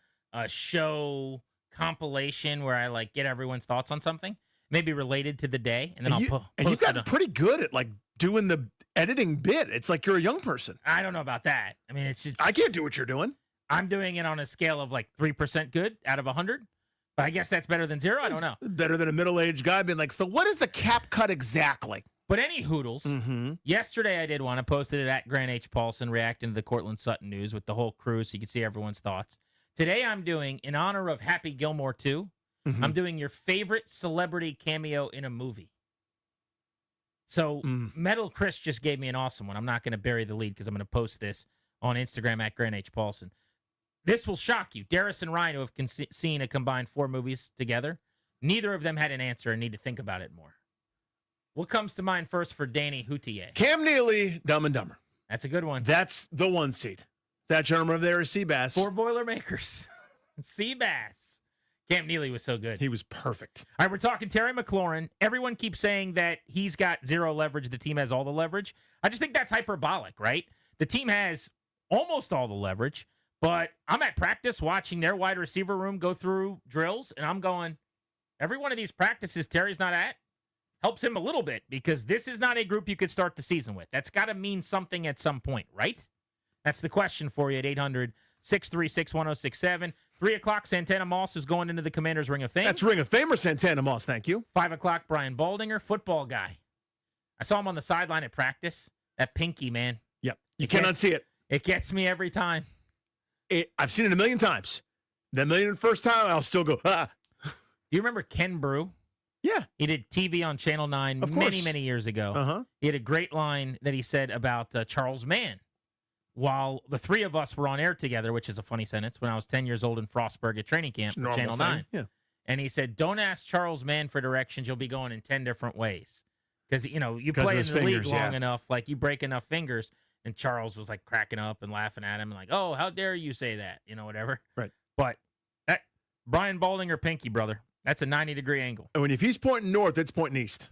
show compilation where I like get everyone's thoughts on something, maybe related to the day, and then I'll post And you've it gotten pretty good at like doing the editing bit. It's like you're a young person. I don't know about that. I mean, it's just I can't do what you're doing. I'm doing it on a scale of like 3% good out of 100. But I guess that's better than 0. I don't know. Better than a middle-aged guy being like, so what is the cap cut exactly? But any hoodles, yesterday I did one. I posted it at Grant H. Paulson, reacting to the Cortland Sutton news with the whole crew so you can see everyone's thoughts. Today I'm doing, in honor of Happy Gilmore 2, I'm doing your favorite celebrity cameo in a movie. So Metal Chris just gave me an awesome one. I'm not going to bury the lead because I'm going to post this on Instagram at Grant H. Paulson. This will shock you. Darius and Ryan, who have seen a combined 4 movies together, neither of them had an answer and need to think about it more. What comes to mind first for Danny Houtier? Cam Neely, Dumb and Dumber. That's a good one. That's the 1 seed. That gentleman over there is Seabass. 4 Boilermakers. Seabass. Cam Neely was so good. He was perfect. All right, we're talking Terry McLaurin. Everyone keeps saying that he's got 0 leverage. The team has all the leverage. I just think that's hyperbolic, right? The team has almost all the leverage. But I'm at practice watching their wide receiver room go through drills, and I'm going, every one of these practices Terry's not at helps him a little bit because this is not a group you could start the season with. That's got to mean something at some point, right? That's the question for you at 800-636-1067. 3 o'clock, Santana Moss is going into the Commanders' Ring of Fame. That's Ring of Famer Santana Moss, thank you. 5 o'clock, Brian Baldinger, football guy. I saw him on the sideline at practice. That pinky, man. Yep. You cannot see it. It gets me every time. I've seen it a million times. That first time, I'll still go, ah. Do you remember Ken Brew? Yeah. He did TV on Channel 9 many, many years ago. He had a great line that he said about Charles Mann. While the 3 of us were on air together, which is a funny sentence, when I was 10 years old in Frostburg at training camp for Channel 9. Yeah. And he said, don't ask Charles Mann for directions. You'll be going in 10 different ways. Because, you play in the league long enough, like you break enough fingers. And Charles was like cracking up and laughing at him and like, oh, how dare you say that? Whatever. Right. But that Brian Baldinger, pinky, brother. That's a 90-degree angle. And if he's pointing north, it's pointing east.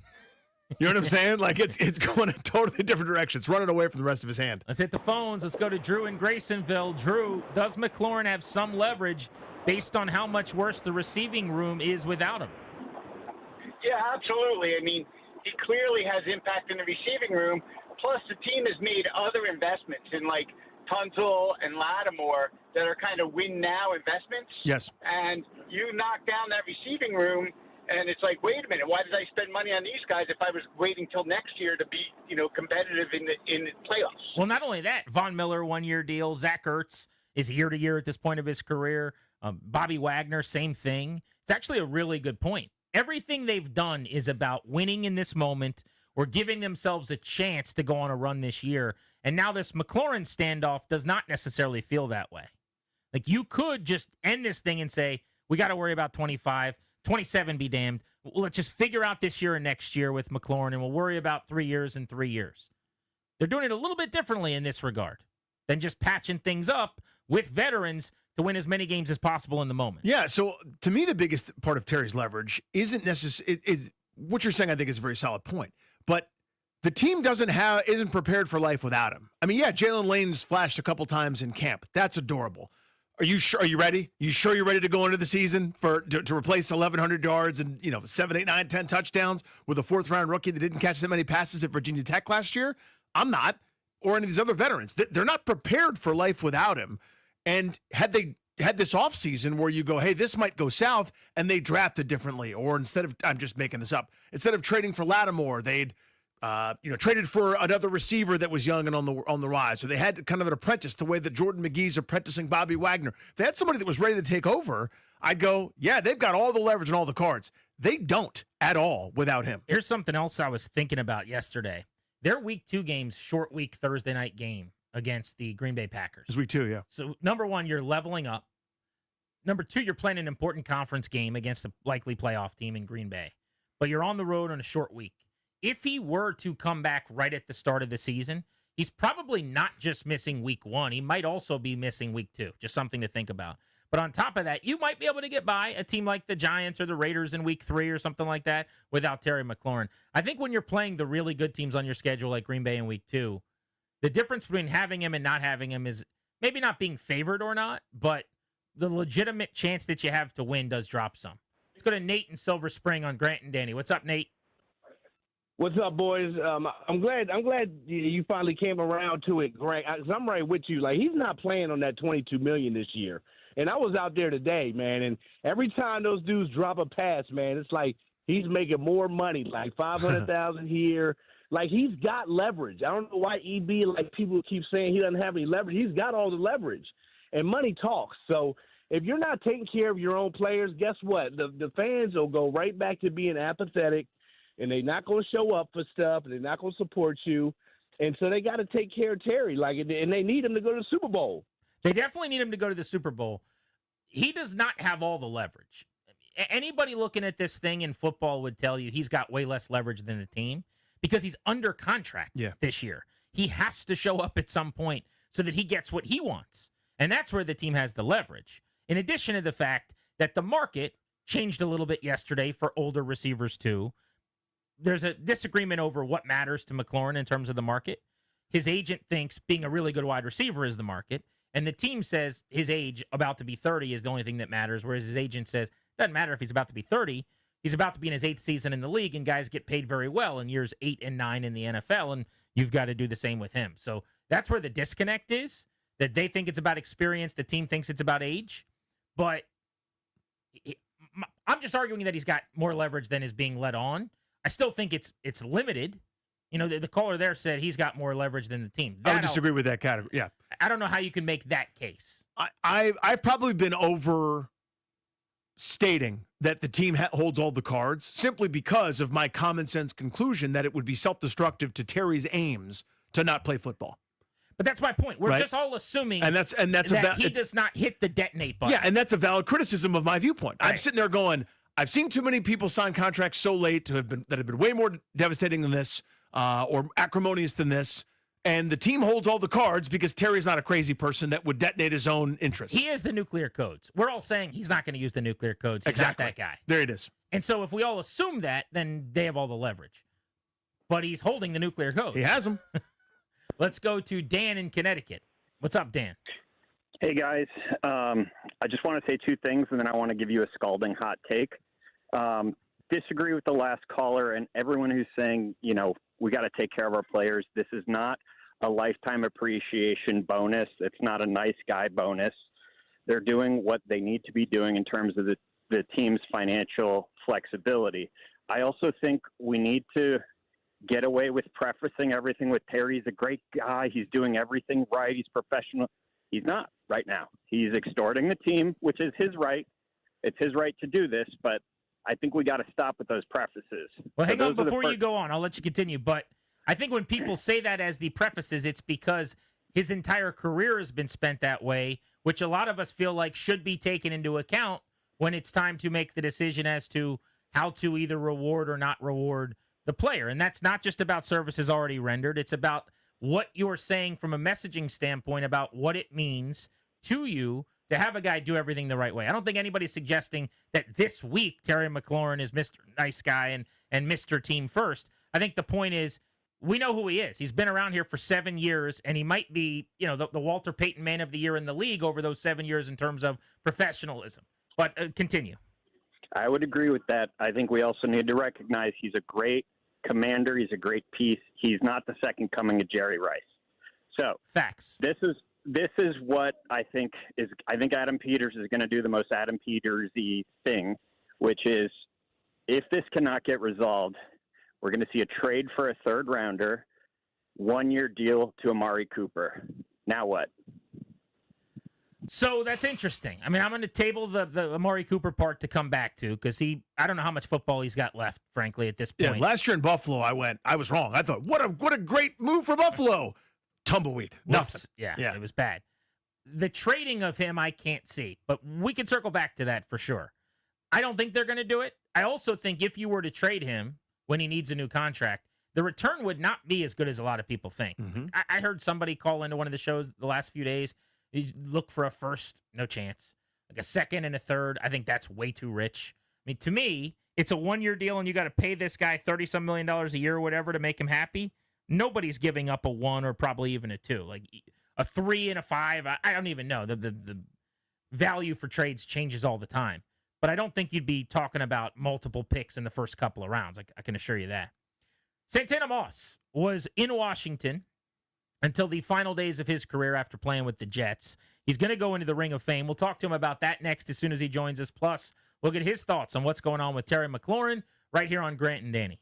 You know what I'm saying? Like it's going in a totally different direction. It's running away from the rest of his hand. Let's hit the phones. Let's go to Drew in Graysonville. Drew, does McLaurin have some leverage based on how much worse the receiving room is without him? Yeah, absolutely. I mean, he clearly has impact in the receiving room. Plus, the team has made other investments in, like, Tunsil and Lattimore that are kind of win-now investments. Yes. And you knock down that receiving room, and it's like, wait a minute, why did I spend money on these guys if I was waiting till next year to be, competitive in the playoffs? Well, not only that, Von Miller, 1-year deal. Zach Ertz is year-to-year at this point of his career. Bobby Wagner, same thing. It's actually a really good point. Everything they've done is about winning in this moment or giving themselves a chance to go on a run this year. And now this McLaurin standoff does not necessarily feel that way. Like, you could just end this thing and say, we got to worry about 25, 27 be damned. Let's just figure out this year and next year with McLaurin, and we'll worry about 3 years and 3 years. They're doing it a little bit differently in this regard than just patching things up with veterans to win as many games as possible in the moment. Yeah, so to me, the biggest part of Terry's leverage isn't necessarily what you're saying. I think is a very solid point. But the team isn't prepared for life without him. I mean, yeah, Jalen Lane's flashed a couple times in camp. That's adorable. Are you sure? Are you ready? You sure you're ready to go into the season to replace 1,100 yards and 7, 8, 9, 10 touchdowns with a 4th-round rookie that didn't catch that many passes at Virginia Tech last year? I'm not, or any of these other veterans. They're not prepared for life without him. And had they had this offseason where you go, hey, this might go south, and they drafted differently, or instead of, I'm just making this up, instead of trading for Lattimore, they'd traded for another receiver that was young and on the rise, or they had kind of an apprentice, the way that Jordan McGee's apprenticing Bobby Wagner. If they had somebody that was ready to take over, I'd go, yeah, they've got all the leverage and all the cards. They don't at all without him. Here's something else I was thinking about yesterday. Their Week 2 game's short week Thursday night game against the Green Bay Packers. It's Week 2, yeah. So, number 1, you're leveling up. Number 2, you're playing an important conference game against a likely playoff team in Green Bay. But you're on the road on a short week. If he were to come back right at the start of the season, he's probably not just missing Week 1. He might also be missing Week 2. Just something to think about. But on top of that, you might be able to get by a team like the Giants or the Raiders in week 3 or something like that without Terry McLaurin. I think when you're playing the really good teams on your schedule like Green Bay in week 2, the difference between having him and not having him is maybe not being favored or not, but the legitimate chance that you have to win does drop some. Let's go to Nate in Silver Spring on Grant and Danny. What's up, Nate? What's up, boys? I'm glad you finally came around to it, Greg. I'm right with you. Like, he's not playing on that $22 million this year. And I was out there today, man. And every time those dudes drop a pass, man, it's like he's making more money, like $500,000 here. Like, he's got leverage. I don't know why like people keep saying he doesn't have any leverage. He's got all the leverage, and money talks. So if you're not taking care of your own players, guess what? The fans will go right back to being apathetic. And they're not going to show up for stuff, and they're not going to support you. And so they got to take care of Terry, and they need him to go to the Super Bowl. They definitely need him to go to the Super Bowl. He does not have all the leverage. Anybody looking at this thing in football would tell you he's got way less leverage than the team because he's under contract this year. He has to show up at some point so that he gets what he wants. And that's where the team has the leverage. In addition to the fact that the market changed a little bit yesterday for older receivers too. There's a disagreement over what matters to McLaurin in terms of the market. His agent thinks being a really good wide receiver is the market, and the team says his age, about to be 30, is the only thing that matters, whereas his agent says it doesn't matter if he's about to be 30. He's about to be in his 8th season in the league, and guys get paid very well in years 8 and 9 in the NFL, and you've got to do the same with him. So that's where the disconnect is, that they think it's about experience, the team thinks it's about age, but I'm just arguing that he's got more leverage than is being let on. I still think it's limited. You know, the caller there said he's got more leverage than the team. I would disagree with that category. Yeah. I don't know how you can make that case. I've probably been overstating that the team holds all the cards simply because of my common sense conclusion that it would be self-destructive to Terry's aims to not play football. But that's my point. We're just all assuming that he does not hit the detonate button. Yeah, and that's a valid criticism of my viewpoint. Right. I'm sitting there going, I've seen too many people sign contracts so late that have been way more devastating than this, or acrimonious than this. And the team holds all the cards because Terry's not a crazy person that would detonate his own interests. He is the nuclear codes. We're all saying he's not going to use the nuclear codes. He's not that guy. There it is. And so if we all assume that, then they have all the leverage. But he's holding the nuclear codes. He has them. Let's go to Dan in Connecticut. What's up, Dan? Hey, guys. I just want to say 2 things, and then I want to give you a scalding hot take. Disagree with the last caller and everyone who's saying, you know, we got to take care of our players. This is not a lifetime appreciation bonus. It's not a nice guy bonus. They're doing what they need to be doing in terms of the team's financial flexibility. I also think we need to get away with prefacing everything with Terry's a great guy. He's doing everything right. He's professional. He's not right now. He's extorting the team, which is his right. It's his right to do this, but I think we got to stop with those prefaces. Well, hang on before you go on. I'll let you continue. But I think when people say that as the prefaces, it's because his entire career has been spent that way, which a lot of us feel like should be taken into account when it's time to make the decision as to how to either reward or not reward the player. And that's not just about services already rendered. It's about what you're saying from a messaging standpoint about what it means to you to have a guy do everything the right way. I don't think anybody's suggesting that this week Terry McLaurin is Mr. Nice Guy and Mr. Team First. I think the point is we know who he is. He's been around here for 7 years, and he might be, you know, the Walter Payton Man of the Year in the league over those 7 years in terms of professionalism. But continue. I would agree with that. I think we also need to recognize he's a great commander. He's a great piece. He's not the second coming of Jerry Rice. So facts. This is what I think is. I think Adam Peters is going to do the most Adam Peters-y thing, which is if this cannot get resolved, we're going to see a trade for a 3rd rounder, 1-year deal to Amari Cooper. Now what? So that's interesting. I mean, I'm going to table the Amari Cooper part to come back to because I don't know how much football he's got left, frankly, at this point. Yeah, last year in Buffalo, I was wrong. I thought, what a great move for Buffalo. Tumbleweed. Nothing. Yeah, it was bad. The trading of him, I can't see, but we can circle back to that for sure. I don't think they're going to do it. I also think if you were to trade him when he needs a new contract, the return would not be as good as a lot of people think. Mm-hmm. I heard somebody call into one of the shows the last few days. You look for a first, no chance. like a second and a third. I think that's way too rich. I mean, to me, it's a 1-year deal and you got to pay this guy $30-some million a year or whatever to make him happy. Nobody's giving up a 1 or probably even a 2. Like a 3 and a 5, I don't even know. The value for trades changes all the time. But I don't think you'd be talking about multiple picks in the first couple of rounds. I can assure you that. Santana Moss was in Washington until the final days of his career after playing with the Jets. He's going to go into the Ring of Fame. We'll talk to him about that next as soon as he joins us. Plus, we'll get his thoughts on what's going on with Terry McLaurin right here on Grant and Danny.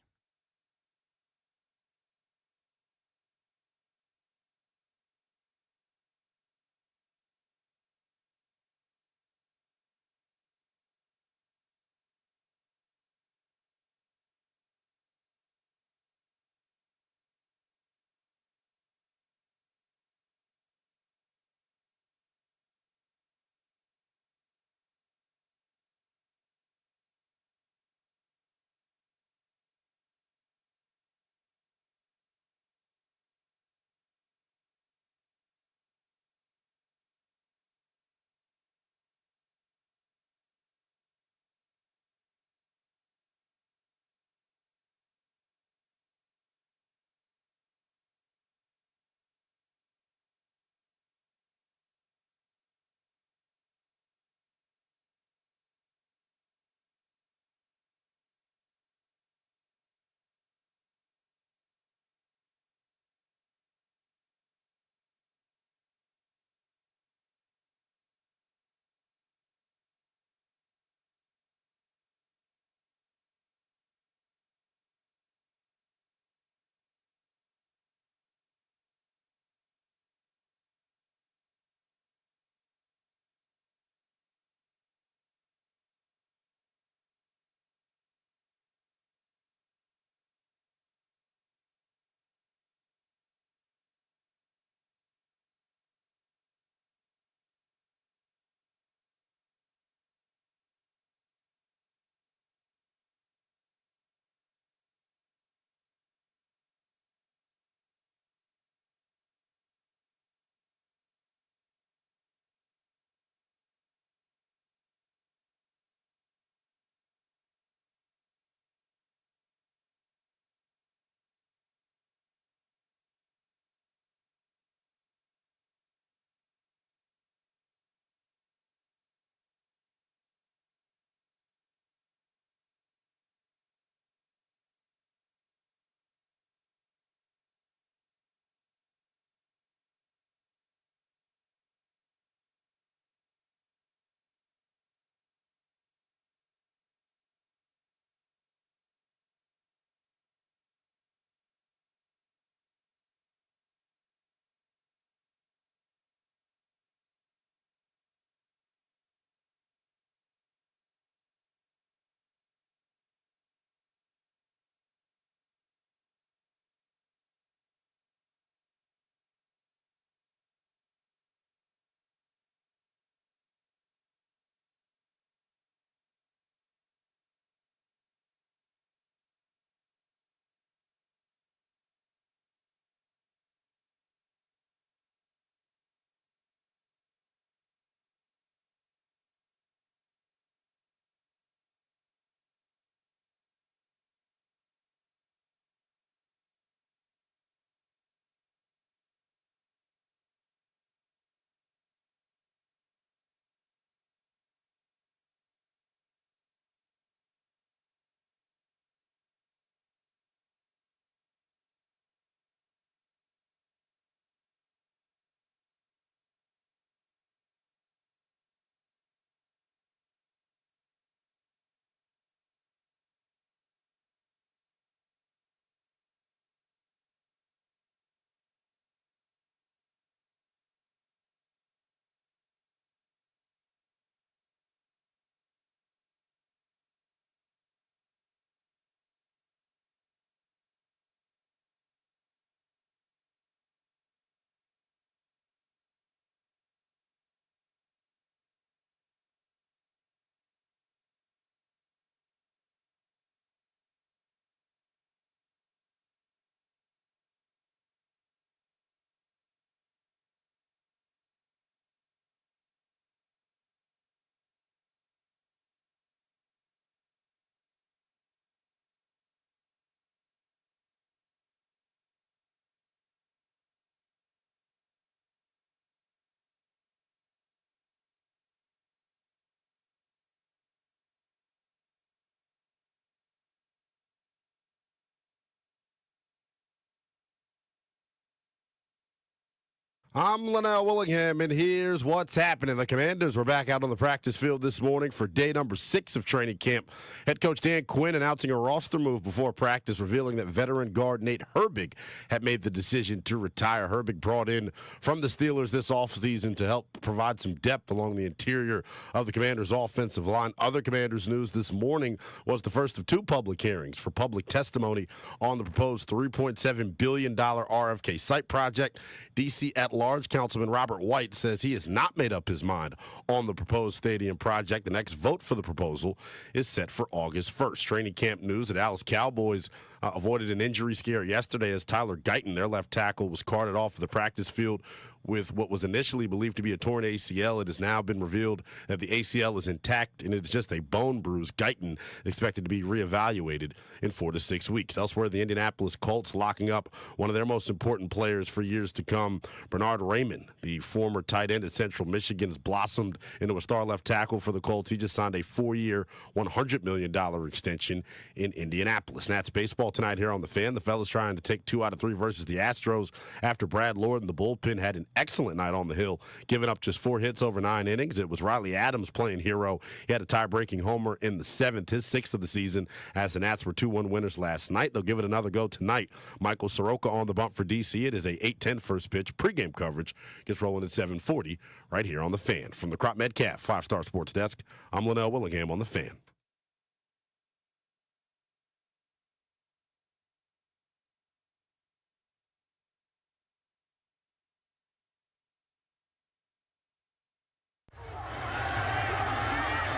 I'm Linnell Willingham, and here's what's happening. The Commanders were back out on the practice field this morning for day number 6 of training camp. Head coach Dan Quinn announcing a roster move before practice, revealing that veteran guard Nate Herbig had made the decision to retire. Herbig brought in from the Steelers this offseason to help provide some depth along the interior of the Commanders' offensive line. Other Commanders news this morning was the first of 2 public hearings for public testimony on the proposed $3.7 billion RFK site project. D.C. at-large Councilman Robert White says he has not made up his mind on the proposed stadium project. The next vote for the proposal is set for August 1st. Training camp news: the Dallas Cowboys avoided an injury scare yesterday as Tyler Guyton, their left tackle, was carted off the practice field with what was initially believed to be a torn ACL. It has now been revealed that the ACL is intact and it's just a bone bruise. Guyton expected to be reevaluated in 4 to 6 weeks. Elsewhere, the Indianapolis Colts locking up one of their most important players for years to come. Bernard Raymond, the former tight end at Central Michigan, has blossomed into a star left tackle for the Colts. He just signed a 4-year, $100 million extension in Indianapolis. Nats baseball tonight here on The Fan. The fellas trying to take 2 out of 3 versus the Astros after Brad Lord and the bullpen had an excellent night on the hill, giving up just 4 hits over 9 innings. It was Riley Adams playing hero. He had a tie-breaking homer in the 7th, his 6th of the season, as the Nats were 2-1 winners last night. They'll give it another go tonight. Michael Soroka on the bump for D.C. It is a 8:10 first pitch. Pre-game coverage gets rolling at 7:40 right here on The Fan. From the Crop Metcalf 5-Star Sports Desk, I'm Linnell Willingham on The Fan.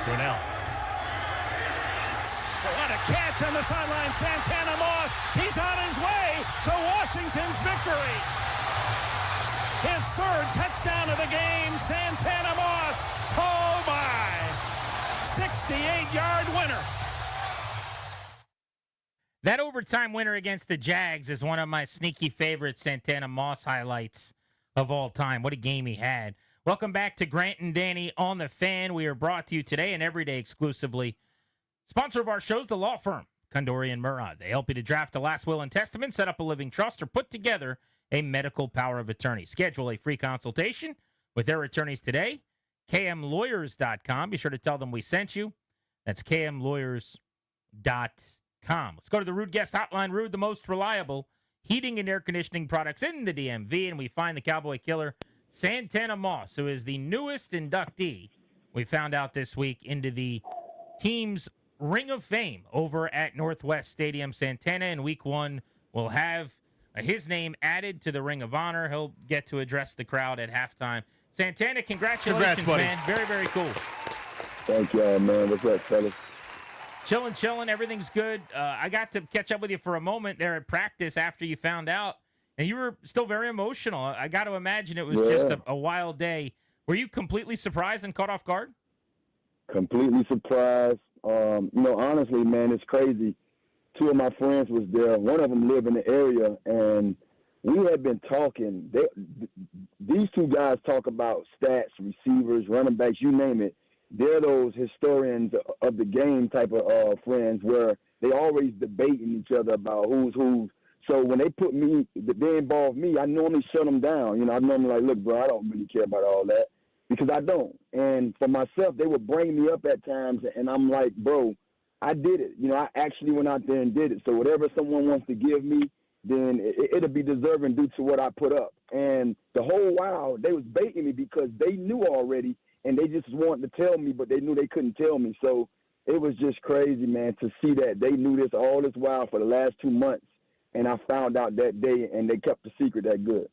Brunell. What a catch on the sideline. Santana Moss. He's on his way to Washington's victory. His 3rd touchdown of the game. Santana Moss. Oh, my. 68-yard winner. That overtime winner against the Jags is one of my sneaky favorite Santana Moss highlights of all time. What a game he had. Welcome back to Grant and Danny on The Fan. We are brought to you today and every day exclusively. Sponsor of our show is the law firm, Condori and Murad. They help you to draft a last will and testament, set up a living trust, or put together a medical power of attorney. Schedule a free consultation with their attorneys today. KMLawyers.com. Be sure to tell them we sent you. That's KMLawyers.com. Let's go to the Rude Guest Hotline. Rude, the most reliable heating and air conditioning products in the DMV, and we find the Cowboy Killer, Santana Moss, who is the newest inductee, we found out this week, into the team's Ring of Fame over at Northwest Stadium. Santana in week 1 will have his name added to the Ring of Honor. He'll get to address the crowd at halftime. Santana, congratulations, man. Very, very cool. Thank y'all, man. What's up, fellas? Chilling. Everything's good. I got to catch up with you for a moment there at practice after you found out. And you were still very emotional. I got to imagine it was just a wild day. Were you completely surprised and caught off guard? Completely surprised. Honestly, man, it's crazy. 2 of my friends was there. One of them lived in the area, and we had been talking. These 2 guys talk about stats, receivers, running backs, you name it. They're those historians of the game type of friends where they always debating each other about who's who. So when they involve me, I normally shut them down. I normally like, look, bro, I don't really care about all that because I don't. And for myself, they would bring me up at times, and I'm like, bro, I did it. I actually went out there and did it. So whatever someone wants to give me, then it'll be deserving due to what I put up. And the whole while, they was baiting me because they knew already, and they just wanted to tell me, but they knew they couldn't tell me. So it was just crazy, man, to see that they knew this all this while for the last 2 months. And I found out that day, and they kept the secret that good.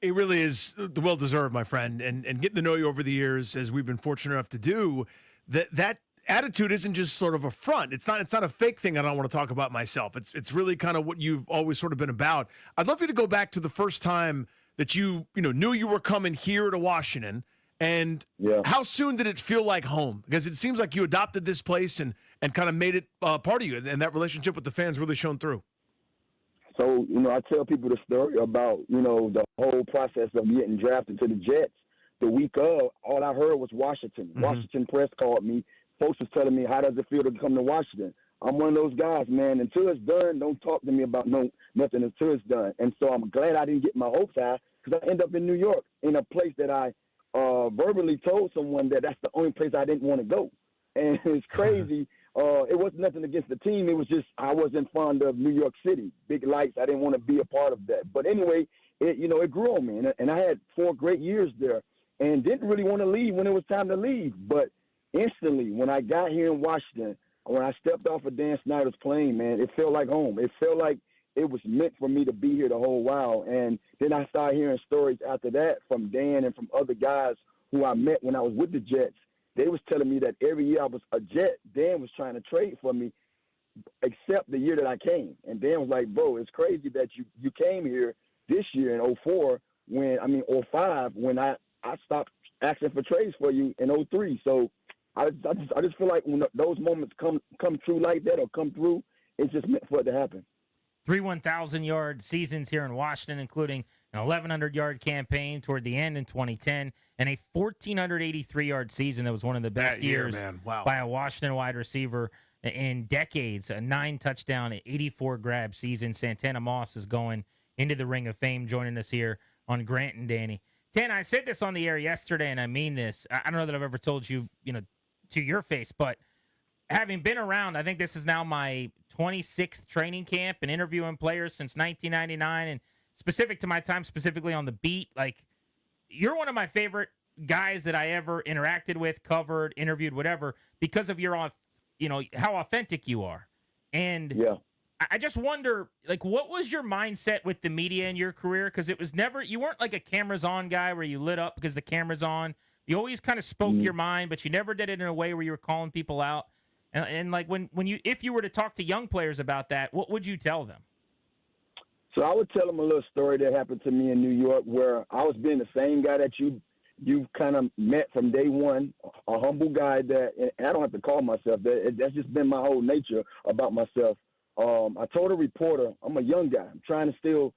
It really is well-deserved, my friend. And getting to know you over the years, as we've been fortunate enough to do, that attitude isn't just sort of a front. It's not a fake thing I don't want to talk about myself. It's really kind of what you've always sort of been about. I'd love you to go back to the first time that you knew you were coming here to Washington, and how soon did it feel like home? Because it seems like you adopted this place and kind of made it part of you, and that relationship with the fans really shone through. So, I tell people the story about, the whole process of getting drafted to the Jets. The week of, all I heard was Washington. Mm-hmm. Washington press called me. Folks was telling me, how does it feel to come to Washington? I'm one of those guys, man. Until it's done, don't talk to me about nothing until it's done. And so I'm glad I didn't get my hopes high because I end up in New York in a place that I verbally told someone that that's the only place I didn't want to go. And it's crazy. It wasn't nothing against the team. It was just I wasn't fond of New York City. Big lights. I didn't want to be a part of that. But anyway, it grew on me. And I had 4 great years there and didn't really want to leave when it was time to leave. But instantly, when I got here in Washington, when I stepped off of Dan Snyder's plane, man, it felt like home. It felt like it was meant for me to be here the whole while. And then I started hearing stories after that from Dan and from other guys who I met when I was with the Jets. They was telling me that every year I was a Jet, Dan was trying to trade for me, except the year that I came. And Dan was like, bro, it's crazy that you came here this year in 05, when I stopped asking for trades for you in 03. So I just feel like when those moments come true like that or come through, it's just meant for it to happen. 3 1,000-yard seasons here in Washington, including an 1,100-yard campaign toward the end in 2010, and a 1,483-yard season that was one of the best years by a Washington wide receiver in decades. A 9-touchdown, 84-grab season. Santana Moss is going into the Ring of Fame, joining us here on Grant and Danny. Tan, I said this on the air yesterday, and I mean this. I don't know that I've ever told you, to your face, but having been around, I think this is now my 26th training camp and interviewing players since 1999, and specific to my time specifically on the beat, like, you're one of my favorite guys that I ever interacted with, covered, interviewed, whatever, because of your, how authentic you are. And I just wonder, like, what was your mindset with the media in your career? Because it was never, you weren't like a cameras on guy where you lit up because the camera's on. You always kind of spoke your mind, but you never did it in a way where you were calling people out. And like if you were to talk to young players about that, what would you tell them? So I would tell them a little story that happened to me in New York, where I was being the same guy that you kind of met from day one, a humble guy that, and I don't have to call myself that. That's just been my whole nature about myself. I told a reporter, I'm a young guy. I'm trying to still,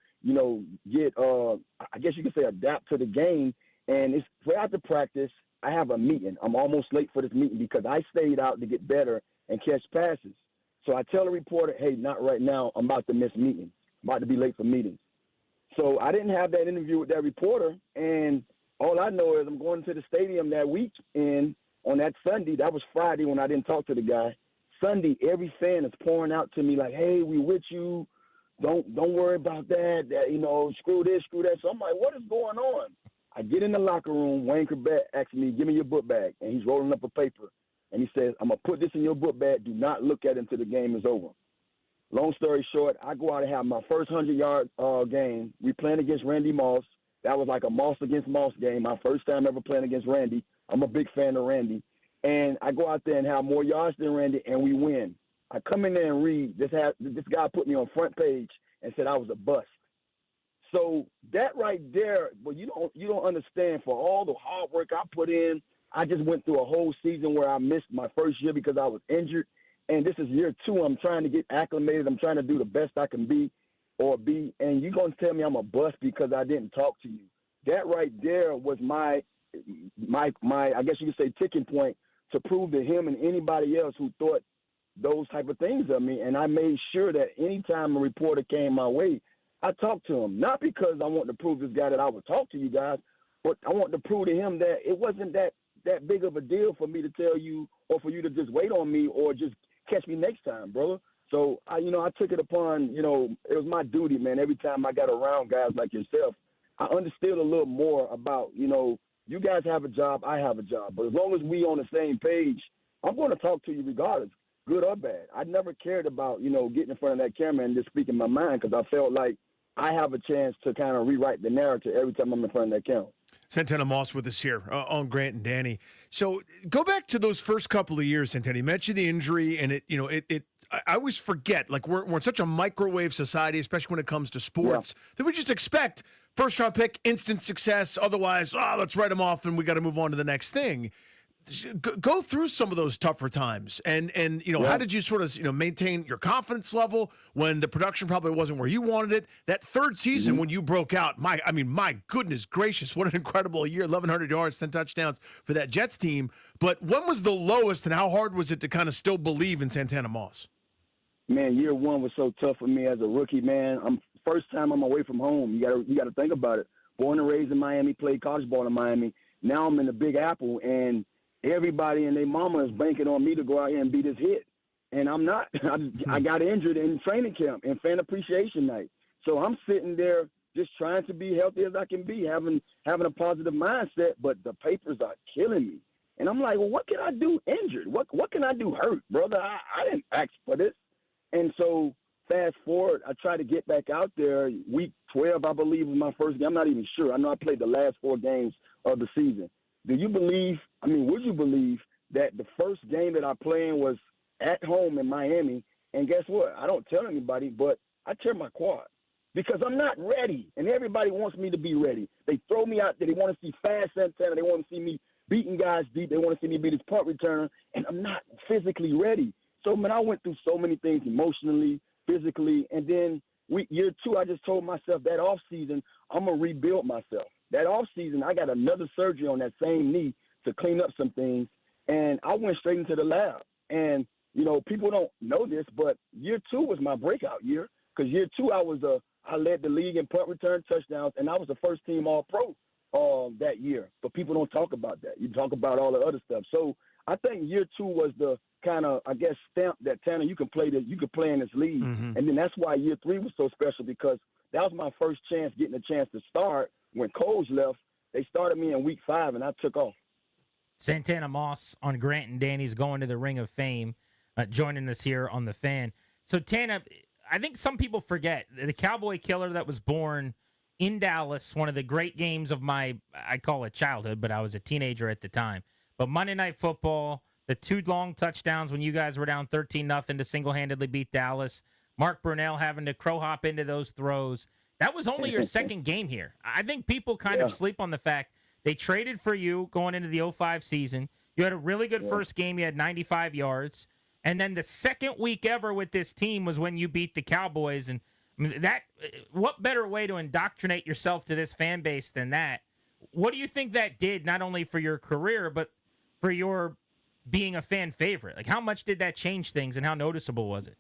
get, I guess you could say, adapt to the game. And it's right after practice, I have a meeting. I'm almost late for this meeting because I stayed out to get better and catch passes. So I tell the reporter, hey, not right now. I'm about to miss meetings. I'm about to be late for meetings. So I didn't have that interview with that reporter. And all I know is I'm going to the stadium that week. And on that Sunday, that was Friday when I didn't talk to the guy. Sunday, every fan is pouring out to me like, hey, we with you. Don't worry about that. Screw this, screw that. So I'm like, what is going on? I get in the locker room. Wayne Corbett asks me, give me your book bag. And he's rolling up a paper. And he says, I'm going to put this in your book bag. Do not look at it until the game is over. Long story short, I go out and have my first 100-yard game. We playing against Randy Moss. That was like a Moss against Moss game. My first time ever playing against Randy. I'm a big fan of Randy. And I go out there and have more yards than Randy, and we win. I come in there and read. This guy put me on front page and said I was a bust. So that right there, well, you don't understand. For all the hard work I put in, I just went through a whole season where I missed my first year because I was injured. And this is year 2. I'm trying to get acclimated. I'm trying to do the best I can be. And you're going to tell me I'm a bust because I didn't talk to you. That right there was my I guess you could say, ticking point to prove to him and anybody else who thought those type of things of me. And I made sure that anytime a reporter came my way, I talked to him, not because I want to prove this guy that I would talk to you guys, but I want to prove to him that it wasn't that big of a deal for me to tell you or for you to just wait on me or just catch me next time, brother. So, I took it upon, it was my duty, man. Every time I got around guys like yourself, I understood a little more about, you guys have a job, I have a job. But as long as we on the same page, I'm going to talk to you regardless, good or bad. I never cared about, getting in front of that camera and just speaking my mind because I felt like I have a chance to kind of rewrite the narrative every time I'm in front of that camera. Santana Moss with us here on Grant and Danny. So go back to those first couple of years, Santana. You mentioned the injury, and I always forget, like we're in such a microwave society, especially when it comes to sports, that we just expect first-round pick, instant success. Otherwise, let's write them off and we got to move on to the next thing. Go through some of those tougher times, and how did you sort of maintain your confidence level when the production probably wasn't where you wanted it? That third season when you broke out, my goodness gracious, what an incredible year! 1,100 yards, 10 touchdowns for that Jets team. But when was the lowest, and how hard was it to kind of still believe in Santana Moss? Man, year 1 was so tough for me as a rookie. Man, first time I'm away from home. You got to think about it. born and raised in Miami, played college ball in Miami. Now I'm in the Big Apple, and everybody and their mama is banking on me to go out here and be this hit. And I'm not. I got injured in training camp and fan appreciation night. So I'm sitting there just trying to be healthy as I can be, having a positive mindset, but the papers are killing me. And I'm like, well, what can I do injured? What can I do hurt, brother? I didn't ask for this. And so fast forward, I tried to get back out there. Week 12, I believe, was my first game. I'm not even sure. I know I played the last 4 games of the season. Would you believe that the first game that I played was at home in Miami? And guess what? I don't tell anybody, but I tear my quad because I'm not ready. And everybody wants me to be ready. They throw me out there. They want to see fast Santana. They want to see me beating guys deep. They want to see me be this punt returner. And I'm not physically ready. So, man, I went through so many things emotionally, physically. And then year 2, I just told myself that offseason, I'm going to rebuild myself. That offseason, I got another surgery on that same knee to clean up some things. And I went straight into the lab. And, you know, people don't know this, but year 2 was my breakout year because year 2 I led the league in punt return touchdowns, and I was the first team All-Pro that year. But people don't talk about that. You talk about all the other stuff. So I think year 2 was the kind of, I guess, stamp that Tanner, you can play in this league. Mm-hmm. And then that's why year 3 was so special because that was my first chance getting a chance to start. When Coach left, they started me in week 5, and I took off. Santana Moss on Grant and Danny's going to the Ring of Fame, joining us here on The Fan. So, Tana, I think some people forget the Cowboy Killer that was born in Dallas, one of the great games of I call it childhood, but I was a teenager at the time. But Monday Night Football, the 2 long touchdowns when you guys were down 13-0 to single-handedly beat Dallas, Mark Brunell having to crow hop into those throws. That was only your second game here. I think people kind of sleep on the fact they traded for you going into the 05 season. You had a really good first game. You had 95 yards. And then the second week ever with this team was when you beat the Cowboys. And I mean, what better way to indoctrinate yourself to this fan base than that? What do you think that did, not only for your career, but for your being a fan favorite? Like, how much did that change things, and how noticeable was it?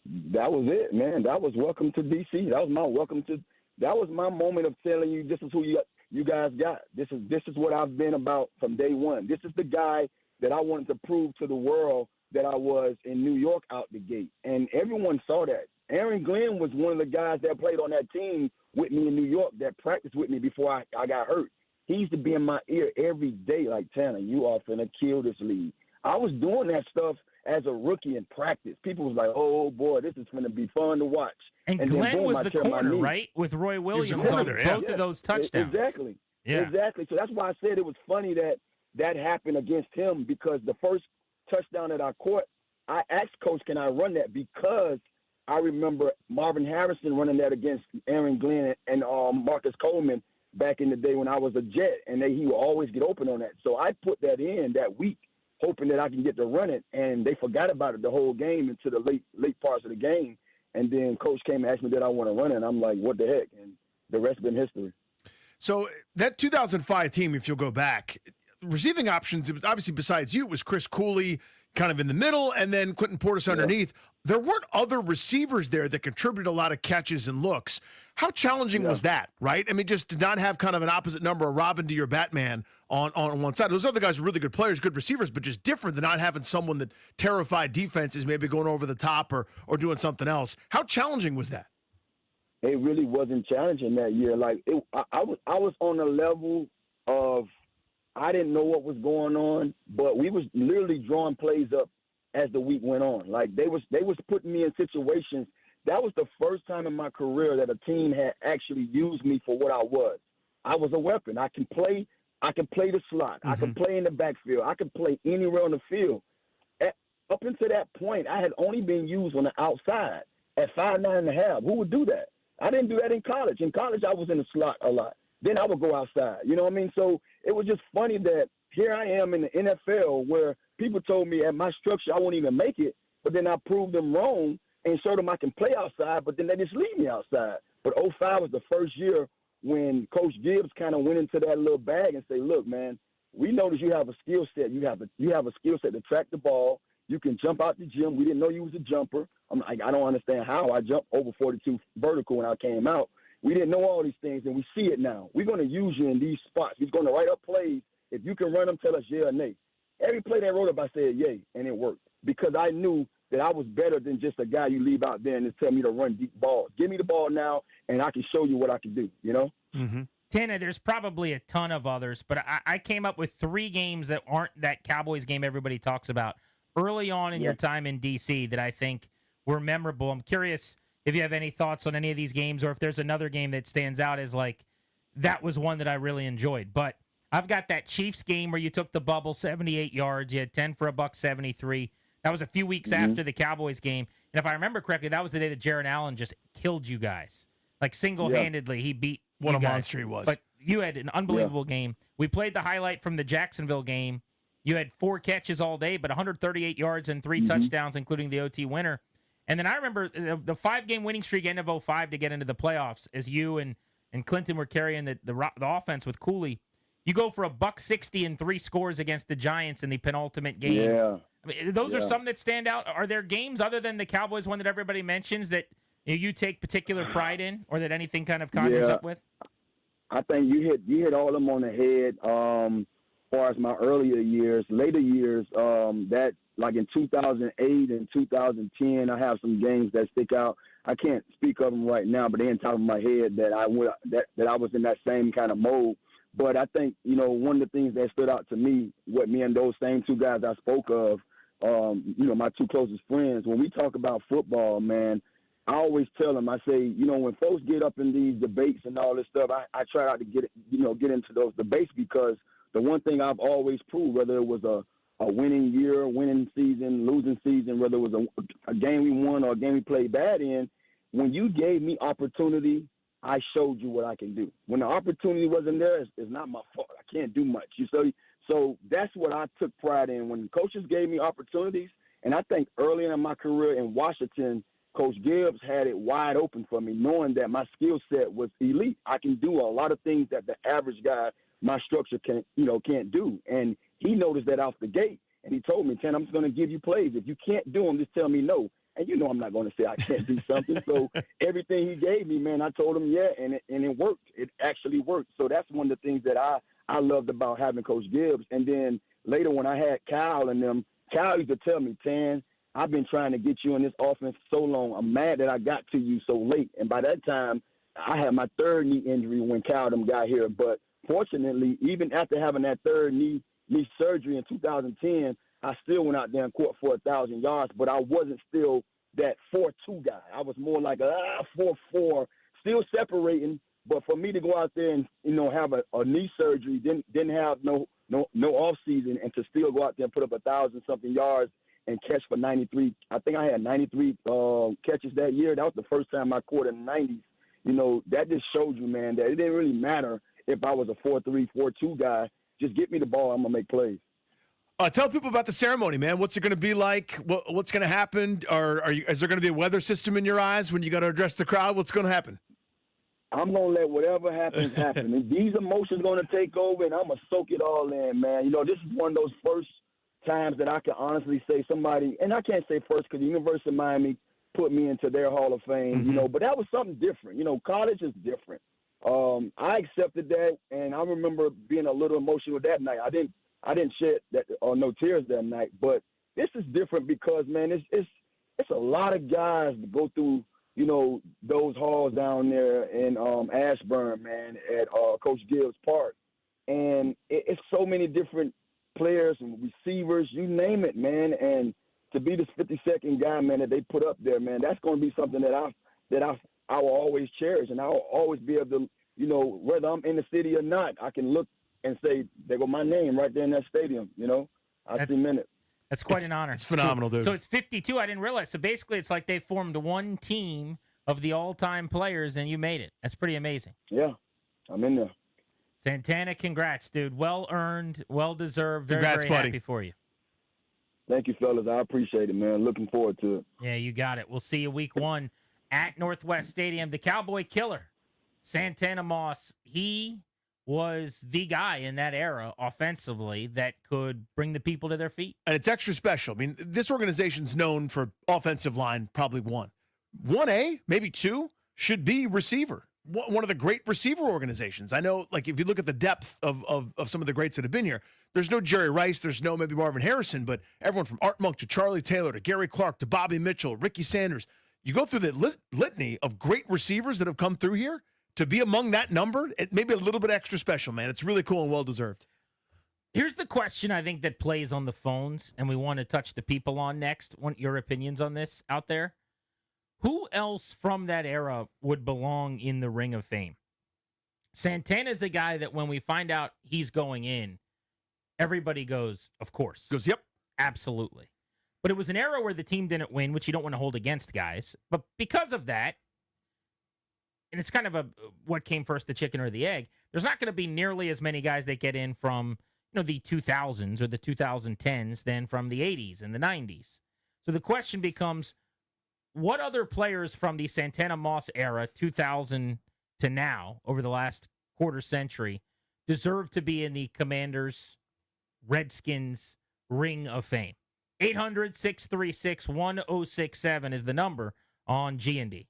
That was it, man. That was welcome to DC. That was my moment of telling you this is who you guys got. This is what I've been about from day one. This is the guy that I wanted to prove to the world that I was in New York out the gate. And everyone saw that. Aaron Glenn was one of the guys that played on that team with me in New York that practiced with me before I got hurt. He used to be in my ear every day like, Tanner, you are finna kill this league. I was doing that stuff as a rookie in practice. People was like, oh, boy, this is going to be fun to watch. And Glenn was the corner, right, with Roy Williams on both of those touchdowns. Exactly. Yeah. Exactly. So that's why I said it was funny that happened against him because the first touchdown that I caught, I asked Coach, can I run that? Because I remember Marvin Harrison running that against Aaron Glenn and Marcus Coleman back in the day when I was a Jet, and he would always get open on that. So I put that in that week, hoping that I can get to run it, and they forgot about it the whole game into the late parts of the game. And then Coach came and asked me, did I want to run it? And I'm like, what the heck? And the rest has been history. So that 2005 team, if you'll go back, receiving options, obviously besides you, was Chris Cooley kind of in the middle and then Clinton Portis underneath. There weren't other receivers there that contributed a lot of catches and looks. How challenging was that, right? I mean, just to not have kind of an opposite number of Robin to your Batman on one side. Those other guys are really good players, good receivers, but just different than not having someone that terrified defenses, maybe going over the top or doing something else. How challenging was that? It really wasn't challenging that year. Like I was on a level of I didn't know what was going on, but we was literally drawing plays up as the week went on. Like they was putting me in situations. That was the first time in my career that a team had actually used me for what I was. I was a weapon. I can play the slot. I can play in the backfield. I can play anywhere on the field. Up until that point, I had only been used on the outside at 5'9.5". Who would do that? I didn't do that in college. In college, I was in the slot a lot. Then I would go outside. You know what I mean? So it was just funny that here I am in the NFL where people told me at my structure I won't even make it, but then I proved them wrong and showed them I can play outside, but then they just leave me outside. But 05 was the first year when Coach Gibbs kind of went into that little bag and said, look, man, we notice you have a skill set. You have a skill set to track the ball. You can jump out the gym. We didn't know you was a jumper. I'm like, I don't understand how I jumped over 42 vertical when I came out. We didn't know all these things, and we see it now. We're going to use you in these spots. He's going to write up plays. If you can run them, tell us yeah or nay. Every play they wrote up, I said yay, and it worked because I knew that I was better than just a guy you leave out there and just tell me to run deep balls. Give me the ball now, and I can show you what I can do, you know? Mm-hmm. Tana, there's probably a ton of others, but I came up with 3 games that aren't that Cowboys game everybody talks about early on in your time in D.C. that I think were memorable. I'm curious if you have any thoughts on any of these games or if there's another game that stands out as like, that was one that I really enjoyed. But I've got that Chiefs game where you took the bubble, 78 yards. You had 10 for $173. That was a few weeks after the Cowboys game. And if I remember correctly, that was the day that Jaron Allen just killed you guys. Like single-handedly, he beat What you a guys. monster he was. But you had an unbelievable game. We played the highlight from the Jacksonville game. You had 4 catches all day, but 138 yards and 3 touchdowns, including the OT winner. And then I remember the 5-game winning streak end of 2005 to get into the playoffs as you and Clinton were carrying the offense with Cooley. You go for $160 and 3 scores against the Giants in the penultimate game. Yeah. I mean, those are some that stand out. Are there games other than the Cowboys one that everybody mentions that you take particular pride in or that anything kind of conjures up with? I think you hit all of them on the head. As far as my earlier years, later years, that like in 2008 and 2010, I have some games that stick out. I can't speak of them right now, but they're in top of my head that I was in that same kind of mode. But I think, you know, one of the things that stood out to me, what me and those same 2 guys I spoke of, you know, my 2 closest friends, when we talk about football, man, I always tell them, I say, you know, when folks get up in these debates and all this stuff, I try not to get into those debates because the one thing I've always proved, whether it was a winning year, winning season, losing season, whether it was a game we won or a game we played bad in, when you gave me opportunity, I showed you what I can do. When the opportunity wasn't there, it's not my fault. I can't do much. So that's what I took pride in. When coaches gave me opportunities, and I think early in my career in Washington, Coach Gibbs had it wide open for me, knowing that my skill set was elite. I can do a lot of things that the average guy, my structure can't do. And he noticed that off the gate, and he told me, "Tan, I'm just going to give you plays. If you can't do them, just tell me no." And you know I'm not going to say I can't do something. So everything he gave me, man, I told him, yeah, and it worked. It actually worked. So that's one of the things that I loved about having Coach Gibbs. And then later when I had Kyle and them, Kyle used to tell me, "Tan, I've been trying to get you in this offense so long. I'm mad that I got to you so late." And by that time, I had my 3rd knee injury when Kyle them got here. But fortunately, even after having that 3rd knee surgery in 2010, I still went out there and caught for 1,000 yards, but I wasn't still that 4-2 guy. I was more like a 4-4, still separating. But for me to go out there and, you know, have a knee surgery, didn't have no off season, and to still go out there and put up 1,000-something yards and catch for 93. I think I had 93 catches that year. That was the first time I caught in the 90s. You know, that just showed you, man, that it didn't really matter if I was a 4-3, 4-2 guy. Just get me the ball, I'm going to make plays. Tell people about the ceremony, man. What's it going to be like? What's going to happen? Is there going to be a weather system in your eyes when you got to address the crowd? What's going to happen? I'm going to let whatever happens happen. And these emotions going to take over, and I'm going to soak it all in, man. You know, this is one of those first times that I can honestly say somebody, and I can't say first because the University of Miami put me into their Hall of Fame, you know, but that was something different. You know, college is different. I accepted that, and I remember being a little emotional that night. I didn't shed no tears that night, but this is different because, man, it's a lot of guys to go through, you know, those halls down there in Ashburn, man, at Coach Gibbs Park, and it's so many different players and receivers, you name it, man, and to be this 52nd guy, man, that they put up there, man, that's going to be something that I will always cherish, and I will always be able to, you know, whether I'm in the city or not, I can look and say, there go my name right there in that stadium, you know? I cement it. That's quite an honor. It's phenomenal, dude. So it's 52. I didn't realize. So basically, it's like they formed one team of the all-time players, and you made it. That's pretty amazing. Yeah, I'm in there. Santana, congrats, dude. Well-earned, well-deserved. Very, congrats, very buddy. happy for you. Thank you, fellas. I appreciate it, man. Looking forward to it. Yeah, you got it. We'll see you week 1 at Northwest Stadium. The Cowboy Killer, Santana Moss, he was the guy in that era offensively that could bring the people to their feet. And it's extra special. I mean, this organization's known for offensive line, probably 1A, maybe 2, should be receiver. one of the great receiver organizations. I know, like, if you look at the depth of some of the greats that have been here, there's no Jerry Rice, there's no maybe Marvin Harrison, but everyone from Art Monk to Charlie Taylor to Gary Clark to Bobby Mitchell, Ricky Sanders. You go through the litany of great receivers that have come through here. To be among that number, it may be a little bit extra special, man. It's really cool and well-deserved. Here's the question I think that plays on the phones, and we want to touch the people on next. Want your opinions on this out there? Who else from that era would belong in the Ring of Fame? Santana's a guy that when we find out he's going in, everybody goes, of course. Goes, yep. Absolutely. But it was an era where the team didn't win, which you don't want to hold against guys. But because of that, and it's kind of what came first, the chicken or the egg, there's not going to be nearly as many guys that get in from the 2000s or the 2010s than from the 80s and the 90s. So the question becomes, what other players from the Santana Moss era, 2000 to now, over the last quarter century, deserve to be in the Commanders, Redskins Ring of Fame? 800-636-1067 is the number on G&D.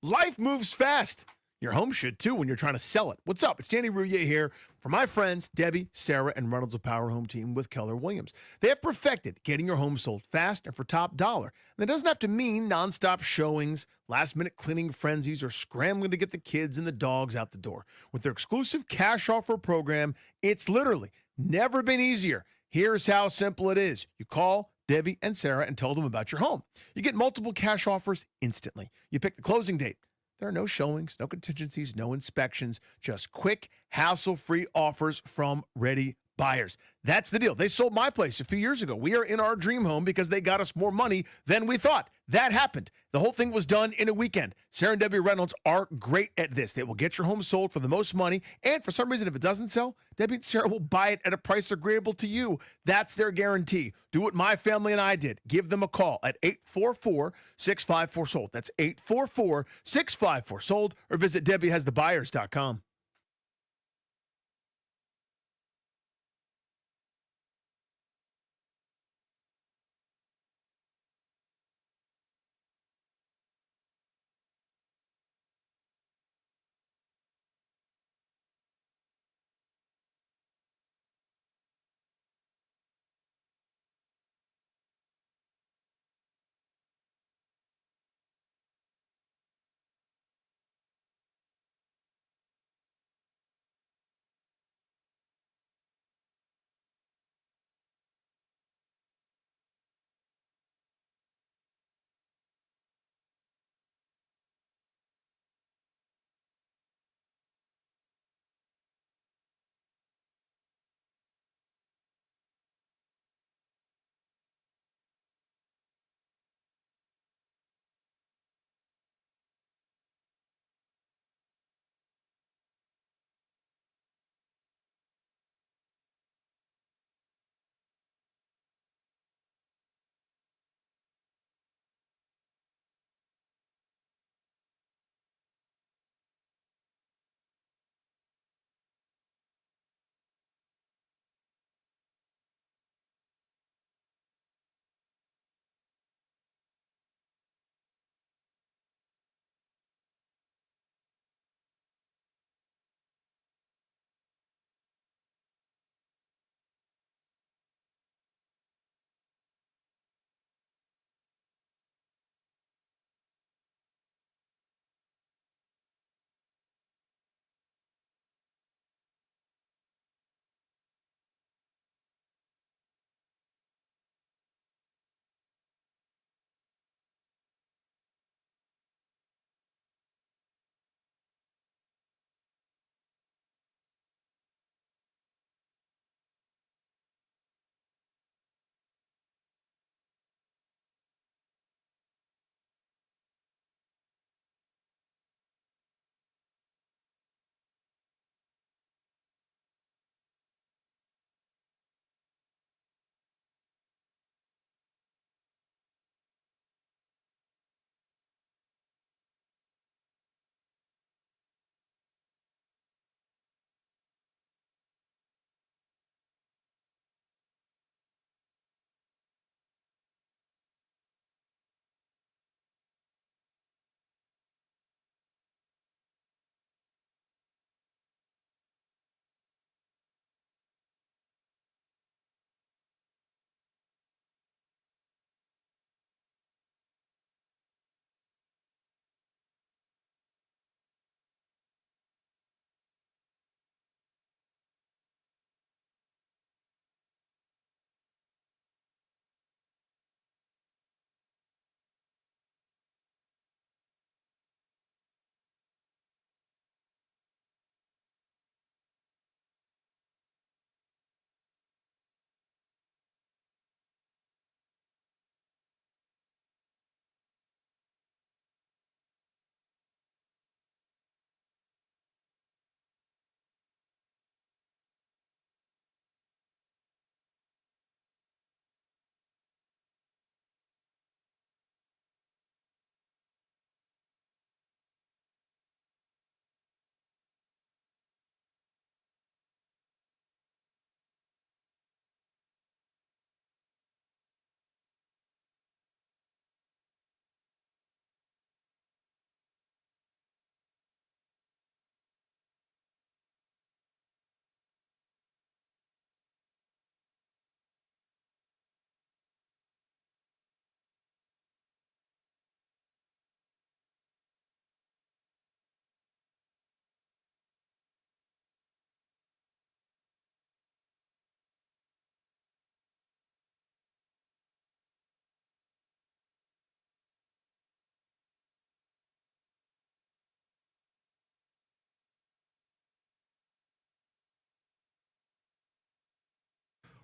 Life moves fast. Your home should too when you're trying to sell it. What's up? It's Danny Rouillet here for my friends Debbie, Sarah, and Reynolds of Power Home Team with Keller Williams. They have perfected getting your home sold fast and for top dollar. And that doesn't have to mean nonstop showings, last-minute cleaning frenzies, or scrambling to get the kids and the dogs out the door. With their exclusive cash offer program, it's literally never been easier. Here's how simple it is. You call Debbie and Sarah and tell them about your home. You get multiple cash offers instantly. You pick the closing date. There are no showings, no contingencies, no inspections, just quick, hassle-free offers from ready buyers. That's the deal. They sold my place a few years ago. We are in our dream home because they got us more money than we thought. That happened. The whole thing was done in a weekend. Sarah and Debbie Reynolds are great at this. They will get your home sold for the most money, and for some reason, if it doesn't sell, Debbie and Sarah will buy it at a price agreeable to you. That's their guarantee. Do what my family and I did. Give them a call at 844-654-SOLD. That's 844-654-SOLD, or visit DebbieHasTheBuyers.com.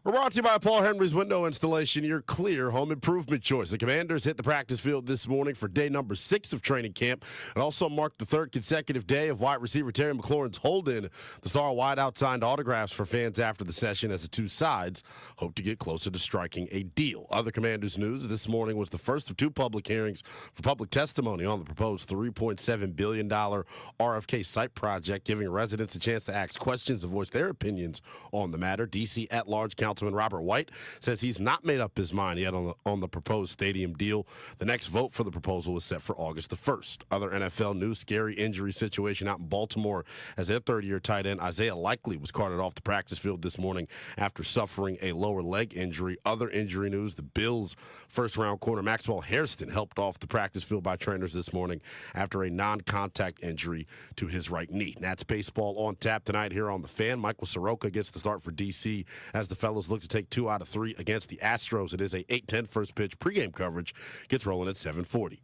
We're brought to you by Paul Henry's Window Installation, your clear home improvement choice. The Commanders hit the practice field this morning for day number 6 of training camp. It also marked the third consecutive day of wide receiver Terry McLaurin's hold-in. The star wideout signed autographs for fans after the session as the two sides hope to get closer to striking a deal. Other Commanders news, this morning was the first of 2 public hearings for public testimony on the proposed $3.7 billion RFK site project, giving residents a chance to ask questions and voice their opinions on the matter. D.C. at-large Councilman Robert White says he's not made up his mind yet on the proposed stadium deal. The next vote for the proposal is set for August the 1st. Other NFL news, scary injury situation out in Baltimore as their third-year tight end Isaiah Likely was carted off the practice field this morning after suffering a lower leg injury. Other injury news, the Bills' first-round corner Maxwell Hairston helped off the practice field by trainers this morning after a non-contact injury to his right knee. Nats baseball on tap tonight here on The Fan. Michael Soroka gets the start for D.C. as the fellas look to take 2 out of 3 against the Astros. It is a 8:10 first pitch. Pregame coverage gets rolling at 7:40.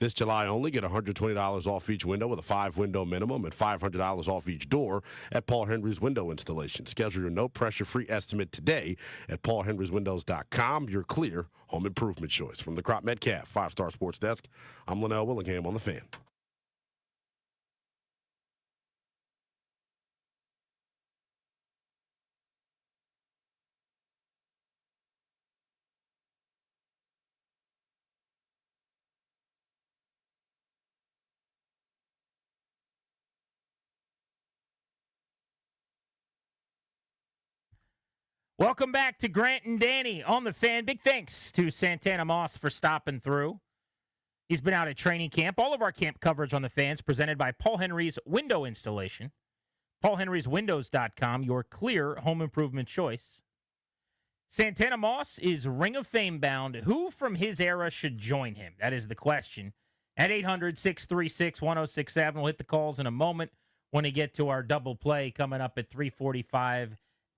This July only, get $120 off each window with a 5-window minimum and $500 off each door at Paul Henry's Window Installation. Schedule your no-pressure free estimate today at paulhenryswindows.com. Your clear home improvement choice. From the Crop Metcalf 5-Star Sports Desk, I'm Linnell Willingham on The Fan. Welcome back to Grant and Danny on The Fan. Big thanks to Santana Moss for stopping through. He's been out at training camp. All of our camp coverage on The Fan's presented by Paul Henry's Window Installation. PaulHenrysWindows.com, your clear home improvement choice. Santana Moss is Ring of Fame bound. Who from his era should join him? That is the question. At 800-636-1067. We'll hit the calls in a moment when we get to our double play coming up at 3:45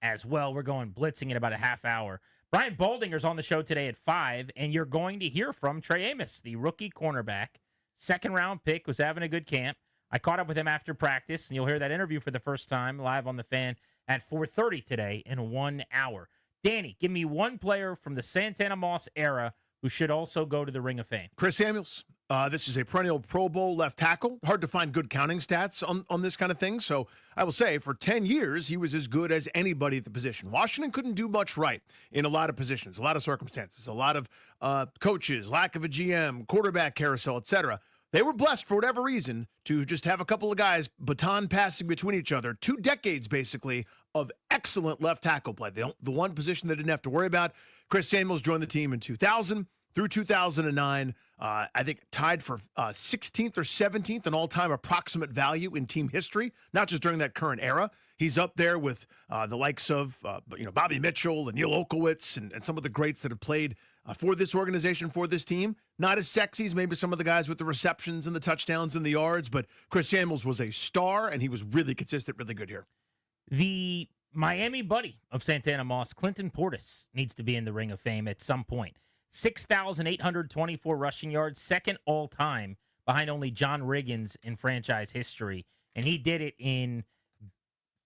as well. We're going blitzing in about a half hour. Brian Boldinger's on the show today at 5, and you're going to hear from Trey Amos, the rookie cornerback. Second-round pick, was having a good camp. I caught up with him after practice, and you'll hear that interview for the first time live on The Fan at 4:30 today in 1 hour. Danny, give me one player from the Santana Moss era who should also go to the Ring of Fame. Chris Samuels. This is a perennial Pro Bowl left tackle. Hard to find good counting stats on this kind of thing. So I will say for 10 years, he was as good as anybody at the position. Washington couldn't do much right in a lot of positions, a lot of circumstances, a lot of coaches, lack of a GM, quarterback carousel, etc. They were blessed for whatever reason to just have a couple of guys baton passing between each other. 2 decades, basically, of excellent left tackle play. The one position they didn't have to worry about. Chris Samuels joined the team in 2000 through 2009. I think tied for 16th or 17th in all-time approximate value in team history, not just during that current era. He's up there with the likes of Bobby Mitchell and Neil Olkowitz and some of the greats that have played for this organization, for this team. Not as sexy as maybe some of the guys with the receptions and the touchdowns and the yards, but Chris Samuels was a star, and he was really consistent, really good here. The Miami buddy of Santana Moss, Clinton Portis, needs to be in the Ring of Fame at some point. 6,824 rushing yards, second all-time, behind only John Riggins in franchise history. And he did it in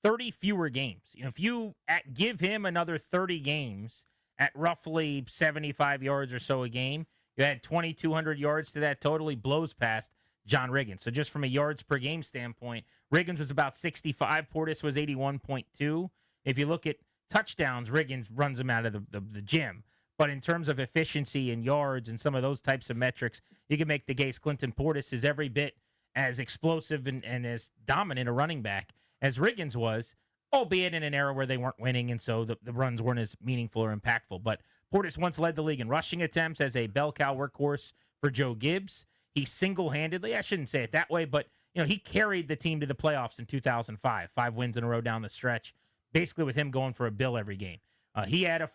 30 fewer games. If you give him another 30 games at roughly 75 yards or so a game, you add 2,200 yards to that total. He blows past John Riggins. So just from a yards per game standpoint, Riggins was about 65. Portis was 81.2. If you look at touchdowns, Riggins runs him out of the gym. But in terms of efficiency and yards and some of those types of metrics, you can make the case Clinton Portis is every bit as explosive and as dominant a running back as Riggins was, albeit in an era where they weren't winning, and so the runs weren't as meaningful or impactful. But Portis once led the league in rushing attempts as a bell cow workhorse for Joe Gibbs. He single-handedly, I shouldn't say it that way, but he carried the team to the playoffs in 2005, 5 wins in a row down the stretch, basically with him going for a bill every game. He had a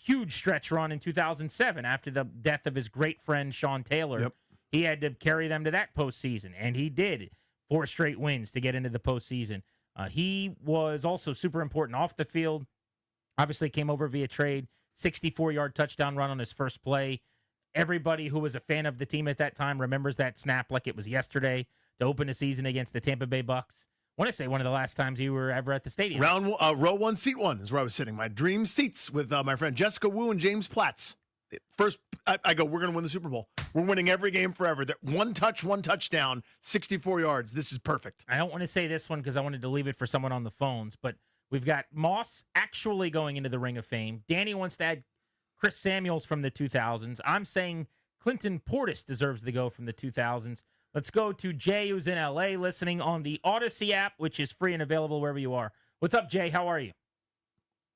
huge stretch run in 2007 after the death of his great friend Sean Taylor. Yep. He had to carry them to that postseason, and he did. 4 straight wins to get into the postseason. He was also super important off the field. Obviously came over via trade, 64-yard touchdown run on his first play. Everybody who was a fan of the team at that time remembers that snap like it was yesterday to open the season against the Tampa Bay Bucks want to say one of the last times you were ever at the stadium. Row 1, seat 1 is where I was sitting. My dream seats with my friend Jessica Wu and James Platts. First, I go, we're going to win the Super Bowl. We're winning every game forever. One touchdown, 64 yards. This is perfect. I don't want to say this one because I wanted to leave it for someone on the phones, but we've got Moss actually going into the Ring of Fame. Danny wants to add Chris Samuels from the 2000s. I'm saying Clinton Portis deserves to go from the 2000s. Let's go to Jay, who's in L.A., listening on the Odyssey app, which is free and available wherever you are. What's up, Jay? How are you?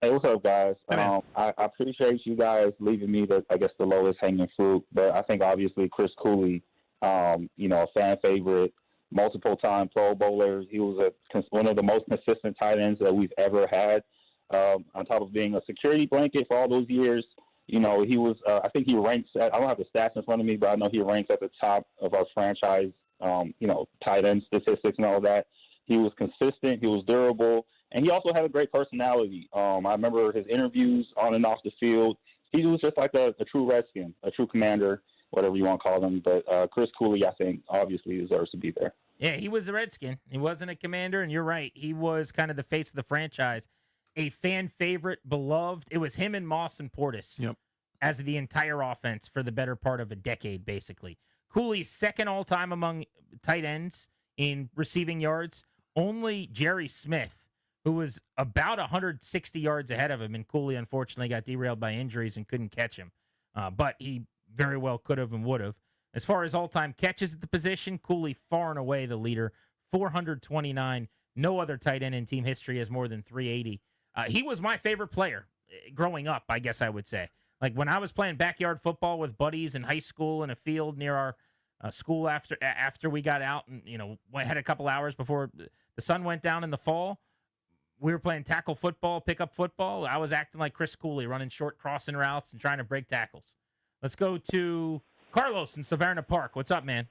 Hey, what's up, guys? I appreciate you guys leaving me the lowest hanging fruit, but I think obviously Chris Cooley, a fan favorite, multiple-time Pro Bowler. He was one of the most consistent tight ends that we've ever had. On top of being a security blanket for all those years, he was. I think he ranks. I don't have the stats in front of me, but I know he ranks at the top of our franchise. Tight end statistics and all that. He was consistent. He was durable. And he also had a great personality. I remember his interviews on and off the field. He was just like a true Redskin, a true commander, whatever you want to call him. But Chris Cooley, I think, obviously deserves to be there. Yeah, he was a Redskin. He wasn't a commander, and you're right. He was kind of the face of the franchise. A fan favorite, beloved. It was him and Moss and Portis as the entire offense for the better part of a decade, basically. Cooley's second all-time among tight ends in receiving yards. Only Jerry Smith, who was about 160 yards ahead of him, and Cooley, unfortunately, got derailed by injuries and couldn't catch him. But he very well could have and would have. As far as all-time catches at the position, Cooley far and away the leader, 429. No other tight end in team history has more than 380. He was my favorite player growing up, I guess I would say. Like when I was playing backyard football with buddies in high school in a field near our school after we got out and, had a couple hours before the sun went down in the fall, we were playing tackle football, pickup football. I was acting like Chris Cooley, running short crossing routes and trying to break tackles. Let's go to Carlos in Savannah Park. What's up, man?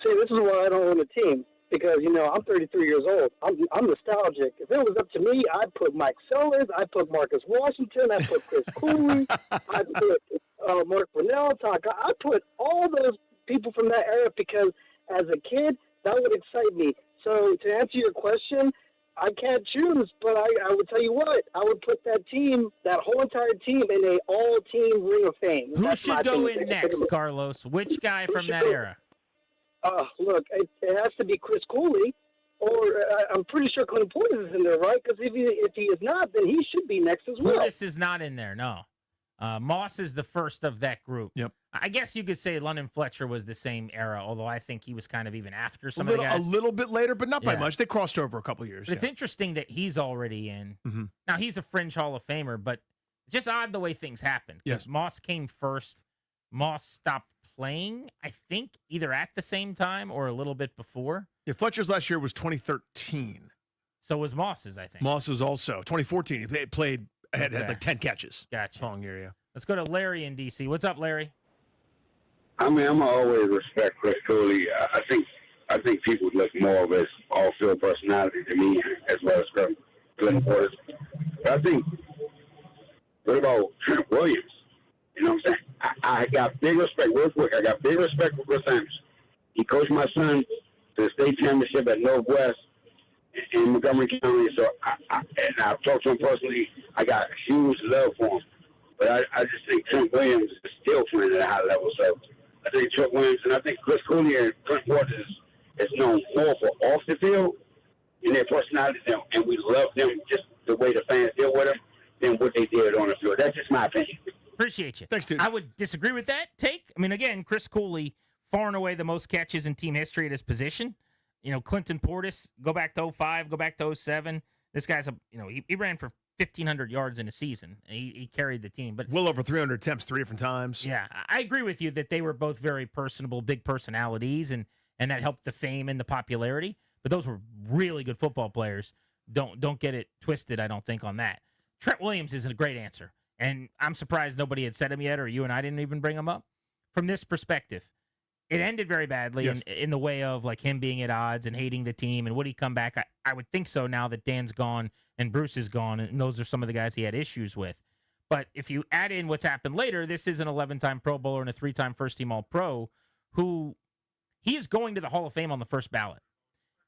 See, this is why I don't own a team. Because, I'm 33 years old. I'm nostalgic. If it was up to me, I'd put Mike Sellers, I'd put Marcus Washington, I'd put Chris Cooley, I'd put Mark Brunell, I'd put all those people from that era because as a kid, that would excite me. So to answer your question, I can't choose, but I would tell you what, I would put that team, that whole entire team, in a all-team Ring of Fame. Who should go in next, Carlos? Which guy from that era? Look, it has to be Chris Cooley, or I'm pretty sure Clinton Portis is in there, right? Because if he is not, then he should be next as well. Portis is not in there, no. Moss is the first of that group. Yep. I guess you could say London Fletcher was the same era, although I think he was kind of even after some of the guys. A little bit later, but not by much. They crossed over a couple of years. But it's interesting that he's already in. Mm-hmm. Now, he's a fringe Hall of Famer, but it's just odd the way things happened. Because Moss came first. Moss stopped playing, I think, either at the same time or a little bit before. Yeah, Fletcher's last year was 2013. So was Moss's, I think. Moss's also. 2014, he played, had like 10 catches. Gotcha. Long year, yeah. Let's go to Larry in D.C. What's up, Larry? I mean, I'm always respect Chris Cooley. I think people look more of his all-field personality to me, as well as Clinton Portis. But I think, what about Trent Williams? You know what I'm saying? I got big respect, real quick. I got big respect for Chris Amos. He coached my son to the state championship at Northwest in Montgomery County. So I've talked to him personally. I got huge love for him. But I just think Trent Williams is still playing at a high level. So I think Trent Williams, and I think Chris Cooley and Clint Portis is known more for off the field in their personalities, and we love them just the way the fans deal with them than what they did on the field. That's just my opinion. Appreciate you. Thanks, dude. I would disagree with that take. I mean, again, Chris Cooley, far and away the most catches in team history at his position. Clinton Portis, go back to 05, go back to 07. This guy's he ran for 1,500 yards in a season. He carried the team, but well over 300 attempts 3 different times. Yeah, I agree with you that they were both very personable, big personalities, and that helped the fame and the popularity. But those were really good football players. Don't get it twisted, I don't think, on that. Trent Williams is a great answer, and I'm surprised nobody had said him yet, or you and I didn't even bring him up. From this perspective, it ended very badly in the way of like him being at odds and hating the team. And would he come back? I would think so now that Dan's gone and Bruce is gone, and those are some of the guys he had issues with. But if you add in what's happened later, this is an 11-time Pro Bowler and a 3-time first-team All-Pro who he is going to the Hall of Fame on the first ballot.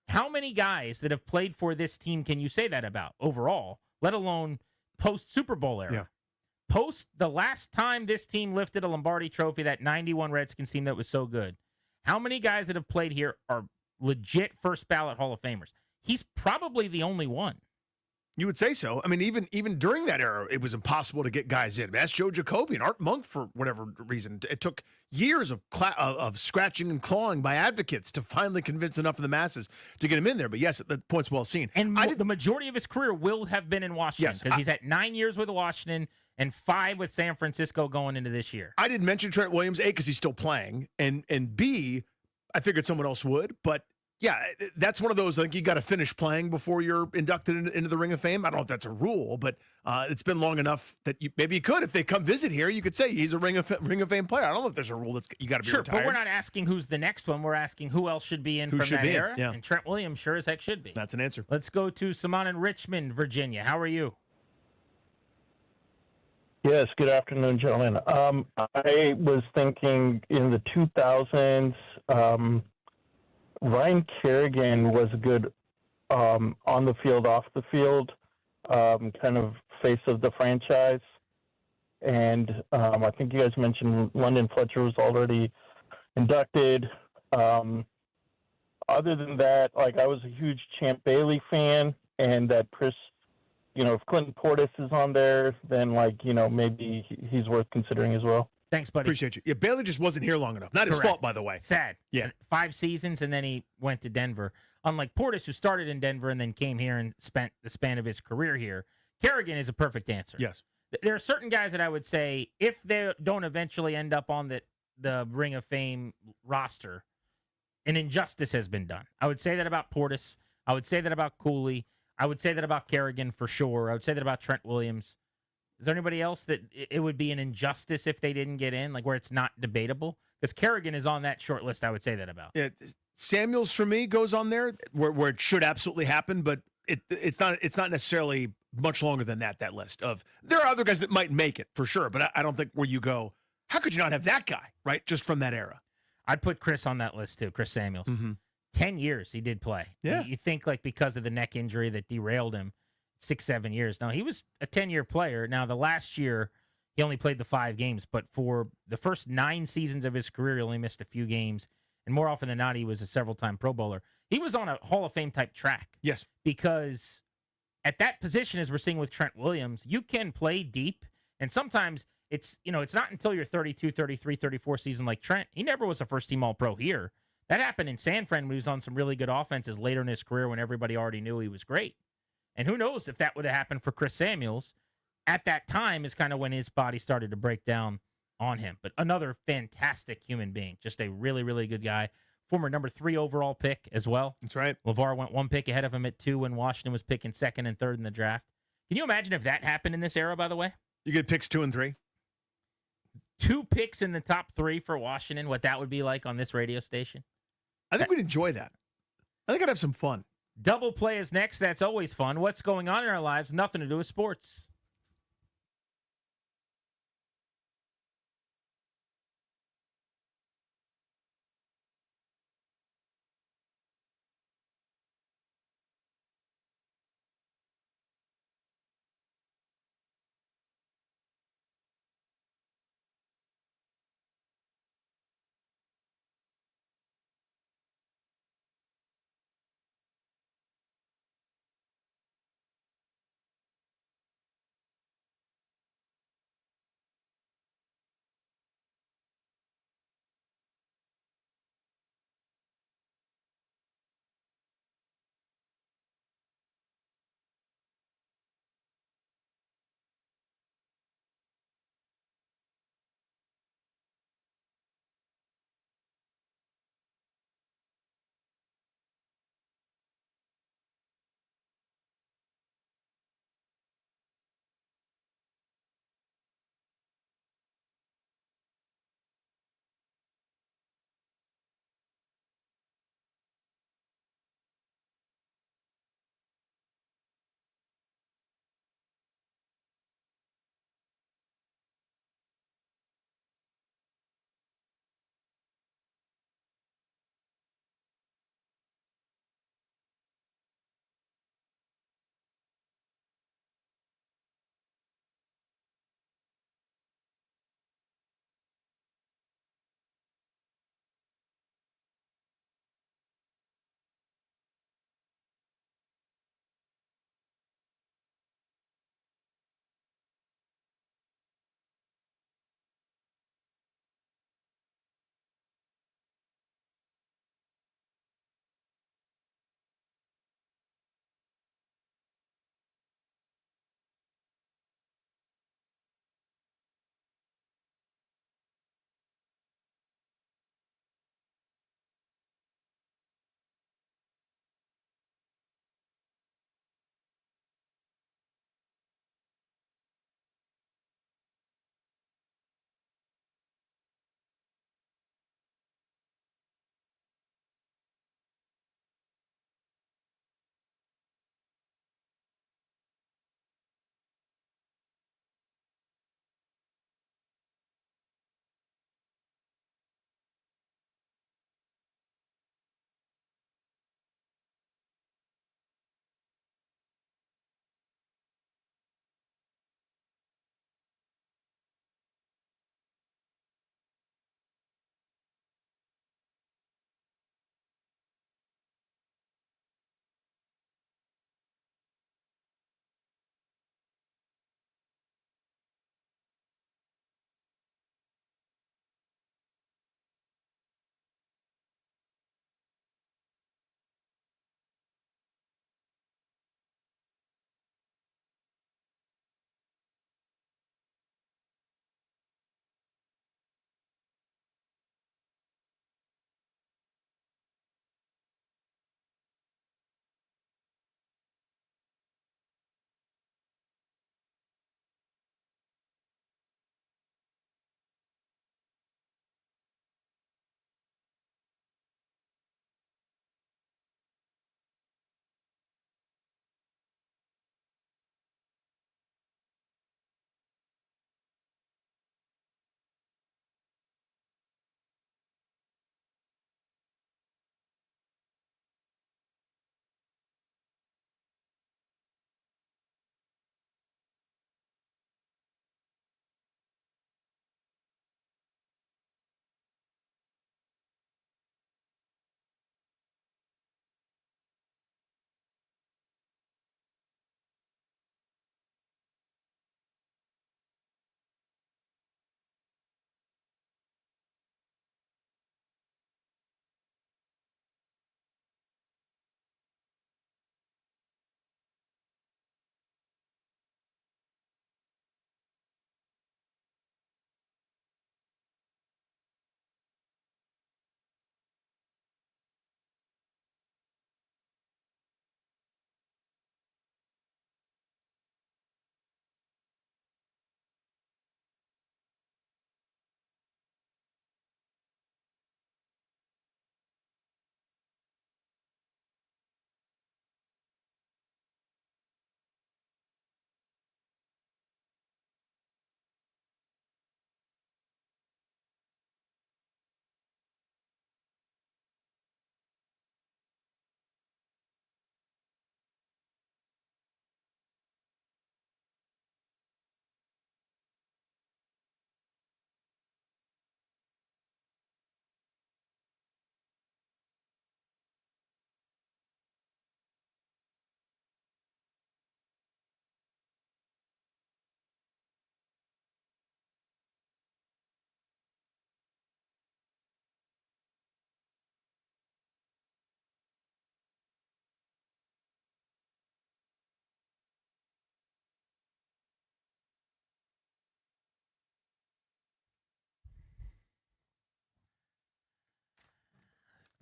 How many guys that have played for this team can you say that about overall, let alone post-Super Bowl era? Yeah. Post the last time this team lifted a Lombardi trophy, that 91 Redskins team that was so good. How many guys that have played here are legit first ballot Hall of Famers? He's probably the only one. You would say so. I mean, even during that era, it was impossible to get guys in. That's Joe Jacoby and Art Monk for whatever reason. It took years of scratching and clawing by advocates to finally convince enough of the masses to get him in there. But yes, the point's well seen. And the majority of his career will have been in Washington because he's at 9 years with Washington and 5 with San Francisco going into this year. I didn't mention Trent Williams, A, because he's still playing, and B, I figured someone else would, but yeah, that's one of those, I think you got to finish playing before you're inducted into the Ring of Fame. I don't know if that's a rule, but it's been long enough that maybe you could. If they come visit here, you could say he's a Ring of Fame player. I don't know if there's a rule that's you got to be retired. But we're not asking who's the next one. We're asking who else should be in from that era. Yeah. And Trent Williams sure as heck should be. That's an answer. Let's go to Simon in Richmond, Virginia. How are you? Yes, good afternoon, gentlemen. I was thinking in the 2000s, Ryan Kerrigan was good on the field, off the field, kind of face of the franchise. And I think you guys mentioned London Fletcher was already inducted. Other than that, like I was a huge Champ Bailey fan, and that Chris, if Clinton Portis is on there, then maybe he's worth considering as well. Thanks, buddy. Appreciate you. Yeah, Bailey just wasn't here long enough. Not his fault, by the way. Sad. Yeah. 5 seasons, and then he went to Denver. Unlike Portis, who started in Denver and then came here and spent the span of his career here, Kerrigan is a perfect answer. Yes. There are certain guys that I would say, if they don't eventually end up on the Ring of Fame roster, an injustice has been done. I would say that about Portis. I would say that about Cooley. I would say that about Kerrigan for sure. I would say that about Trent Williams. Is there anybody else that it would be an injustice if they didn't get in, like where it's not debatable? Because Kerrigan is on that short list, I would say that about. Yeah, Samuels for me goes on there where it should absolutely happen, but it's not necessarily much longer than that list of there are other guys that might make it for sure, but I don't think where you go, how could you not have that guy, right? Just from that era. I'd put Chris on that list too, Chris Samuels. 10 years he did play. Yeah. You think because of the neck injury that derailed him, 6-7 years. Now, he was a 10-year player. Now, the last year, he only played the 5 games, but for the first 9 seasons of his career, he only missed a few games. And more often than not, he was a several-time Pro Bowler. He was on a Hall of Fame-type track. Yes. Because at that position, as we're seeing with Trent Williams, you can play deep. And sometimes it's not until your 32, 33, 34 season like Trent. He never was a first-team All-Pro here. That happened in San Fran when he was on some really good offenses later in his career when everybody already knew he was great. And who knows if that would have happened for Chris Samuels. At that time is kind of when his body started to break down on him. But another fantastic human being. Just a really, really good guy. Former number 3 overall pick as well. That's right. LeVar went 1 pick ahead of him at 2 when Washington was picking 2nd and 3rd in the draft. Can you imagine if that happened in this era, by the way? You get picks 2 and 3. 2 picks in the top 3 for Washington, what that would be like on this radio station. I think we'd enjoy that. I think I'd have some fun. Double play is next. That's always fun. What's going on in our lives? Nothing to do with sports.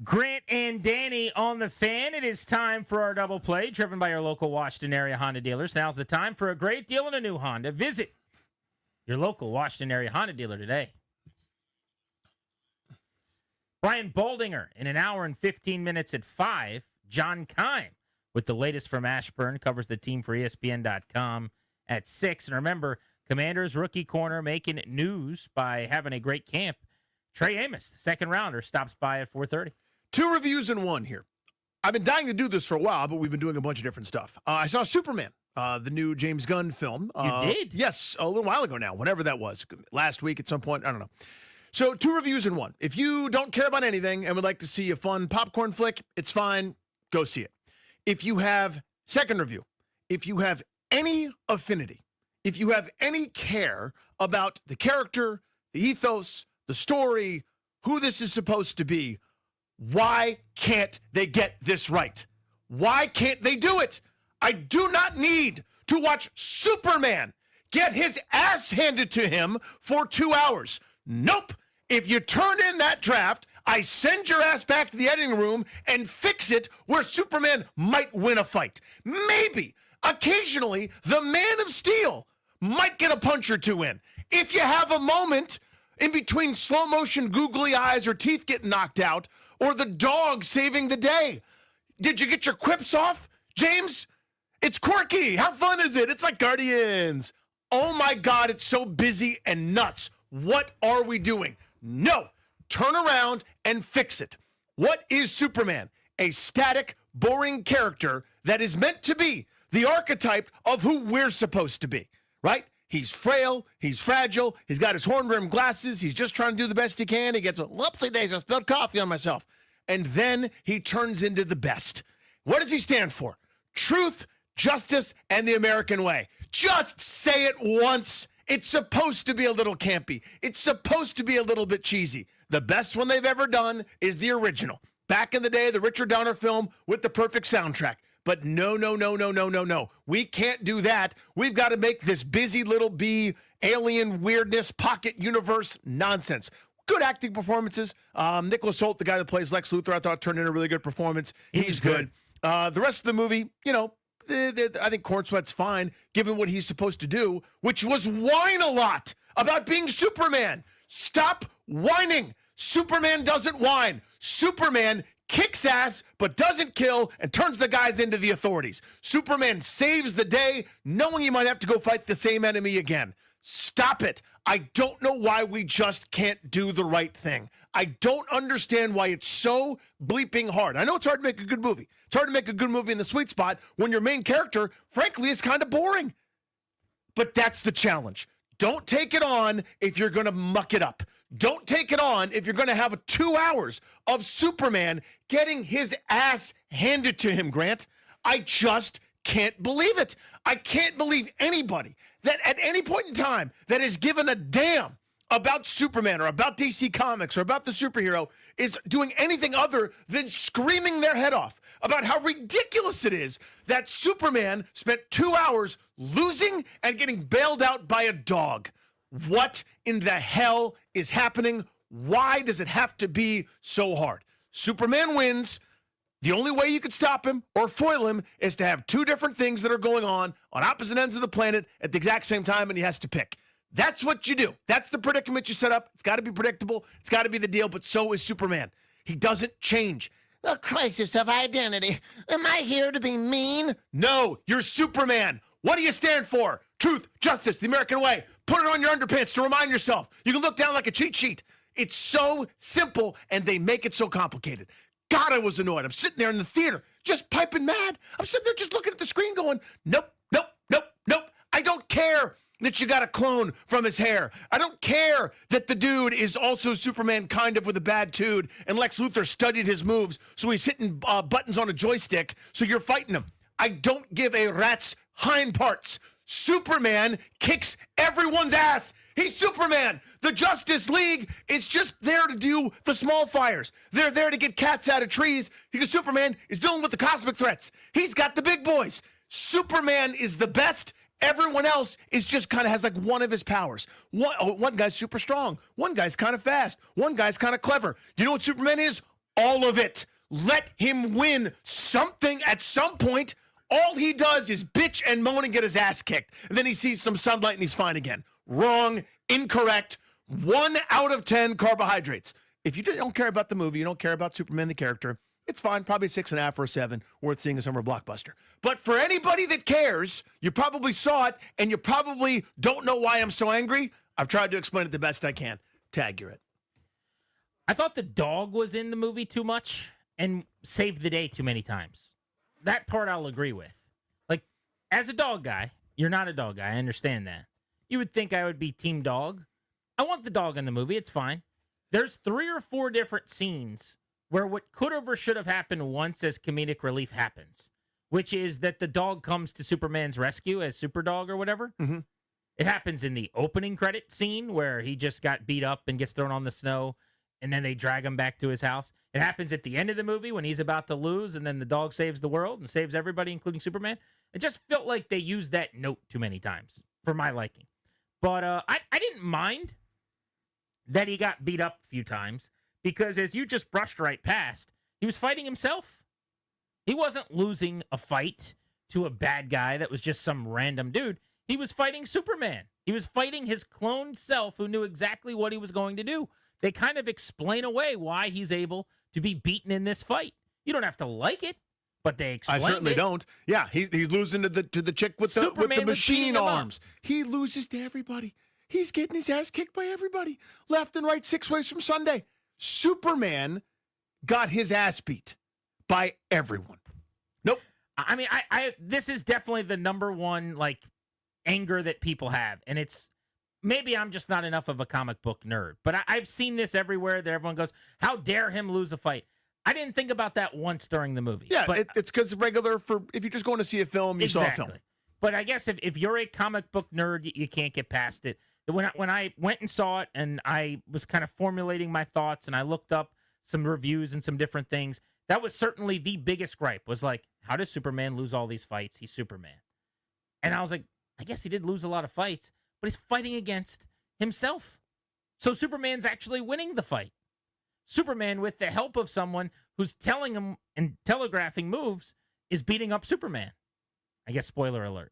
Grant and Danny on the Fan. It is time for our double play, driven by your local Washington area Honda dealers. Now's the time for a great deal on a new Honda. Visit your local Washington area Honda dealer today. Brian Boldinger in an hour and 15 minutes at 5. John Keim with the latest from Ashburn, covers the team for ESPN.com at 6. And remember, Commanders rookie corner making news by having a great camp. Trey Amos, the second rounder, stops by at 4:30. 2 reviews in one here. I've been dying to do this for a while, but we've been doing a bunch of different stuff. I saw Superman, the new James Gunn film. You did? Yes, a little while ago now, whenever that was. Last week at some point, I don't know. So 2 reviews in one. If you don't care about anything and would like to see a fun popcorn flick, it's fine. Go see it. If you have, second review, if you have any affinity, if you have any care about the character, the ethos, the story, who this is supposed to be, why can't they get this right? Why can't they do it? I do not need to watch Superman get his ass handed to him for 2 hours. Nope. If you turn in that draft, I send your ass back to the editing room and fix it where Superman might win a fight. Maybe, occasionally, the Man of Steel might get a punch or 2 in. If you have a moment in between slow motion googly eyes or teeth getting knocked out, or the dog saving the day. Did you get your quips off, James? It's quirky. How fun is it? It's like Guardians. Oh my God, it's so busy and nuts. What are we doing? No. Turn around and fix it. What is Superman? A static, boring character that is meant to be the archetype of who we're supposed to be, right? He's frail, he's fragile, he's got his horn-rimmed glasses, he's just trying to do the best he can. He gets a whoopsie days, I spilled coffee on myself. And then he turns into the best. What does he stand for? Truth, justice, and the American way. Just say it once. It's supposed to be a little campy. It's supposed to be a little bit cheesy. The best one they've ever done is the original. Back in the day, the Richard Donner film with the perfect soundtrack. But no. We can't do that. We've got to make this busy little bee, alien weirdness, pocket universe nonsense. Good acting performances. Nicholas Hoult, the guy that plays Lex Luthor, I thought turned in a really good performance. He's good. The rest of the movie, you know, I think Corn Sweat's fine, given what he's supposed to do, which was whine a lot about being Superman. Stop whining. Superman doesn't whine. Superman kicks ass, but doesn't kill and turns the guys into the authorities. Superman saves the day, knowing he might have to go fight the same enemy again. Stop it. I don't know why we just can't do the right thing. I don't understand why it's so bleeping hard. I know it's hard to make a good movie. It's hard to make a good movie in the sweet spot when your main character, frankly, is kind of boring. But that's the challenge. Don't take it on if you're going to muck it up. Don't take it on if you're going to have 2 hours of Superman getting his ass handed to him, Grant. I just can't believe it. I can't believe anybody that at any point in time that has given a damn about Superman or about DC Comics or about the superhero is doing anything other than screaming their head off about how ridiculous it is that Superman spent 2 hours losing and getting bailed out by a dog. What in the hell is happening? Why does it have to be so hard? Superman wins. The only way you could stop him or foil him is to have 2 different things that are going on opposite ends of the planet at the exact same time, and he has to pick. That's what you do. That's the predicament you set up. It's got to be predictable. It's got to be the deal, but so is Superman. He doesn't change. The crisis of identity. Am I here to be mean? No, you're Superman. What do you stand for? Truth, justice, the American way. Put it on your underpants to remind yourself. You can look down like a cheat sheet. It's so simple, and they make it so complicated. God, I was annoyed. I'm sitting there in the theater just piping mad. I'm sitting there just looking at the screen going, nope. I don't care that you got a clone from his hair. I don't care that the dude is also Superman kind of with a bad tude, and Lex Luthor studied his moves, so he's hitting buttons on a joystick, so you're fighting him. I don't give a rat's hind parts. Superman kicks everyone's ass. He's Superman. The Justice League is just there to do the small fires. They're there to get cats out of trees because Superman is dealing with the cosmic threats. He's got the big boys. Superman is the best. Everyone else is just kind of has like one of his powers. One guy's super strong. One guy's kind of fast. One guy's kind of clever. You know what Superman is? All of it. Let him win something at some point. All he does is bitch and moan and get his ass kicked. And then he sees some sunlight and he's fine again. Wrong, incorrect, 1 out of 10 carbohydrates. If you don't care about the movie, you don't care about Superman the character, it's fine. Probably 6.5 or a 7, worth seeing a summer blockbuster. But for anybody that cares, you probably saw it and you probably don't know why I'm so angry. I've tried to explain it the best I can. Tag, you're it. I thought the dog was in the movie too much and saved the day too many times. That part I'll agree with. Like, as a dog guy, you're not a dog guy. I understand that. You would think I would be team dog. I want the dog in the movie. It's fine. There's 3 or 4 different scenes where what could have or should have happened once as comedic relief happens, which is that the dog comes to Superman's rescue as Superdog or whatever. Mm-hmm. It happens in the opening credit scene where he just got beat up and gets thrown on the snow, and then they drag him back to his house. It happens at the end of the movie when he's about to lose, and then the dog saves the world and saves everybody, including Superman. It just felt like they used that note too many times for my liking. But I didn't mind that he got beat up a few times because, as you just brushed right past, he was fighting himself. He wasn't losing a fight to a bad guy that was just some random dude. He was fighting Superman. He was fighting his cloned self who knew exactly what he was going to do. They kind of explain away why he's able to be beaten in this fight. You don't have to like it, but they explain it. I certainly don't. Yeah, he's losing to the chick with the machine arms. He loses to everybody. He's getting his ass kicked by everybody, left and right, 6 ways from Sunday. Superman got his ass beat by everyone. Nope. I mean, I this is definitely the number one like anger that people have, and it's maybe I'm just not enough of a comic book nerd, but I've seen this everywhere that everyone goes, "How dare him lose a fight?" I didn't think about that once during the movie. Yeah, but it's because regular for if you're just going to see a film, you saw a film. But I guess if you're a comic book nerd, you can't get past it. When I went and saw it, and I was kind of formulating my thoughts, and I looked up some reviews and some different things, that was certainly the biggest gripe. Was like, how does Superman lose all these fights? He's Superman, and I was like, I guess he did lose a lot of fights, but he's fighting against himself. So Superman's actually winning the fight. Superman, with the help of someone who's telling him and telegraphing moves, is beating up Superman. I guess spoiler alert.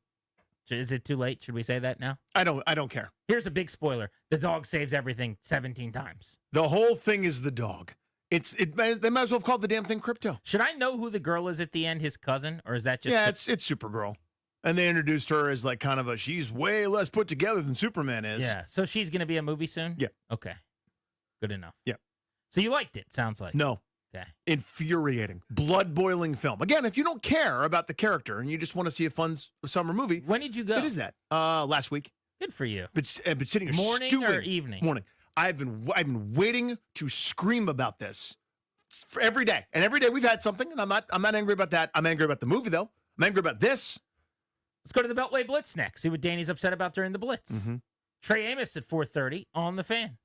Is it too late? Should we say that now? I don't care. Here's a big spoiler. The dog saves everything 17 times. The whole thing is the dog. They might as well have called the damn thing Crypto. Should I know who the girl is at the end, his cousin, or is that just... Yeah, it's Supergirl. And they introduced her as like kind of she's way less put together than Superman is. Yeah, so she's going to be a movie soon? Yeah. Okay. Good enough. Yeah. So you liked it, sounds like. No. Okay. Infuriating. Blood-boiling film. Again, if you don't care about the character and you just want to see a fun summer movie. When did you go? What is that? Last week. Good for you. I've been sitting here morning stewing. Or evening? Morning. I've been waiting to scream about this for every day. And every day we've had something, and I'm not angry about that. I'm angry about the movie, though. I'm angry about this. Let's go to the Beltway Blitz next. See what Danny's upset about during the Blitz. Mm-hmm. Trey Amos at 4:30 on The Fan.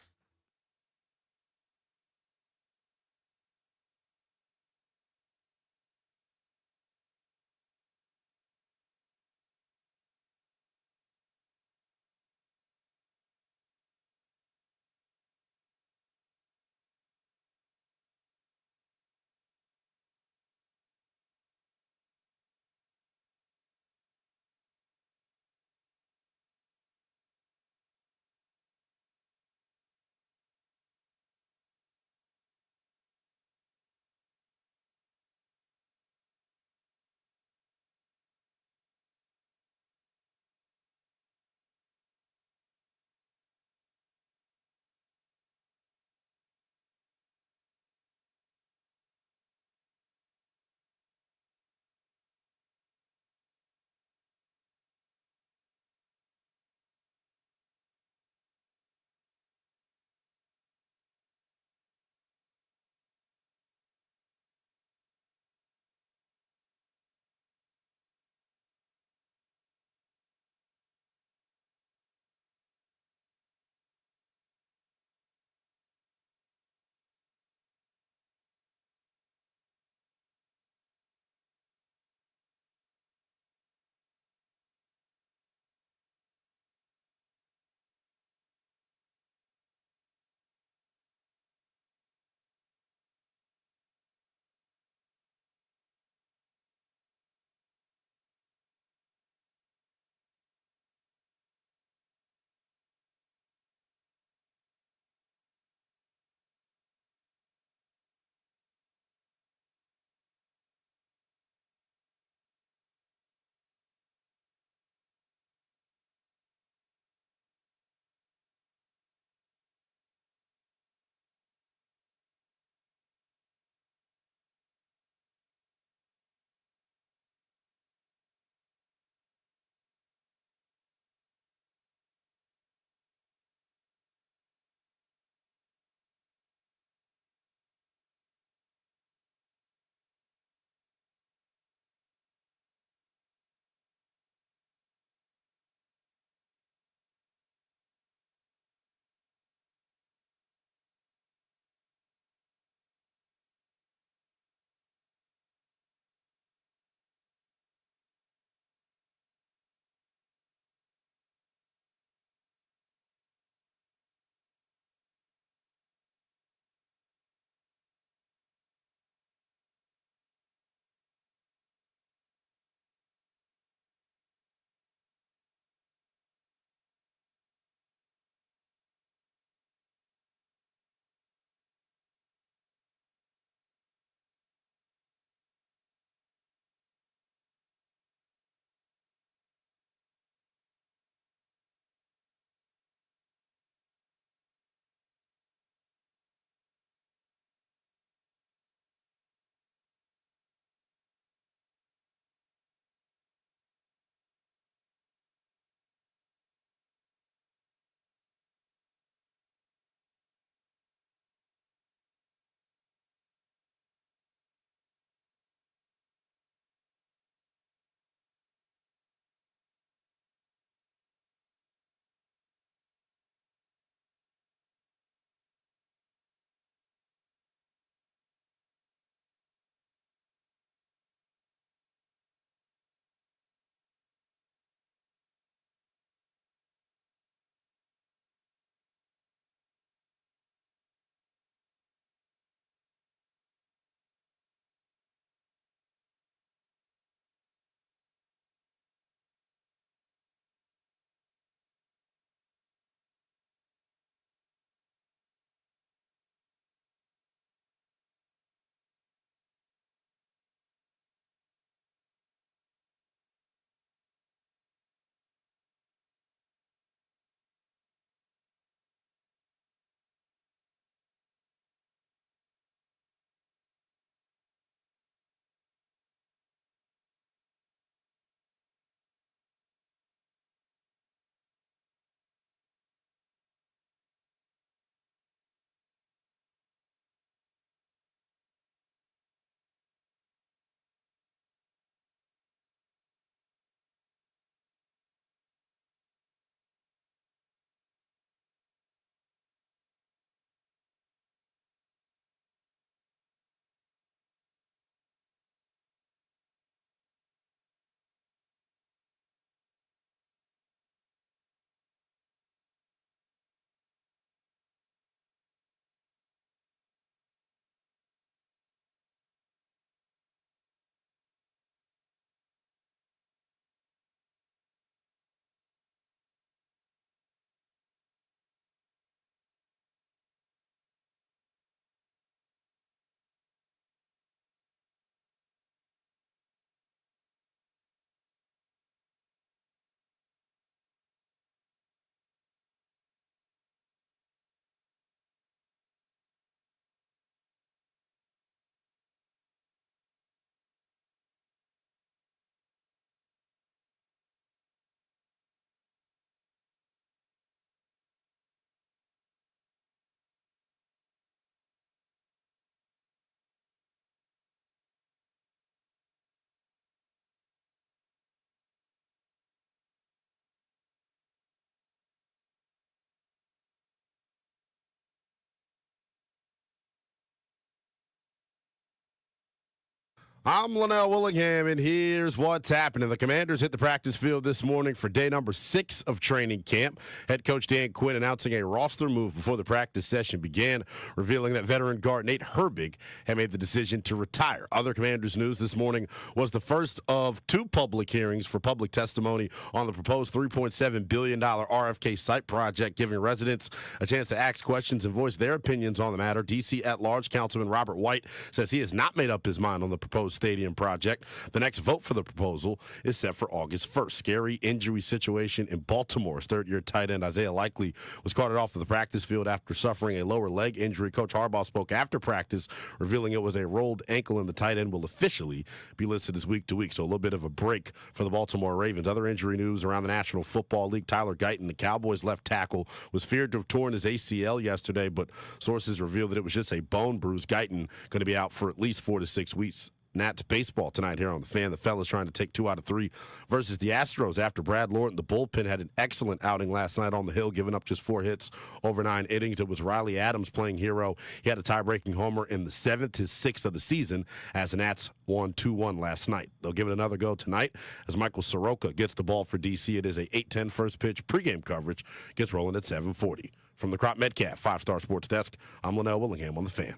I'm Linnell Willingham, and here's what's happening. The Commanders hit the practice field this morning for day number 6 of training camp. Head coach Dan Quinn announcing a roster move before the practice session began, revealing that veteran guard Nate Herbig had made the decision to retire. Other Commanders news this morning was the first of 2 public hearings for public testimony on the proposed $3.7 billion RFK site project, giving residents a chance to ask questions and voice their opinions on the matter. D.C. at-large Councilman Robert White says he has not made up his mind on the proposed stadium project. The next vote for the proposal is set for August 1st. Scary injury situation in Baltimore's third-year tight end Isaiah Likely was carted off of the practice field after suffering a lower leg injury. Coach Harbaugh spoke after practice, revealing it was a rolled ankle, and the tight end will officially be listed as week to week. So a little bit of a break for the Baltimore Ravens. Other injury news around the National Football League: Tyler Guyton, the Cowboys' left tackle, was feared to have torn his ACL yesterday, but sources revealed that it was just a bone bruise. Guyton going to be out for at least 4 to 6 weeks. Nats baseball tonight here on The Fan. The Fellas trying to take 2 out of 3 versus the Astros after Brad Lorton, the bullpen, had an excellent outing last night on the hill, giving up just 4 hits over 9 innings. It was Riley Adams playing hero. He had a tie-breaking homer in the 7th, his 6th of the season, as the Nats won 2-1 last night. They'll give it another go tonight as Michael Soroka gets the ball for D.C. It is a 8:10 first pitch. Pregame coverage gets rolling at 7:40. From the Crop Metcalf 5-Star Sports Desk, I'm Linnell Willingham on The Fan.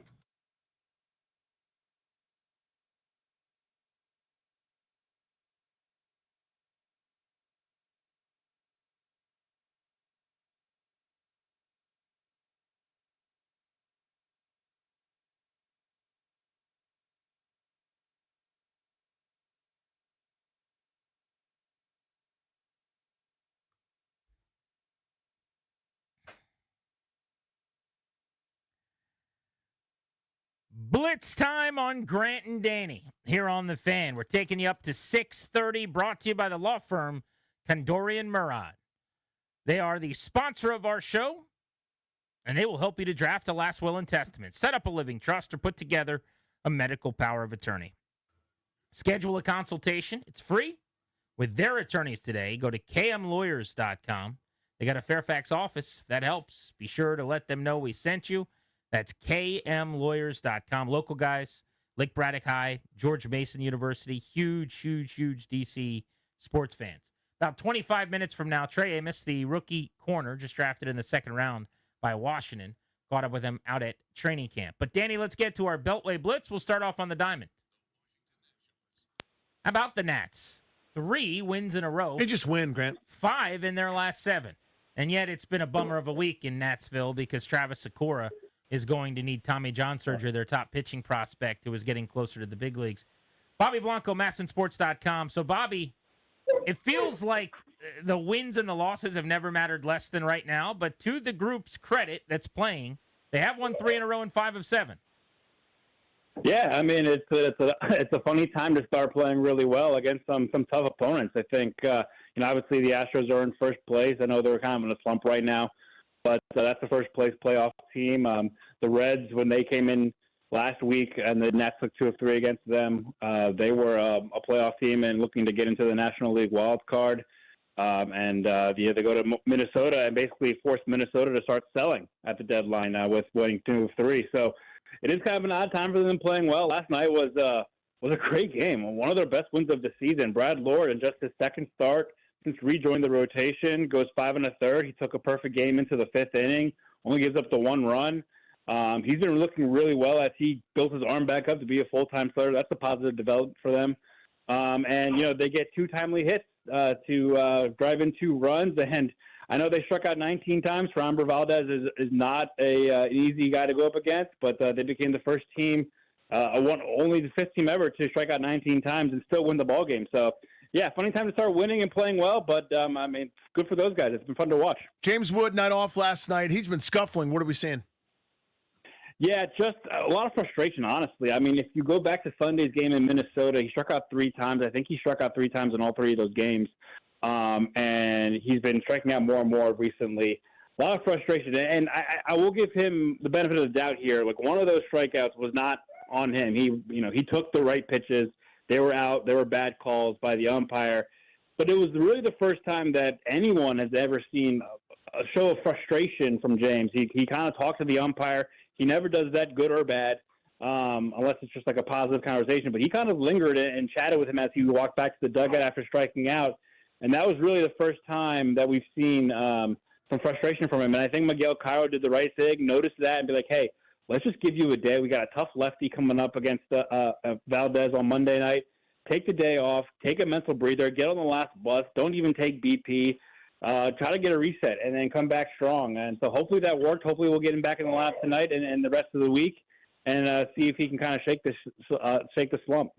Blitz time on Grant and Danny here on The Fan. We're taking you up to 6:30, brought to you by the law firm Kondorian Murad. They are the sponsor of our show, and they will help you to draft a last will and testament, set up a living trust, or put together a medical power of attorney. Schedule a consultation. It's free with their attorneys today. Go to kmlawyers.com. They got a Fairfax office. If that helps, be sure to let them know we sent you. That's kmlawyers.com. Local guys, Lake Braddock High, George Mason University, huge D.C. sports fans. About 25 minutes from now, Trey Amos, the rookie corner, just drafted in the 2nd round by Washington, caught up with him out at training camp. But, Danny, let's get to our Beltway Blitz. We'll start off on the diamond. How about the Nats? 3 wins in a row. They just win, Grant. 5 in their last 7. And yet it's been a bummer of a week in Natsville because Travis Sakura is going to need Tommy John surgery, their top pitching prospect who is getting closer to the big leagues. Bobby Blanco, MASNsports.com. So, Bobby, it feels like the wins and the losses have never mattered less than right now, but to the group's credit that's playing, they have won 3 in a row in 5 of 7. Yeah, I mean, it's a funny time to start playing really well against some tough opponents. I think, obviously the Astros are in first place. I know they're kind of in a slump right now, but that's the first place playoff team. The Reds, when they came in last week and the Nats took 2 of 3 against them, they were a playoff team and looking to get into the National League wild card. They go to Minnesota and basically force Minnesota to start selling at the deadline with winning 2 of 3. So it is kind of an odd time for them playing well. Last night was a great game, one of their best wins of the season. Brad Lord, in just his 2nd start since rejoined the rotation, goes 5 1/3. He took a perfect game into the 5th inning, only gives up the 1 run. He's been looking really well as he built his arm back up to be a full-time starter. That's a positive development for them. They get 2 timely hits to drive in 2 runs. And I know they struck out 19 times. Framber Valdez is not an easy guy to go up against, but they became the first team, only the 5th team ever to strike out 19 times and still win the ball game. So, yeah, funny time to start winning and playing well, but, good for those guys. It's been fun to watch. James Wood, night off last night. He's been scuffling. What are we seeing? Yeah, just a lot of frustration, honestly. I mean, if you go back to Sunday's game in Minnesota, he struck out 3 times. I think he struck out 3 times in all 3 of those games. And he's been striking out more and more recently. A lot of frustration. And I will give him the benefit of the doubt here. Like, one of those strikeouts was not on him. He took the right pitches. They were out. There were bad calls by the umpire. But it was really the first time that anyone has ever seen a show of frustration from James. He kind of talked to the umpire. He never does that, good or bad. unless it's just like a positive conversation. But he kind of lingered and chatted with him as he walked back to the dugout after striking out. And that was really the first time that we've seen some frustration from him. And I think Miguel Cairo did the right thing, noticed that, and be like, hey, let's just give you a day. We got a tough lefty coming up against Valdez on Monday night. Take the day off. Take a mental breather. Get on the last bus. Don't even take BP. Try to get a reset and then come back strong. And so hopefully that worked. Hopefully we'll get him back in the lineup tonight and the rest of the week and see if he can kind of shake the slump.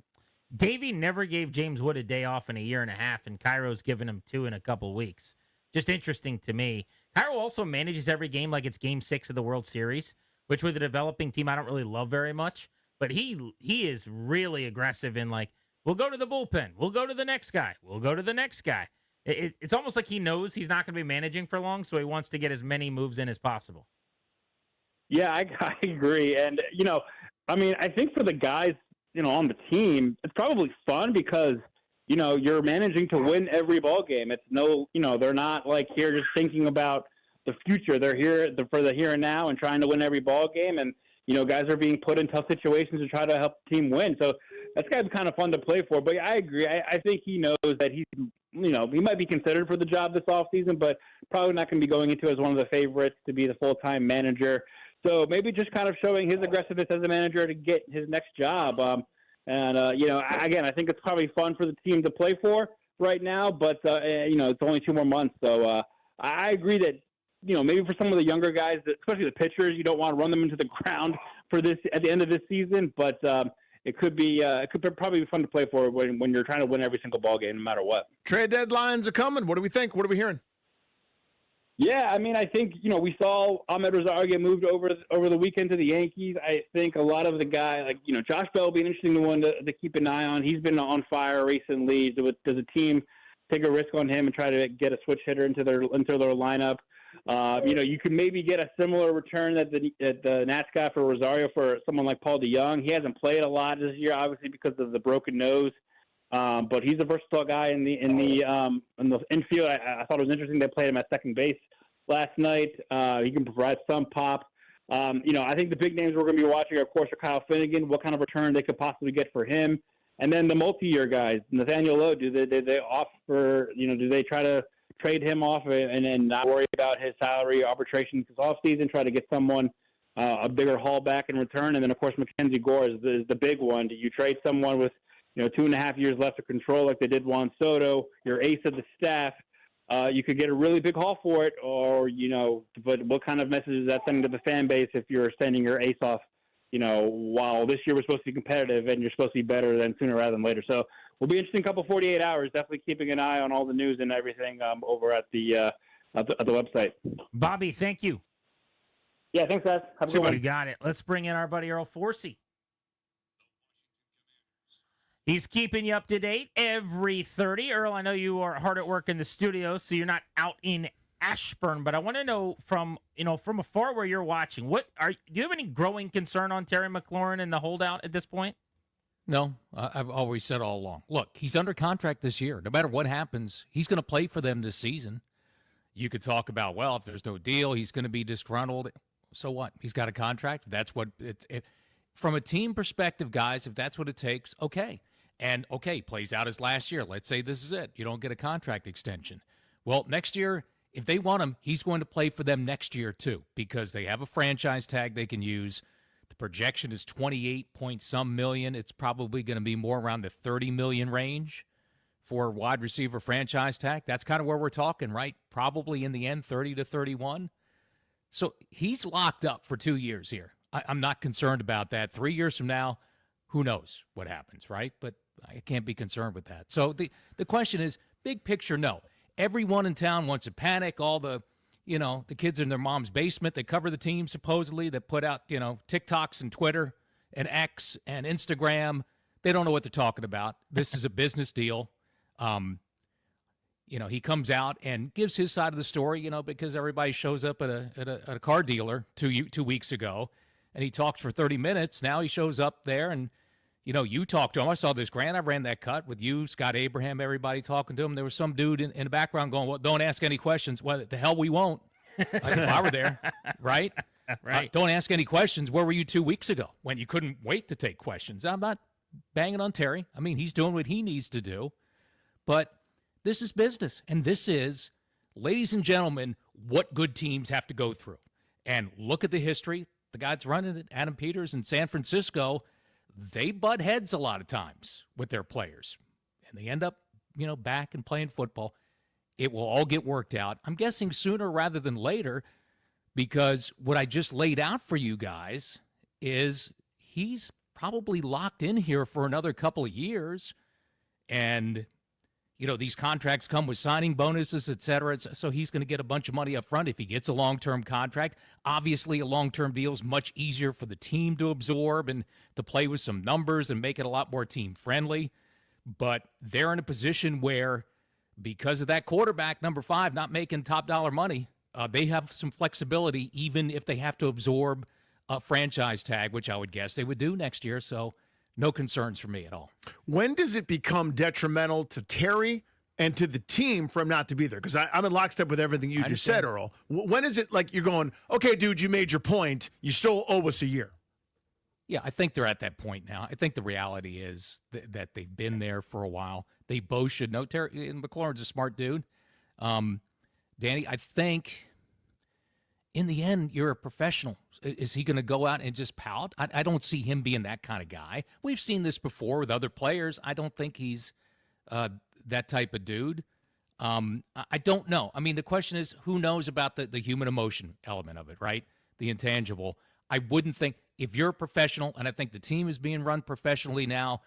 Davey never gave James Wood a day off in a year and a half, and Cairo's given him 2 in a couple weeks. Just interesting to me. Cairo also manages every game like it's Game 6 of the World Series, which with a developing team I don't really love very much. But he is really aggressive in like, we'll go to the bullpen. We'll go to the next guy. We'll go to the next guy. It's almost like he knows he's not going to be managing for long, so he wants to get as many moves in as possible. Yeah, I agree. And, I think for the guys, on the team, it's probably fun because, you're managing to win every ball game. It's they're not like here just thinking about the future. They're here for the here and now and trying to win every ball game. And, guys are being put in tough situations to try to help the team win. So that's kind of fun to play for. But I agree. I think he knows that he might be considered for the job this offseason, but probably not going to be going into as one of the favorites to be the full-time manager. So maybe just kind of showing his aggressiveness as a manager to get his next job. Again, I think it's probably fun for the team to play for right now, but, it's only 2 more months. So I agree that, maybe for some of the younger guys, especially the pitchers, you don't want to run them into the ground for this at the end of this season, but it could probably be fun to play for when you're trying to win every single ball game, no matter what. Trade deadlines are coming. What do we think? What are we hearing? Yeah, I think, we saw Ahmed Rosario get moved over the weekend to the Yankees. I think a lot of the guys, Josh Bell will be an interesting one to keep an eye on. He's been on fire recently. Does a team take a risk on him and try to get a switch hitter into their lineup? You could maybe get a similar return that the Nats got for Rosario for someone like Paul DeJong. He hasn't played a lot this year, obviously, because of the broken nose. But he's a versatile guy in the infield. I thought it was interesting they played him at second base last night. He can provide some pop. I think the big names we're going to be watching, of course, are Kyle Finnegan, what kind of return they could possibly get for him. And then the multi-year guys, Nathaniel Lowe, do they offer, do they try to trade him off and then not worry about his salary arbitration this offseason, try to get someone a bigger haul back in return? And then, of course, Mackenzie Gore is the big one. Do you trade someone with 2.5 years left of control like they did Juan Soto, your ace of the staff? You could get a really big haul for it, or, but what kind of message is that sending to the fan base if you're sending your ace off, while this year was supposed to be competitive and you're supposed to be better than sooner rather than later. So we'll be interesting couple 48 hours, definitely keeping an eye on all the news and everything over at the website. Bobby, thank you. Yeah, thanks, guys. Have a good one. You got it. Let's bring in our buddy Earl Forsey. He's keeping you up to date every 30. Earl, I know you are hard at work in the studio, so you're not out in Ashburn, but I want to know from afar where you're watching, do you have any growing concern on Terry McLaurin and the holdout at this point? No, I've always said all along. Look, he's under contract this year. No matter what happens, he's going to play for them this season. You could talk about, well, if there's no deal, he's going to be disgruntled. So what? He's got a contract. That's what from a team perspective, guys, if that's what it takes, okay. And, okay, plays out his last year. Let's say this is it. You don't get a contract extension. Well, next year, if they want him, he's going to play for them next year too, because they have a franchise tag they can use. The projection is 28-point-some million. It's probably going to be more around the 30 million range for a wide receiver franchise tag. That's kind of where we're talking, right? Probably in the end, 30 to 31. So he's locked up for 2 years here. I'm not concerned about that. 3 years from now, who knows what happens, right? But I can't be concerned with that. So the question is, big picture, no. Everyone in town wants to panic. All the kids in their mom's basement that cover the team, supposedly, that put out, TikToks and Twitter and X and Instagram. They don't know what they're talking about. This is a business deal. He comes out and gives his side of the story, because everybody shows up at a car dealer 2 weeks ago, and he talked for 30 minutes. Now he shows up there and, you talked to him. I saw this, Grant. I ran that cut with you, Scott Abraham, everybody talking to him. There was some dude in the background going, well, don't ask any questions. Well, the hell we won't. Like if I were there, right? Right. Don't ask any questions. Where were you 2 weeks ago when you couldn't wait to take questions? I'm not banging on Terry. I mean, he's doing what he needs to do. But this is business. And this is, ladies and gentlemen, what good teams have to go through. And look at the history. The guys running it, Adam Peters in San Francisco, they butt heads a lot of times with their players. And they end up, back and playing football. It will all get worked out. I'm guessing sooner rather than later, because what I just laid out for you guys is he's probably locked in here for another couple of years. And, these contracts come with signing bonuses, et cetera. So he's going to get a bunch of money up front if he gets a long-term contract. Obviously, a long-term deal is much easier for the team to absorb and to play with some numbers and make it a lot more team-friendly. But they're in a position where, because of that quarterback, number 5, not making top-dollar money, they have some flexibility even if they have to absorb a franchise tag, which I would guess they would do next year. So no concerns for me at all. When does it become detrimental to Terry and to the team for him not to be there? Because I'm in lockstep with everything you just said, Earl. When is it like you're going, okay, dude, you made your point. You still owe us a year? Yeah, I think they're at that point now. I think the reality is that they've been there for a while. They both should know. Terry and McLaurin's a smart dude. Danny, I think in the end, you're a professional. Is he going to go out and just pout? I don't see him being that kind of guy. We've seen this before with other players. I don't think he's that type of dude. I don't know. I mean, the question is, who knows about the human emotion element of it, right? The intangible. I wouldn't think, if you're a professional, and I think the team is being run professionally now,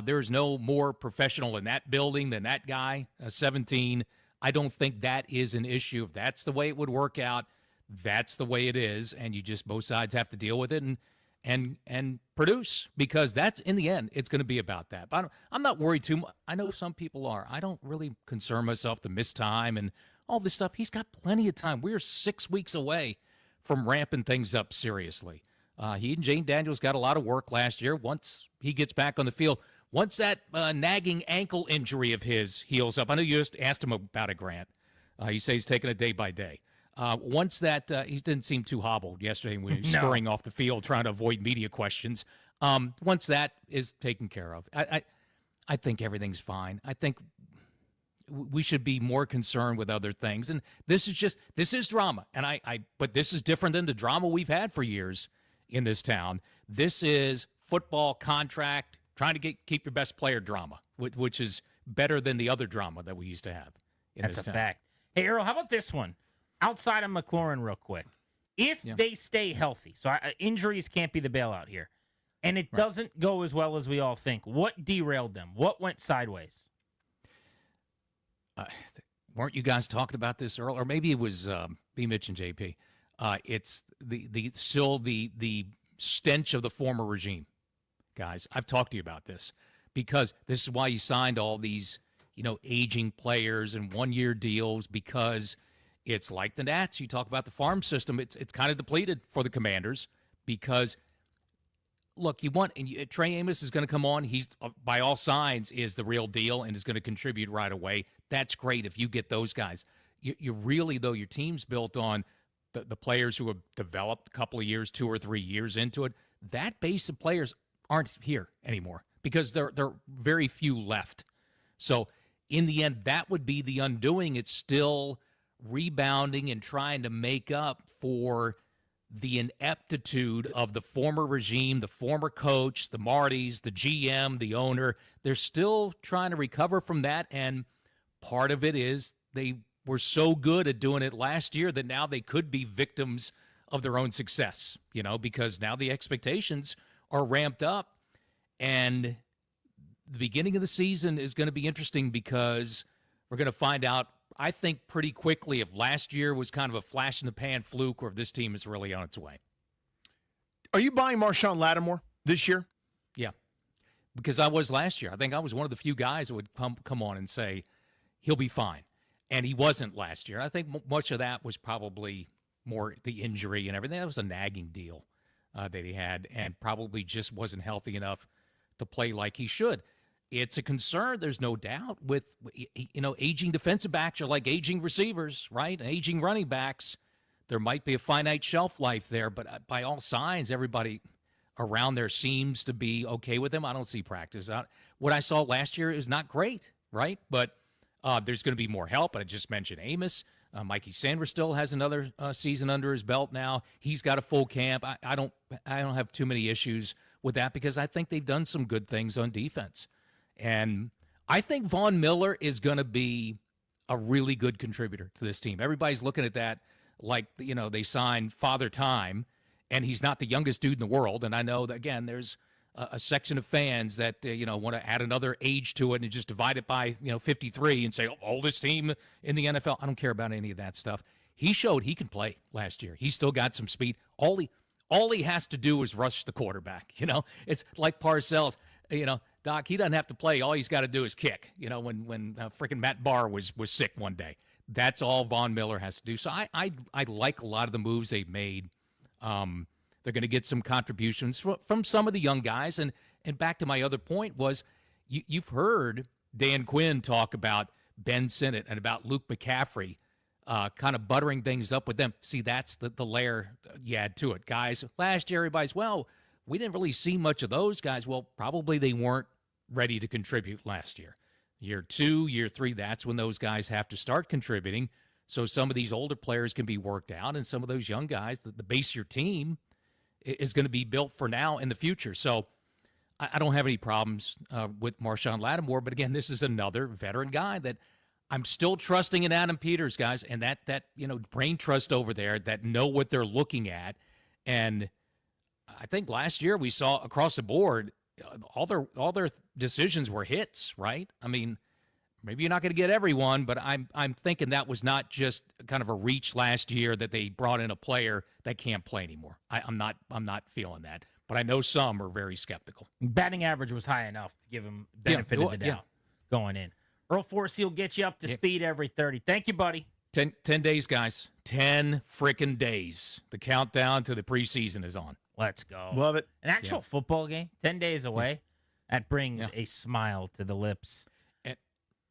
there is no more professional in that building than that guy, 17. I don't think that is an issue. If that's the way it would work out, that's the way it is, and you just, both sides have to deal with it and produce, because that's, in the end, it's going to be about that. But I'm not worried too much. I know some people are. I don't really concern myself to miss time and all this stuff. He's got plenty of time. We're 6 weeks away from ramping things up seriously. He and Jane Daniels got a lot of work last year. Once he gets back on the field, once that nagging ankle injury of his heals up, I know you just asked him about it, Grant. He says he's taking it day by day. Once that, he didn't seem too hobbled yesterday when he was scurrying off the field trying to avoid media questions. Once that is taken care of, I think everything's fine. I think we should be more concerned with other things. And this is drama. And but this is different than the drama we've had for years in this town. This is football contract, trying to keep your best player drama, which is better than the other drama that we used to have in this town. That's a fact. Hey, Earl, how about this one? Outside of McLaurin, real quick. If they stay healthy, so injuries can't be the bailout here, and it doesn't go as well as we all think, what derailed them? What went sideways? Weren't you guys talking about this earlier? Or maybe it was B. Mitch and JP. It's the stench of the former regime, guys. I've talked to you about this, because this is why you signed all these, aging players and one-year deals, because it's like the Nats. You talk about the farm system. It's kind of depleted for the Commanders, because, look, Trey Amos is going to come on. He's, by all signs, is the real deal and is going to contribute right away. That's great if you get those guys. You really, though, your team's built on the players who have developed a couple of years, 2 or 3 years into it. That base of players aren't here anymore, because there are very few left. So in the end, that would be the undoing. It's still rebounding and trying to make up for the ineptitude of the former regime, the former coach, the Martys, the GM, the owner. They're still trying to recover from that, and part of it is they were so good at doing it last year that now they could be victims of their own success, because now the expectations are ramped up. And the beginning of the season is going to be interesting, because we're going to find out, I think, pretty quickly if last year was kind of a flash-in-the-pan fluke or if this team is really on its way. Are you buying Marshawn Lattimore this year? Yeah, because I was last year. I think I was one of the few guys that would come on and say he'll be fine. And he wasn't last year. I think much of that was probably more the injury and everything. That was a nagging deal that he had, and probably just wasn't healthy enough to play like he should. It's a concern, there's no doubt, with, aging defensive backs are like aging receivers, right? And aging running backs. there might be a finite shelf life there, but by all signs, everybody around there seems to be okay with him. I don't see practice. What I saw last year is not great, right? But there's going to be more help. I just mentioned Amos. Mikey Sanders still has another season under his belt now. He's got a full camp. I don't have too many issues with that because I think they've done some good things on defense. And I think Von Miller is going to be a really good contributor to this team. Everybody's looking at that like, they signed Father Time, and he's not the youngest dude in the world. And I know that, again, there's a section of fans that, want to add another age to it and just divide it by, 53 and say, oldest team in the NFL. I don't care about any of that stuff. He showed he can play last year. He's still got some speed. All he has to do is rush the quarterback. It's like Parcells, Doc, he doesn't have to play. All he's got to do is kick, when freaking Matt Barr was sick one day. That's all Von Miller has to do. So I like a lot of the moves they've made. They're going to get some contributions from some of the young guys. And back to my other point was you've heard Dan Quinn talk about Ben Sinnott and about Luke McCaffrey kind of buttering things up with them. See, that's the layer you add to it. Guys, last year everybody's, we didn't really see much of those guys. Well, probably they weren't ready to contribute last year. Year 2, year 3, that's when those guys have to start contributing. So some of these older players can be worked out, and some of those young guys, the base of your team is going to be built for now and the future. So I don't have any problems with Marshawn Lattimore. But, again, this is another veteran guy that I'm still trusting in Adam Peters, guys, and that brain trust over there that know what they're looking at. And I think last year we saw across the board all their decisions were hits, right? I mean, maybe you're not going to get everyone, but I'm thinking that was not just kind of a reach last year that they brought in a player that can't play anymore. I'm not feeling that, but I know some are very skeptical. Batting average was high enough to give him benefit of the doubt going in. Earl Forsey will get you up to speed every 30. Thank you, buddy. 10 days, guys. 10 freaking days. The countdown to the preseason is on. Let's go. Love it. An actual football game, 10 days away. That brings a smile to the lips.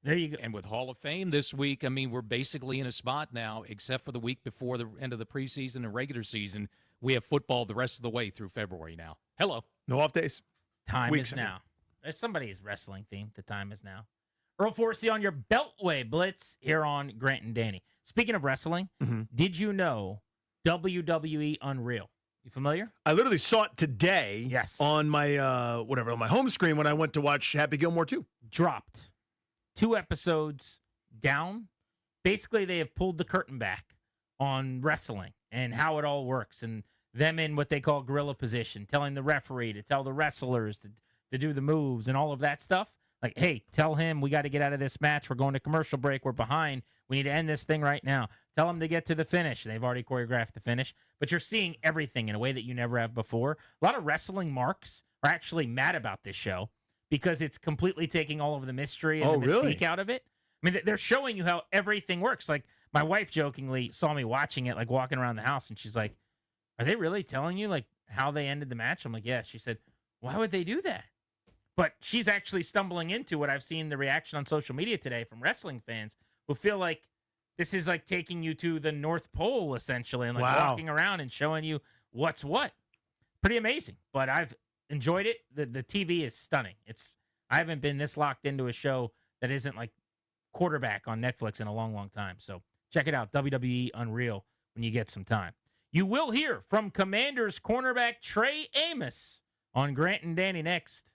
There you go. And with Hall of Fame this week, I mean, we're basically in a spot now, except for the week before the end of the preseason and regular season. We have football the rest of the way through February now. Hello. No off days. Time is now. There's somebody's wrestling theme. The time is now. Earl Forsey on your Beltway Blitz here on Grant and Danny. Speaking of wrestling, did you know WWE Unreal? You familiar? I literally saw it today. Yes. On my on my home screen when I went to watch Happy Gilmore 2. Dropped 2 episodes down. Basically, they have pulled the curtain back on wrestling and how it all works, and them in what they call gorilla position, telling the referee to tell the wrestlers to do the moves and all of that stuff. Like, hey, tell him we got to get out of this match. We're going to commercial break. We're behind. We need to end this thing right now. Tell them to get to the finish. They've already choreographed the finish. But you're seeing everything in a way that you never have before. A lot of wrestling marks are actually mad about this show because it's completely taking all of the mystery and the mystique out of it. I mean, they're showing you how everything works. Like, my wife jokingly saw me watching it, like walking around the house, and she's like, are they really telling you, like, how they ended the match? I'm like, yeah. She said, why would they do that? But she's actually stumbling into what I've seen the reaction on social media today from wrestling fans who feel like this is like taking you to the North Pole, essentially, and like walking around and showing you what's what. Pretty amazing. But I've enjoyed it. The TV is stunning. I haven't been this locked into a show that isn't like quarterback on Netflix in a long, long time. So check it out, WWE Unreal, when you get some time. You will hear from Commanders cornerback Trey Amos on Grant and Danny next.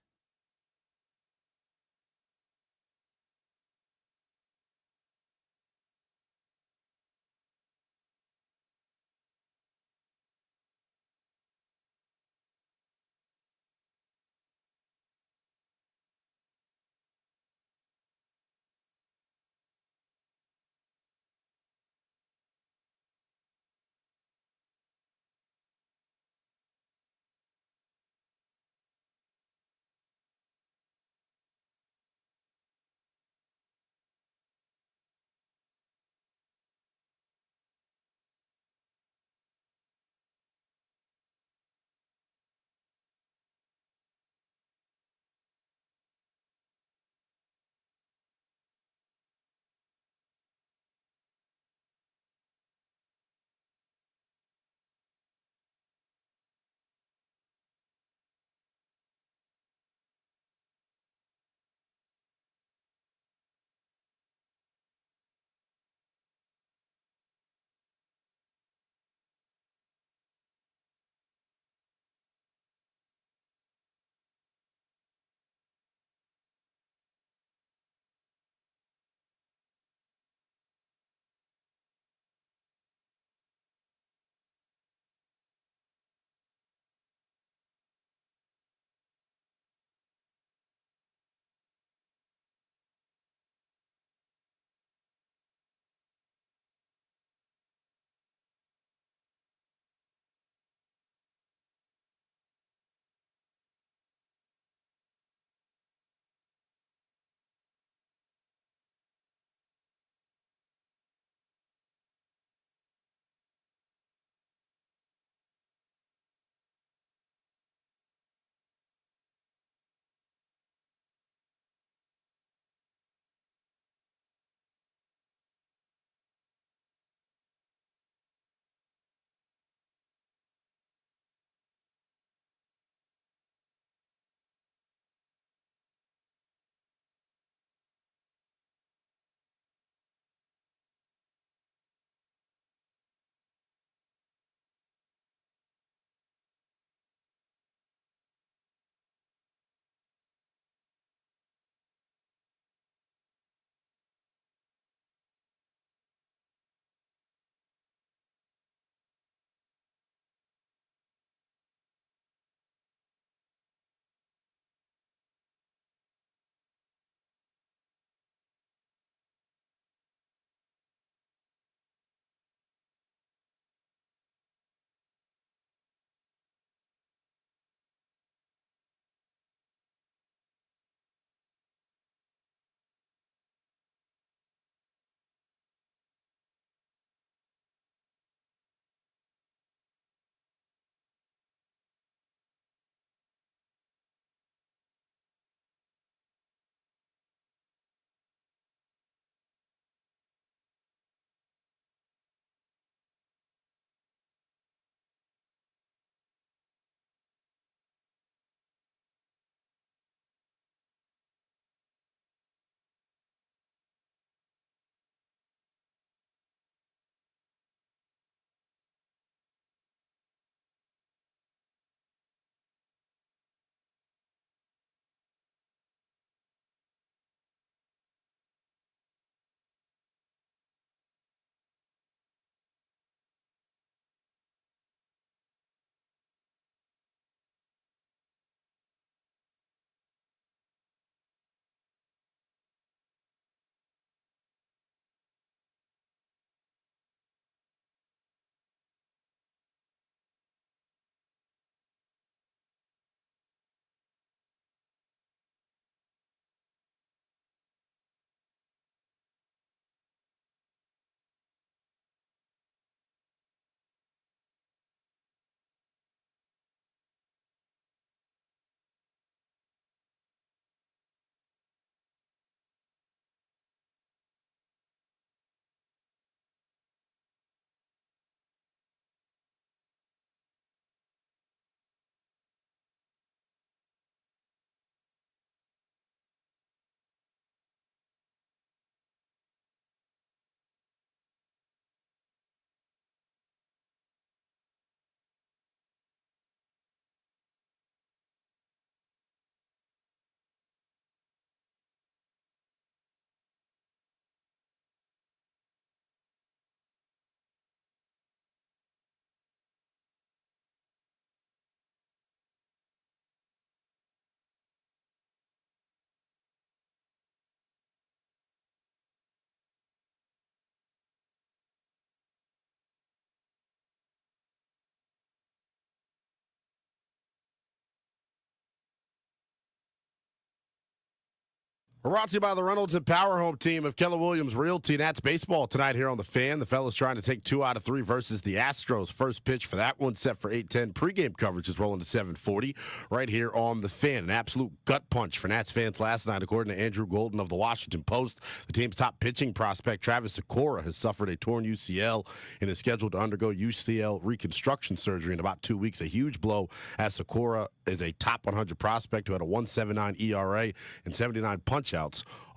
We're brought to you by the Reynolds and Power Home team of Keller Williams Realty. Nats baseball tonight here on The Fan. The fellas trying to take 2 out of 3 versus the Astros. First pitch for that one set for 8:10. Pregame coverage is rolling to 7:40 right here on The Fan. An absolute gut punch for Nats fans last night, according to Andrew Golden of the Washington Post. The team's top pitching prospect, Travis Sakura, has suffered a torn UCL and is scheduled to undergo UCL reconstruction surgery in about 2 weeks. A huge blow, as Sakura is a top 100 prospect who had a 1.79 ERA and 79 punch-outs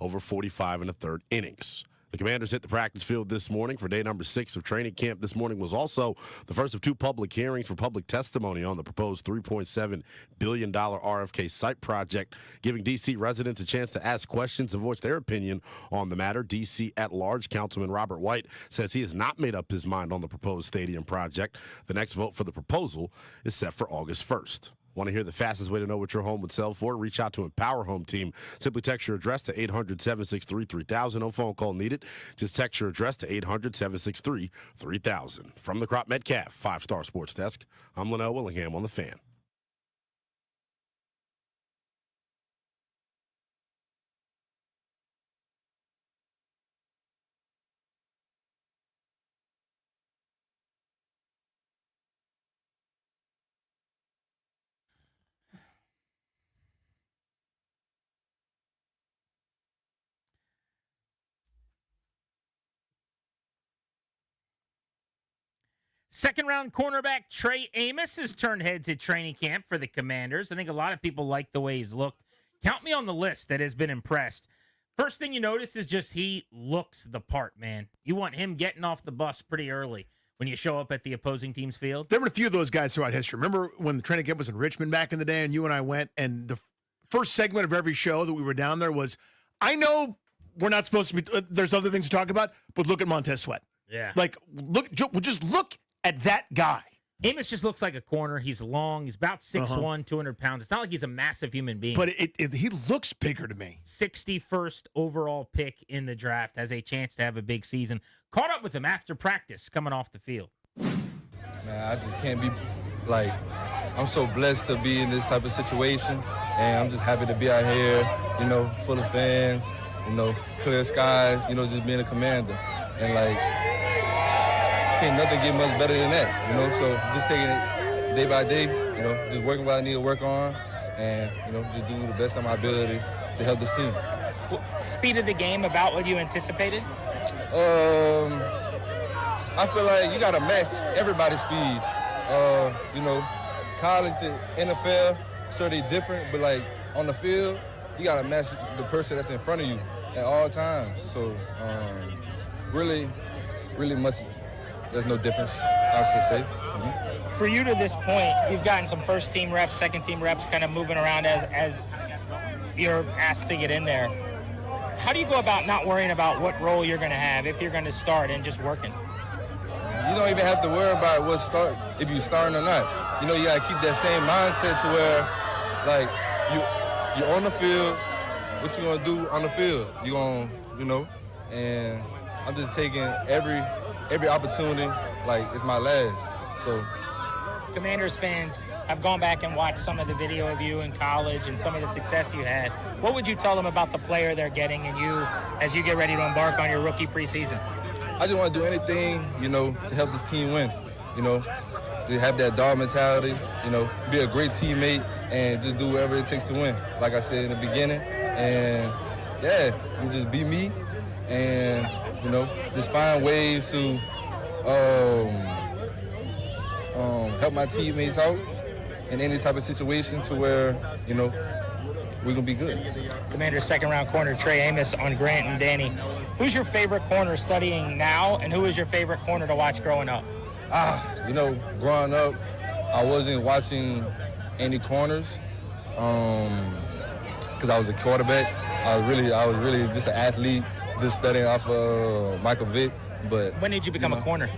over 45 and a third innings. The Commanders hit the practice field this morning for day number 6 of training camp. This morning was also the first of 2 public hearings for public testimony on the proposed $3.7 billion RFK site project, giving D.C. residents a chance to ask questions and voice their opinion on the matter. D.C. at-large Councilman Robert White says he has not made up his mind on the proposed stadium project. The next vote for the proposal is set for August 1st. Want to hear the fastest way to know what your home would sell for? Reach out to Empower Home Team. Simply text your address to 800-763-3000. No phone call needed. Just text your address to 800-763-3000. From the Crop Metcalf 5-Star Sports Desk, I'm Linnell Willingham on The Fan. Second-round cornerback Trey Amos has turned heads at training camp for the Commanders. I think a lot of people like the way he's looked. Count me on the list that has been impressed. First thing you notice is just he looks the part, man. You want him getting off the bus pretty early when you show up at the opposing team's field. There were a few of those guys throughout history. Remember when the training camp was in Richmond back in the day and you and I went, and the first segment of every show that we were down there was, I know we're not supposed to be, there's other things to talk about, but look at Montez Sweat. Yeah. Like, just look at that guy. Amos just looks like a corner. He's long. He's about 6'1", 200 pounds. It's not like he's a massive human being. But he looks bigger to me. 61st overall pick in the draft, has a chance to have a big season. Caught up with him after practice coming off the field. Man, I just can't be, I'm so blessed to be in this type of situation. And I'm just happy to be out here, full of fans, clear skies, just being a Commander. And, can't nothing get much better than that, so just taking it day by day, just working what I need to work on and, just do the best of my ability to help this team. Speed of the game about what you anticipated? I feel like you got to match everybody's speed. College to NFL, sure they different, but on the field, you got to match the person that's in front of you at all times. So really much. There's no difference, I should say. Mm-hmm. For you to this point, you've gotten some first-team reps, second-team reps, kind of moving around as you're asked to get in there. How do you go about not worrying about what role you're going to have if you're going to start and just working? You don't even have to worry about if you're starting or not. You got to keep that same mindset to where, you're on the field, what you going to do on the field. You're going to, and I'm just taking every opportunity like it's my last. So Commanders fans have gone back and watched some of the video of you in college and some of the success you had. What would you tell them about the player they're getting and you as you get ready to embark on your rookie preseason? I just want to do anything, to help this team win, to have that dog mentality, be a great teammate and just do whatever it takes to win. Like I said in the beginning, and you just be me and just find ways to help my teammates out in any type of situation to where, we're going to be good. Commander's second-round corner, Trey Amos on Grant and Danny. Who's your favorite corner studying now, and who is your favorite corner to watch growing up? Growing up, I wasn't watching any corners because I was a quarterback. I was really just an athlete, just studying off of Michael Vick. But when did you become a corner?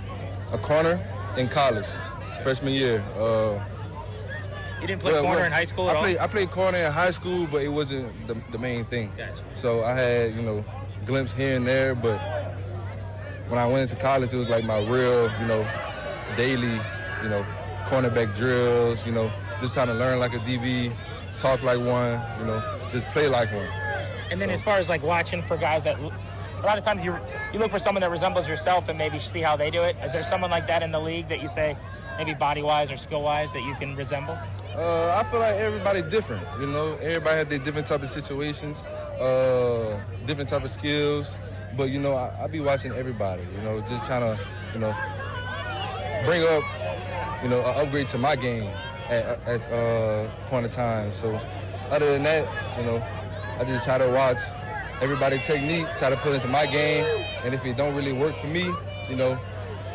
A corner in college, freshman year. You didn't play corner in high school at all? I played corner in high school, but it wasn't the main thing. Gotcha. So I had, glimpses here and there, but when I went into college, it was like my real, daily, cornerback drills, just trying to learn like a DB, talk like one, just play like one. And then as far as like watching for guys that a lot of times you look for someone that resembles yourself and maybe see how they do it. Is there someone like that in the league that you say maybe body-wise or skill-wise that you can resemble? I feel like everybody different, you know. Everybody has their different type of situations, different type of skills. But, you know, I be watching everybody, you know, just trying to, you know, bring up, you know, an upgrade to my game at point of time. So other than that, you know, I just try to watch everybody's technique, try to put into my game. And if it don't really work for me, you know,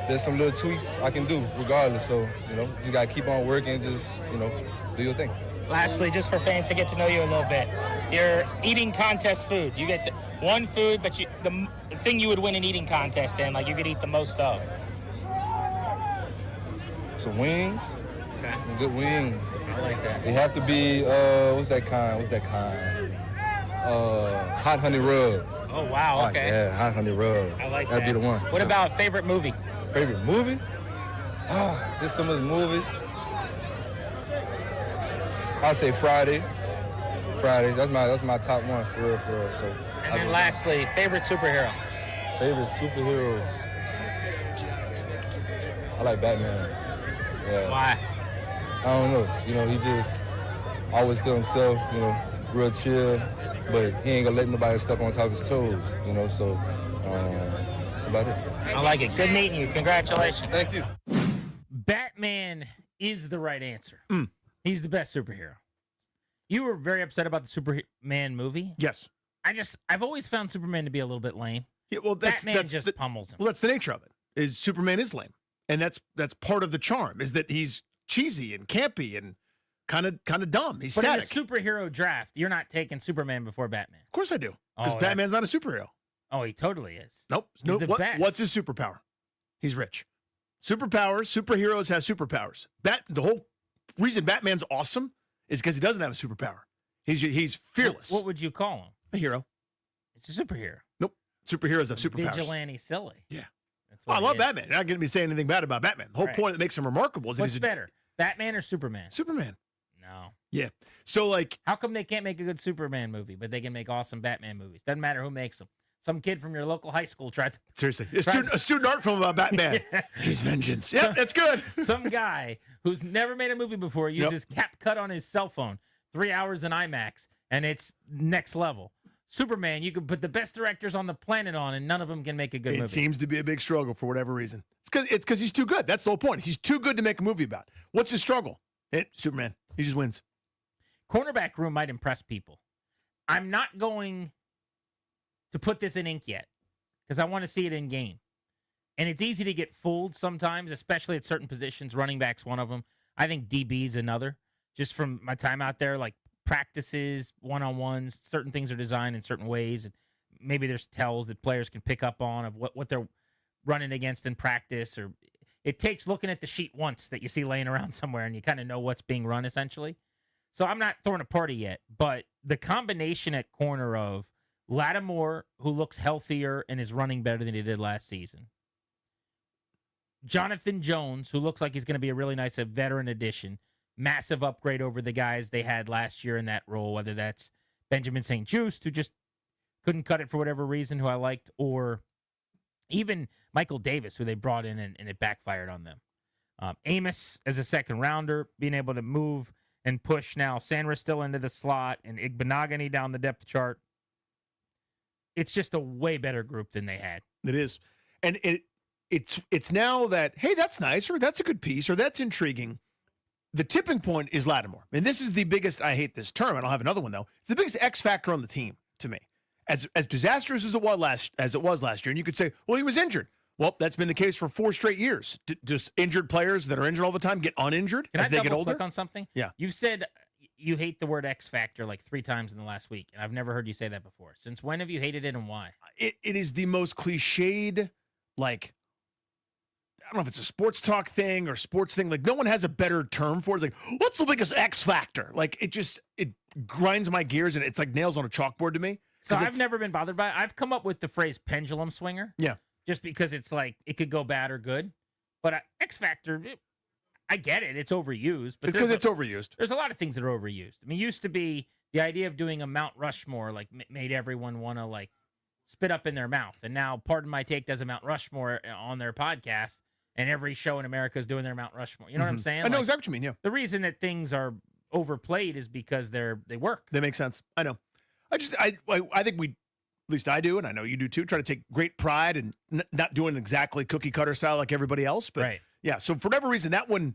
there's some little tweaks I can do regardless. So, you know, just got to keep on working and just, you know, do your thing. Lastly, just for fans to get to know you a little bit, your eating contest food. You get one food, but the thing you would win an eating contest in, like you could eat the most of. Some wings. Okay. Some good wings. I like that. They have to be, what's that kind? Hot honey rub. Oh, wow, okay. Yeah, hot honey rub. I like That'd that. be the one. What about favorite movie? Favorite movie? There's so much movies. I'll say Friday. That's my top one for real. So. And then lastly, favorite superhero? Favorite superhero? I like Batman. Yeah. Why? I don't know. You know, he just always to himself, you know, real chill, but he ain't gonna let nobody step on top of his toes, you know, so that's about it. I like it. Good meeting you. Congratulations. Thank you. Batman is the right answer. He's the best superhero. You were very upset about the Superman movie. Yes. I've always found Superman to be a little bit lame. Yeah, well, Batman just pummels him. Well, that's the nature of it. Is Superman is lame, and that's part of the charm. Is that he's cheesy and campy and kind of dumb. He's static. In a superhero draft, you're not taking Superman before Batman. Of course I do, because Oh, Batman's not a superhero. Oh, he totally is. Nope. He's the best. What's his superpower? He's rich. Superheroes have superpowers. The whole reason Batman's awesome is because he doesn't have a superpower. He's fearless. What would you call him? A hero. It's a superhero. Nope. Superheroes have superpowers. Vigilante silly. Yeah. That's Well, I what love he is. Batman. You're not going to be saying anything bad about Batman. The whole Right. point that makes him remarkable is that What's he's better, Batman or Superman? Superman. No. Yeah. So, like, how come they can't make a good Superman movie, but they can make awesome Batman movies? Doesn't matter who makes them. Some kid from your local high school tries. Seriously, a student art film about Batman. Yeah. He's vengeance. Yep, that's good. Some guy who's never made a movie before uses CapCut on his cell phone, 3 hours in IMAX, and it's next level. Superman, you could put the best directors on the planet on, and none of them can make a good movie. It seems to be a big struggle for whatever reason. It's because he's too good. That's the whole point. He's too good to make a movie about. What's his struggle? Superman. He just wins. Cornerback room might impress people. I'm not going to put this in ink yet because I want to see it in game. And it's easy to get fooled sometimes, especially at certain positions. Running back's one of them. I think DB's another. Just from my time out there, like practices, one-on-ones, certain things are designed in certain ways. And maybe there's tells that players can pick up on of what they're running against in practice. Or it takes looking at the sheet once that you see laying around somewhere and you kind of know what's being run, essentially. So I'm not throwing a party yet, but the combination at corner of Lattimore, who looks healthier and is running better than he did last season, Jonathan Jones, who looks like he's going to be a really nice veteran addition, massive upgrade over the guys they had last year in that role, whether that's Benjamin St. Juste, who just couldn't cut it for whatever reason, who I liked, or even Michael Davis, who they brought in and it backfired on them. Amos as a second rounder, being able to move and push now. Sandra still into the slot and Igbenogany down the depth chart. It's just a way better group than they had. It is. And it's now that, hey, that's nice, or that's a good piece, or that's intriguing. The tipping point is Lattimore. And this is the biggest, I hate this term, and I'll have another one, though. It's the biggest X factor on the team to me. As disastrous as it was last year, and you could say, well, he was injured. Well, that's been the case for 4 straight years. Just injured players that are injured all the time get uninjured as they get older. Click on something? Yeah. You've said you hate the word X factor like 3 times in the last week, and I've never heard you say that before. Since when have you hated it and why? It is the most cliched, like, I don't know if it's a sports talk thing or sports thing. Like, no one has a better term for it. It's like, what's the biggest X factor? Like, it grinds my gears, and it's like nails on a chalkboard to me. So I've never been bothered by it. I've come up with the phrase pendulum swinger. Yeah. Just because it's like it could go bad or good. But X factor, I get it. It's overused. But Because it's overused. There's a lot of things that are overused. I mean, it used to be the idea of doing a Mount Rushmore like made everyone want to like spit up in their mouth. And now Pardon My Take does a Mount Rushmore on their podcast, and every show in America is doing their Mount Rushmore. You know what I'm saying? I know exactly what you mean. Yeah. The reason that things are overplayed is because they work. That makes sense. I know. I think we, at least I do, and I know you do too, try to take great pride in not doing exactly cookie cutter style like everybody else. But yeah, so for whatever reason, that one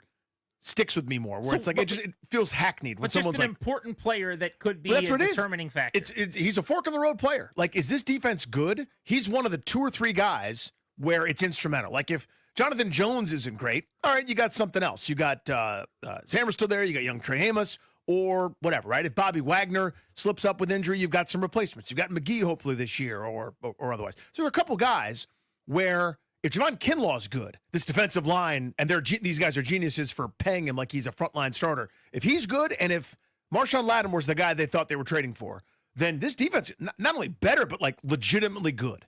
sticks with me more. Where it's like it feels hackneyed when But someone's just an like important player that could be Well, that's a what it is. determining factor. He's a fork in the road player. Like, is this defense good? He's one of the 2 or 3 guys where it's instrumental. Like, if Jonathan Jones isn't great, all right, you got something else. You got Sammer still there. You got young Trey Amos or whatever, right? If Bobby Wagner slips up with injury, you've got some replacements. You've got McGee hopefully this year or otherwise. So there are a couple guys where if Javon Kinlaw's good, this defensive line, and these guys are geniuses for paying him like he's a frontline starter. If he's good, and if Marshawn Lattimore's the guy they thought they were trading for, then this defense not only better, but like legitimately good.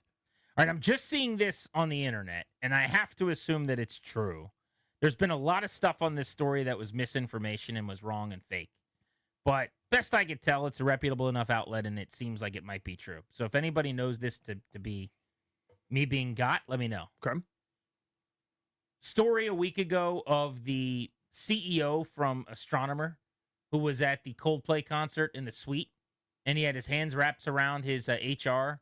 All right, I'm just seeing this on the internet, and I have to assume that it's true. There's been a lot of stuff on this story that was misinformation and was wrong and fake. But best I could tell, it's a reputable enough outlet, and it seems like it might be true. So if anybody knows this to be me being got, let me know. Okay. Story a week ago of the CEO from Astronomer who was at the Coldplay concert in the suite, and he had his hands wrapped around his HR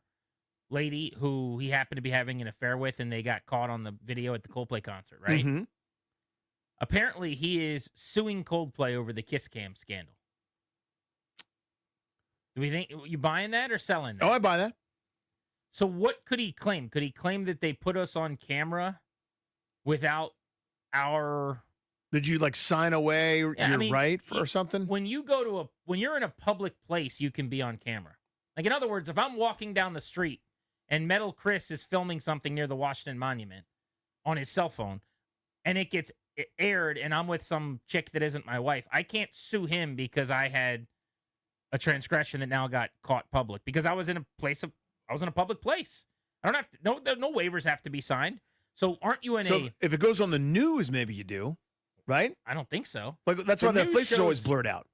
lady who he happened to be having an affair with, and they got caught on the video at the Coldplay concert, right? Mm-hmm. Apparently, he is suing Coldplay over the Kiss Cam scandal. Do we think you buying that or selling that? Oh, I buy that. So what could he claim? Could he claim that they put us on camera without our... Did you like sign away your right or something? When you go to when you're in a public place, you can be on camera. Like, in other words, if I'm walking down the street and Metal Chris is filming something near the Washington Monument on his cell phone and it gets aired and I'm with some chick that isn't my wife, I can't sue him because I had a transgression that now got caught public because I was in a public place. I don't have to, no waivers have to be signed. So aren't you if it goes on the news, maybe you do, right? I don't think so. Like, that's why the place is always blurred out.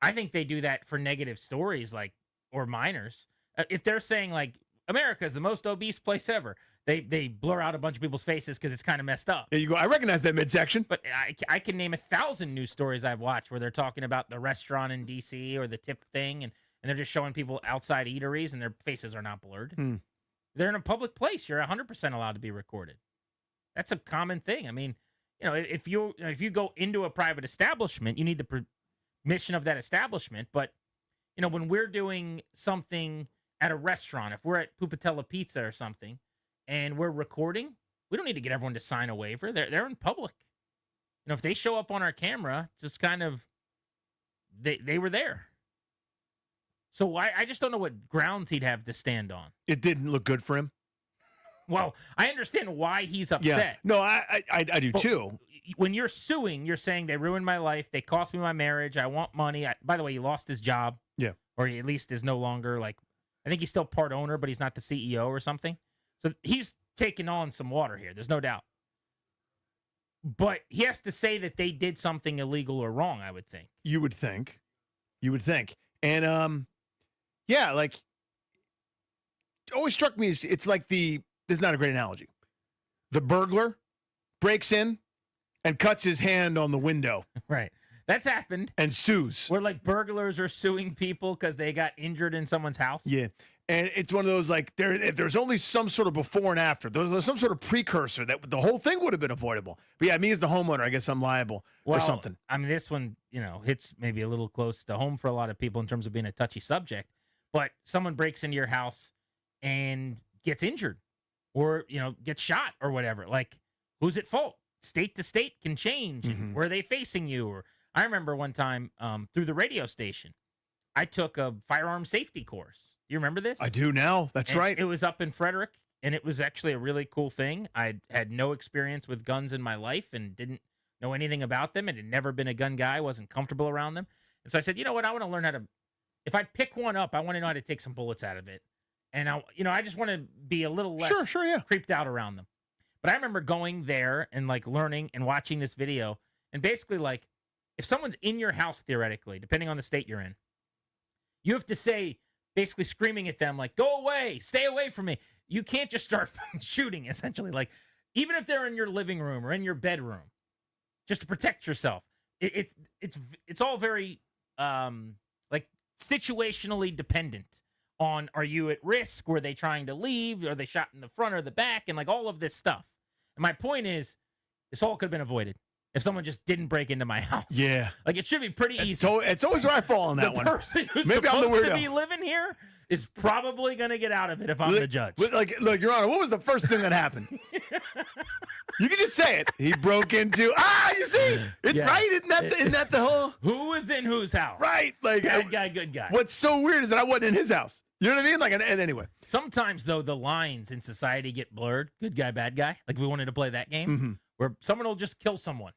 I think they do that for negative stories, like, or minors. If they're saying like America is the most obese place ever, they blur out a bunch of people's faces because it's kind of messed up. There you go. I recognize that midsection. But I can name 1,000 news stories I've watched where they're talking about the restaurant in D.C. or the tip thing, and they're just showing people outside eateries and their faces are not blurred. They're in a public place. You're 100% allowed to be recorded. That's a common thing. I mean, if you go into a private establishment, you need the permission of that establishment. But when we're doing something at a restaurant, if we're at Pupatella Pizza or something, and we're recording, we don't need to get everyone to sign a waiver. They're in public. If they show up on our camera, just kind of they were there. So I just don't know what grounds he'd have to stand on. It didn't look good for him. Well, I understand why he's upset. Yeah. No, I do too. When you're suing, you're saying they ruined my life. They cost me my marriage. I want money. By the way, he lost his job. Yeah. Or he at least is no longer I think he's still part owner, but he's not the CEO or something. So he's taking on some water here. There's no doubt. But he has to say that they did something illegal or wrong, I would think. You would think. And, yeah, like, it always struck me as it's like this is not a great analogy. The burglar breaks in and cuts his hand on the window. Right. That's happened. And sues. Where burglars are suing people because they got injured in someone's house. Yeah. And it's one of those if there's only some sort of before and after, there's some sort of precursor that the whole thing would have been avoidable. But yeah, me as the homeowner, I guess I'm liable or something. I mean, this one, hits maybe a little close to home for a lot of people in terms of being a touchy subject. But someone breaks into your house and gets injured or, gets shot or whatever. Like, who's at fault? State to state can change. Mm-hmm. Where are they facing you? Or I remember one time through the radio station, I took a firearm safety course. Do you remember this? I do now. That's right. It was up in Frederick, and it was actually a really cool thing. I had no experience with guns in my life and didn't know anything about them and had never been a gun guy, wasn't comfortable around them. And so I said, you know what? I want to learn how to, if I pick one up, I want to know how to take some bullets out of it. And I just want to be a little less creeped out around them. But I remember going there and learning and watching this video. And basically if someone's in your house, theoretically, depending on the state you're in, You have to say, basically screaming at them, like, go away, stay away from me. You can't just start shooting, essentially. Like, even if they're in your living room or in your bedroom, just to protect yourself. It's all very, like, situationally dependent on, are you at risk? Were they trying to leave? Are they shot in the front or the back? And, like, all of this stuff. And my point is, this all could have been avoided if someone just didn't break into my house. Yeah. Like, it should be pretty easy. So it's always where I fall on that one. The person who's Maybe I'm the supposed to weirdo. be living here is probably going to get out of it if I'm the judge. Like, look, Your Honor, what was the first thing that happened? You can just say it. He broke into. You see, right? Isn't that the whole? Who was in whose house? Right, like bad guy, good guy. What's so weird is that I wasn't in his house. You know what I mean? Like, and anyway, sometimes though the lines in society get blurred. Good guy, bad guy. Like if we wanted to play that game where someone will just kill someone,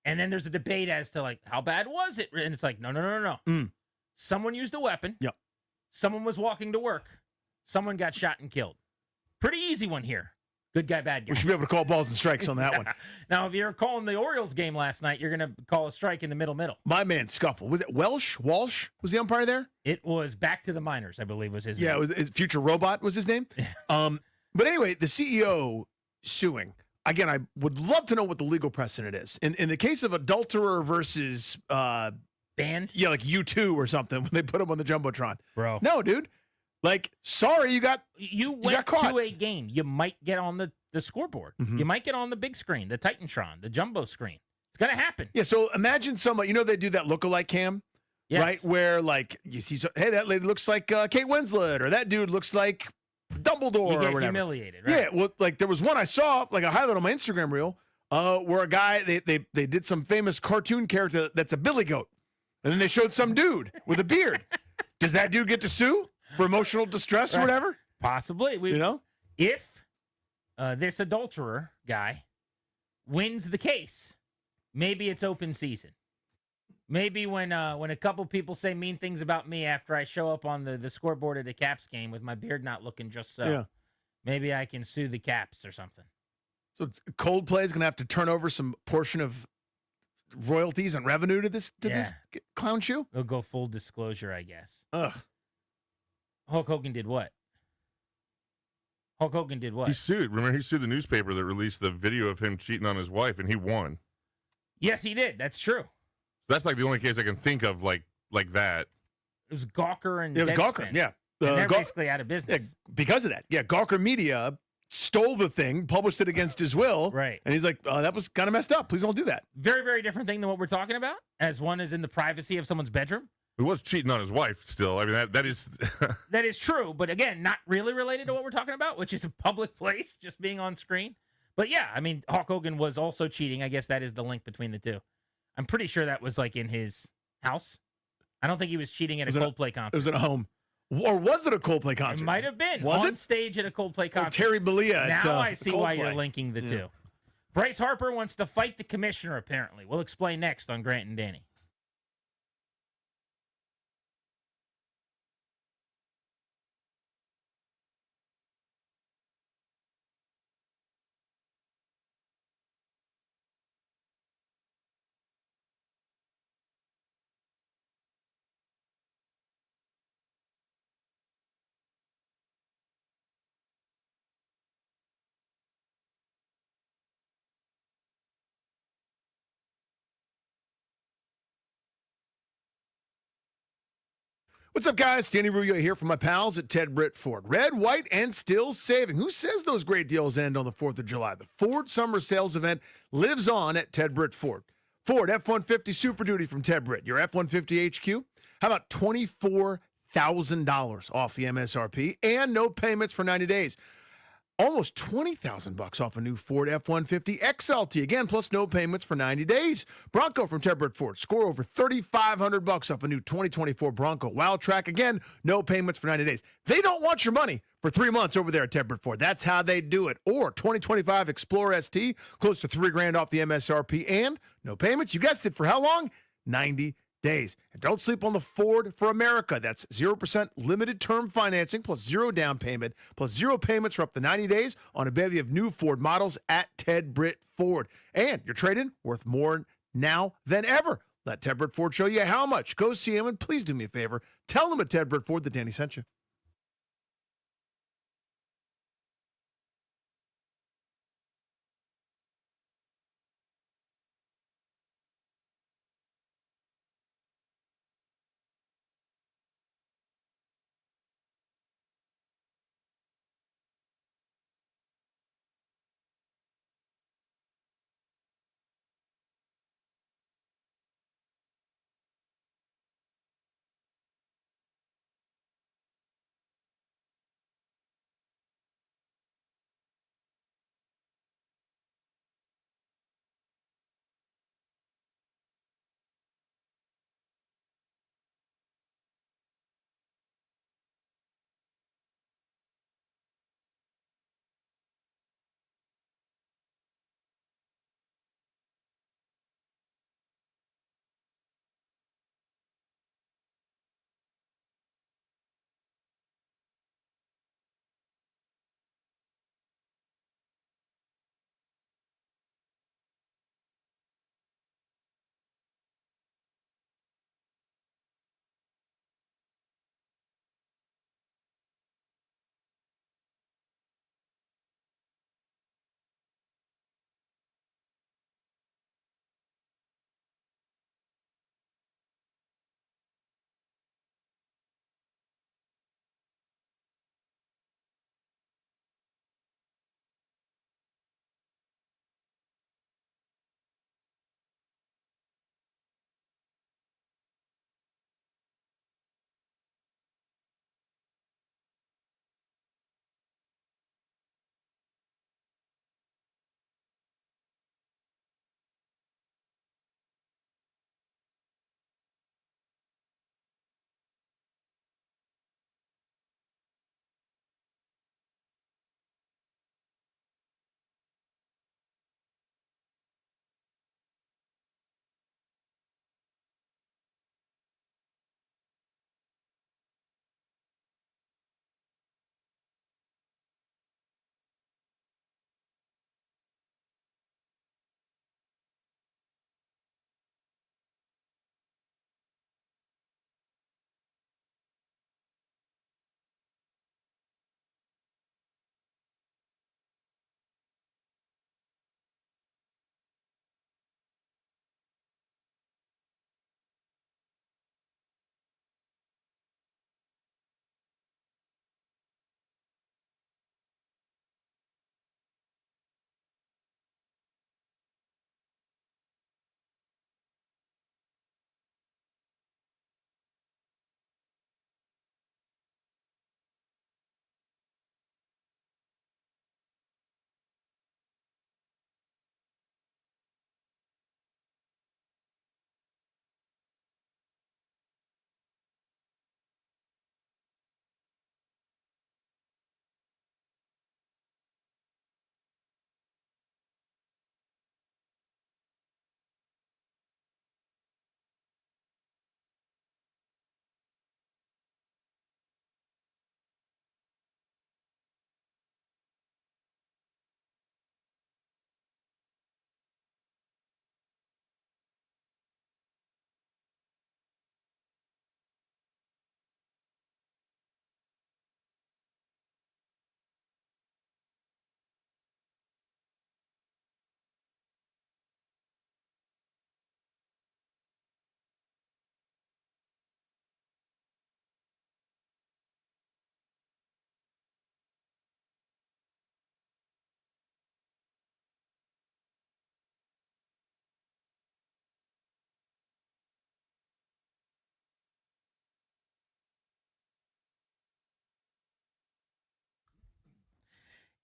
and then there's a debate as to like how bad was it, and it's like no. Someone used a weapon. Yep. Someone was walking to work. Someone got shot and killed. Pretty easy one here. Good guy, bad guy. We should be able to call balls and strikes on that one. Now, if you're calling the Orioles game last night, you're going to call a strike in the middle. My man, Scuffle. Was it Walsh was the umpire there? It was Back to the Minors, I believe was his name. Yeah, it was Future Robot was his name. But anyway, the CEO suing. Again, I would love to know what the legal precedent is. In the case of adulterer versus band? Yeah, like U2 or something when they put him on the Jumbotron. Bro. No, dude. Like, sorry, you got caught. To a game. You might get on the scoreboard. You might get on the big screen, the Titantron, the jumbo screen. It's going to happen. Yeah, so imagine someone, they do that lookalike cam, right? Where, like, you see, hey, that lady looks like Kate Winslet, or that dude looks like Dumbledore You get or whatever. humiliated, right? Yeah, well, like, there was one I saw, like a highlight on my Instagram reel, where a guy, they did some famous cartoon character that's a billy goat. And then they showed some dude with a beard. Does that dude get to sue for emotional distress or whatever? Possibly. If this adulterer guy wins the case, maybe it's open season. Maybe when a couple people say mean things about me after I show up on the scoreboard at a Caps game with my beard not looking just so, maybe I can sue the Caps or something. So Coldplay is going to have to turn over some portion of royalties and revenue to this clown shoe? They'll go full disclosure, I guess. Ugh. Hulk Hogan did what? He sued. Remember, he sued the newspaper that released the video of him cheating on his wife, and he won. Yes, he did. That's true. That's like the only case I can think of like that. It was Gawker and It was Deadspin. Gawker, yeah. And they're basically out of business. Yeah, because of that. Yeah, Gawker Media stole the thing, published it against his will. Right. And he's like, that was kind of messed up. Please don't do that. Very, very different thing than what we're talking about, as one is in the privacy of someone's bedroom. He was cheating on his wife still. I mean, that is... That is true, but again, not really related to what we're talking about, which is a public place, just being on screen. But yeah, I mean, Hulk Hogan was also cheating. I guess that is the link between the two. I'm pretty sure that was like in his house. I don't think he was cheating at a Coldplay concert. It was at a home. Or was it a Coldplay concert? It might have been. Was on it? stage at a Coldplay concert. Terry Bollea at Now I see why Coldplay. you're linking the two. Bryce Harper wants to fight the commissioner, apparently. We'll explain next on Grant and Danny. What's up, guys? Danny Rubio here from my pals at Ted Britt Ford. Red, white, and still saving. Who says those great deals end on the 4th of July? The Ford Summer Sales Event lives on at Ted Britt Ford. Ford F-150 Super Duty from Ted Britt. Your F-150 HQ? How about $24,000 off the MSRP and no payments for 90 days? Almost $20,000 off a new Ford F-150 XLT. Again, plus no payments for 90 days. Bronco from Ted Britt Ford. Score over $3,500 off a new 2024 Bronco Wild Track. Again, no payments for 90 days. They don't want your money for 3 months over there at Ted Britt Ford. That's how they do it. Or 2025 Explorer ST, close to $3,000 off the MSRP and no payments. You guessed it. For how long? 90 days. And don't sleep on the Ford for America. That's 0% limited term financing plus 0 down payment plus 0 payments for up to 90 days on a bevy of new Ford models at Ted Britt Ford. And your trade-in worth more now than ever. Let Ted Britt Ford show you how much. Go see him, and please do me a favor. Tell him at Ted Britt Ford that Danny sent you.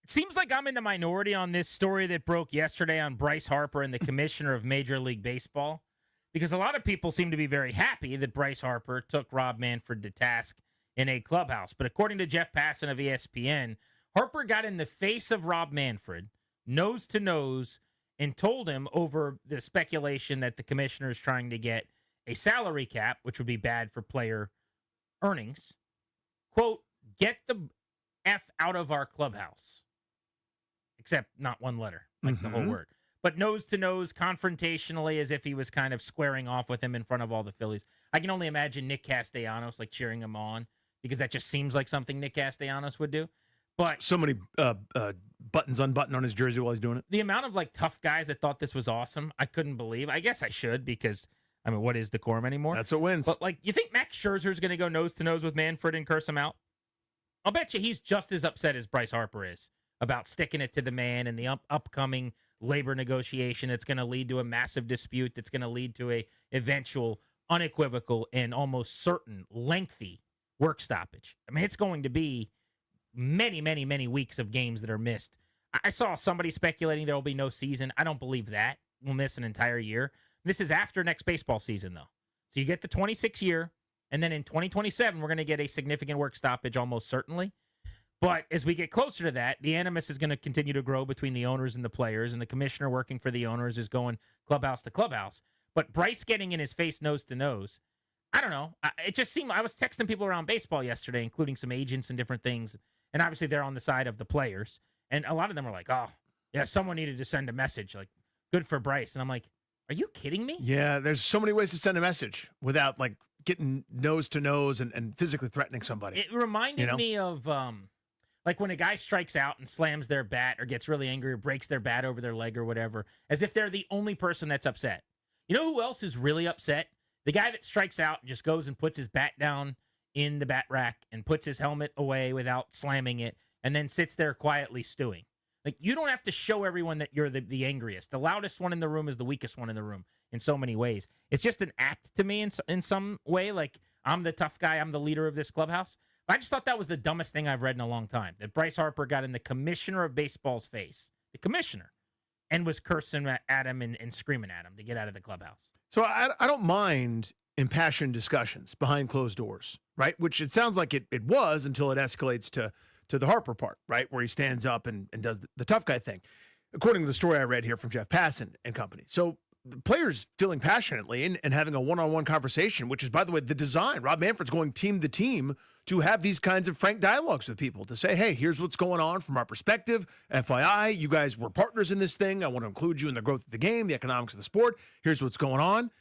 It seems like I'm in the minority on this story that broke yesterday on Bryce Harper and the commissioner of Major League Baseball, because a lot of people seem to be very happy that Bryce Harper took Rob Manfred to task in a clubhouse. But according to Jeff Passan of ESPN, Harper got in the face of Rob Manfred, nose to nose, and told him over the speculation that the commissioner is trying to get a salary cap, which would be bad for player earnings. Quote, get the F out of our clubhouse. Except not one letter, like the whole word. but nose-to-nose, confrontationally, as if he was kind of squaring off with him in front of all the Phillies. I can only imagine Nick Castellanos, like, cheering him on, because that just seems like something Nick Castellanos would do. But so many buttons unbuttoned on his jersey while he's doing it. the amount of, like, tough guys that thought this was awesome, I couldn't believe. I guess I should, because, I mean, what is decorum anymore? That's what wins. But, like, you think Max Scherzer's going to go nose-to-nose with Manfred and curse him out? I'll bet you he's just as upset as Bryce Harper is about sticking it to the man and the upcoming labor negotiation that's going to lead to a massive dispute that's going to lead to a eventual, unequivocal, and almost certain lengthy work stoppage. I mean, it's going to be many, many, many weeks of games that are missed. I saw somebody speculating there will be no season. I don't believe that. We'll miss an entire year. This is after next baseball season, though. So you get the 26 year, and then in 2027, we're going to get a significant work stoppage almost certainly. But as we get closer to that, the animus is going to continue to grow between the owners and the players, and the commissioner working for the owners is going clubhouse to clubhouse. But Bryce getting in his face nose to nose, I don't know. It just seemed, I was texting people around baseball yesterday, including some agents and different things, and obviously they're on the side of the players. And a lot of them were like, oh, yeah, someone needed to send a message, like, good for Bryce. And I'm like, are you kidding me? Yeah, there's so many ways to send a message without, like, getting nose to nose and physically threatening somebody. It reminded me of, like when a guy strikes out and slams their bat or gets really angry or breaks their bat over their leg or whatever, as if they're the only person that's upset. You know who else is really upset? The guy that strikes out and just goes and puts his bat down in the bat rack and puts his helmet away without slamming it and then sits there quietly stewing. Like, you don't have to show everyone that you're the angriest. The loudest one in the room is the weakest one in the room in so many ways. It's just an act to me in some way. Like, I'm the tough guy. I'm the leader of this clubhouse. But I just thought that was the dumbest thing I've read in a long time, that Bryce Harper got in the commissioner of baseball's face, the commissioner, and was cursing at him and screaming at him to get out of the clubhouse. So I don't mind impassioned discussions behind closed doors, right? Which it sounds like it was until it escalates to the Harper part, right? Where he stands up and does the tough guy thing, according to the story I read here from Jeff Passan and company. So the players feeling passionately and having a one-on-one conversation, which is, by the way, the design. Rob Manfred's going team to team to have these kinds of frank dialogues with people to say, hey, here's what's going on from our perspective. FYI, you guys were partners in this thing. I want to include you in the growth of the game, the economics of the sport. Here's what's going on.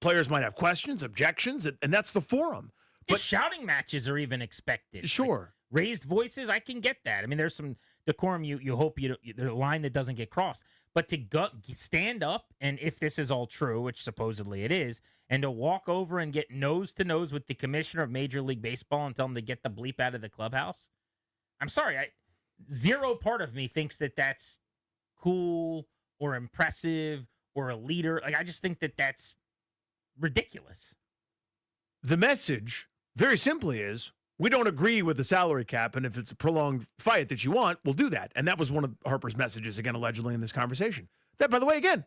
Players might have questions, objections, and that's the forum. But shouting matches are even expected. Sure. Like, raised voices, I can get that. I mean, there's some decorum you hope there's a line that doesn't get crossed. But to stand up, and if this is all true, which supposedly it is, and to walk over and get nose to nose with the commissioner of Major League Baseball and tell him to get the bleep out of the clubhouse, I'm sorry, zero part of me thinks that that's cool or impressive or a leader. Like, I just think that that's ridiculous. The message, very simply, is we don't agree with the salary cap, and if it's a prolonged fight that you want, we'll do that. And that was one of Harper's messages, again, allegedly in this conversation. That, by the way, again,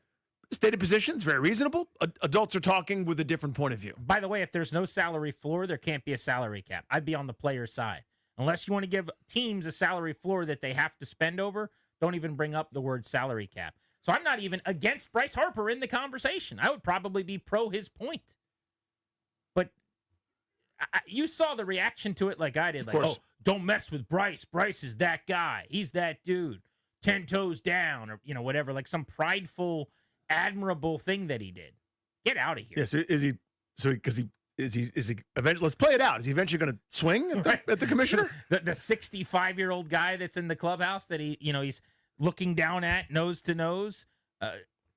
stated positions, very reasonable. Adults are talking with a different point of view. By the way, if there's no salary floor, there can't be a salary cap. I'd be on the player's side. Unless you want to give teams a salary floor that they have to spend over, don't even bring up the word salary cap. So I'm not even against Bryce Harper in the conversation. I would probably be pro his point. But you saw the reaction to it like I did. Like, oh, don't mess with Bryce. Bryce is that guy. He's that dude. 10 toes down, or, you know, whatever. Like some prideful, admirable thing that he did. Get out of here. Yeah, so is he eventually, let's play it out. Is he eventually going to swing at the commissioner? the 65-year-old guy that's in the clubhouse that he's looking down at nose to nose.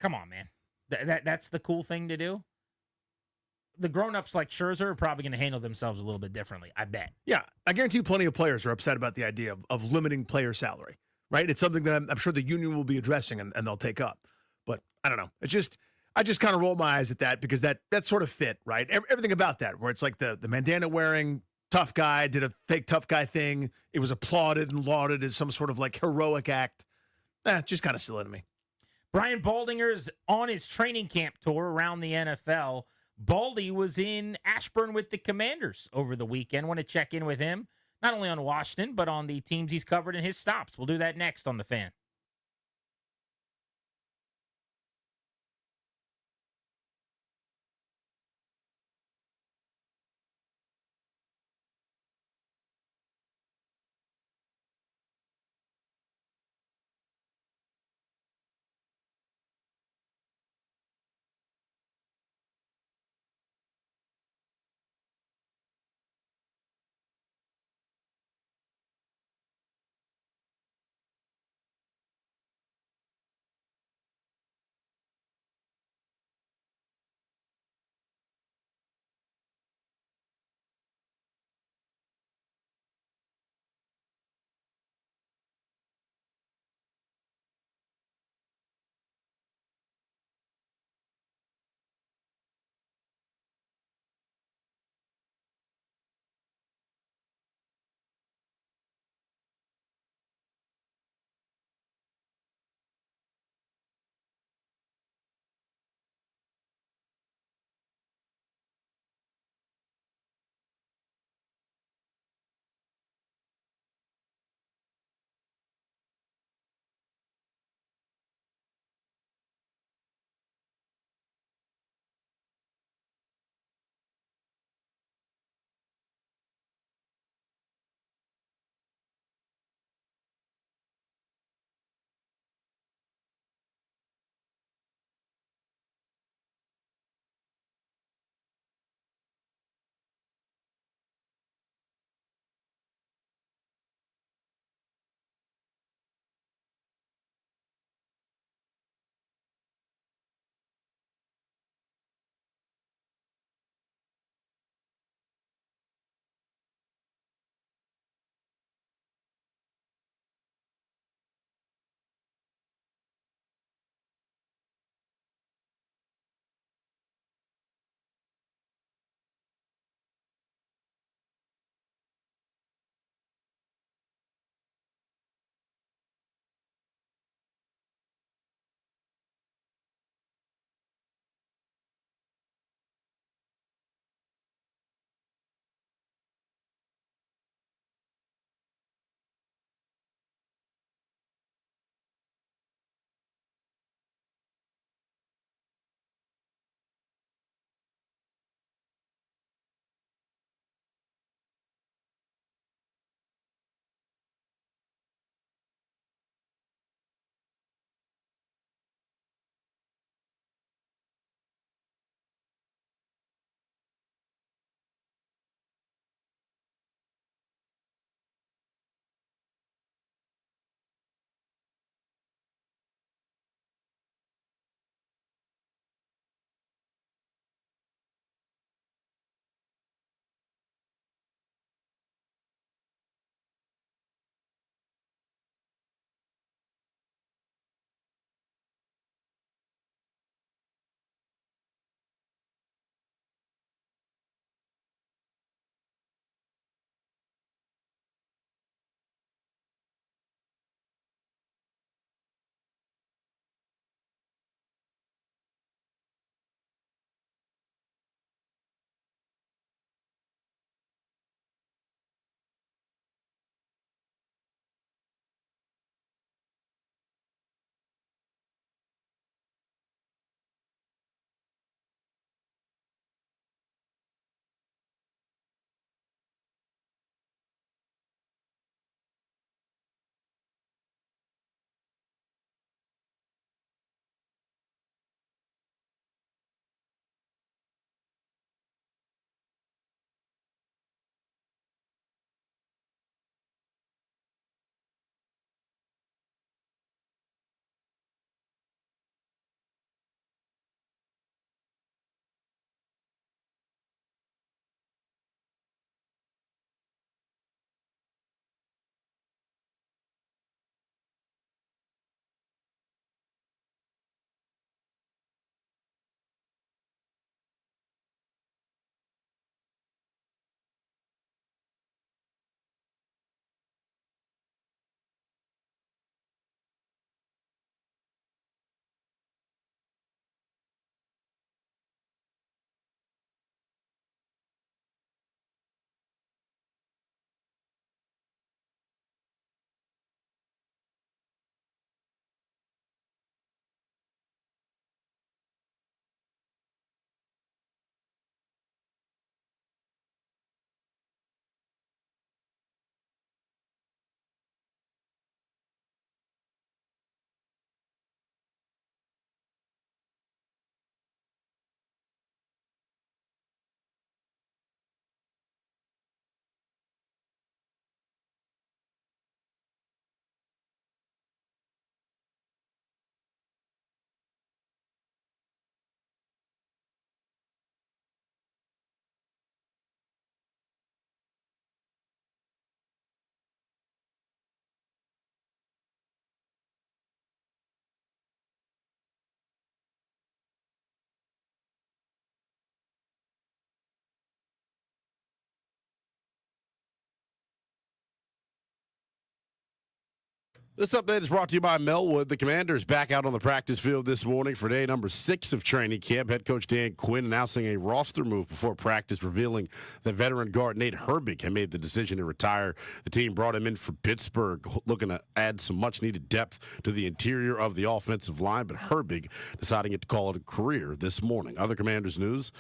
Come on, man. That's the cool thing to do. The grown-ups like Scherzer are probably going to handle themselves a little bit differently, I bet. Yeah, I guarantee you plenty of players are upset about the idea of limiting player salary, right? It's something that I'm sure the union will be addressing and they'll take up. But I don't know. I just kind of roll my eyes at that because that sort of fit, right? Everything about that, where it's like the bandana wearing tough guy did a fake tough guy thing. It was applauded and lauded as some sort of like heroic act. Just kind of silly to me. Brian Baldinger is on his training camp tour around the NFL. Baldy was in Ashburn with the Commanders over the weekend. Want to check in with him, not only on Washington, but on the teams he's covered in his stops. We'll do that next on The Fan. This update is brought to you by Melwood. The Commanders back out on the practice field this morning for day number 6 of training camp. Head coach Dan Quinn announcing a roster move before practice, revealing that veteran guard Nate Herbig had made the decision to retire. The team brought him in for Pittsburgh, looking to add some much-needed depth to the interior of the offensive line, but Herbig deciding to call it a career this morning. Other Commanders news.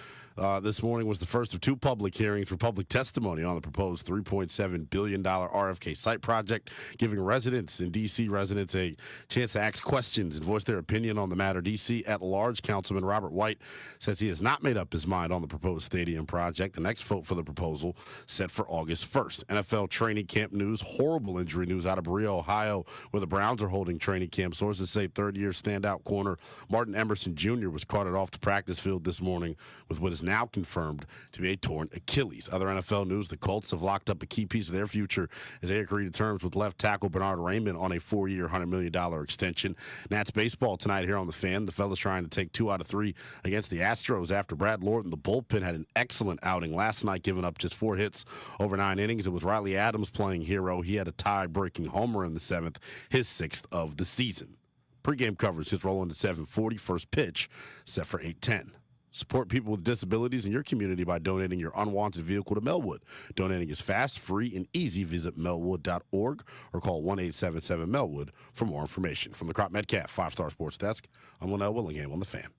This morning was the first of 2 public hearings for public testimony on the proposed $3.7 billion RFK site project, giving residents and D.C. residents a chance to ask questions and voice their opinion on the matter. D.C. at-large Councilman Robert White says he has not made up his mind on the proposed stadium project. The next vote for the proposal set for August 1st. NFL training camp news, horrible injury news out of Berea, Ohio, where the Browns are holding training camp. Sources say third-year standout corner Martin Emerson Jr. was carted off the practice field this morning with what is now confirmed to be a torn Achilles. Other NFL news, the Colts have locked up a key piece of their future as they agreed to terms with left tackle Bernard Raymond on a 4-year, $100 million extension. Nats baseball tonight here on The Fan. The fellas trying to take 2 out of 3 against the Astros after Brad Lorton, the bullpen, had an excellent outing last night, giving up just 4 hits over 9 innings. And with Riley Adams playing hero, he had a tie-breaking homer in the 7th, his 6th of the season. Pre-game coverage is rolling to 7:40. First pitch set for 8:10. Support people with disabilities in your community by donating your unwanted vehicle to Melwood. Donating is fast, free, and easy. Visit melwood.org or call 1-877-MELWOOD for more information. From the Crop Metcalf 5-Star Sports Desk, I'm Linnell Willingham on The Fan.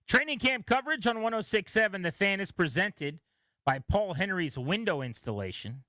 Training camp coverage on 106.7 The Fan is presented by Paul Henry's Window Installation.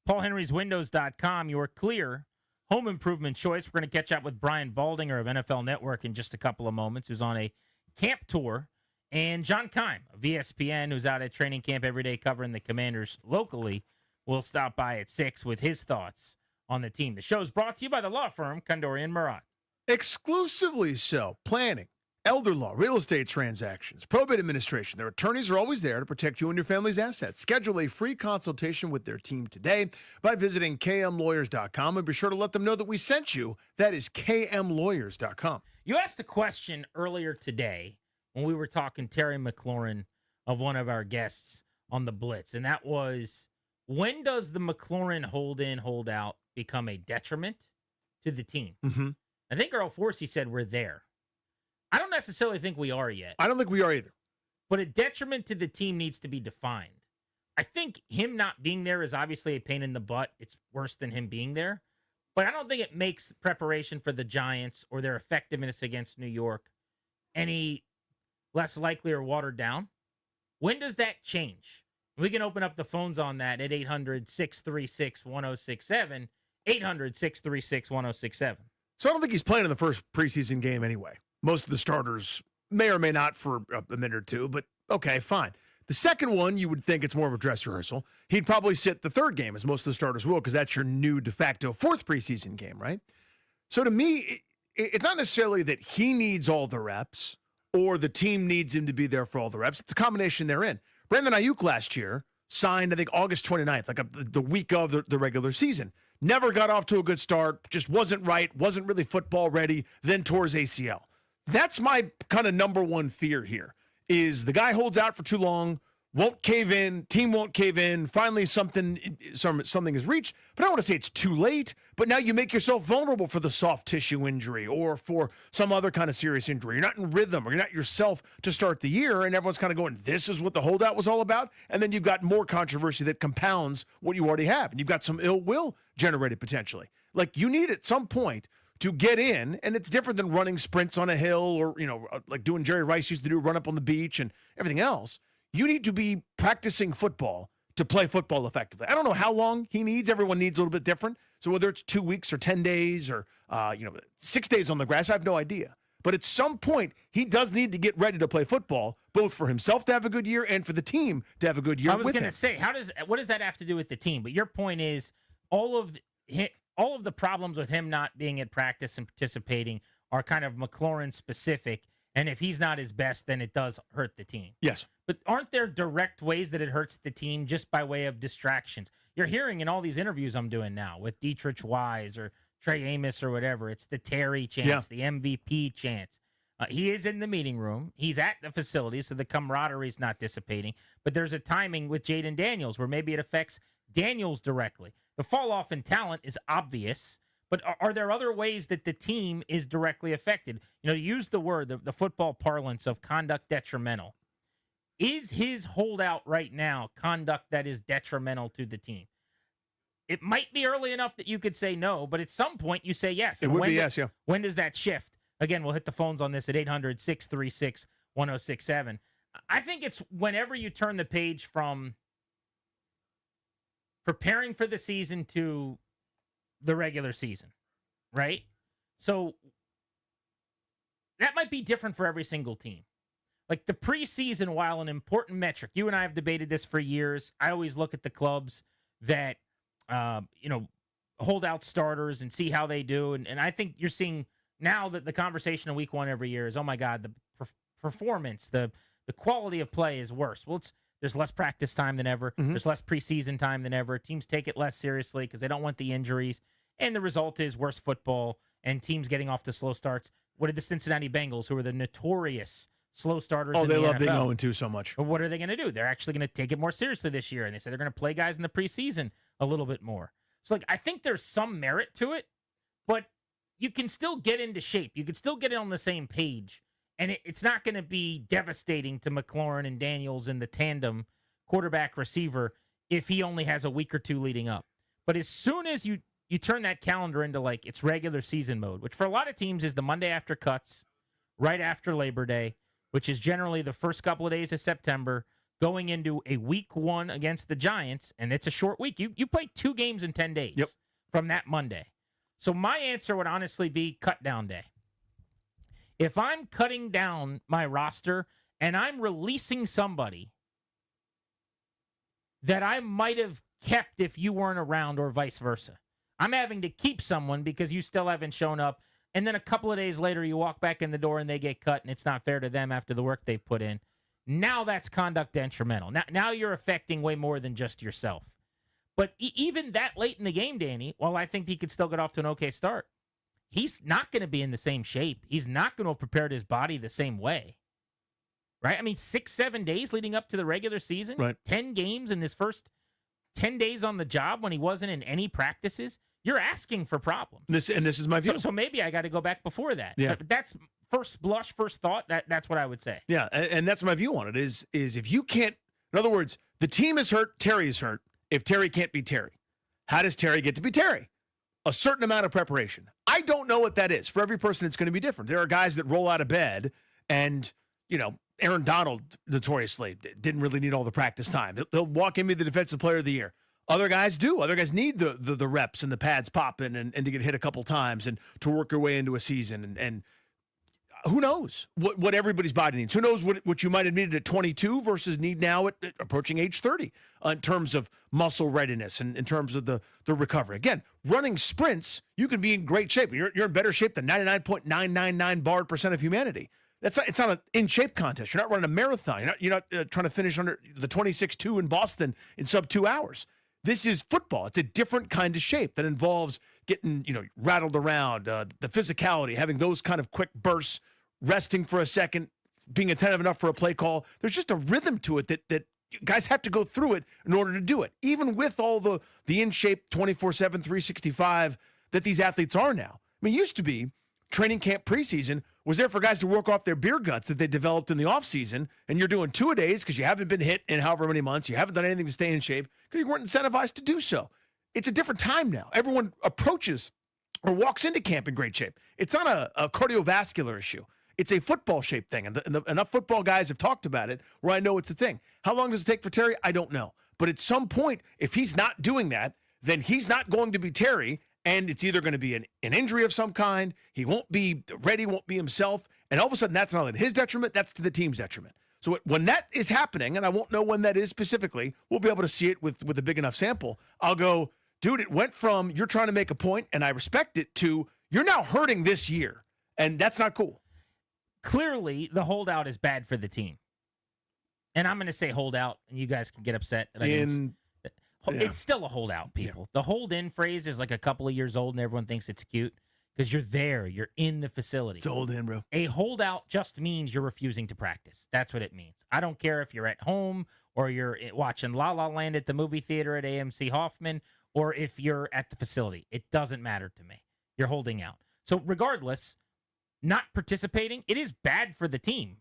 PaulHenry'sWindows.com, your clear home improvement choice. We're going to catch up with Brian Baldinger of NFL Network in just a couple of moments, who's on a camp tour, and John Keim of ESPN, who's out at training camp every day covering the Commanders locally, will stop by at 6 with his thoughts on the team. The show's brought to you by the law firm Condorian Murat. Exclusively so. Planning, elder law, real estate transactions, probate administration. Their attorneys are always there to protect you and your family's assets. Schedule a free consultation with their team today by visiting kmlawyers.com, and be sure to let them know that we sent you. That is kmlawyers.com. You asked a question earlier today when we were talking Terry McLaurin of one of our guests on the Blitz, and that was, when does the McLaurin hold-in, hold-out become a detriment to the team? Mm-hmm. I think Earl Forsey said we're there. I don't necessarily think we are yet. I don't think we are either. But a detriment to the team needs to be defined. I think him not being there is obviously a pain in the butt. It's worse than him being there. But I don't think it makes preparation for the Giants or their effectiveness against New York any less likely or watered down. When does that change? We can open up the phones on that at 800-636-1067, 800-636-1067. So I don't think he's playing in the first preseason game anyway. Most of the starters may or may not for a minute or two, but okay, fine. The second one, you would think it's more of a dress rehearsal. He'd probably sit the third game, as most of the starters will, because that's your new de facto fourth preseason game, right? So to me, it's not necessarily that he needs all the reps or the team needs him to be there for all the reps. It's a combination they're in. Brandon Ayuk last year signed, I think, August 29th, like the week of the regular season. Never got off to a good start, just wasn't right, wasn't really football ready, then tore his ACL. That's my kind of number one fear here, is the guy holds out for too long, won't cave in, team won't cave in, finally something is reached. But I don't want to say it's too late, but now you make yourself vulnerable for the soft tissue injury or for some other kind of serious injury. You're not in rhythm, or you're not yourself to start the year, and everyone's kind of going, this is what the holdout was all about? And then you've got more controversy that compounds what you already have, and you've got some ill will generated potentially. Like, you need at some point to get in, and it's different than running sprints on a hill or, like doing Jerry Rice used to do, run up on the beach and everything else. You need to be practicing football to play football effectively. I don't know how long he needs. Everyone needs a little bit different. So whether it's 2 weeks or 10 days or, 6 days on the grass, I have no idea. But at some point, he does need to get ready to play football, both for himself to have a good year and for the team to have a good year with him. I was going to say, what does that have to do with the team? But your point is, all of the problems with him not being at practice and participating are kind of McLaurin specific. And if he's not his best, then it does hurt the team. Yes. But aren't there direct ways that it hurts the team just by way of distractions? You're hearing in all these interviews I'm doing now with Dietrich Wise or Trey Amos or whatever, it's the Terry chance, the MVP chance. He is in the meeting room. He's at the facility, so the camaraderie is not dissipating. But there's a timing with Jaden Daniels where maybe it affects Daniels directly. The fall off in talent is obvious, but are there other ways that the team is directly affected? Use the word, the football parlance of conduct detrimental. Is his holdout right now conduct that is detrimental to the team? It might be early enough that you could say no, but at some point you say yes. It would be yes, yeah. When does that shift? Again, we'll hit the phones on this at 800-636-1067. I think it's whenever you turn the page from preparing for the season to the regular season, right? So that might be different for every single team. Like the preseason, while an important metric, you and I have debated this for years. I always look at the clubs that, hold out starters and see how they do. And I think you're seeing now that the conversation in week one every year is, oh my God, the performance, the quality of play is worse. Well, there's less practice time than ever. Mm-hmm. There's less preseason time than ever. Teams take it less seriously because they don't want the injuries. And the result is worse football and teams getting off to slow starts. What did the Cincinnati Bengals, who are the notorious slow starters in the NFL? Oh, they love being 0-2 so much. But what are they going to do? They're actually going to take it more seriously this year. And they say they're going to play guys in the preseason a little bit more. So, I think there's some merit to it, but you can still get into shape. You can still get it on the same page. And it's not going to be devastating to McLaurin and Daniels in the tandem quarterback receiver if he only has a week or two leading up. But as soon as you turn that calendar into it's regular season mode, which for a lot of teams is the Monday after cuts, right after Labor Day, which is generally the first couple of days of September, going into a week one against the Giants, and it's a short week. You play 2 games in 10 days from that Monday. So my answer would honestly be cut down day. If I'm cutting down my roster and I'm releasing somebody that I might have kept if you weren't around or vice versa, I'm having to keep someone because you still haven't shown up. And then a couple of days later, you walk back in the door and they get cut and it's not fair to them after the work they've put in. Now that's conduct detrimental. Now you're affecting way more than just yourself. But even that late in the game, Danny, while I think he could still get off to an okay start, he's not going to be in the same shape. He's not going to have prepared his body the same way. Right? I mean, 6-7 days leading up to the regular season, right. 10 games in his first 10 days on the job when he wasn't in any practices. You're asking for problems. This is my view. So maybe I got to go back before that. Yeah. But that's first blush, first thought. That's what I would say. Yeah, and that's my view on it. Is if you can't, in other words, the team is hurt, Terry is hurt. If Terry can't be Terry, how does Terry get to be Terry? A certain amount of preparation. I don't know what that is. For every person, it's going to be different. There are guys that roll out of bed and, Aaron Donald notoriously didn't really need all the practice time. They'll walk in, be the defensive player of the year. Other guys do. Other guys need the reps and the pads popping and to get hit a couple times and to work their way into a season. And who knows what everybody's body needs? Who knows what you might have needed at 22 versus need now at approaching age 30 in terms of muscle readiness and in terms of the recovery. Again, running sprints, you can be in great shape. You're in better shape than 99.999 barred percent of humanity. It's not an in-shape contest. You're not running a marathon. You're not trying to finish under the 26.2 in Boston in sub 2 hours. This is football. It's a different kind of shape that involves getting, rattled around, the physicality, having those kind of quick bursts, resting for a second, being attentive enough for a play call. There's just a rhythm to it that guys have to go through it in order to do it, even with all the in-shape 24/7, 365 that these athletes are now. I mean, it used to be training camp preseason was there for guys to work off their beer guts that they developed in the offseason, and you're doing 2-a-days because you haven't been hit in however many months. You haven't done anything to stay in shape because you weren't incentivized to do so. It's a different time now. Everyone approaches or walks into camp in great shape. It's not a cardiovascular issue. It's a football shape thing, and enough football guys have talked about it where I know it's a thing. How long does it take for Terry? I don't know. But at some point, if he's not doing that, then he's not going to be Terry, and it's either going to be an injury of some kind, he won't be ready, won't be himself, and all of a sudden that's not at his detriment, that's to the team's detriment. So when that is happening, and I won't know when that is specifically, we'll be able to see it with a big enough sample. I'll go, dude, it went from you're trying to make a point, and I respect it, to you're now hurting this year, and that's not cool. Clearly, the holdout is bad for the team. And I'm going to say holdout, and you guys can get upset. It's still a holdout, people. The hold-in phrase is like a couple of years old, and everyone thinks it's cute because you're there. You're in the facility. It's a hold-in, bro. A holdout just means you're refusing to practice. That's what it means. I don't care if you're at home or you're watching La La Land at the movie theater at AMC Hoffman or if you're at the facility. It doesn't matter to me. You're holding out. So regardless, not participating, it is bad for the team.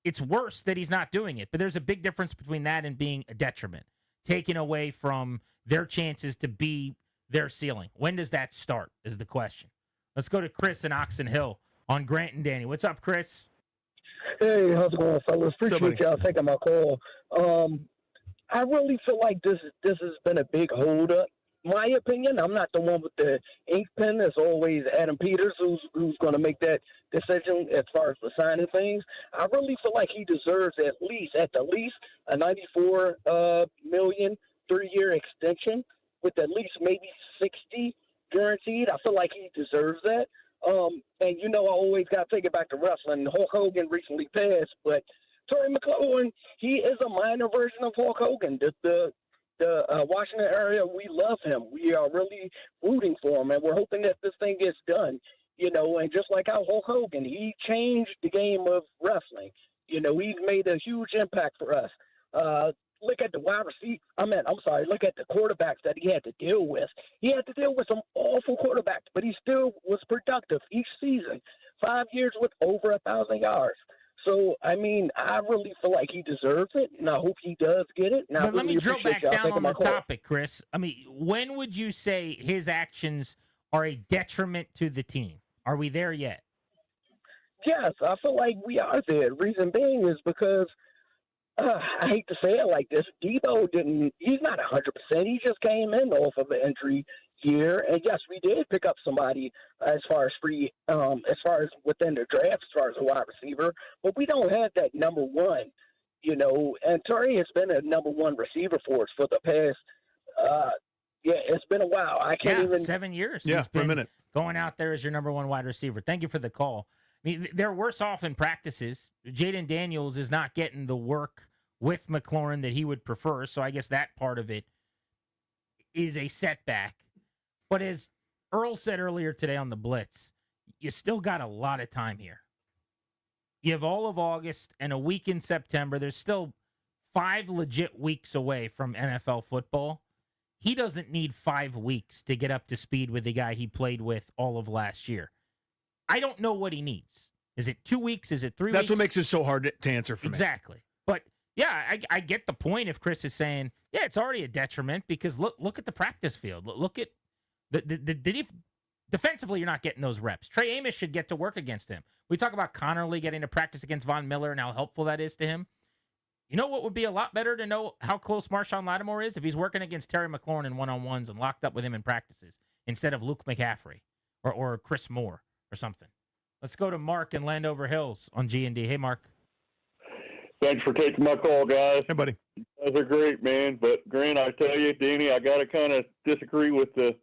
It's worse that he's not doing it, but there's a big difference between that and being a detriment, taken away from their chances to be their ceiling. When does that start is the question. Let's go to Chris in Oxon Hill on Grant and Danny. What's up, Chris? Hey, how's it going, fellas? Appreciate y'all taking my call. I really feel like this has been a big holdup. My opinion, I'm not the one with the ink pen. It's always Adam Peters who's going to make that decision as far as the signing things. I really feel like he deserves at the least a $94 million 3-year extension with at least maybe 60 guaranteed. I feel like he deserves that. And I always got to take it back to wrestling. Hulk Hogan recently passed, but Terry McLaurin, he is a minor version of Hulk Hogan. The Washington area, we love him. We are really rooting for him, and we're hoping that this thing gets done. And just like how Hulk Hogan, he changed the game of wrestling. He's made a huge impact for us. Look at the wide receiver. Look at the quarterbacks that he had to deal with. He had to deal with some awful quarterbacks, but he still was productive each season. 5 years with over 1,000 yards. So, I really feel like he deserves it, and I hope he does get it. But let me drill back down on the topic, Chris. When would you say his actions are a detriment to the team? Are we there yet? Yes, I feel like we are there. Reason being is because I hate to say it like this. Debo he's not 100%. He just came in off of an injury year. And yes, we did pick up somebody as far as within the draft, as far as a wide receiver, but we don't have that number one, and Terry has been a number one receiver for us for the past, it's been a while. I can't even 7 years. Yeah, for a minute. Going out there as your number one wide receiver. Thank you for the call. They're worse off in practices. Jaden Daniels is not getting the work with McLaurin that he would prefer, so I guess that part of it is a setback. But as Earl said earlier today on the Blitz, you still got a lot of time here. You have all of August and a week in September. There's still 5 legit weeks away from NFL football. He doesn't need 5 weeks to get up to speed with the guy he played with all of last year. I don't know what he needs. Is it 2 weeks? Is it 3 weeks? That's what makes it so hard to answer for me. Exactly. But, yeah, I get the point if Chris is saying, yeah, it's already a detriment because look at the practice field. Look at defensively, you're not getting those reps. Trey Amos should get to work against him. We talk about Connerly getting to practice against Von Miller and how helpful that is to him. You know what would be a lot better to know how close Marshawn Lattimore is if he's working against Terry McLaurin in one-on-ones and locked up with him in practices instead of Luke McCaffrey or Chris Moore or something. Let's go to Mark in Landover Hills on G&D. Hey, Mark. Thanks for taking my call, guys. Hey, buddy. You guys are great, man. But, Grant, I tell you, Danny, I got to kind of disagree with the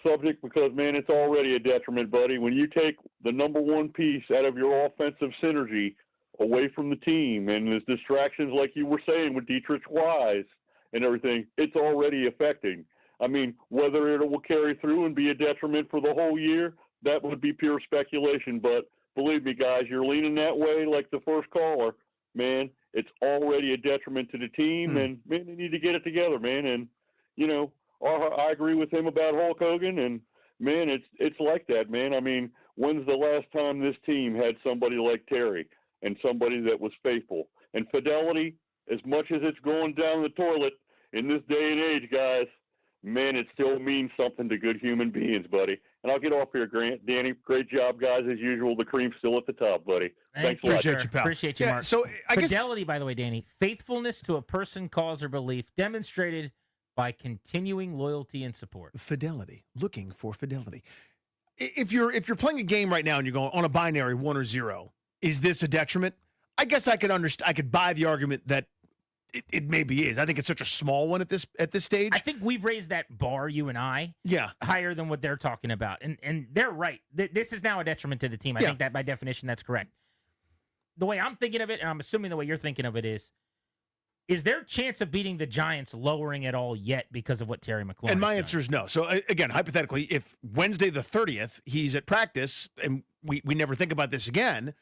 subject because, man, it's already a detriment, buddy. When you take the number one piece out of your offensive synergy away from the team and there's distractions like you were saying with Dietrich Wise and everything, it's already affecting. Whether it will carry through and be a detriment for the whole year, that would be pure speculation. But believe me, guys, you're leaning that way like the first caller. Man, it's already a detriment to the team, and, man, they need to get it together, man. And, I agree with him about Hulk Hogan, and, man, it's like that, man. When's the last time this team had somebody like Terry and somebody that was faithful? And fidelity, as much as it's going down the toilet in this day and age, guys, man, it still means something to good human beings, buddy. And I'll get off here, Grant. Danny, great job, guys, as usual. The cream's still at the top, buddy. Thanks a lot. Appreciate you, pal. Appreciate you, Yeah, Mark. so I guess Fidelity, by the way, Danny, faithfulness to a person, cause, or belief demonstrated by continuing loyalty and support. Fidelity, looking for fidelity. If you're playing a game right now and you're going on a binary 1 or 0, is this a detriment? I guess I could understand. I could buy the argument that it maybe is. I think it's such a small one at this stage. I think we've raised that bar, you and I, higher than what they're talking about, and they're right. This is now a detriment to the team. I think that by definition that's correct. The way I'm thinking of it, and I'm assuming the way you're thinking of it is, Is their chance of beating the Giants lowering at all yet because of what Terry McLaurin? And my answer is no. So again, hypothetically, if Wednesday the 30th he's at practice and we never think about this again,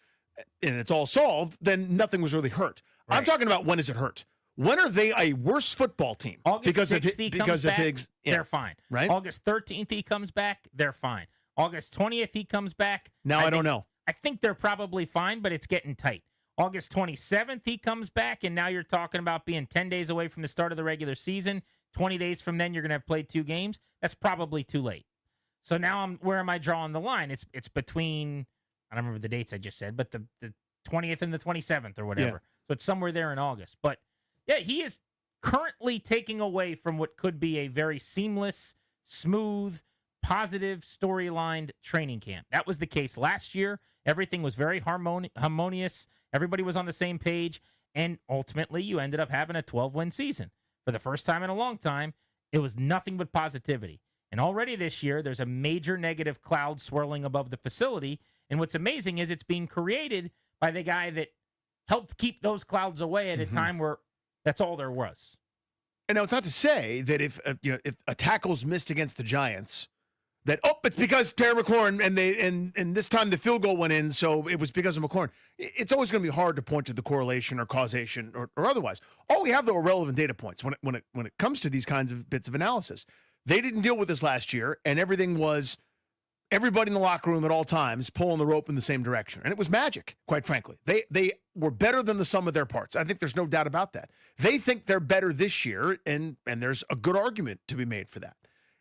and it's all solved, then nothing was really hurt. Right. I'm talking about when is it hurt? When are they a worse football team? August 6th he comes back, they're fine. Right? August 13th he comes back, they're fine. August 20th he comes back. Now I don't know. I think they're probably fine, but it's getting tight. August 27th he comes back, and now you're talking about being 10 days away from the start of the regular season. 20 days from then you're going to have played 2 games. That's probably too late. So now where am I drawing the line? It's between, I don't remember the dates I just said, but the 20th and the 27th or whatever. Yeah. So it's somewhere there in August. But yeah, he is currently taking away from what could be a very seamless, smooth, positive storylined training camp. That was the case last year. Everything was very harmonious. Everybody was on the same page. And ultimately, you ended up having a 12-win season. For the first time in a long time, it was nothing but positivity. And already this year, there's a major negative cloud swirling above the facility. And what's amazing is it's being created by the guy that helped keep those clouds away at a time where that's all there was. And now it's not to say that if a tackle's missed against the Giants, that it's because Terry McLaurin and this time the field goal went in, so it was because of McLaurin. It's always going to be hard to point to the correlation or causation or otherwise. All we have though are relevant data points when it comes to these kinds of bits of analysis. They didn't deal with this last year, and everything was everybody in the locker room at all times pulling the rope in the same direction, and it was magic. Quite frankly, they were better than the sum of their parts. I think there's no doubt about that. They think they're better this year, and there's a good argument to be made for that.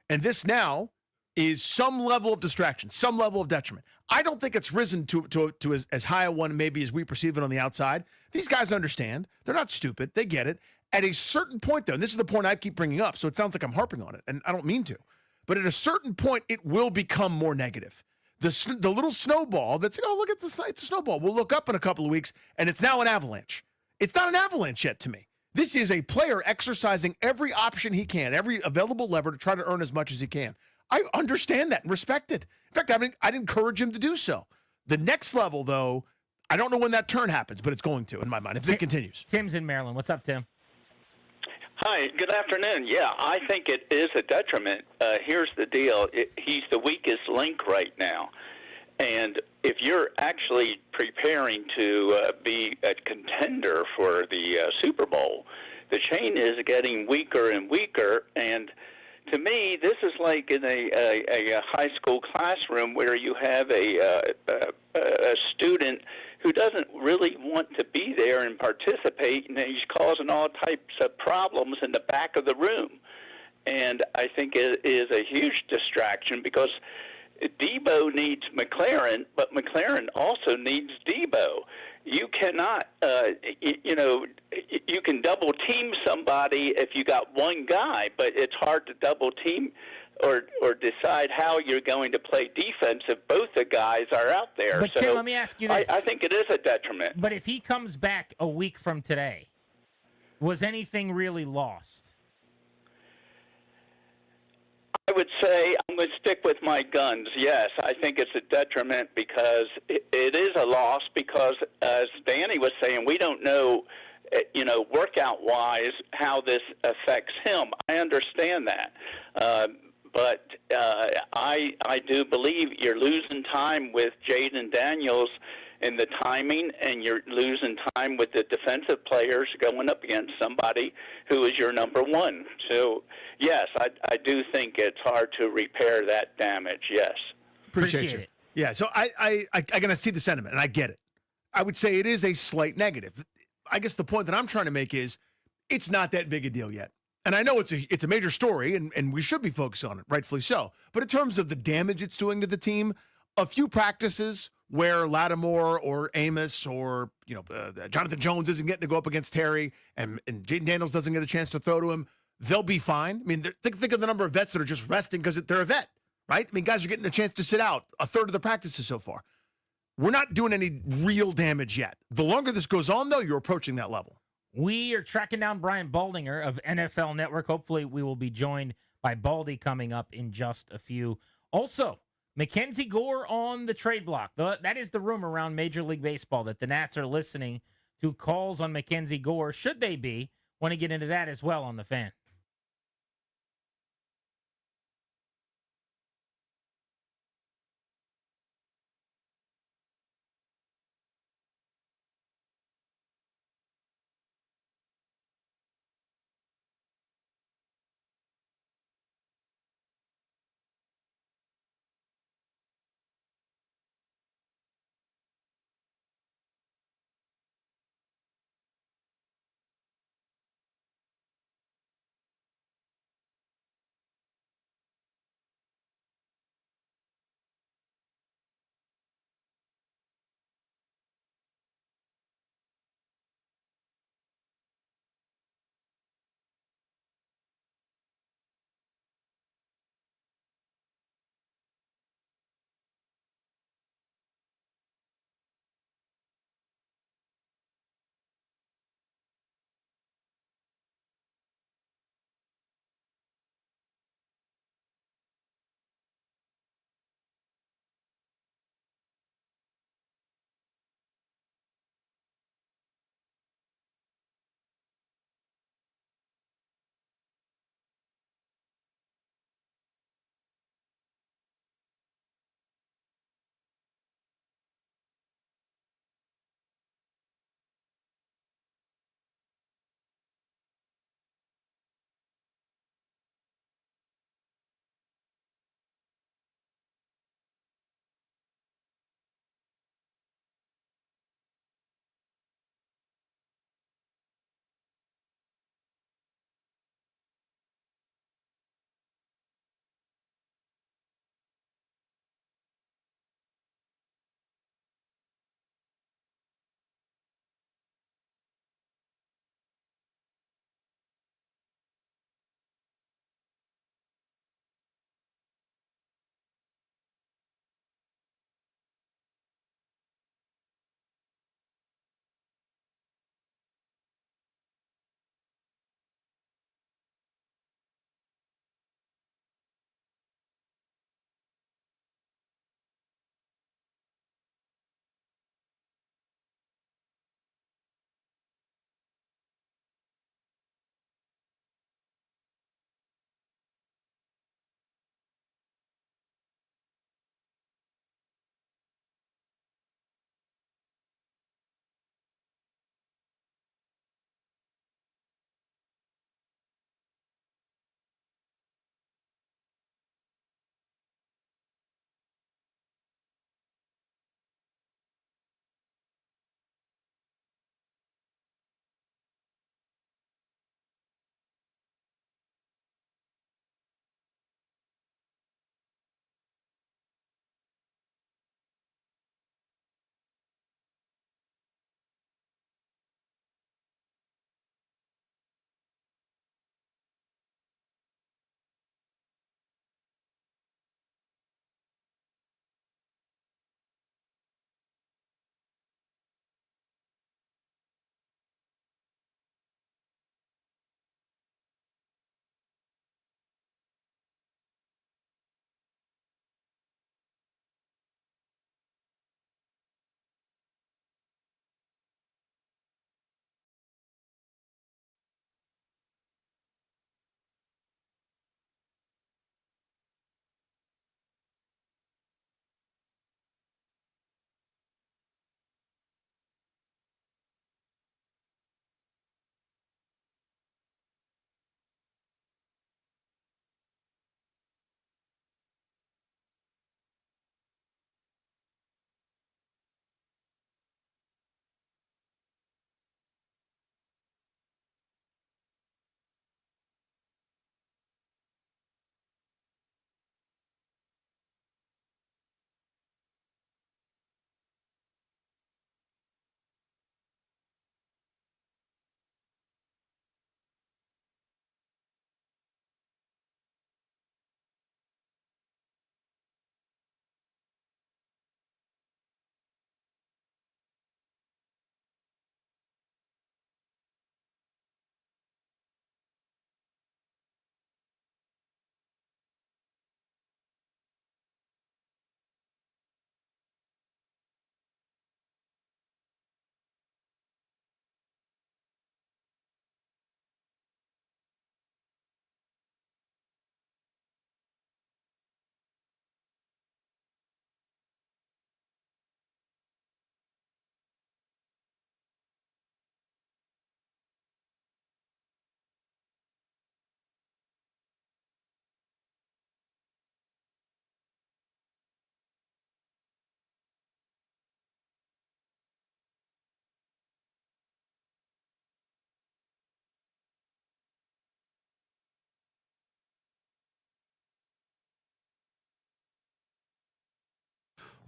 And this now is some level of distraction, some level of detriment. I don't think it's risen to as high a one maybe as we perceive it on the outside. These guys understand. They're not stupid. They get it. At a certain point, though, and this is the point I keep bringing up, so it sounds like I'm harping on it, and I don't mean to, but at a certain point, it will become more negative. The little snowball that's, look at this, it's a snowball. We'll look up in a couple of weeks, and it's now an avalanche. It's not an avalanche yet to me. This is a player exercising every option he can, every available lever to try to earn as much as he can. I understand that and respect it. In fact, I'd encourage him to do so. The next level, though, I don't know when that turn happens, but it's going to, in my mind, if it continues. Tim's in Maryland. What's up, Tim? Hi, good afternoon. Yeah, I think it is a detriment. Here's the deal. He's the weakest link right now. And if you're actually preparing to be a contender for the Super Bowl, the chain is getting weaker and weaker. And to me, this is like in a high school classroom where you have a student who doesn't really want to be there and participate, and he's causing all types of problems in the back of the room. And I think it is a huge distraction because Debo needs McLaren, but McLaren also needs Debo. You cannot, you can double team somebody if you got one guy, but it's hard to double team or decide how you're going to play defense if both the guys are out there. But so Tim, let me ask you this. I think it is a detriment. But if he comes back a week from today, was anything really lost? I would say I'm going to stick with my guns. Yes, I think it's a detriment because it is a loss because, as Danny was saying, we don't know, workout-wise how this affects him. I understand that. But I do believe you're losing time with Jaden Daniels in the timing, and you're losing time with the defensive players going up against somebody who is your number one. So, yes, I do think it's hard to repair that damage, yes. Appreciate you. Yeah, so I can see the sentiment, and I get it. I would say it is a slight negative. I guess the point that I'm trying to make is it's not that big a deal yet. And I know it's a major story, and we should be focused on it, rightfully so. But in terms of the damage it's doing to the team, a few practices where Lattimore or Amos or Jonathan Jones isn't getting to go up against Terry, and Jaden Daniels doesn't get a chance to throw to him, they'll be fine. I mean, think of the number of vets that are just resting because they're a vet, right? I mean, guys are getting a chance to sit out a third of the practices so far. We're not doing any real damage yet. The longer this goes on, though, you're approaching that level. We are tracking down Brian Baldinger of NFL Network. Hopefully, we will be joined by Baldy coming up in just a few. Also, Mackenzie Gore on the trade block. That is the rumor around Major League Baseball, that the Nats are listening to calls on Mackenzie Gore, should they be, Want to get into that as well on the Fan.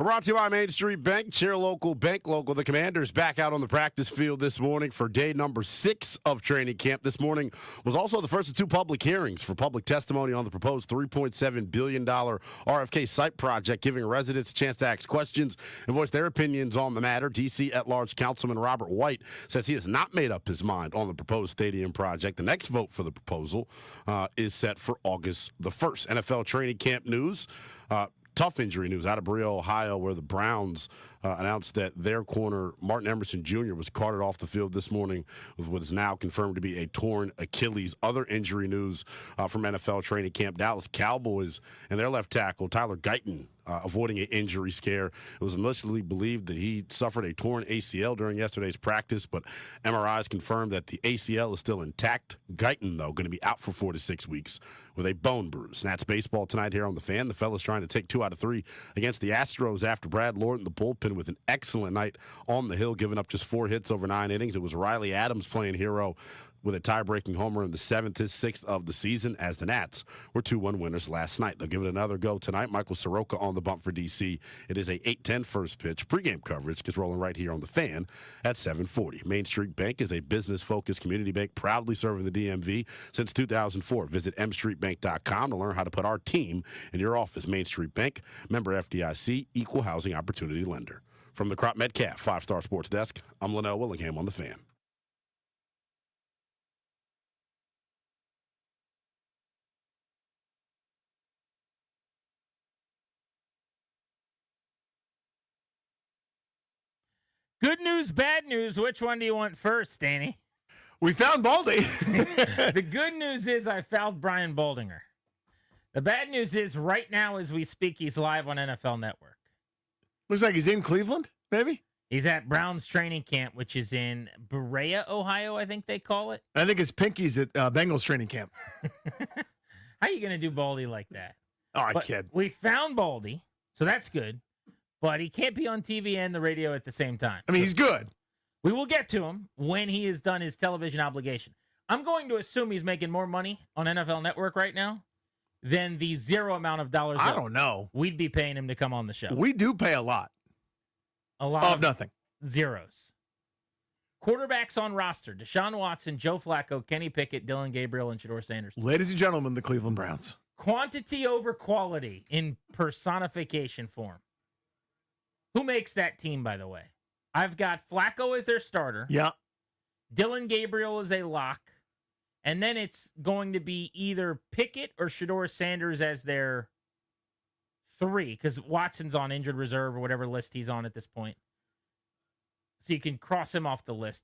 We're brought to you by Main Street Bank. Cheer local, bank local. The Commanders back out on the practice field this morning for day number 6 of training camp. This morning was also the first of 2 public hearings for public testimony on the proposed $3.7 billion RFK site project, giving residents a chance to ask questions and voice their opinions on the matter. D.C. at-large Councilman Robert White says he has not made up his mind on the proposed stadium project. The next vote for the proposal is set for August the 1st. NFL training camp news. Tough injury news out of Brio, Ohio, where the Browns announced that their corner, Martin Emerson Jr., was carted off the field this morning with what is now confirmed to be a torn Achilles. Other injury news from NFL training camp. Dallas Cowboys and their left tackle, Tyler Guyton, avoiding an injury scare. It was initially believed that he suffered a torn ACL during yesterday's practice, but MRIs confirmed that the ACL is still intact. Guyton, though, going to be out for 4 to 6 weeks with a bone bruise. Nats baseball tonight here on The Fan. The fellas trying to take 2 out of 3 against the Astros after Brad Lorton, the bullpen, with an excellent night on the hill, giving up just 4 hits over 9 innings. It was Riley Adams playing hero with a tie-breaking homer in the 7th, his 6th of the season, as the Nats were 2-1 winners last night. They'll give it another go tonight. Michael Soroka on the bump for D.C. It is a 8:10 first pitch. Pre-game coverage gets rolling right here on The Fan at 7:40. Main Street Bank is a business-focused community bank proudly serving the DMV since 2004. Visit mstreetbank.com to learn how to put our team in your office. Main Street Bank, member FDIC, equal housing opportunity lender. From the Crop Metcalf 5-Star Sports Desk, I'm Linnell Willingham on The Fan. Good news, bad news. Which one do you want first, Danny? We found Baldy. The good news is I found Brian Baldinger. The bad news is right now as we speak, he's live on NFL Network. Looks like he's in Cleveland, maybe? He's at Browns training camp, which is in Berea, Ohio, I think they call it. I think his Pinky's at Bengals training camp. How are you going to do Baldy like that? Oh, I kid. We found Baldy, so that's good. But he can't be on TV and the radio at the same time. I mean, he's good. We will get to him when he has done his television obligation. I'm going to assume he's making more money on NFL Network right now than the zero amount of dollars I don't know. We'd be paying him to come on the show. We do pay a lot. A lot of nothing. Zeros. Quarterbacks on roster: Deshaun Watson, Joe Flacco, Kenny Pickett, Dylan Gabriel, and Shedeur Sanders. Ladies and gentlemen, the Cleveland Browns. Quantity over quality in personification form. Who makes that team, by the way? I've got Flacco as their starter. Yeah. Dylan Gabriel is a lock. And then it's going to be either Pickett or Shedeur Sanders as their 3, because Watson's on injured reserve or whatever list he's on at this point. So you can cross him off the list.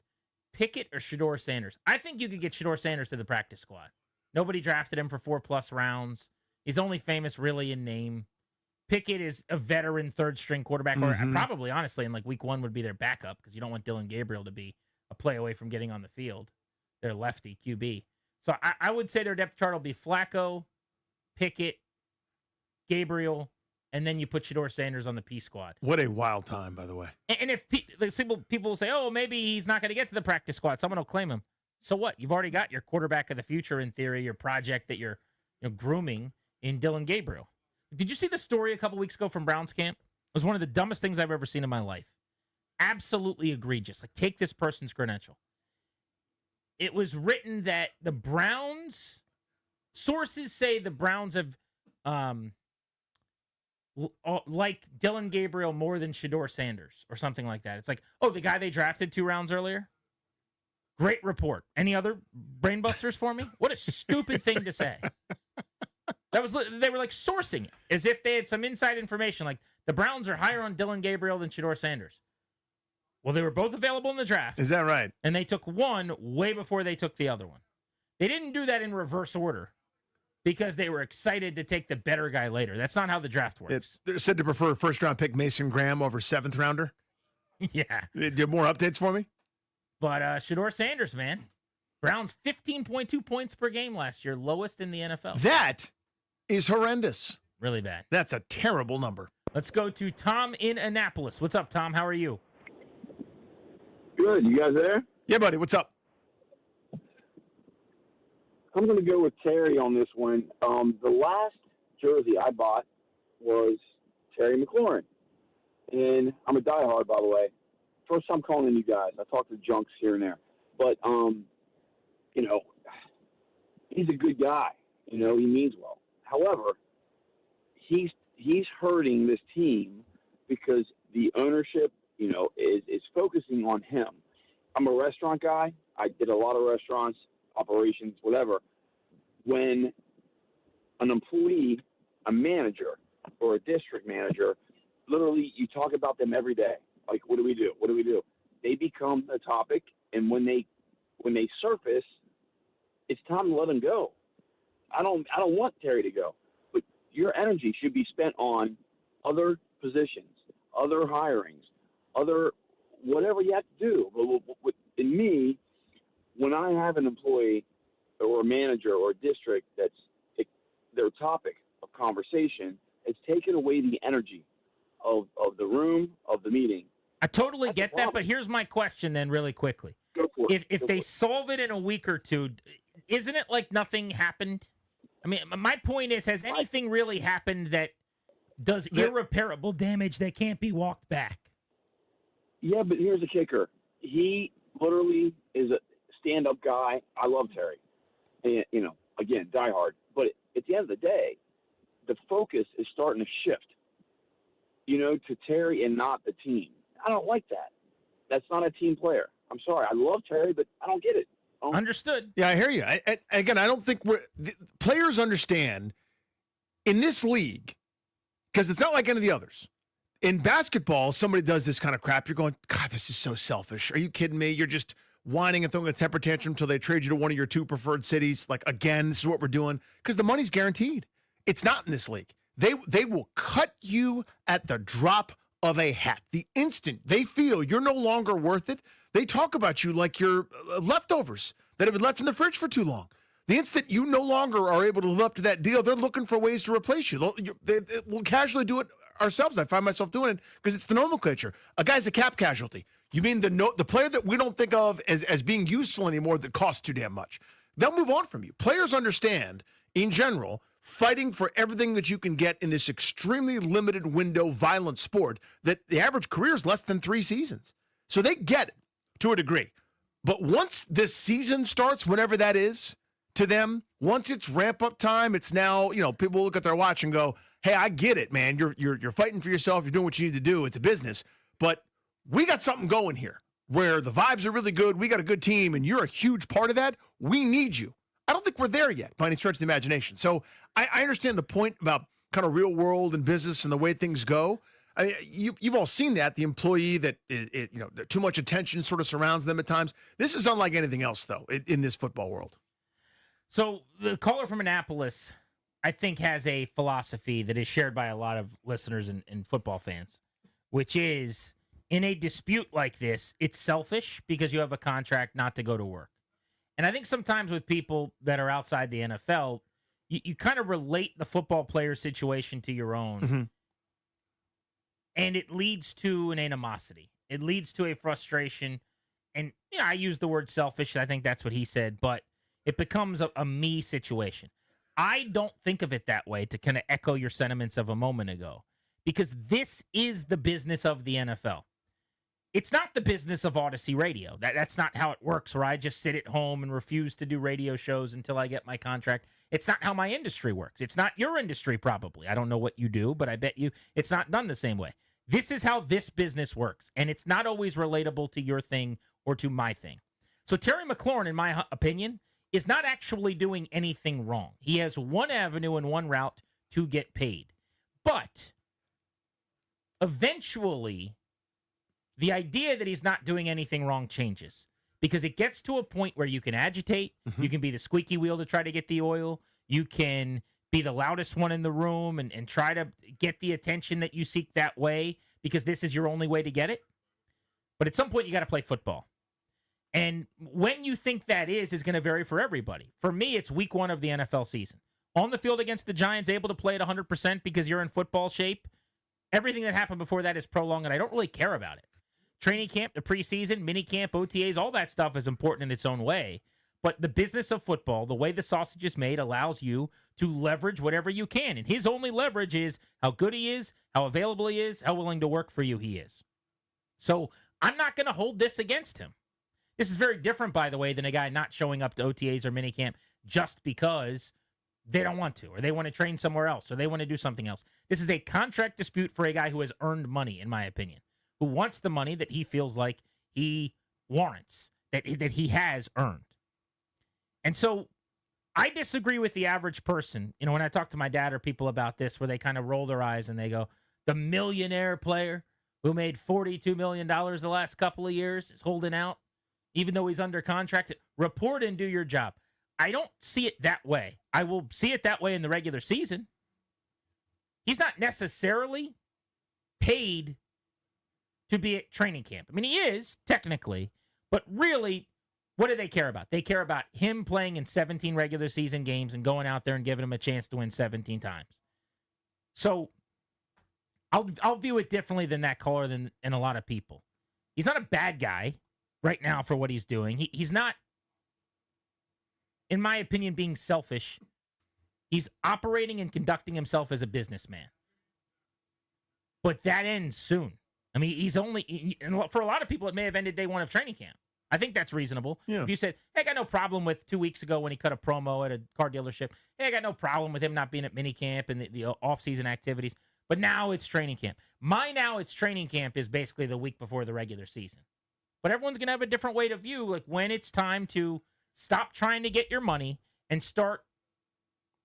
Pickett or Shedeur Sanders. I think you could get Shedeur Sanders to the practice squad. Nobody drafted him for 4+ rounds. He's only famous really in name. Pickett is a veteran third-string quarterback, or probably, honestly, in like week 1 would be their backup because you don't want Dylan Gabriel to be a play away from getting on the field. They're lefty QB. So I would say their depth chart will be Flacco, Pickett, Gabriel, and then you put Shedeur Sanders on the P squad. What a wild time, by the way. And if people will say, oh, maybe he's not going to get to the practice squad, someone will claim him. So what? You've already got your quarterback of the future, in theory, your project that you're grooming in Dylan Gabriel. Did you see the story a couple weeks ago from Browns camp? It was one of the dumbest things I've ever seen in my life. Absolutely egregious. Like, take this person's credential. It was written that the Browns, sources say the Browns have liked Dylan Gabriel more than Shedeur Sanders or something like that. It's like, oh, the guy they drafted 2 rounds earlier? Great report. Any other brain busters for me? What a stupid thing to say. They were like sourcing it as if they had some inside information. Like, the Browns are higher on Dylan Gabriel than Shedeur Sanders. Well, they were both available in the draft. Is that right? And they took one way before they took the other one. They didn't do that in reverse order because they were excited to take the better guy later. That's not how the draft works. They're said to prefer first-round pick Mason Graham over 7th rounder. Yeah. Do you have more updates for me? But Shedeur Sanders, man. Browns 15.2 points per game last year, lowest in the NFL. That is horrendous. Really bad. That's a terrible number. Let's go to Tom in Annapolis. What's up, Tom? How are you? Good. You guys there? Yeah, buddy. What's up? I'm going to go with Terry on this one. The last jersey I bought was Terry McLaurin. and I'm a diehard, by the way. First time calling in you guys. I talk to junks here and there. But, you know, he's a good guy. You know, he means well. However, he's hurting this team because the ownership, you know, is focusing on him. I'm a restaurant guy. I did a lot of restaurants, operations, whatever. When an employee, a manager, or a district manager, literally you talk about them every day. Like, what do we do? What do we do? They become a topic, and when they surface, it's time to let them go. I don't want Terry to go, but your energy should be spent on other positions, other hirings, other whatever you have to do. In me, when I have an employee or a manager or a district that's their topic of conversation, it's taken away the energy of the room, of the meeting. I totally get that, but here's my question then really quickly. Go for it. If they solve it in a week or two, isn't it like nothing happened? I mean, my point is, has anything really happened that does irreparable damage that can't be walked back? Yeah, but here's the kicker. He literally is a stand-up guy. I love Terry. And, you know, again, diehard. But at the end of the day, the focus is starting to shift, you know, to Terry and not the team. I don't like that. That's not a team player. I'm sorry. I love Terry, but I don't get it. Understood. Yeah, I hear you. Again, I don't think players understand in this league, because it's not like any of the others. In basketball, somebody does this kind of crap. You're going, God, this is so selfish. Are you kidding me? You're just whining and throwing a temper tantrum until they trade you to one of your two preferred cities. Like, again, this is what we're doing. Because the money's guaranteed. It's not in this league. They will cut you at the drop of a hat. The instant they feel you're no longer worth it, they talk about you like you're leftovers that have been left in the fridge for too long. The instant you no longer are able to live up to that deal, they're looking for ways to replace you. We'll casually do it ourselves. I find myself doing it because it's the nomenclature. A guy's a cap casualty. You mean the player that we don't think of as being useful anymore that costs too damn much. They'll move on from you. Players understand, in general, fighting for everything that you can get in this extremely limited window violent sport, that the average career is less than 3 seasons. So they get it to a degree. But once this season starts, whenever that is, to them, once it's ramp up time, it's now, you know, people look at their watch and go, hey, I get it, man. You're fighting for yourself. You're doing what you need to do. It's a business. But we got something going here where the vibes are really good. We got a good team, and you're a huge part of that. We need you. I don't think we're there yet by any stretch of the imagination. So I understand the point about kind of real world and business and the way things go. I mean, you've all seen that, the employee that you know, too much attention sort of surrounds them at times. This is unlike anything else, though, in this football world. So the caller from Annapolis, I think, has a philosophy that is shared by a lot of listeners and football fans, which is, in a dispute like this, it's selfish because you have a contract not to go to work. And I think sometimes with people that are outside the NFL, you kind of relate the football player situation to your own. Mm-hmm. And it leads to an animosity. It leads to a frustration. And, you know, I use the word selfish. I think that's what he said. But it becomes a me situation. I don't think of it that way, to kind of echo your sentiments of a moment ago, because this is the business of the NFL. It's not the business of Odyssey Radio. That's not how it works, where I just sit at home and refuse to do radio shows until I get my contract. It's not how my industry works. It's not your industry, probably. I don't know what you do, but I bet you it's not done the same way. This is how this business works, and it's not always relatable to your thing or to my thing. So Terry McLaurin, in my opinion, is not actually doing anything wrong. He has one avenue and one route to get paid. But eventually, the idea that he's not doing anything wrong changes, because it gets to a point where you can agitate, you can be the squeaky wheel to try to get the oil, you can be the loudest one in the room and try to get the attention that you seek that way, because this is your only way to get it. But at some point, you got to play football. And when you think that is going to vary for everybody. For me, it's week 1 of the NFL season. On the field against the Giants, able to play at 100% because you're in football shape. Everything that happened before that is prolonged, and I don't really care about it. Training camp, the preseason, mini camp, OTAs, all that stuff is important in its own way. But the business of football, the way the sausage is made, allows you to leverage whatever you can. And his only leverage is how good he is, how available he is, how willing to work for you he is. So I'm not going to hold this against him. This is very different, by the way, than a guy not showing up to OTAs or minicamp just because they don't want to, or they want to train somewhere else, or they want to do something else. This is a contract dispute for a guy who has earned money, in my opinion, who wants the money that he feels like he warrants, that he has earned. And so I disagree with the average person. You know, when I talk to my dad or people about this, where they kind of roll their eyes and they go, the millionaire player who made $42 million the last couple of years is holding out, even though he's under contract. Report and do your job. I don't see it that way. I will see it that way in the regular season. He's not necessarily paid to be at training camp. I mean, he is, technically, but really, what do they care about? They care about him playing in 17 regular season games and going out there and giving him a chance to win 17 times. So I'll view it differently than that caller and a lot of people. He's not a bad guy right now for what he's doing. He's not, in my opinion, being selfish. He's operating and conducting himself as a businessman. But that ends soon. I mean, he's only, for a lot of people, it may have ended day one of training camp. I think that's reasonable. Yeah. If you said, hey, I got no problem with 2 weeks ago when he cut a promo at a car dealership, hey, I got no problem with him not being at minicamp and the off-season activities, but now it's training camp. Now it's training camp is basically the week before the regular season. But everyone's going to have a different way to view, like, when it's time to stop trying to get your money and start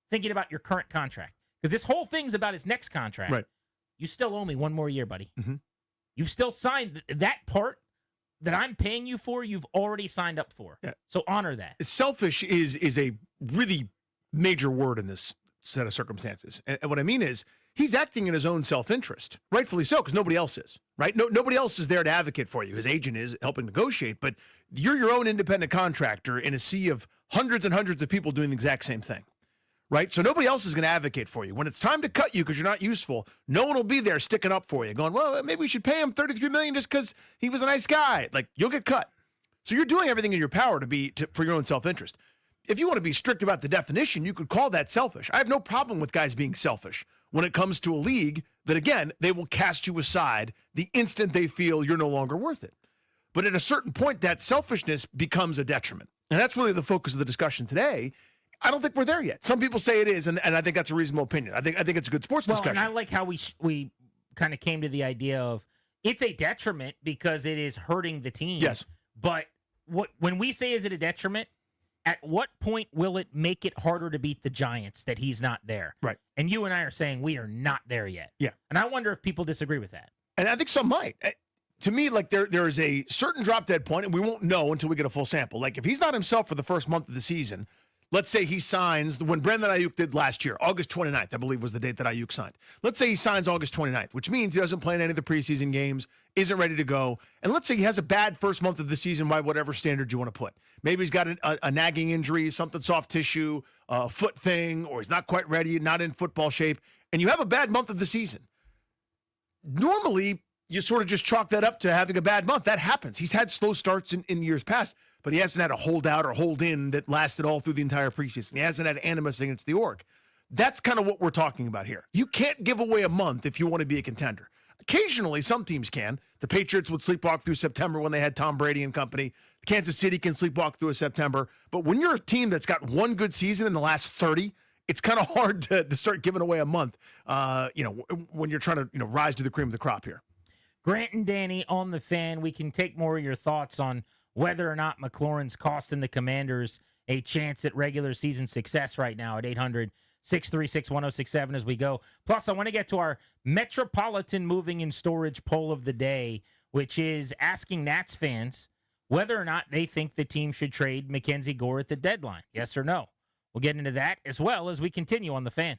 thinking about your current contract. Because this whole thing's about his next contract. Right. You still owe me one more year, buddy. Mm-hmm. You've still signed that part that I'm paying you for, you've already signed up for. Yeah. So honor that. Selfish is a really major word in this set of circumstances. And what I mean is, he's acting in his own self-interest, rightfully so, because nobody else is, right? Nobody else is there to advocate for you. His agent is helping negotiate, but you're your own independent contractor in a sea of hundreds and hundreds of people doing the exact same thing, right? So nobody else is going to advocate for you. When it's time to cut you because you're not useful, no one will be there sticking up for you, going, well, maybe we should pay him $33 million just because he was a nice guy. Like, you'll get cut. So you're doing everything in your power for your own self-interest. If you want to be strict about the definition, you could call that selfish. I have no problem with guys being selfish when it comes to a league that, again, they will cast you aside the instant they feel you're no longer worth it. But at a certain point, that selfishness becomes a detriment. And that's really the focus of the discussion today. I don't think we're there yet. Some people say it is, and I think that's a reasonable opinion. I think it's a good sports discussion. And I like how we kind of came to the idea of it's a detriment because it is hurting the team. Yes. But when we say is it a detriment, at what point will it make it harder to beat the Giants that he's not there? Right. And you and I are saying we are not there yet. Yeah. And I wonder if people disagree with that. And I think some might. To me, like, there is a certain drop-dead point, and we won't know until we get a full sample. Like, if he's not himself for the first month of the season, let's say he signs when Brandon Ayuk did last year, August 29th, I believe was the date that Ayuk signed. Let's say he signs August 29th, which means he doesn't play in any of the preseason games, isn't ready to go. And let's say he has a bad first month of the season by whatever standard you want to put. Maybe he's got a nagging injury, something soft tissue, a foot thing, or he's not quite ready, not in football shape, and you have a bad month of the season. Normally, you sort of just chalk that up to having a bad month. That happens. He's had slow starts in years past, but he hasn't had a holdout or hold in that lasted all through the entire preseason. He hasn't had animus against the org. That's kind of what we're talking about here. You can't give away a month if you want to be a contender. Occasionally, some teams can. The Patriots would sleepwalk through September when they had Tom Brady and company. Kansas City can sleepwalk through a September. But when you're a team that's got one good season in the last 30, it's kind of hard to start giving away a month, when you're trying to rise to the cream of the crop here. Grant and Danny on the Fan. We can take more of your thoughts on whether or not McLaurin's costing the Commanders a chance at regular season success right now at 800-636-1067 as we go. Plus, I want to get to our Metropolitan Moving and Storage poll of the day, which is asking Nats fans whether or not they think the team should trade Mackenzie Gore at the deadline. Yes or no? We'll get into that as well as we continue on the Fan.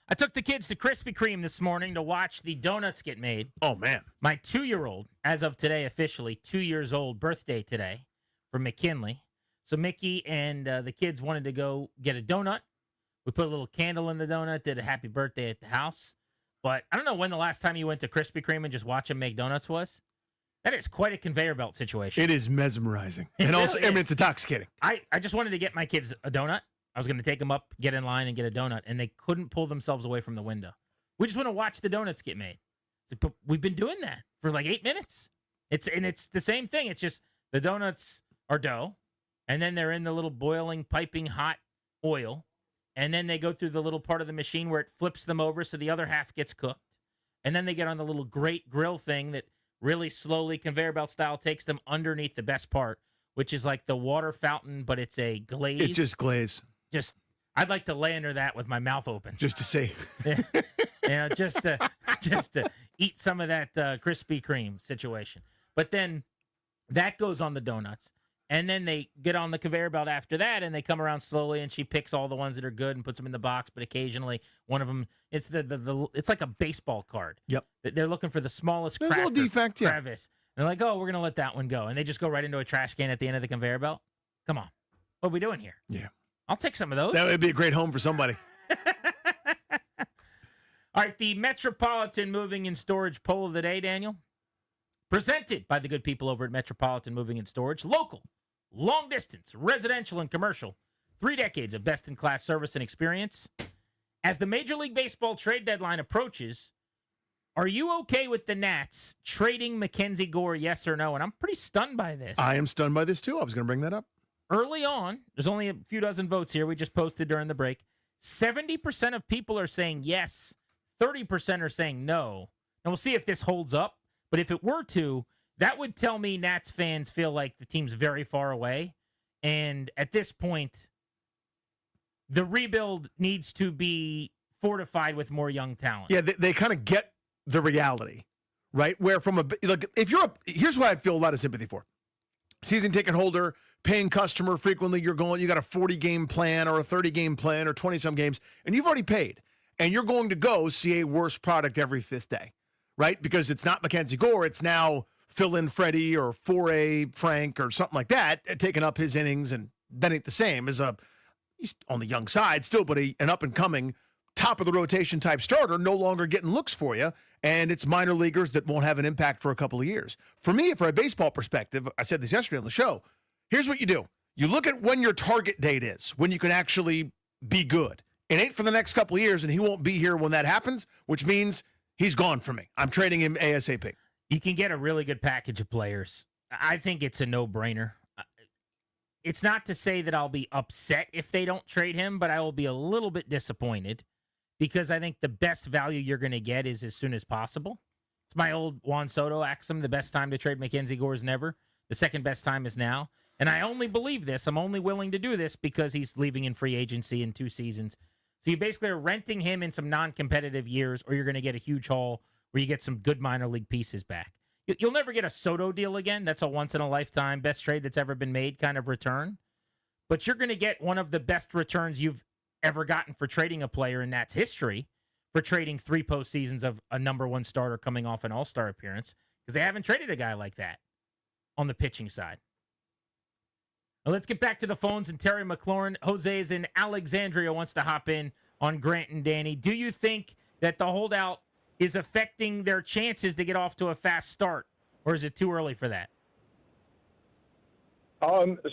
I took the kids to Krispy Kreme this morning to watch the donuts get made. Oh, man. My 2-year-old, as of today, officially 2 years old, birthday today from McKinley. So Mickey and the kids wanted to go get a donut. We put a little candle in the donut, did a happy birthday at the house. But I don't know when the last time you went to Krispy Kreme and just watch them make donuts was. That is quite a conveyor belt situation. It is mesmerizing. And also, I mean, it's intoxicating. I just wanted to get my kids a donut. I was going to take them up, get in line, and get a donut, and they couldn't pull themselves away from the window. We just want to watch the donuts get made. But we've been doing that for like 8 minutes. It's the same thing. It's just the donuts are dough, and then they're in the little boiling, piping hot oil, and then they go through the little part of the machine where it flips them over so the other half gets cooked, and then they get on the little grate grill thing that really slowly, conveyor belt style, takes them underneath the best part, which is like the water fountain, but it's a glaze. It just glaze. I'd like to lay under that with my mouth open. Just to see. Just to eat some of that Krispy Kreme situation. But then that goes on the donuts. And then they get on the conveyor belt after that, and they come around slowly, and she picks all the ones that are good and puts them in the box. But occasionally, one of them, it's it's like a baseball card. Yep. They're looking for the smallest There's a little defect, yeah. crevice. And they're like, oh, we're going to let that one go. And they just go right into a trash can at the end of the conveyor belt. Come on. What are we doing here? Yeah. I'll take some of those. That would be a great home for somebody. All right, the Metropolitan Moving and Storage poll of the day, Daniel. Presented by the good people over at Metropolitan Moving and Storage. Local, long distance, residential, and commercial. 3 decades of best-in-class service and experience. As the Major League Baseball trade deadline approaches, are you okay with the Nats trading Mackenzie Gore, yes or no? And I'm pretty stunned by this. I am stunned by this, too. I was going to bring that up. Early on, there's only a few dozen votes here. We just posted during the break. 70% of people are saying yes. 30% are saying no. And we'll see if this holds up. But if it were to, that would tell me Nats fans feel like the team's very far away. And at this point, the rebuild needs to be fortified with more young talent. Yeah, they kind of get the reality, right? Where from here's what I'd feel a lot of sympathy for. Season ticket holder, paying customer frequently, you got a 40-game plan or a 30-game plan or 20-some games, and you've already paid. And you're going to go see a worse product every 5th day, right? Because it's not Mackenzie Gore, it's now fill-in Freddie or 4A Frank or something like that, taking up his innings, and that ain't the same as he's on the young side still, but an up-and-coming top-of-the-rotation type starter, no longer getting looks for you, and it's minor leaguers that won't have an impact for a couple of years. For me, from a baseball perspective, I said this yesterday on the show, here's what you do. You look at when your target date is, when you can actually be good. It ain't for the next couple of years, and he won't be here when that happens, which means he's gone for me. I'm trading him ASAP. You can get a really good package of players. I think it's a no-brainer. It's not to say that I'll be upset if they don't trade him, but I will be a little bit disappointed because I think the best value you're going to get is as soon as possible. It's my old Juan Soto axiom, the best time to trade Mackenzie Gore is never. The second best time is now. And I only believe this. I'm only willing to do this because he's leaving in free agency in 2 seasons. So you basically are renting him in some non-competitive years, or you're going to get a huge haul where you get some good minor league pieces back. You'll never get a Soto deal again. That's a once-in-a-lifetime best trade that's ever been made kind of return. But you're going to get one of the best returns you've ever gotten for trading a player in Nats history, for trading 3 postseasons of a number 1 starter coming off an all-star appearance, because they haven't traded a guy like that on the pitching side. Now let's get back to the phones, and Terry McLaurin, Jose's in Alexandria, wants to hop in on Grant and Danny. Do you think that the holdout is affecting their chances to get off to a fast start, or is it too early for that?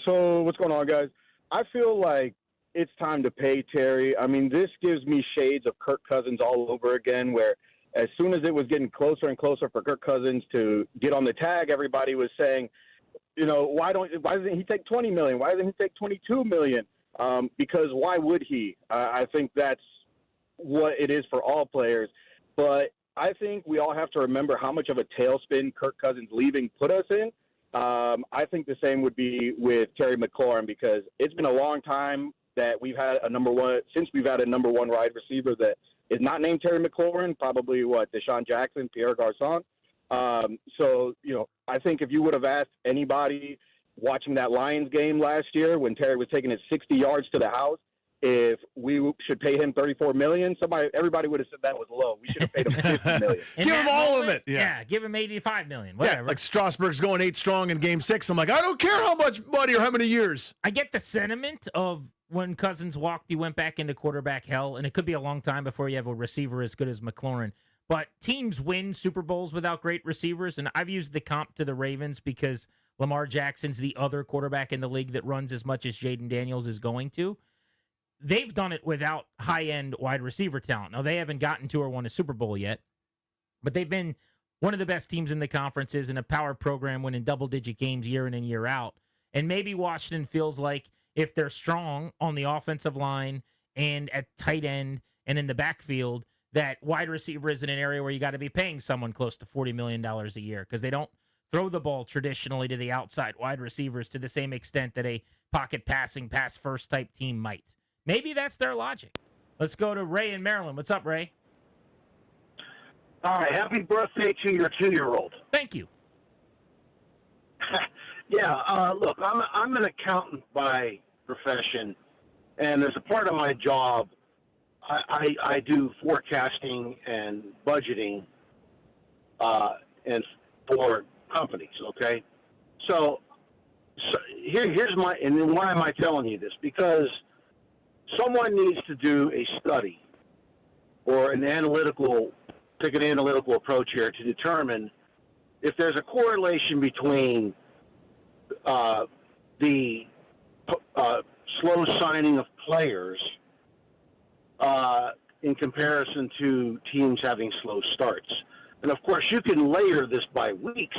So what's going on, guys? I feel like it's time to pay Terry. I mean, this gives me shades of Kirk Cousins all over again, where as soon as it was getting closer and closer for Kirk Cousins to get on the tag, everybody was saying, you know, why doesn't he take $20 million? Why doesn't he take $22 million? Because why would he? I think that's what it is for all players. But I think we all have to remember how much of a tailspin Kirk Cousins leaving put us in. I think the same would be with Terry McLaurin, because it's been a long time that we've had a number 1 wide receiver that is not named Terry McLaurin, probably Deshaun Jackson, Pierre Garçon. So, you know, I think if you would have asked anybody watching that Lions game last year when Terry was taking it 60 yards to the house, if we should pay him $34 million, everybody would have said that was low. We should have paid him $50 million. Give him all of it. Yeah, give him $85 million. Whatever. Yeah, like Strasburg's going 8 strong in Game 6. I'm like, I don't care how much money or how many years. I get the sentiment of when Cousins walked, you went back into quarterback hell, and it could be a long time before you have a receiver as good as McLaurin. But teams win Super Bowls without great receivers, and I've used the comp to the Ravens because Lamar Jackson's the other quarterback in the league that runs as much as Jaden Daniels is going to. They've done it without high-end wide receiver talent. Now, they haven't gotten to or won a Super Bowl yet, but they've been one of the best teams in the conferences in a power program winning double-digit games year in and year out. And maybe Washington feels like if they're strong on the offensive line and at tight end and in the backfield, that wide receiver is in an area where you got to be paying someone close to $40 million a year because they don't throw the ball traditionally to the outside wide receivers to the same extent that a pocket passing, pass-first type team might. Maybe that's their logic. Let's go to Ray in Maryland. What's up, Ray? All right. Happy birthday to your 2-year-old. Thank you. Yeah. Look, I'm an accountant by profession, and as a part of my job, I do forecasting and budgeting, and for companies. Okay. So here's my, and then why am I telling you this? Because someone needs to do a study or take an analytical approach here to determine if there's a correlation between the slow signing of players in comparison to teams having slow starts. And, of course, you can layer this by weeks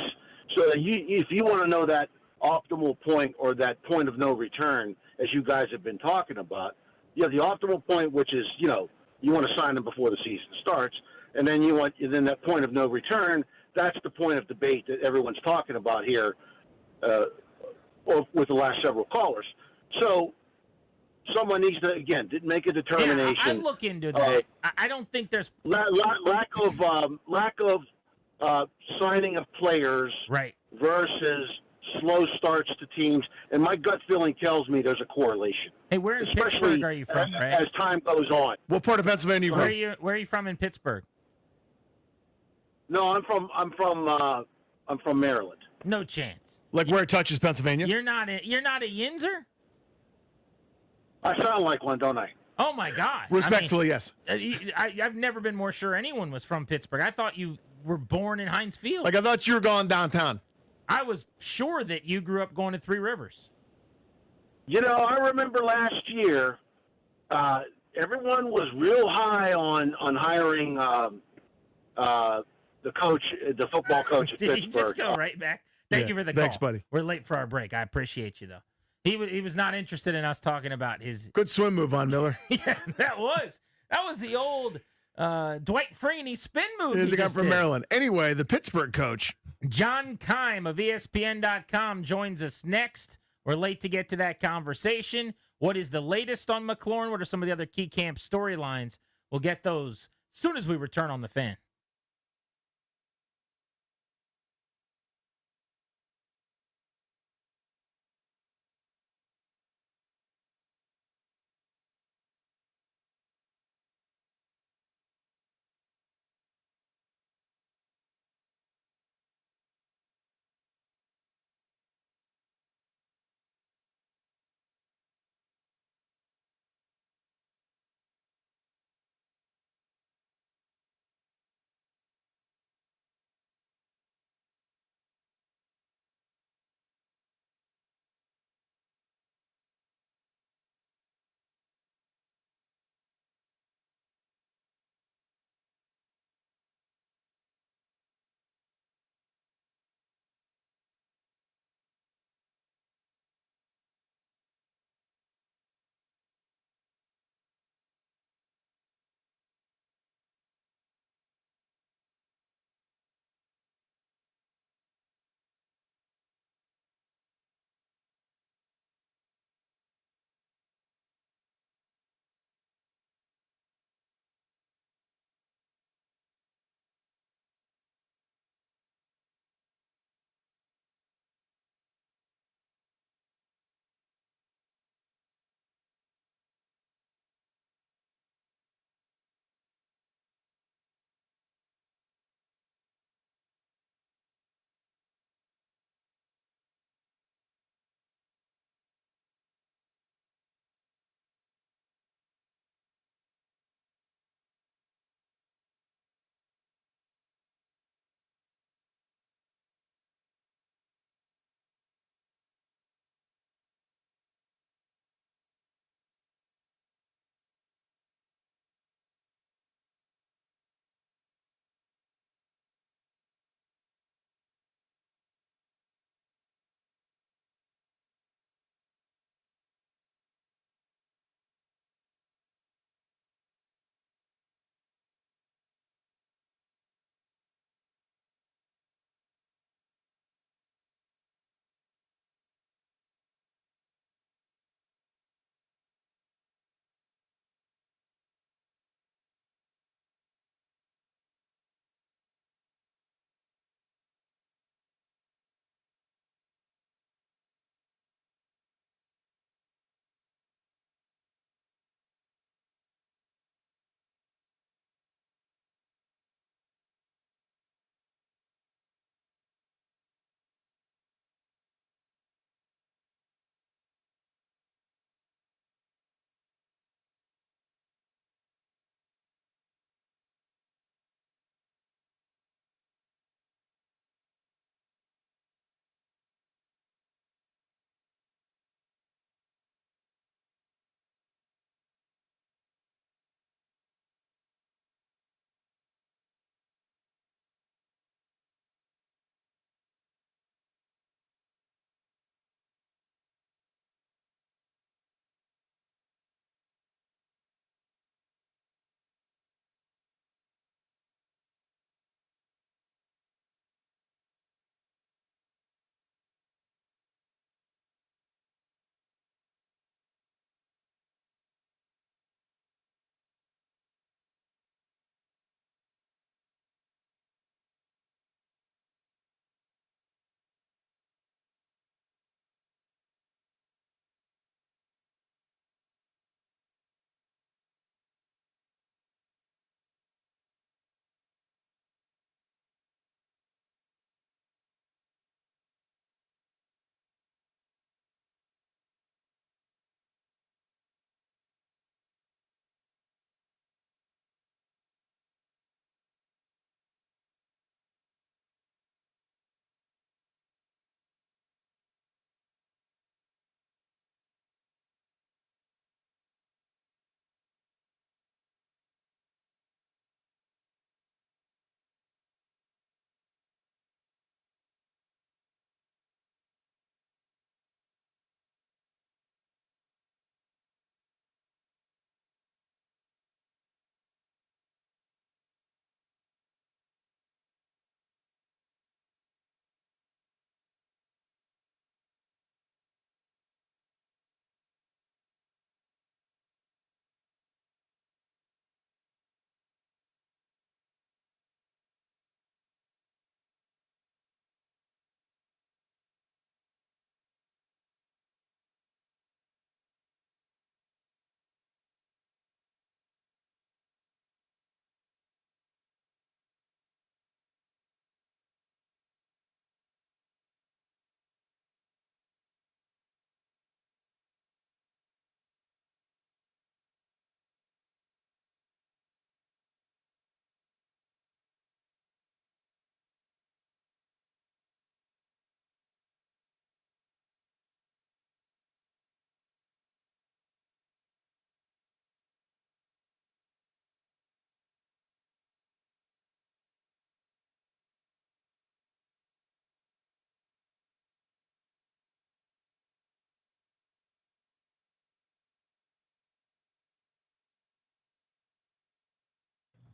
so that if you want to know that optimal point or that point of no return, as you guys have been talking about, you have the optimal point, which is, you want to sign them before the season starts, and then then that point of no return, that's the point of debate that everyone's talking about here with the last several callers. So someone needs to, again, make a determination. Yeah, I look into that. I don't think there's lack of signing of players versus slow starts to teams, and my gut feeling tells me there's a correlation. Hey, where in Pittsburgh are you from, Ray? As time goes on. What part of Pennsylvania are you from? Where are you from in Pittsburgh? No, I'm from Maryland. No chance. Like where it touches Pennsylvania? You're not a Yinzer? I sound like one, don't I? Oh my God! Respectfully, yes. I've never been more sure anyone was from Pittsburgh. I thought you were born in Heinz Field. Like I thought you were going downtown. I was sure that you grew up going to Three Rivers. I remember last year, everyone was real high on hiring the coach, the football coach at Did Pittsburgh. he just go right back? Thank you for the call. Thanks, buddy. We're late for our break. I appreciate you, though. He was not interested in us talking about his good swim move on Miller. Yeah, that was the old Dwight Freeney spin move. He's a guy from Maryland. Anyway, the Pittsburgh coach John Keim of ESPN.com joins us next. We're late to get to that conversation. What is the latest on McLaurin? What are some of the other key camp storylines? We'll get those as soon as we return on the Fan.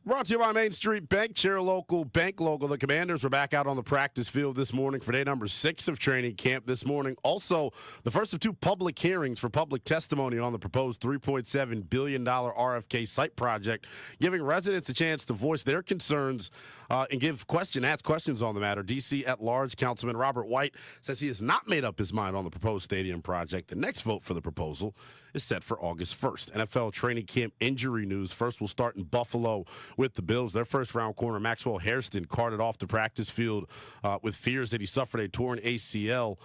Brought to you by Main Street Bank, cheer local, bank local. The Commanders are back out on the practice field this morning for day number 6 of training camp this morning. Also, the first of 2 public hearings for public testimony on the proposed $3.7 billion RFK site project, giving residents a chance to voice their concerns and ask questions on the matter. D.C. at-large Councilman Robert White says he has not made up his mind on the proposed stadium project. The next vote for the proposal is set for August 1st. NFL training camp injury news. First, we'll start in Buffalo with the Bills. Their first-round corner, Maxwell Hairston, carted off the practice field with fears that he suffered a torn ACL.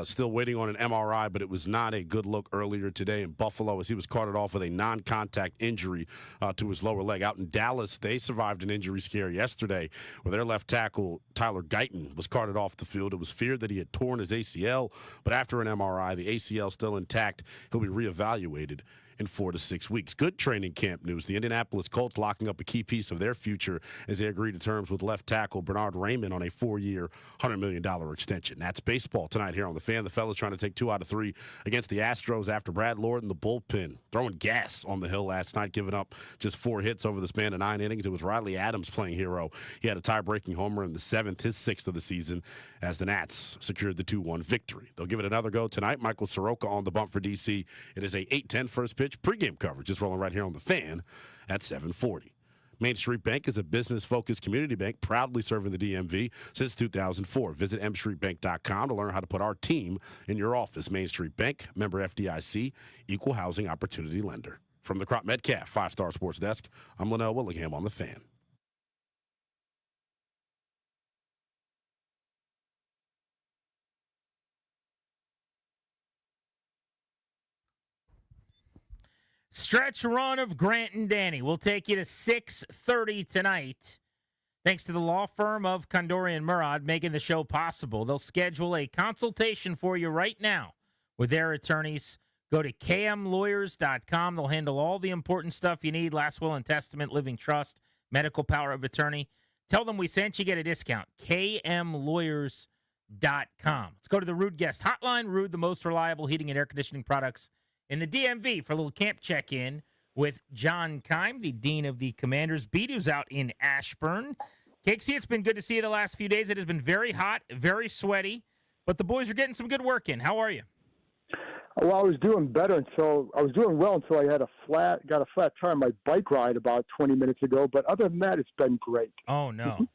Still waiting on an MRI, but it was not a good look earlier today in Buffalo as he was carted off with a non-contact injury to his lower leg. Out in Dallas, they survived an injury scare yesterday where their left tackle, Tyler Guyton, was carted off the field. It was feared that he had torn his ACL, but after an MRI, the ACL still intact. He'll be reevaluated in 4 to 6 weeks. Good training camp news. The Indianapolis Colts locking up a key piece of their future as they agree to terms with left tackle Bernard Raymond on a 4-year, $100 million extension. That's baseball tonight here on The Fan. The fellas trying to take 2 out of 3 against the Astros after Brad Lord in the bullpen throwing gas on the hill last night, giving up just 4 hits over the span of 9 innings. It was Riley Adams playing hero. He had a tie-breaking homer in the 7th, his 6th of the season, as the Nats secured the 2-1 victory. They'll give it another go tonight. Michael Soroka on the bump for D.C. It is a 8:10 first pitch. Pregame coverage is rolling right here on The Fan at 7:40. Main Street Bank is a business-focused community bank proudly serving the DMV since 2004. Visit mstreetbank.com to learn how to put our team in your office. Main Street Bank, member FDIC, equal housing opportunity lender. From the Crop Metcalf 5-Star Sports Desk, I'm Linnell Willingham on The Fan. Stretch run of Grant and Danny. We'll take you to 6:30 tonight. Thanks to the law firm of Condori and Murad making the show possible. They'll schedule a consultation for you right now with their attorneys. Go to kmlawyers.com. They'll handle all the important stuff you need: last will and testament, living trust, medical power of attorney. Tell them we sent you, get a discount. kmlawyers.com. Let's go to the Rude Guest Hotline. Rude, the most reliable heating and air conditioning products in the DMV, for a little camp check-in with John Keim, the Dean of the Commanders Beat, who's out in Ashburn. Cakesy, it's been good to see you the last few days. It has been very hot, very sweaty, but the boys are getting some good work in. How are you? Well, I was doing well until I got a flat tire on my bike ride about 20 minutes ago. But other than that, it's been great. Oh, no.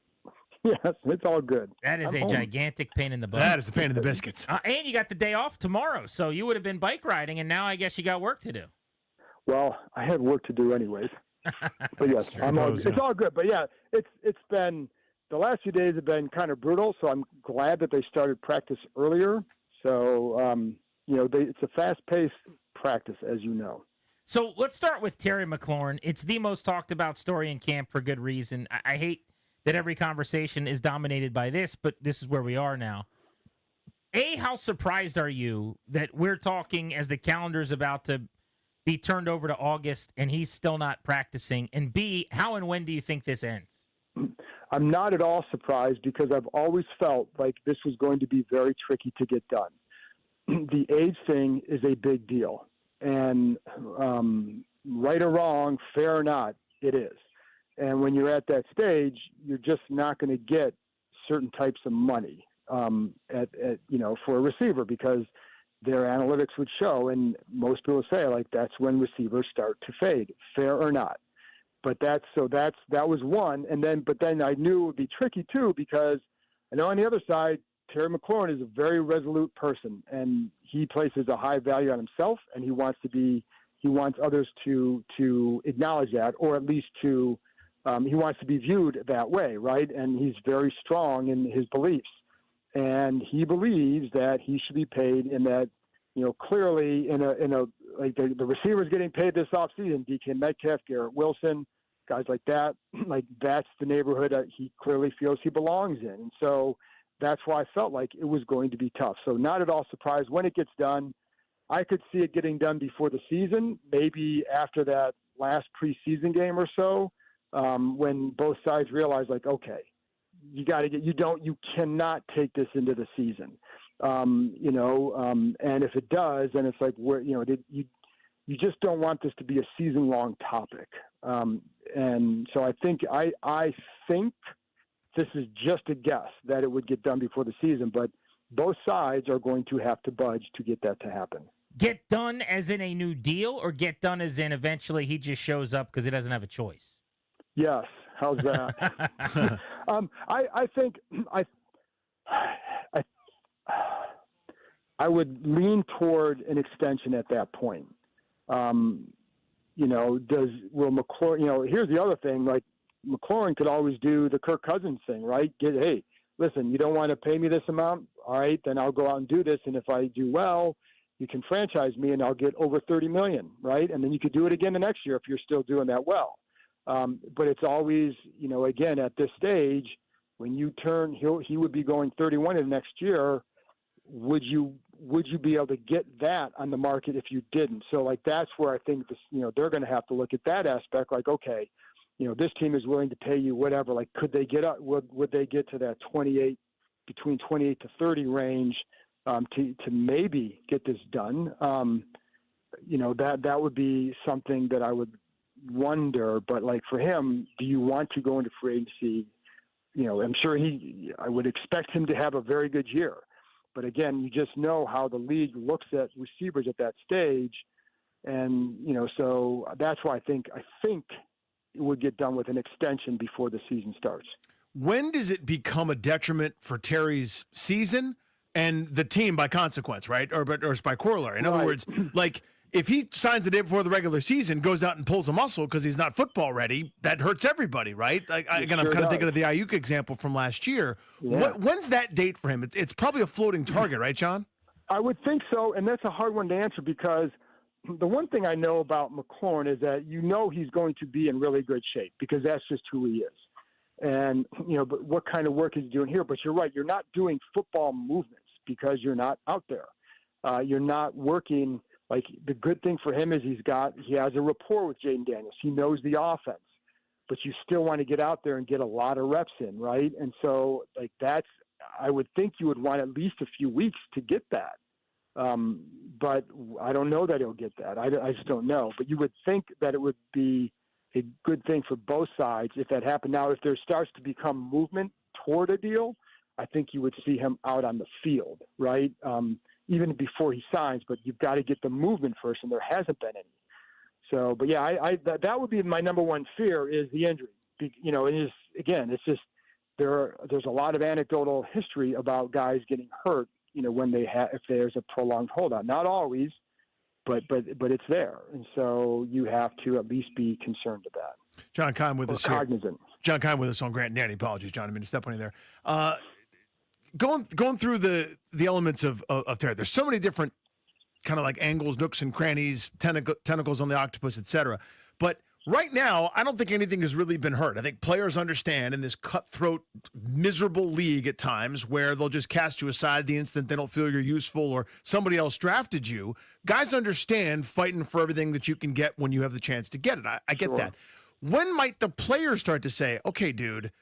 Yes, it's all good. That is a gigantic pain in the butt. That is a pain in the biscuits. And you got the day off tomorrow, so you would have been bike riding, and now I guess you got work to do. Well, I had work to do anyways. But yes, it's all good. But yeah, it's been the last few days have been kind of brutal. So I'm glad that they started practice earlier. So it's a fast-paced practice, as you know. So let's start with Terry McLaurin. It's the most talked about story in camp for good reason. I hate that every conversation is dominated by this, but this is where we are now. A, how surprised are you that we're talking as the calendar's about to be turned over to August and he's still not practicing? And B, how and when do you think this ends? I'm not at all surprised because I've always felt like this was going to be very tricky to get done. The age thing is a big deal. And right or wrong, fair or not, it is. And when you're at that stage, you're just not going to get certain types of money for a receiver because their analytics would show, and most people say like that's when receivers start to fade, fair or not. But that was one, but then I knew it would be tricky too because I know on the other side, Terry McLaurin is a very resolute person, and he places a high value on himself, and he wants others to acknowledge that, or at least to. He wants to be viewed that way, right? And he's very strong in his beliefs. And he believes that he should be paid in that, clearly the receivers getting paid this offseason, DK Metcalf, Garrett Wilson, guys like that, like that's the neighborhood that he clearly feels he belongs in. And so that's why I felt like it was going to be tough. So not at all surprised when it gets done. I could see it getting done before the season, maybe after that last preseason game or so. When both sides realize, like, okay, you cannot take this into the season, and if it does, then it's like, you just don't want this to be a season-long topic. And so I think this is just a guess that it would get done before the season, but both sides are going to have to budge to get that to happen. Get done as in a new deal, or get done as in eventually he just shows up because he doesn't have a choice? Yes. How's that? I think I would lean toward an extension at that point. Will McLaurin, here's the other thing, like McLaurin could always do the Kirk Cousins thing, right? Hey, listen, you don't want to pay me this amount? All right, then I'll go out and do this. And if I do well, you can franchise me and I'll get over $30 million, right? And then you could do it again the next year if you're still doing that well. But it's always, again, at this stage, when you turn, he would be going 31 in the next year. Would you be able to get that on the market if you didn't? So like, that's where I think this, they're going to have to look at that aspect. Like, okay, this team is willing to pay you whatever. Like, could they get up? Would they get to that between 28 to 30 range to maybe get this done? That would be something that I would wonder. But like for him, do you want to go into free agency? I'm sure I would expect him to have a very good year. But again, you just know how the league looks at receivers at that stage. And, so that's why I think it would get done with an extension before the season starts. When does it become a detriment for Terry's season and the team by consequence, right? Or by corollary. In other words, like if he signs the day before the regular season, goes out and pulls a muscle because he's not football ready, that hurts everybody, right? I'm kind of thinking of the Ayuk example from last year. Yeah. When's that date for him? It's probably a floating target, right, John? I would think so, and that's a hard one to answer because the one thing I know about McLaurin is that he's going to be in really good shape because that's just who he is. And, but what kind of work is he doing here? But you're right, you're not doing football movements because you're not out there. You're not working. Like, the good thing for him is he has a rapport with Jaden Daniels. He knows the offense, but you still want to get out there and get a lot of reps in, right? And so, like, I would think you would want at least a few weeks to get that. But I don't know that he'll get that. I just don't know. But you would think that it would be a good thing for both sides if that happened. Now, if there starts to become movement toward a deal, I think you would see him out on the field, right? Even before he signs, but you've got to get the movement first, and there hasn't been any. So, but yeah, that would be my number one fear is the injury. It's just there's a lot of anecdotal history about guys getting hurt, when if there's a prolonged holdout. Not always, but it's there, and so you have to at least be concerned with that. John Keim with us here. Cognizant. John Keim with us on Grant and Danny. Apologies, John. I mean to step on you there. Going through the elements of Terry, there's so many different kind of like angles, nooks and crannies, tentacles on the octopus, etc. But right now, I don't think anything has really been hurt. I think players understand in this cutthroat, miserable league at times where they'll just cast you aside the instant they don't feel you're useful or somebody else drafted you. Guys understand fighting for everything that you can get when you have the chance to get it. I get that. When might the players start to say, okay, dude,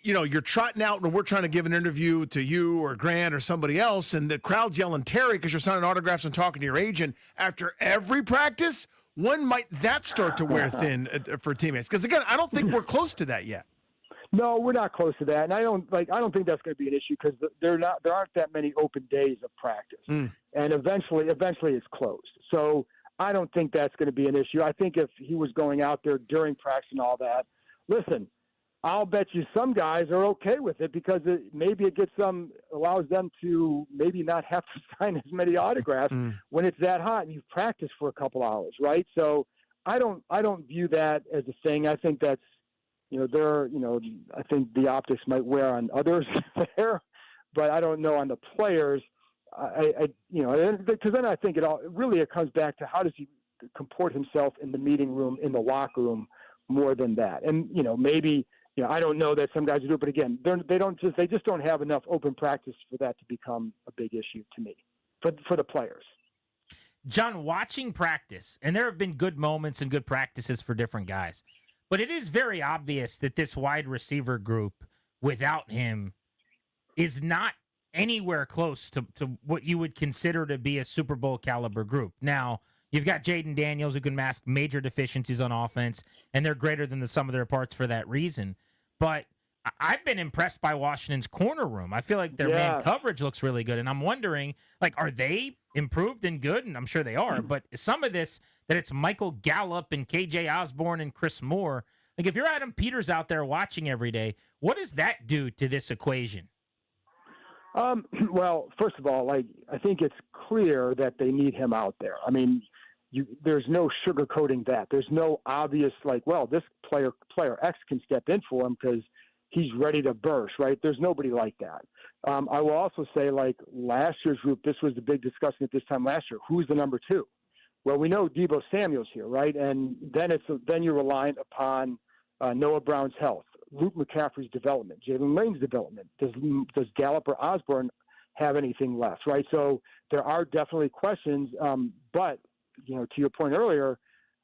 you're trotting out and we're trying to give an interview to you or Grant or somebody else, and the crowd's yelling Terry because you're signing autographs and talking to your agent after every practice? When might that start to wear thin for teammates? Because again, I don't think we're close to that yet. No, we're not close to that, and I don't think that's going to be an issue because there aren't that many open days of practice, and eventually it's closed. So I don't think that's going to be an issue. I think if he was going out there during practice and all that, listen, I'll bet you some guys are okay with it because maybe it allows them to maybe not have to sign as many autographs when it's that hot and you've practiced for a couple hours, right? So I don't view that as a thing. I think that's, I think the optics might wear on others there, but I don't know on the players. Because then I think it comes back to how does he comport himself in the meeting room, in the locker room, more than that. And maybe. I don't know that some guys do it, but again, they just don't have enough open practice for that to become a big issue to me, for the players. John, watching practice, and there have been good moments and good practices for different guys, but it is very obvious that this wide receiver group without him is not anywhere close to what you would consider to be a Super Bowl caliber group. Now, You've got Jaden Daniels who can mask major deficiencies on offense, and they're greater than the sum of their parts for that reason. But I've been impressed by Washington's corner room. I feel like their man coverage looks really good, and I'm wondering, like, are they improved and good? And I'm sure they are, but some of this, that it's Michael Gallup and KJ Osborne and Chris Moore, like if you're Adam Peters out there watching every day, what does that do to this equation? Well, first of all, like, I think it's clear that they need him out there. I mean, there's no sugarcoating that. There's no obvious, like, well, this player X can step in for him because he's ready to burst, right? There's nobody like that. I will also say, like, last year's group, this was the big discussion at this time last year. Who's the number 2? Well, we know Deebo Samuel's here, right? And then you're reliant upon Noah Brown's health, Luke McCaffrey's development, Jalen Lane's development. Does Gallup or Osborne have anything left, right? So there are definitely questions. But, you know, to your point earlier,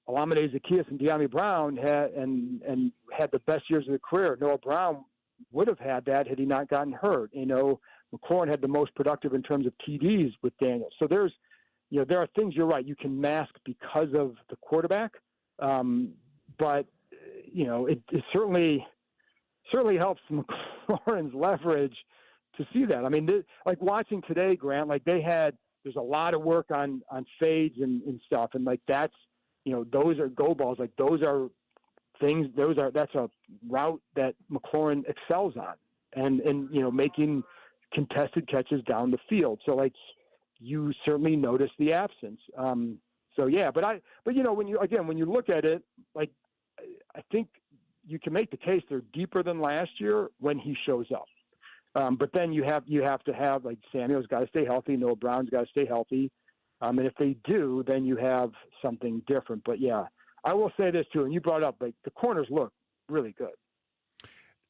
Olamide Zaccheaus and De'Ami Brown had the best years of their career. Noah Brown would have had that had he not gotten hurt. You know, McLaurin had the most productive in terms of TDs with Daniels. So there are things, you're right, you can mask because of the quarterback. But, you know, it certainly helps McLaurin's leverage to see that. I mean, like watching today, Grant, like there's a lot of work on fades and stuff. And like, that's, you know, those are go balls. Like those are things, that's a route that McLaurin excels on and, you know, making contested catches down the field. So like you certainly notice the absence. But you know, when you look at it, like, I think you can make the case they're deeper than last year when he shows up. But then you have to have, like, Samuel's got to stay healthy. Noah Brown's got to stay healthy. And if they do, then you have something different. But yeah, I will say this too. And you brought up, like, the corners look really good.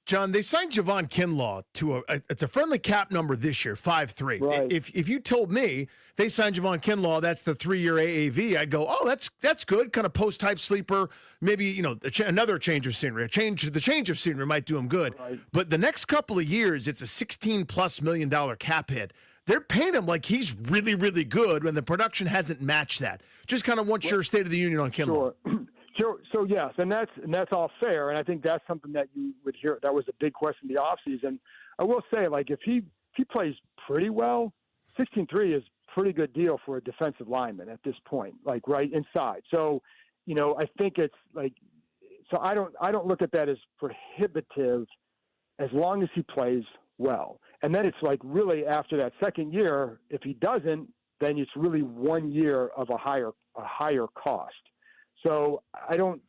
John, they signed Javon Kinlaw to it's a friendly cap number this year, 5.3. Right. If you told me they signed Javon Kinlaw, that's the 3-year AAV, I'd go, oh, that's good, kind of post type sleeper. Maybe, you know, another change of scenery. The change of scenery might do him good. Right. But the next couple of years, it's a $16+ million cap hit. They're paying him like he's really, really good when the production hasn't matched that. Just kind of want your State of the Union on Kinlaw. Sure. So yes, and that's all fair, and I think that's something that you would hear. That was a big question in the offseason. I will say, like, if he plays pretty well, 16.3 is a pretty good deal for a defensive lineman at this point, like right inside. So, you know, I think it's like, so I don't look at that as prohibitive as long as he plays well. And then it's like really after that second year, if he doesn't, then it's really 1 year of a higher cost. So I don't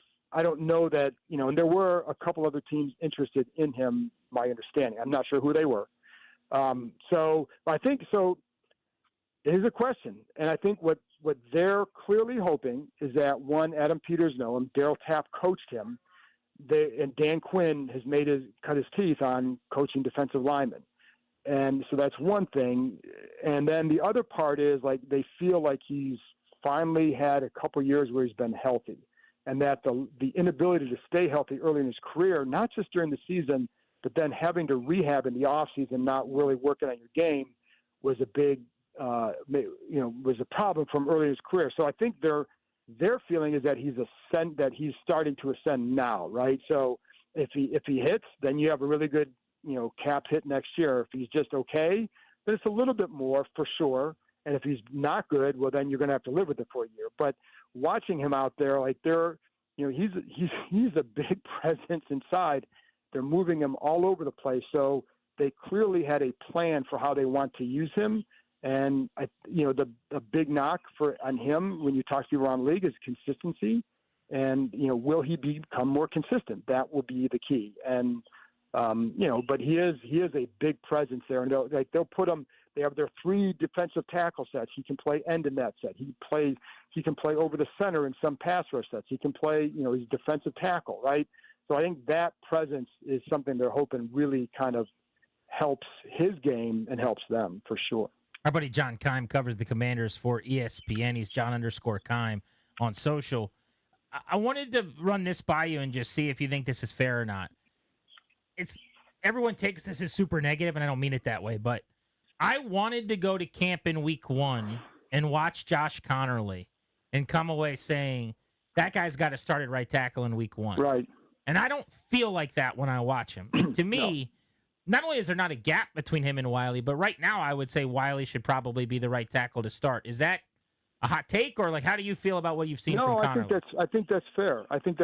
know that, you know, and there were a couple other teams interested in him, my understanding. I'm not sure who they were. So I think, so it is a question. And I think what they're clearly hoping is that, one, Adam Peters know him, Darryl Tapp coached him, and Dan Quinn has cut his teeth on coaching defensive linemen. And so that's one thing. And then the other part is, like, they feel like he's finally had a couple years where he's been healthy, and that the inability to stay healthy early in his career, not just during the season, but then having to rehab in the offseason, not really working on your game, was a big, was a problem from early in his career. So I think their feeling is that he's starting to ascend now, right? So if he hits, then you have a really good, you know, cap hit next year. If he's just okay, then it's a little bit more for sure. And if he's not good, well, then you're going to have to live with it for a year. But watching him out there, like, he's a big presence inside. They're moving him all over the place. So they clearly had a plan for how they want to use him. And the big knock on him when you talk to people around the league is consistency. And, you know, will he become more consistent? That will be the key. And, but he is a big presence there. And they'll put him. They have their 3 defensive tackle sets. He can play end in that set. He can play over the center in some pass rush sets. He can play, you know, he's defensive tackle, right? So I think that presence is something they're hoping really kind of helps his game and helps them for sure. Our buddy John Keim covers the Commanders for ESPN. He's John_Keim on social. I wanted to run this by you and just see if you think this is fair or not. Everyone takes this as super negative, and I don't mean it that way, but I wanted to go to camp in week 1 and watch Josh Connerly and come away saying that guy's got to start at right tackle in week 1. Right. And I don't feel like that when I watch him. To me, not only is there not a gap between him and Wiley, but right now I would say Wiley should probably be the right tackle to start. Is that a hot take, or like how do you feel about what you've seen from Connor? I think that's fair. I think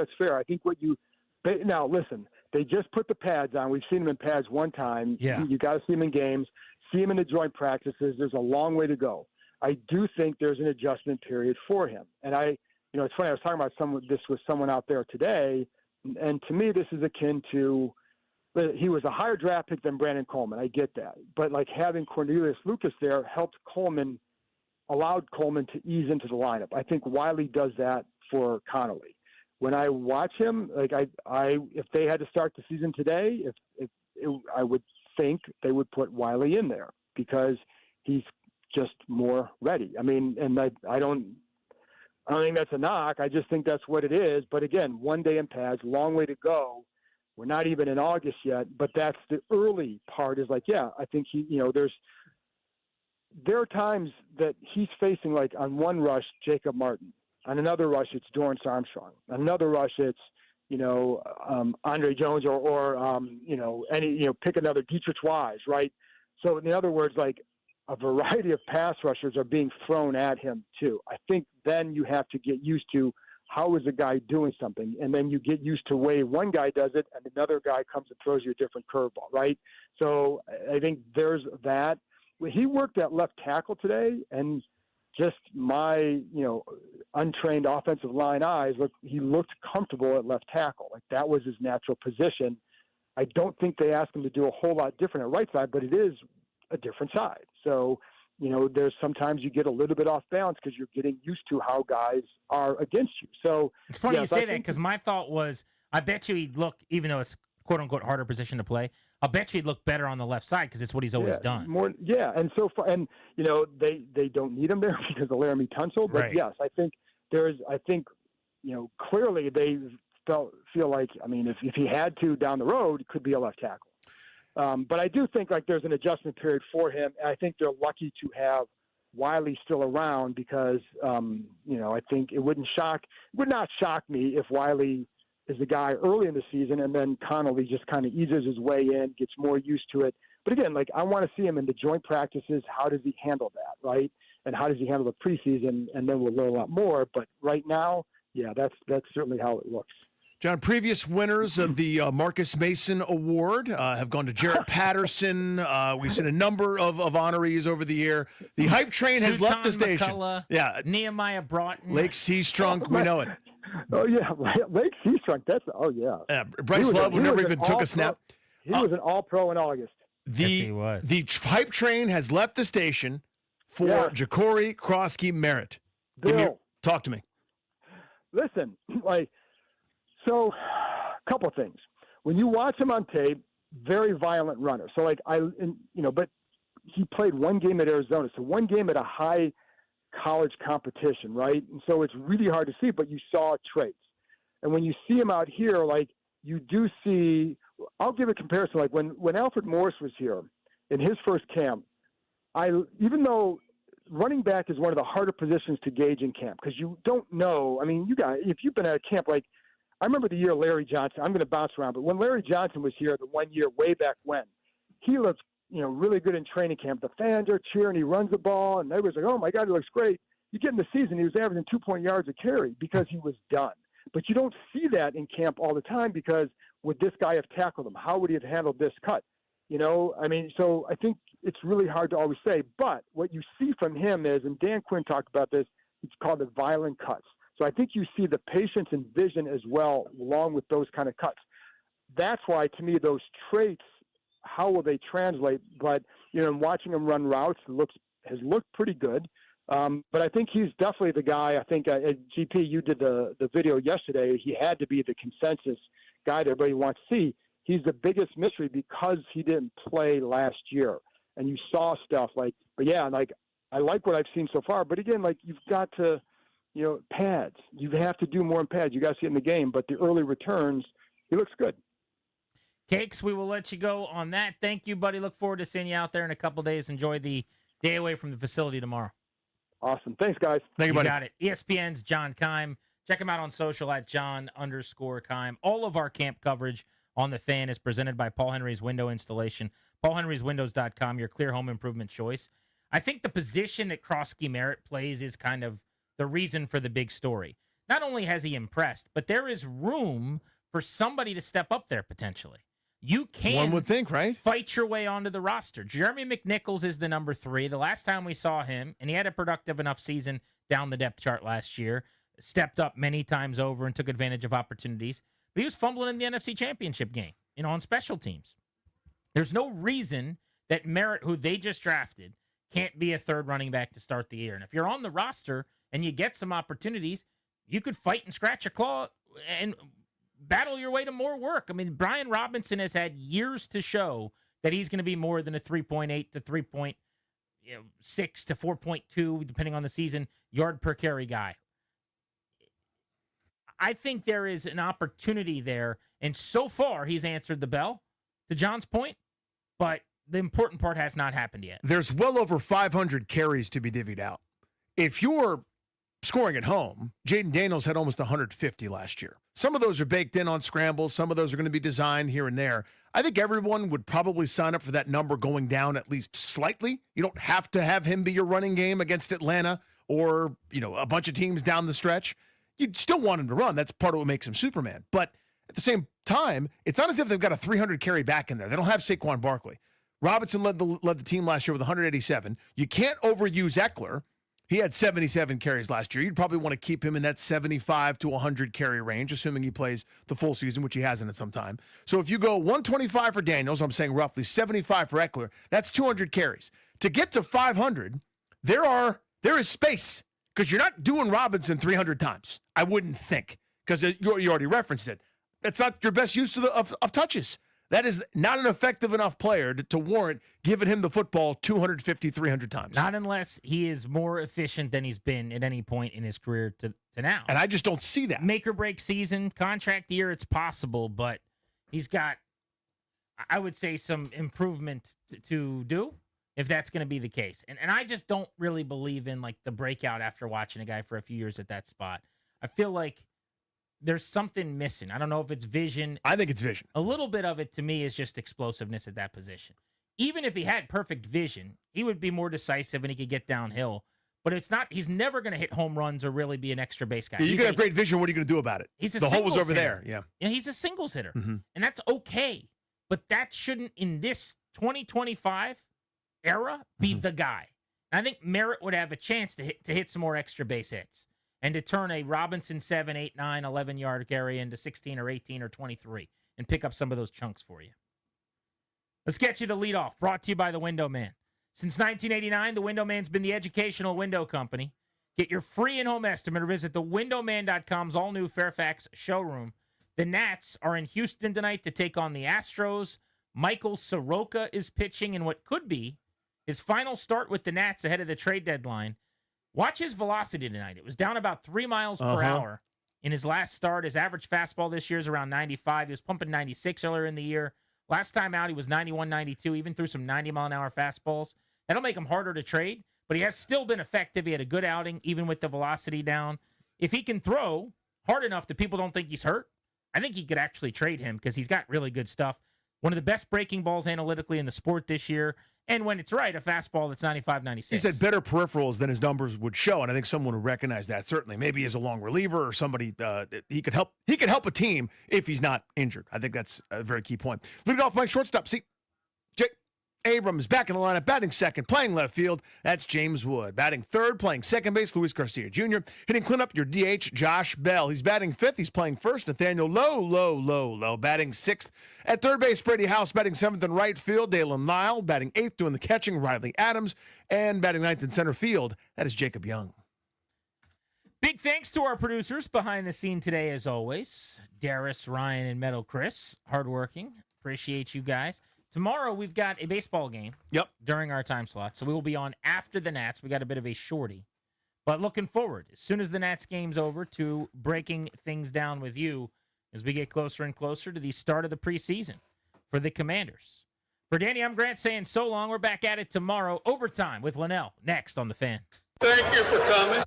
what you now listen. They just put the pads on. We've seen them in pads one time. Yeah. You got to see them in games. See him in the joint practices. There's a long way to go. I do think there's an adjustment period for him. And it's funny. I was talking about this with someone out there today, and to me, this is akin to he was a higher draft pick than Brandon Coleman. I get that, but like having Cornelius Lucas there allowed Coleman to ease into the lineup. I think Wiley does that for Connolly. When I watch him, like if they had to start the season today, I would think they would put Wiley in there because he's just more ready. I mean, and I don't think that's a knock. I just think that's what it is. But again, 1 day in pads, long way to go. We're not even in August yet, but that's the early part is like, yeah, I think there are times that he's facing, like on one rush, Jacob Martin. On another rush, it's Dorrance Armstrong. On another rush, it's, Andre Jones or pick another Dietrich Wise, right? So in other words, like a variety of pass rushers are being thrown at him too. I think then you have to get used to how is a guy doing something, and then you get used to the way one guy does it and another guy comes and throws you a different curveball, right? So I think there's that. He worked at left tackle today, and just my, untrained offensive line eyes, he looked comfortable at left tackle. Like that was his natural position. I don't think they asked him to do a whole lot different at right side, but it is a different side. So, there's sometimes you get a little bit off balance because you're getting used to how guys are against you. So it's funny you say that because my thought was, I bet you he'd look, even though it's quote unquote harder position to play, I'll bet you he'd look better on the left side because it's what he's always done. And so far, and they don't need him there because of Laramie Tunsil, but right. Yes, I think clearly they feel like, if he had to down the road, it could be a left tackle. But I do think like there's an adjustment period for him. And I think they're lucky to have Wiley still around because, I think it would not shock me if Wiley is the guy early in the season and then Connolly just kind of eases his way in, gets more used to it. But again, like I want to see him in the joint practices. How does he handle that, right? And how does he handle the preseason? And then we'll learn a lot more. But right now, yeah, that's certainly how it looks. John, previous winners of the Marcus Mason Award have gone to Jarrett Patterson. We've seen a number of honorees over the year. The hype train has left the station. McCullough, yeah, Nehemiah Broughton. Lake Seastrunk, we know it. Oh, yeah, Lake Seastrunk, Bryce Love never even took a snap. He was an all-pro in August. Yes, he was. The hype train has left the station for Ja'Cory Krosky Merritt. Talk to me. Listen, so a couple things. When you watch him on tape, very violent runner. So but he played one game at Arizona, so one game at a high college competition, right? And so it's really hard to see, but you saw traits. And when you see him out here, like you do see, I'll give a comparison. Like when Alfred Morris was here in his first camp, even though running back is one of the harder positions to gauge in camp because you don't know. I mean, you guys, if you've been at a camp, like I remember the year Larry Johnson, I'm going to bounce around, but when Larry Johnson was here the 1 year way back when, he looked, really good in training camp. The fans are cheering, he runs the ball, and everybody's like, oh my God, he looks great. You get in the season, he was averaging 2 yards a carry because he was done. But you don't see that in camp all the time because would this guy have tackled him? How would he have handled this cut? So I think it's really hard to always say. But what you see from him is, and Dan Quinn talked about this, it's called the violent cuts. So I think you see the patience and vision as well, along with those kind of cuts. That's why, to me, those traits, how will they translate? But, watching him run routes has looked pretty good. But I think he's definitely the guy. I think at GP, you did the video yesterday. He had to be the consensus guy that everybody wants to see. He's the biggest mystery because he didn't play last year. And you saw stuff I like what I've seen so far. But again, you've got to, pads. You have to do more in pads. You got to see it in the game. But the early returns, he looks good. Cakes, we will let you go on that. Thank you, buddy. Look forward to seeing you out there in a couple days. Enjoy the day away from the facility tomorrow. Awesome. Thanks, guys. Thank you, buddy. Got it. ESPN's John Keim. Check him out on social at John_Keim. All of our camp coverage on The Fan is presented by Paul Henry's Window Installation. PaulHenry'sWindows.com, your clear home improvement choice. I think the position that Krosky Merritt plays is kind of the reason for the big story. Not only has he impressed, but there is room for somebody to step up there potentially. You can, one would think, right? Fight your way onto the roster. Jeremy McNichols is the number 3. The last time we saw him, and he had a productive enough season down the depth chart last year, stepped up many times over and took advantage of opportunities. But he was fumbling in the NFC Championship game, on special teams. There's no reason that Merritt, who they just drafted, can't be a third running back to start the year. And if you're on the roster and you get some opportunities, you could fight and scratch a claw and battle your way to more work. I mean, Brian Robinson has had years to show that he's going to be more than a 3.8 to 3.6 to 4.2, depending on the season, yard per carry guy. I think there is an opportunity there, and so far he's answered the bell, to John's point, but the important part has not happened yet. There's well over 500 carries to be divvied out. If you're scoring at home, Jaden Daniels had almost 150 last year. Some of those are baked in on scrambles. Some of those are going to be designed here and there. I think everyone would probably sign up for that number going down at least slightly. You don't have to have him be your running game against Atlanta or, a bunch of teams down the stretch. You'd still want him to run. That's part of what makes him Superman. But at the same time, it's not as if they've got a 300 carry back in there. They don't have Saquon Barkley. Robinson led the team last year with 187. You can't overuse Eckler. He had 77 carries last year. You'd probably want to keep him in that 75 to 100 carry range, assuming he plays the full season, which he hasn't at some time. So if you go 125 for Daniels, I'm saying roughly 75 for Eckler, that's 200 carries. To get to 500, there is space because you're not doing Robinson 300 times, I wouldn't think, because you already referenced it. That's not your best use of touches. That is not an effective enough player to warrant giving him the football 250, 300 times. Not unless he is more efficient than he's been at any point in his career to now. And I just don't see that. Make or break season, contract year, it's possible, but he's got, I would say, some improvement to do if that's going to be the case. And I just don't really believe in the breakout after watching a guy for a few years at that spot. I feel like there's something missing. I don't know if it's vision. I think it's vision. A little bit of it, to me, is just explosiveness at that position. Even if he had perfect vision, he would be more decisive and he could get downhill. But it's not. He's never going to hit home runs or really be an extra base guy. Yeah, you got great vision. What are you going to do about it? The hole was over there. Yeah. He's a singles hitter, mm-hmm. and that's okay. But that shouldn't, in this 2025 era, be the guy. And I think Merritt would have a chance to hit some more extra base hits. And to turn a Robinson 7, 8, 9, 11-yard carry into 16 or 18 or 23 and pick up some of those chunks for you. Let's get you the leadoff, brought to you by The Window Man. Since 1989, The Window Man's been the educational window company. Get your free in-home estimate or visit thewindowman.com's all-new Fairfax showroom. The Nats are in Houston tonight to take on the Astros. Michael Soroka is pitching in what could be his final start with the Nats ahead of the trade deadline. Watch his velocity tonight. It was down about 3 miles per hour in his last start. His average fastball this year is around 95. He was pumping 96 earlier in the year. Last time out, he was 91, 92, even threw some 90-mile-an-hour fastballs. That'll make him harder to trade, but he has still been effective. He had a good outing, even with the velocity down. If he can throw hard enough that people don't think he's hurt, I think he could actually trade him because he's got really good stuff. One of the best breaking balls analytically in the sport this year. And when it's right, a fastball that's 95, 96. He's had better peripherals than his numbers would show, and I think someone would recognize that, certainly. Maybe as a long reliever or somebody, he could help a team if he's not injured. I think that's a very key point. Lead it off, Mike, shortstop. See, Jake Abrams back in the lineup, batting second, playing left field. That's James Wood. Batting third, playing second base, Luis Garcia Jr. Hitting cleanup, your DH, Josh Bell. He's batting fifth. He's playing first. Nathaniel Lowe. Batting sixth. At third base, Brady House. Batting seventh in right field, Dalen Lyle. Batting eighth, doing the catching, Riley Adams. And batting ninth in center field, that is Jacob Young. Big thanks to our producers behind the scene today, as always. Darius, Ryan, and Meadow Chris. Hardworking. Appreciate you guys. Tomorrow, we've got a baseball game during our time slot, so we will be on after the Nats. We got a bit of a shorty. But looking forward, as soon as the Nats game's over, to breaking things down with you as we get closer and closer to the start of the preseason for the Commanders. For Danny, I'm Grant saying so long. We're back at it tomorrow, overtime with Linnell, next on The Fan. Thank you for coming.